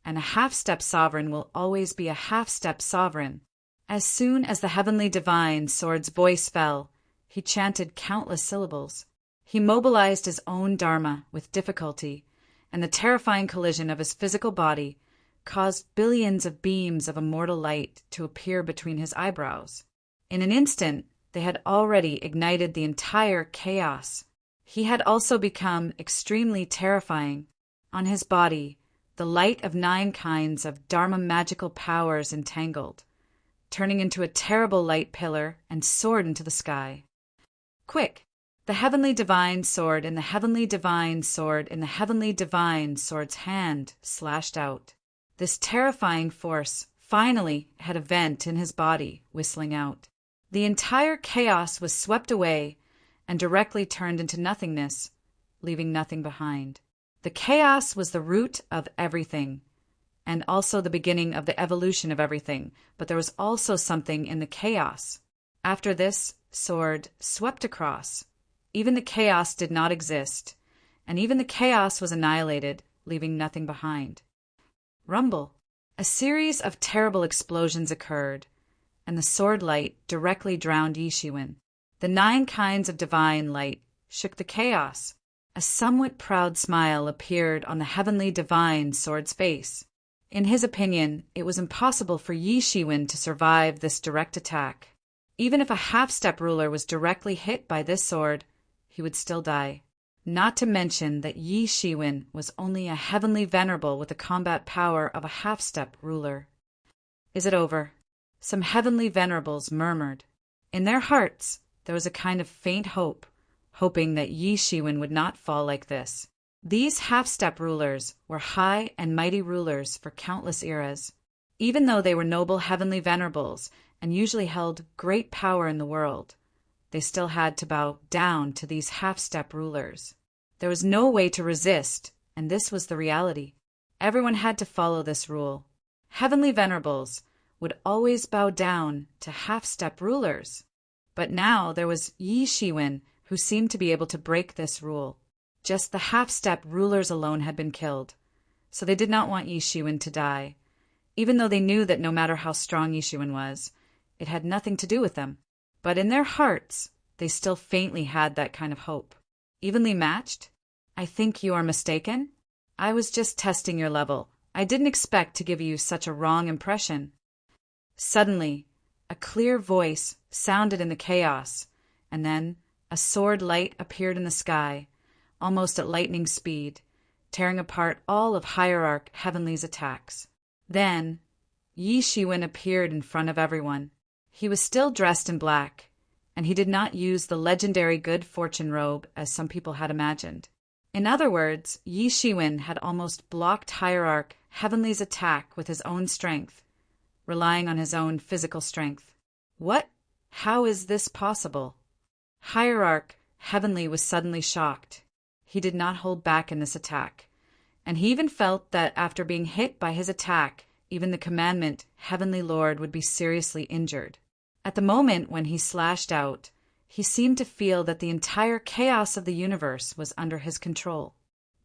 and a half-step sovereign will always be a half-step sovereign. As soon as the heavenly divine sword's voice fell, he chanted countless syllables. He mobilized his own dharma with difficulty, and the terrifying collision of his physical body caused billions of beams of immortal light to appear between his eyebrows. In an instant, they had already ignited the entire chaos. He had also become extremely terrifying. On his body, the light of 9 kinds of dharma magical powers entangled, turning into a terrible light pillar and soared into the sky. Quick! The heavenly divine sword in the heavenly divine sword in the heavenly divine sword's hand slashed out. This terrifying force finally had a vent in his body, whistling out. The entire chaos was swept away and directly turned into nothingness, leaving nothing behind. The chaos was the root of everything, and also the beginning of the evolution of everything, but there was also something in the chaos. After this sword swept across, even the chaos did not exist, and even the chaos was annihilated, leaving nothing behind. Rumble. A series of terrible explosions occurred, and the sword light directly drowned Yi Shiwen. The 9 kinds of divine light shook the chaos. A somewhat proud smile appeared on the heavenly divine sword's face. In his opinion, it was impossible for Yi Shiwen to survive this direct attack. Even if a half-step ruler was directly hit by this sword, he would still die. Not to mention that Yi Shiwen was only a heavenly venerable with the combat power of a half-step ruler. Is it over? Some heavenly venerables murmured. In their hearts, there was a kind of faint hope, hoping that Yi Shiwen would not fall like this. These half-step rulers were high and mighty rulers for countless eras. Even though they were noble heavenly venerables and usually held great power in the world, they still had to bow down to these half-step rulers. There was no way to resist, and this was the reality. Everyone had to follow this rule. Heavenly venerables would always bow down to half-step rulers. But now there was Yi Shiwen, who seemed to be able to break this rule. Just the half-step rulers alone had been killed, so they did not want Yi Shiwen to die, even though they knew that no matter how strong Yi Shiwen was, it had nothing to do with them. But in their hearts, they still faintly had that kind of hope. Evenly matched? I think you are mistaken. I was just testing your level. I didn't expect to give you such a wrong impression. Suddenly, a clear voice sounded in the chaos, and then a sword light appeared in the sky, almost at lightning speed, tearing apart all of Hierarch Heavenly's attacks. Then, Yi Shiwen appeared in front of everyone. He was still dressed in black, and he did not use the legendary good fortune robe as some people had imagined. In other words, Yi Shiwen had almost blocked Hierarch Heavenly's attack with his own strength, relying on his own physical strength. What? How is this possible? Hierarch Heavenly was suddenly shocked. He did not hold back in this attack, and he even felt that after being hit by his attack, even the commandment Heavenly Lord would be seriously injured. At the moment when he slashed out, he seemed to feel that the entire chaos of the universe was under his control.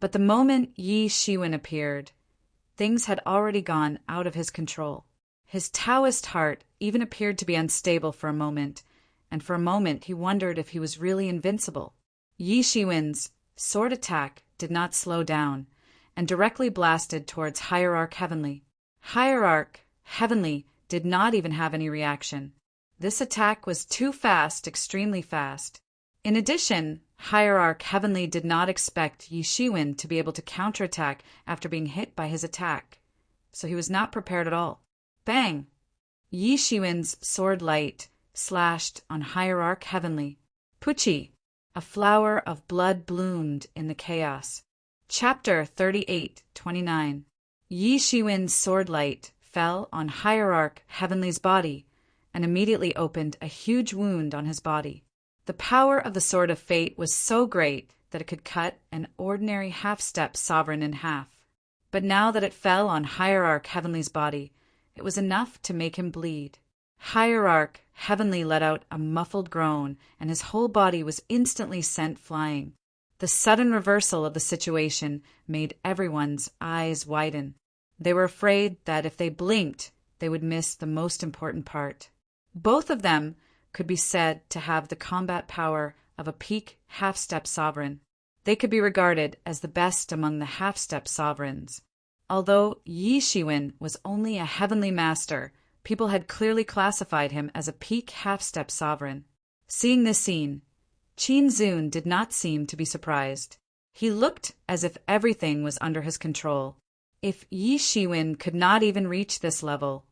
But the moment Yi Shiwen appeared, things had already gone out of his control. His Taoist heart even appeared to be unstable for a moment, and for a moment he wondered if he was really invincible. Yi Shiwen's sword attack did not slow down, and directly blasted towards Hierarch Heavenly. Hierarch Heavenly did not even have any reaction. This attack was too fast, extremely fast. In addition, Hierarch Heavenly did not expect Yi Shiwen to be able to counterattack after being hit by his attack, so he was not prepared at all. Bang! Yi Shiwen's sword light slashed on Hierarch Heavenly. Puchi! A flower of blood bloomed in the chaos. Chapter 38:29. Yi Shiwen's sword light fell on Hierarch Heavenly's body and immediately opened a huge wound on his body. The power of the Sword of Fate was so great that it could cut an ordinary half-step sovereign in half. But now that it fell on Hierarch Heavenly's body, it was enough to make him bleed. Hierarch Heavenly let out a muffled groan, and his whole body was instantly sent flying. The sudden reversal of the situation made everyone's eyes widen. They were afraid that if they blinked, they would miss the most important part. Both of them could be said to have the combat power of a peak half-step sovereign. They could be regarded as the best among the half-step sovereigns. Although Yi Shiwen was only a heavenly master, people had clearly classified him as a peak half-step sovereign. Seeing this scene, Qin Zun did not seem to be surprised. He looked as if everything was under his control. If Yi Shiwen could not even reach this level,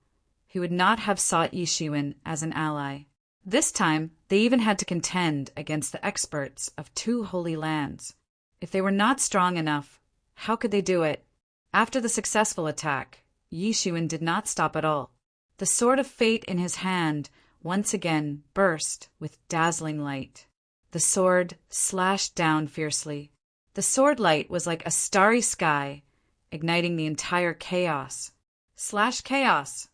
he would not have sought Yi Shiwen as an ally. This time, they even had to contend against the experts of 2 holy lands. If they were not strong enough, how could they do it? After the successful attack, Yi Shiwen did not stop at all. The Sword of Fate in his hand once again burst with dazzling light. The sword slashed down fiercely. The sword light was like a starry sky, igniting the entire chaos. Slash chaos!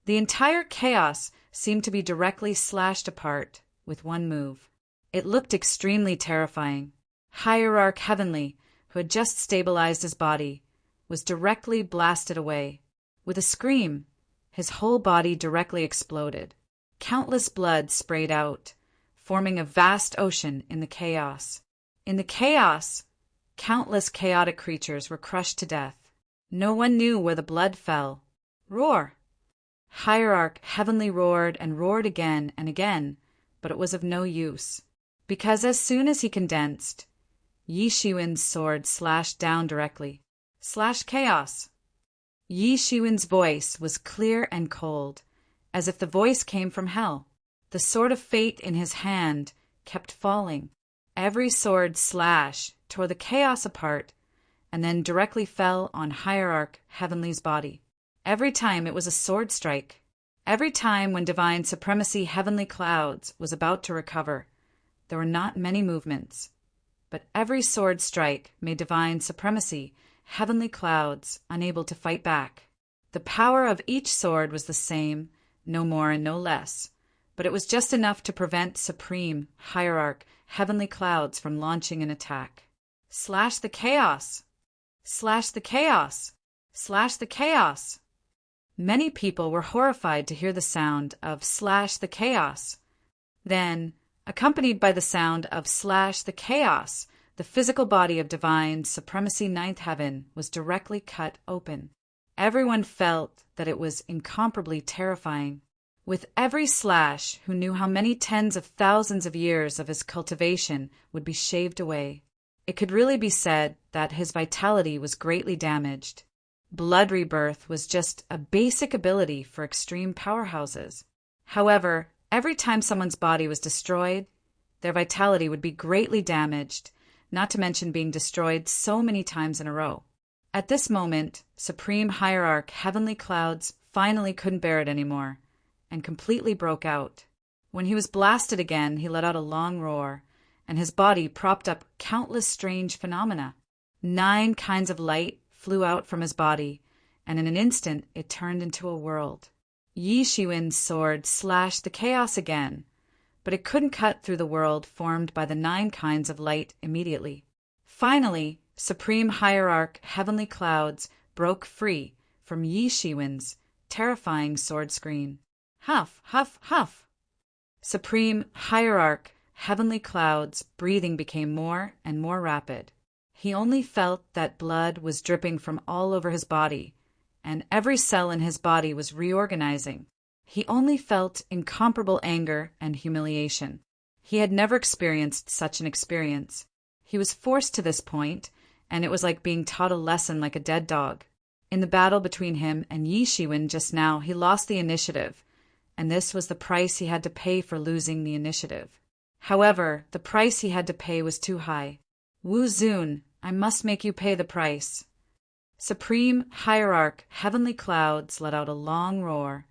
The entire chaos seemed to be directly slashed apart with one move. It looked extremely terrifying. Hierarch Heavenly, who had just stabilized his body, was directly blasted away. With a scream, his whole body directly exploded. Countless blood sprayed out, forming a vast ocean in the chaos. In the chaos, countless chaotic creatures were crushed to death. No one knew where the blood fell. Roar! Hierarch Heavenly roared and roared again and again, but it was of no use, because as soon as he condensed, Yi Shiwen's sword slashed down directly. Slash chaos! Yi Shiwen's voice was clear and cold, as if the voice came from hell. The Sword of Fate in his hand kept falling. Every sword slash tore the chaos apart and then directly fell on Hierarch Heavenly's body. Every time it was a sword strike. Every time when Divine Supremacy Heavenly Clouds was about to recover, there were not many movements. But every sword strike made Divine Supremacy Heavenly Clouds unable to fight back. The power of each sword was the same, no more and no less, but it was just enough to prevent Supreme Hierarch Heavenly Clouds from launching an attack. Slash the chaos! Slash the chaos! Slash the chaos! Many people were horrified to hear the sound of slash the chaos. Then, accompanied by the sound of slash the chaos, the physical body of Divine Supremacy Ninth Heaven was directly cut open. Everyone felt that it was incomparably terrifying. With every slash, who knew how many tens of thousands of years of his cultivation would be shaved away? It could really be said that his vitality was greatly damaged. Blood rebirth was just a basic ability for extreme powerhouses. However, every time someone's body was destroyed, their vitality would be greatly damaged, not to mention being destroyed so many times in a row. At this moment, Supreme Hierarch Heavenly Clouds finally couldn't bear it anymore, and completely broke out. When he was blasted again, he let out a long roar, and his body propped up countless strange phenomena. 9 kinds of light flew out from his body, and in an instant it turned into a world. Yi Shiwen's sword slashed the chaos again, but it couldn't cut through the world formed by the 9 kinds of light immediately. Finally, Supreme Hierarch Heavenly Clouds broke free from Yi Shiwen's terrifying sword screen. Huff, huff, huff. Supreme Hierarch Heavenly Clouds' breathing became more and more rapid. He only felt that blood was dripping from all over his body, and every cell in his body was reorganizing. He only felt incomparable anger and humiliation. He had never experienced such an experience. He was forced to this point, and it was like being taught a lesson like a dead dog. In the battle between him and Yi Shiwen just now, he lost the initiative, and this was the price he had to pay for losing the initiative. However, the price he had to pay was too high. Wu Zun, I must make you pay the price. Supreme Hierarch Heavenly Clouds let out a long roar,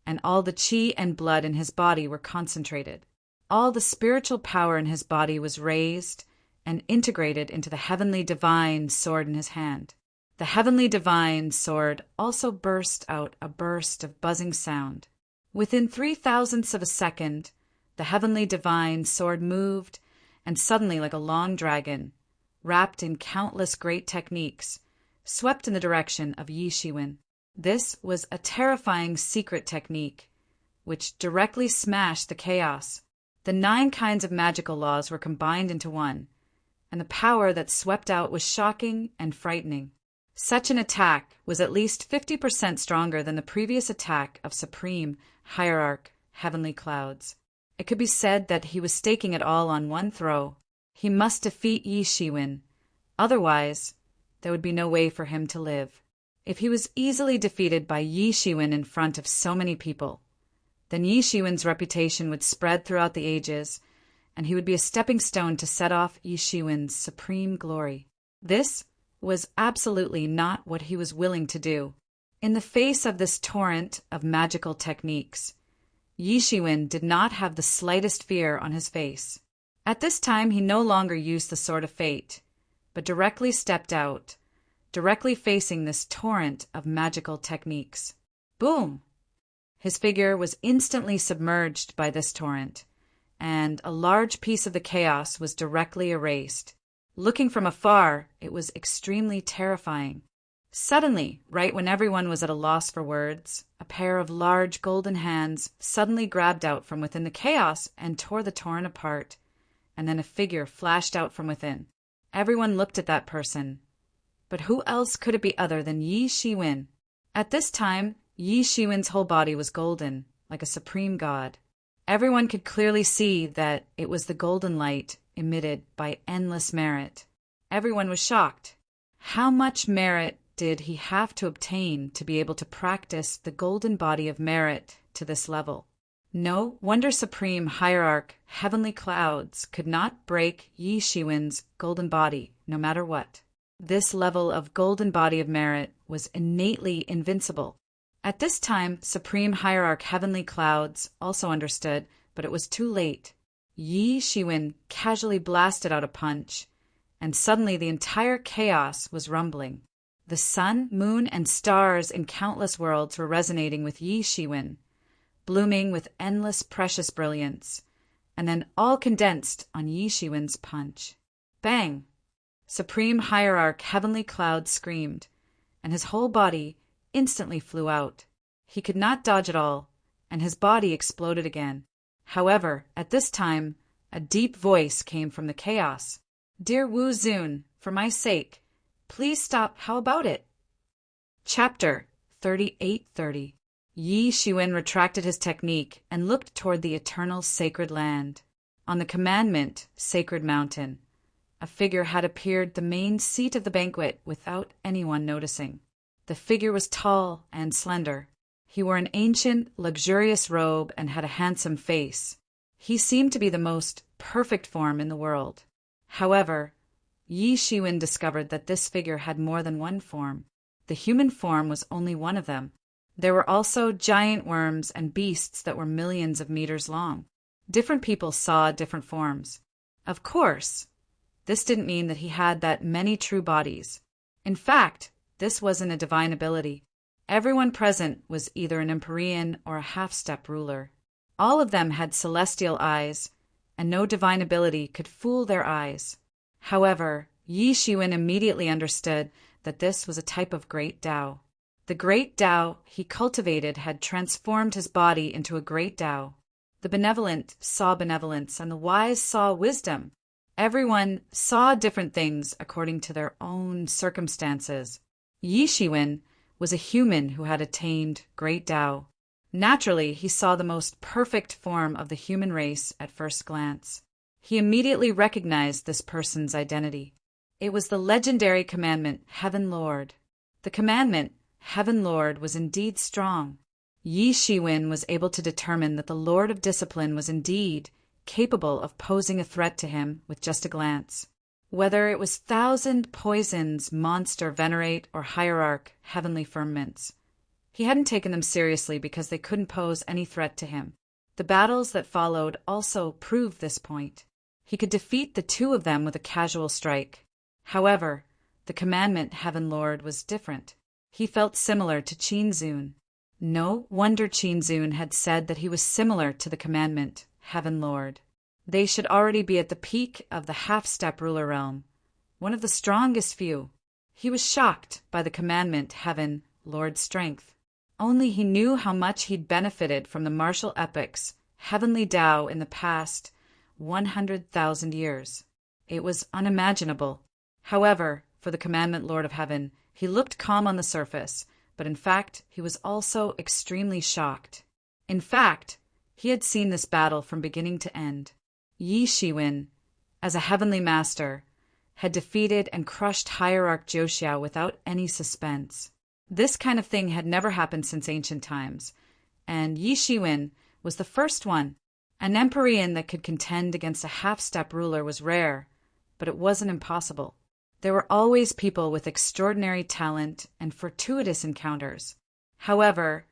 and all the chi and blood in his body were concentrated. All the spiritual power in his body was raised and integrated into the Heavenly Divine Sword in his hand. The Heavenly Divine Sword also burst out a burst of buzzing sound. Within 0.003 of a second, the Heavenly Divine Sword moved, and suddenly, like a long dragon, wrapped in countless great techniques, swept in the direction of Yi Shiwen. This was a terrifying secret technique, which directly smashed the chaos. The 9 kinds of magical laws were combined into one, and the power that swept out was shocking and frightening. Such an attack was at least 50% stronger than the previous attack of Supreme Hierarch Heavenly Clouds. It could be said that he was staking it all on one throw. He must defeat Yi Shiwen, otherwise there would be no way for him to live. If he was easily defeated by Yi Shiwen in front of so many people, then Yi Shiwen's reputation would spread throughout the ages, and he would be a stepping stone to set off Yi Shiwen's supreme glory. This was absolutely not what he was willing to do. In the face of this torrent of magical techniques, Yi Shiwen did not have the slightest fear on his face. At this time, he no longer used the Sword of Fate, but directly stepped out, directly facing this torrent of magical techniques. Boom! His figure was instantly submerged by this torrent, and a large piece of the chaos was directly erased. Looking from afar, it was extremely terrifying. Suddenly, right when everyone was at a loss for words, a pair of large golden hands suddenly grabbed out from within the chaos and tore the torrent apart, and then a figure flashed out from within. Everyone looked at that person. But who else could it be other than Yi Shiwen? At this time, Yi Shiwen's whole body was golden, like a supreme god. Everyone could clearly see that it was the golden light emitted by endless merit. Everyone was shocked. How much merit did he have to obtain to be able to practice the golden body of merit to this level? No wonder Supreme Hierarch Heavenly Clouds could not break Yi Shiwen's golden body, no matter what. This level of golden body of merit was innately invincible. At this time, Supreme Hierarch Heavenly Clouds also understood, but it was too late. Yi Shiwen casually blasted out a punch, and suddenly the entire chaos was rumbling. The sun, moon, and stars in countless worlds were resonating with Yi Shiwen, blooming with endless precious brilliance, and then all condensed on Yi Shiwen's punch. Bang! Supreme Hierarch Heavenly Cloud screamed, and his whole body instantly flew out. He could not dodge at all, and his body exploded again. However, at this time, a deep voice came from the chaos. "Dear Wu Zun, for my sake, please stop. How about it?" Chapter 3830. Yi Shiwen retracted his technique and looked toward the eternal sacred land. On the commandment sacred mountain, a figure had appeared the main seat of the banquet without anyone noticing. The figure was tall and slender. He wore an ancient, luxurious robe and had a handsome face. He seemed to be the most perfect form in the world. However, Yi Shiwen discovered that this figure had more than one form. The human form was only one of them. There were also giant worms and beasts that were millions of meters long. Different people saw different forms. Of course, this didn't mean that he had that many true bodies. In fact, this wasn't a divine ability. Everyone present was either an Empyrean or a half-step ruler. All of them had celestial eyes, and no divine ability could fool their eyes. However, Yi Shiwen immediately understood that this was a type of great Tao. The great Tao he cultivated had transformed his body into a great Tao. The benevolent saw benevolence, and the wise saw wisdom. Everyone saw different things according to their own circumstances. Yi Shiwen was a human who had attained great Tao. Naturally, he saw the most perfect form of the human race at first glance. He immediately recognized this person's identity. It was the legendary commandment, Heaven Lord. The commandment, Heaven Lord, was indeed strong. Yi Shiwen was able to determine that the Lord of Discipline was indeed capable of posing a threat to him with just a glance. Whether it was thousand poisons, monster, venerate, or hierarch, heavenly firmaments, he hadn't taken them seriously because they couldn't pose any threat to him. The battles that followed also proved this point. He could defeat the two of them with a casual strike. However, the commandment Heaven Lord was different. He felt similar to Qinzun. No wonder Qinzun had said that he was similar to the commandment Heaven Lord. They should already be at the peak of the half-step ruler realm, one of the strongest few. He was shocked by the commandment Heaven Lord's strength. Only he knew how much he'd benefited from the martial epics, heavenly Tao in the past 100,000 years. It was unimaginable. However, for the commandment Lord of Heaven, he looked calm on the surface, but in fact, he was also extremely shocked. In fact, he had seen this battle from beginning to end. Yi Shiwen, as a heavenly master, had defeated and crushed Hierarch Joxiao without any suspense. This kind of thing had never happened since ancient times, and Yi Shiwen was the first one. An Empyrean that could contend against a half-step ruler was rare, but it wasn't impossible. There were always people with extraordinary talent and fortuitous encounters. However,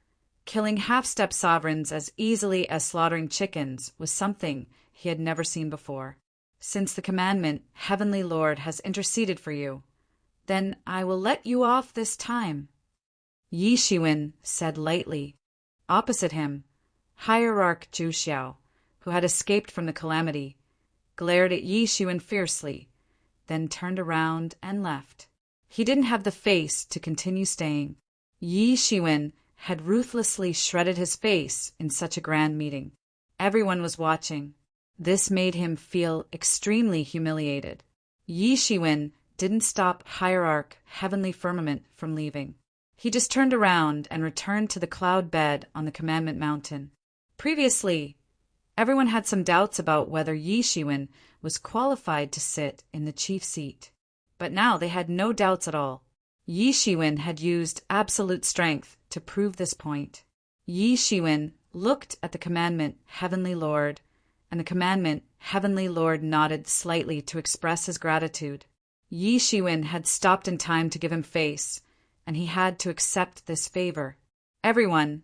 killing half-step sovereigns as easily as slaughtering chickens was something he had never seen before. Since the commandment, Heavenly Lord, has interceded for you, then I will let you off this time. Yi Shiwen said lightly. Opposite him, Hierarch Joxiao, who had escaped from the calamity, glared at Yi Shiwen fiercely, then turned around and left. He didn't have the face to continue staying. Yi Shiwen had ruthlessly shredded his face in such a grand meeting. Everyone was watching. This made him feel extremely humiliated. Yi Shiwen didn't stop Hierarch Heavenly Firmament from leaving. He just turned around and returned to the cloud bed on the Commandment Mountain. Previously, everyone had some doubts about whether Yi Shiwen was qualified to sit in the chief seat. But now they had no doubts at all. Yi Shiwen had used absolute strength to prove this point. Yi Shiwen looked at the commandment Heavenly Lord, and the commandment Heavenly Lord nodded slightly to express his gratitude. Yi Shiwen had stopped in time to give him face, and he had to accept this favor. Everyone,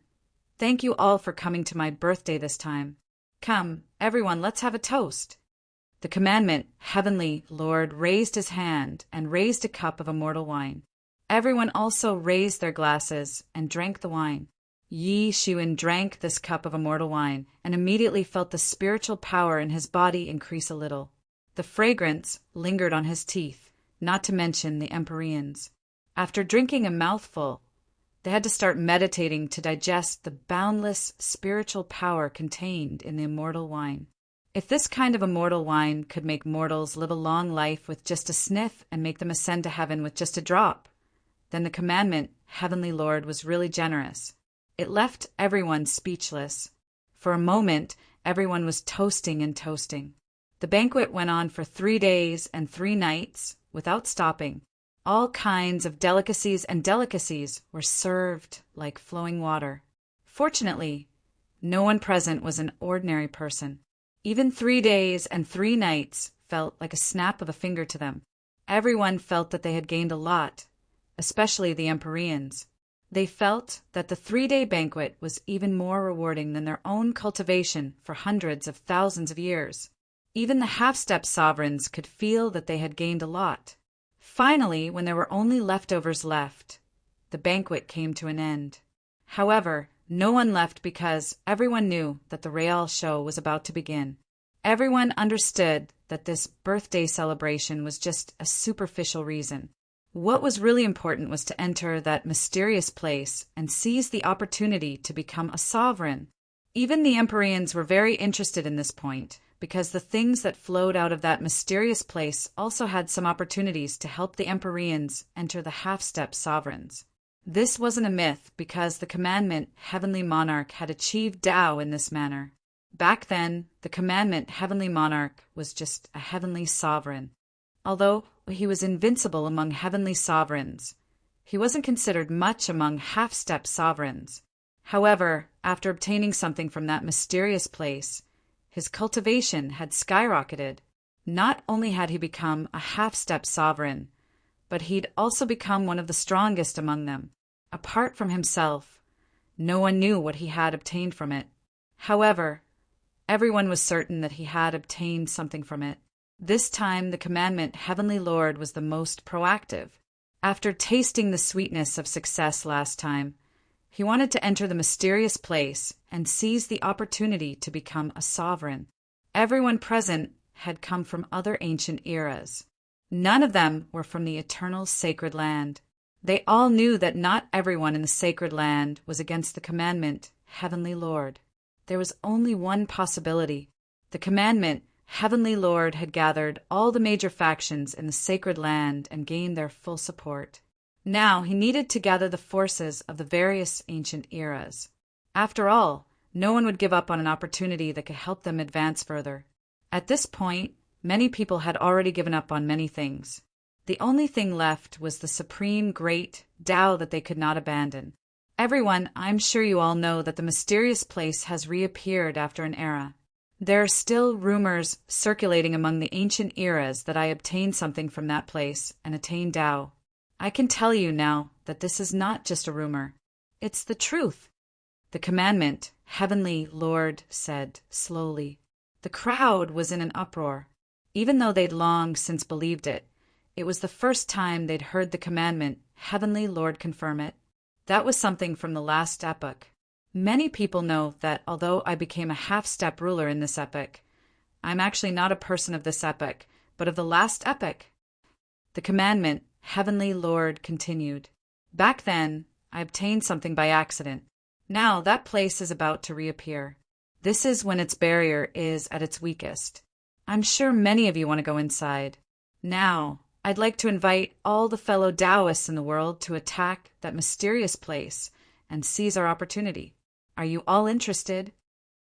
thank you all for coming to my birthday this time. Come, everyone, let's have a toast. The commandment, Heavenly Lord, raised his hand and raised a cup of immortal wine. Everyone also raised their glasses and drank the wine. Yi Shiwen drank this cup of immortal wine and immediately felt the spiritual power in his body increase a little. The fragrance lingered on his teeth, not to mention the Empyreans. After drinking a mouthful, they had to start meditating to digest the boundless spiritual power contained in the immortal wine. If this kind of immortal wine could make mortals live a long life with just a sniff and make them ascend to heaven with just a drop, then the commandment, Heavenly Lord, was really generous. It left everyone speechless. For a moment, everyone was toasting and toasting. The banquet went on for 3 days and 3 nights without stopping. All kinds of delicacies were served like flowing water. Fortunately, no one present was an ordinary person. Even 3 days and 3 nights felt like a snap of a finger to them. Everyone felt that they had gained a lot, especially the Empyreans. They felt that the 3-day banquet was even more rewarding than their own cultivation for hundreds of thousands of years. Even the half-step sovereigns could feel that they had gained a lot. Finally, when there were only leftovers left, the banquet came to an end. However, no one left because everyone knew that the Real show was about to begin. Everyone understood that this birthday celebration was just a superficial reason. What was really important was to enter that mysterious place and seize the opportunity to become a sovereign. Even the Empyreans were very interested in this point, because the things that flowed out of that mysterious place also had some opportunities to help the Empyreans enter the half-step sovereigns. This wasn't a myth because the commandment Heavenly Monarch had achieved Tao in this manner. Back then, the commandment Heavenly Monarch was just a heavenly sovereign. Although he was invincible among heavenly sovereigns, he wasn't considered much among half-step sovereigns. However, after obtaining something from that mysterious place, his cultivation had skyrocketed. Not only had he become a half-step sovereign, but he'd also become one of the strongest among them. Apart from himself, no one knew what he had obtained from it. However, everyone was certain that he had obtained something from it. This time the commandment Heavenly Lord was the most proactive. After tasting the sweetness of success last time, he wanted to enter the mysterious place and seize the opportunity to become a sovereign. Everyone present had come from other ancient eras. None of them were from the eternal sacred land. They all knew that not everyone in the sacred land was against the commandment Heavenly Lord. There was only one possibility. The commandment Heavenly Lord had gathered all the major factions in the sacred land and gained their full support. Now he needed to gather the forces of the various ancient eras. After all, no one would give up on an opportunity that could help them advance further. At this point, many people had already given up on many things. The only thing left was the supreme great Tao that they could not abandon. Everyone, I'm sure you all know that the mysterious place has reappeared after an era. There are still rumors circulating among the ancient eras that I obtained something from that place and attained Tao. I can tell you now that this is not just a rumor. It's the truth. The commandment, Heavenly Lord said slowly. The crowd was in an uproar. Even though they'd long since believed it, it was the first time they'd heard the commandment, Heavenly Lord confirm it. That was something from the last epoch. Many people know that although I became a half-step ruler in this epoch, I'm actually not a person of this epoch, but of the last epoch. The commandment, Heavenly Lord continued. Back then, I obtained something by accident. Now that place is about to reappear. This is when its barrier is at its weakest. I'm sure many of you want to go inside. Now, I'd like to invite all the fellow Taoists in the world to attack that mysterious place and seize our opportunity. Are you all interested?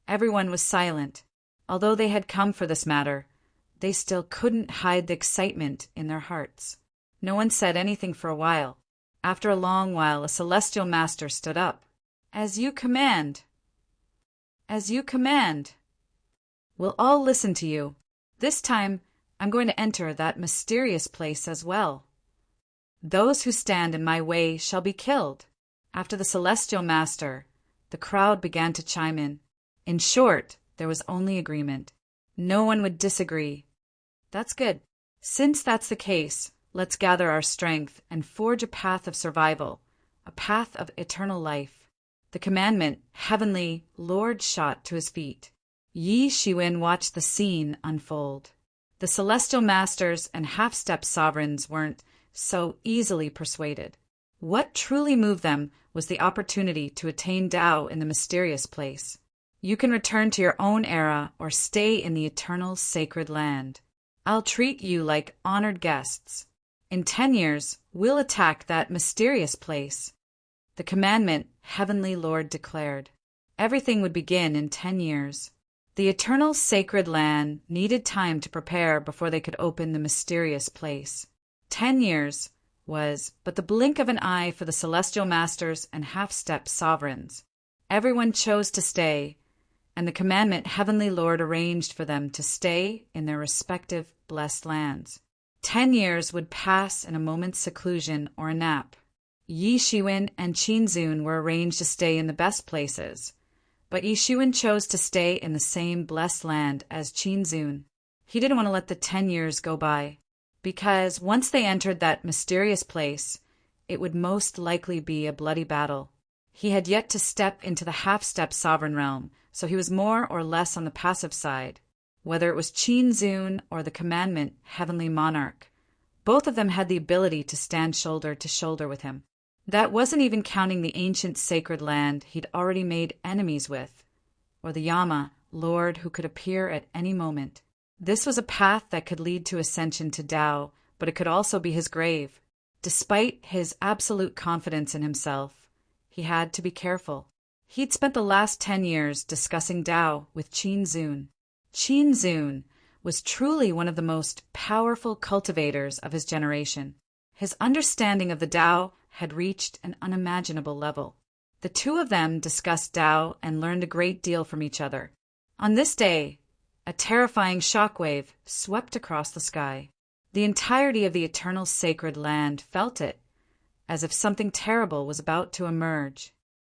Everyone was silent. Although they had come for this matter, they still couldn't hide the excitement in their hearts. No one said anything for a while. After a long while, a celestial master stood up. As you command. As you command. We'll all listen to you. This time, I'm going to enter that mysterious place as well. Those who stand in my way shall be killed. After the celestial master, the crowd began to chime in. In short, there was only agreement. No one would disagree. That's good. Since that's the case, let's gather our strength and forge a path of survival, a path of eternal life. The commandment, Heavenly Lord shot to his feet. Yi Shiwen watched the scene unfold. The celestial masters and half-step sovereigns weren't so easily persuaded. What truly moved them was the opportunity to attain Tao in the mysterious place. You can return to your own era or stay in the eternal sacred land. I'll treat you like honored guests. In 10 years, we'll attack that mysterious place. The commandment, Heavenly Lord declared. Everything would begin in 10 years. The eternal sacred land needed time to prepare before they could open the mysterious place. 10 years, was but the blink of an eye for the celestial masters and half-step sovereigns. Everyone chose to stay, and the commandment Heavenly Lord arranged for them to stay in their respective blessed lands. 10 years would pass in a moment's seclusion or a nap. Yi Shiwen and Qin Zun were arranged to stay in the best places, but Yi Shiwen chose to stay in the same blessed land as Qin Zun. He didn't want to let the 10 years go by, because once they entered that mysterious place, it would most likely be a bloody battle. He had yet to step into the half-step sovereign realm, so he was more or less on the passive side. Whether it was Qin Zun or the commandment Heavenly Monarch, both of them had the ability to stand shoulder to shoulder with him. That wasn't even counting the ancient sacred land he'd already made enemies with, or the Yama, Lord who could appear at any moment. This was a path that could lead to ascension to Tao, but it could also be his grave. Despite his absolute confidence in himself, he had to be careful. He'd spent the last 10 years discussing Tao with Qin Zun. Qin Zun was truly one of the most powerful cultivators of his generation. His understanding of the Tao had reached an unimaginable level. The two of them discussed Tao and learned a great deal from each other. On this day, a terrifying shockwave swept across the sky. The entirety of the eternal sacred land felt it, as if something terrible was about to emerge.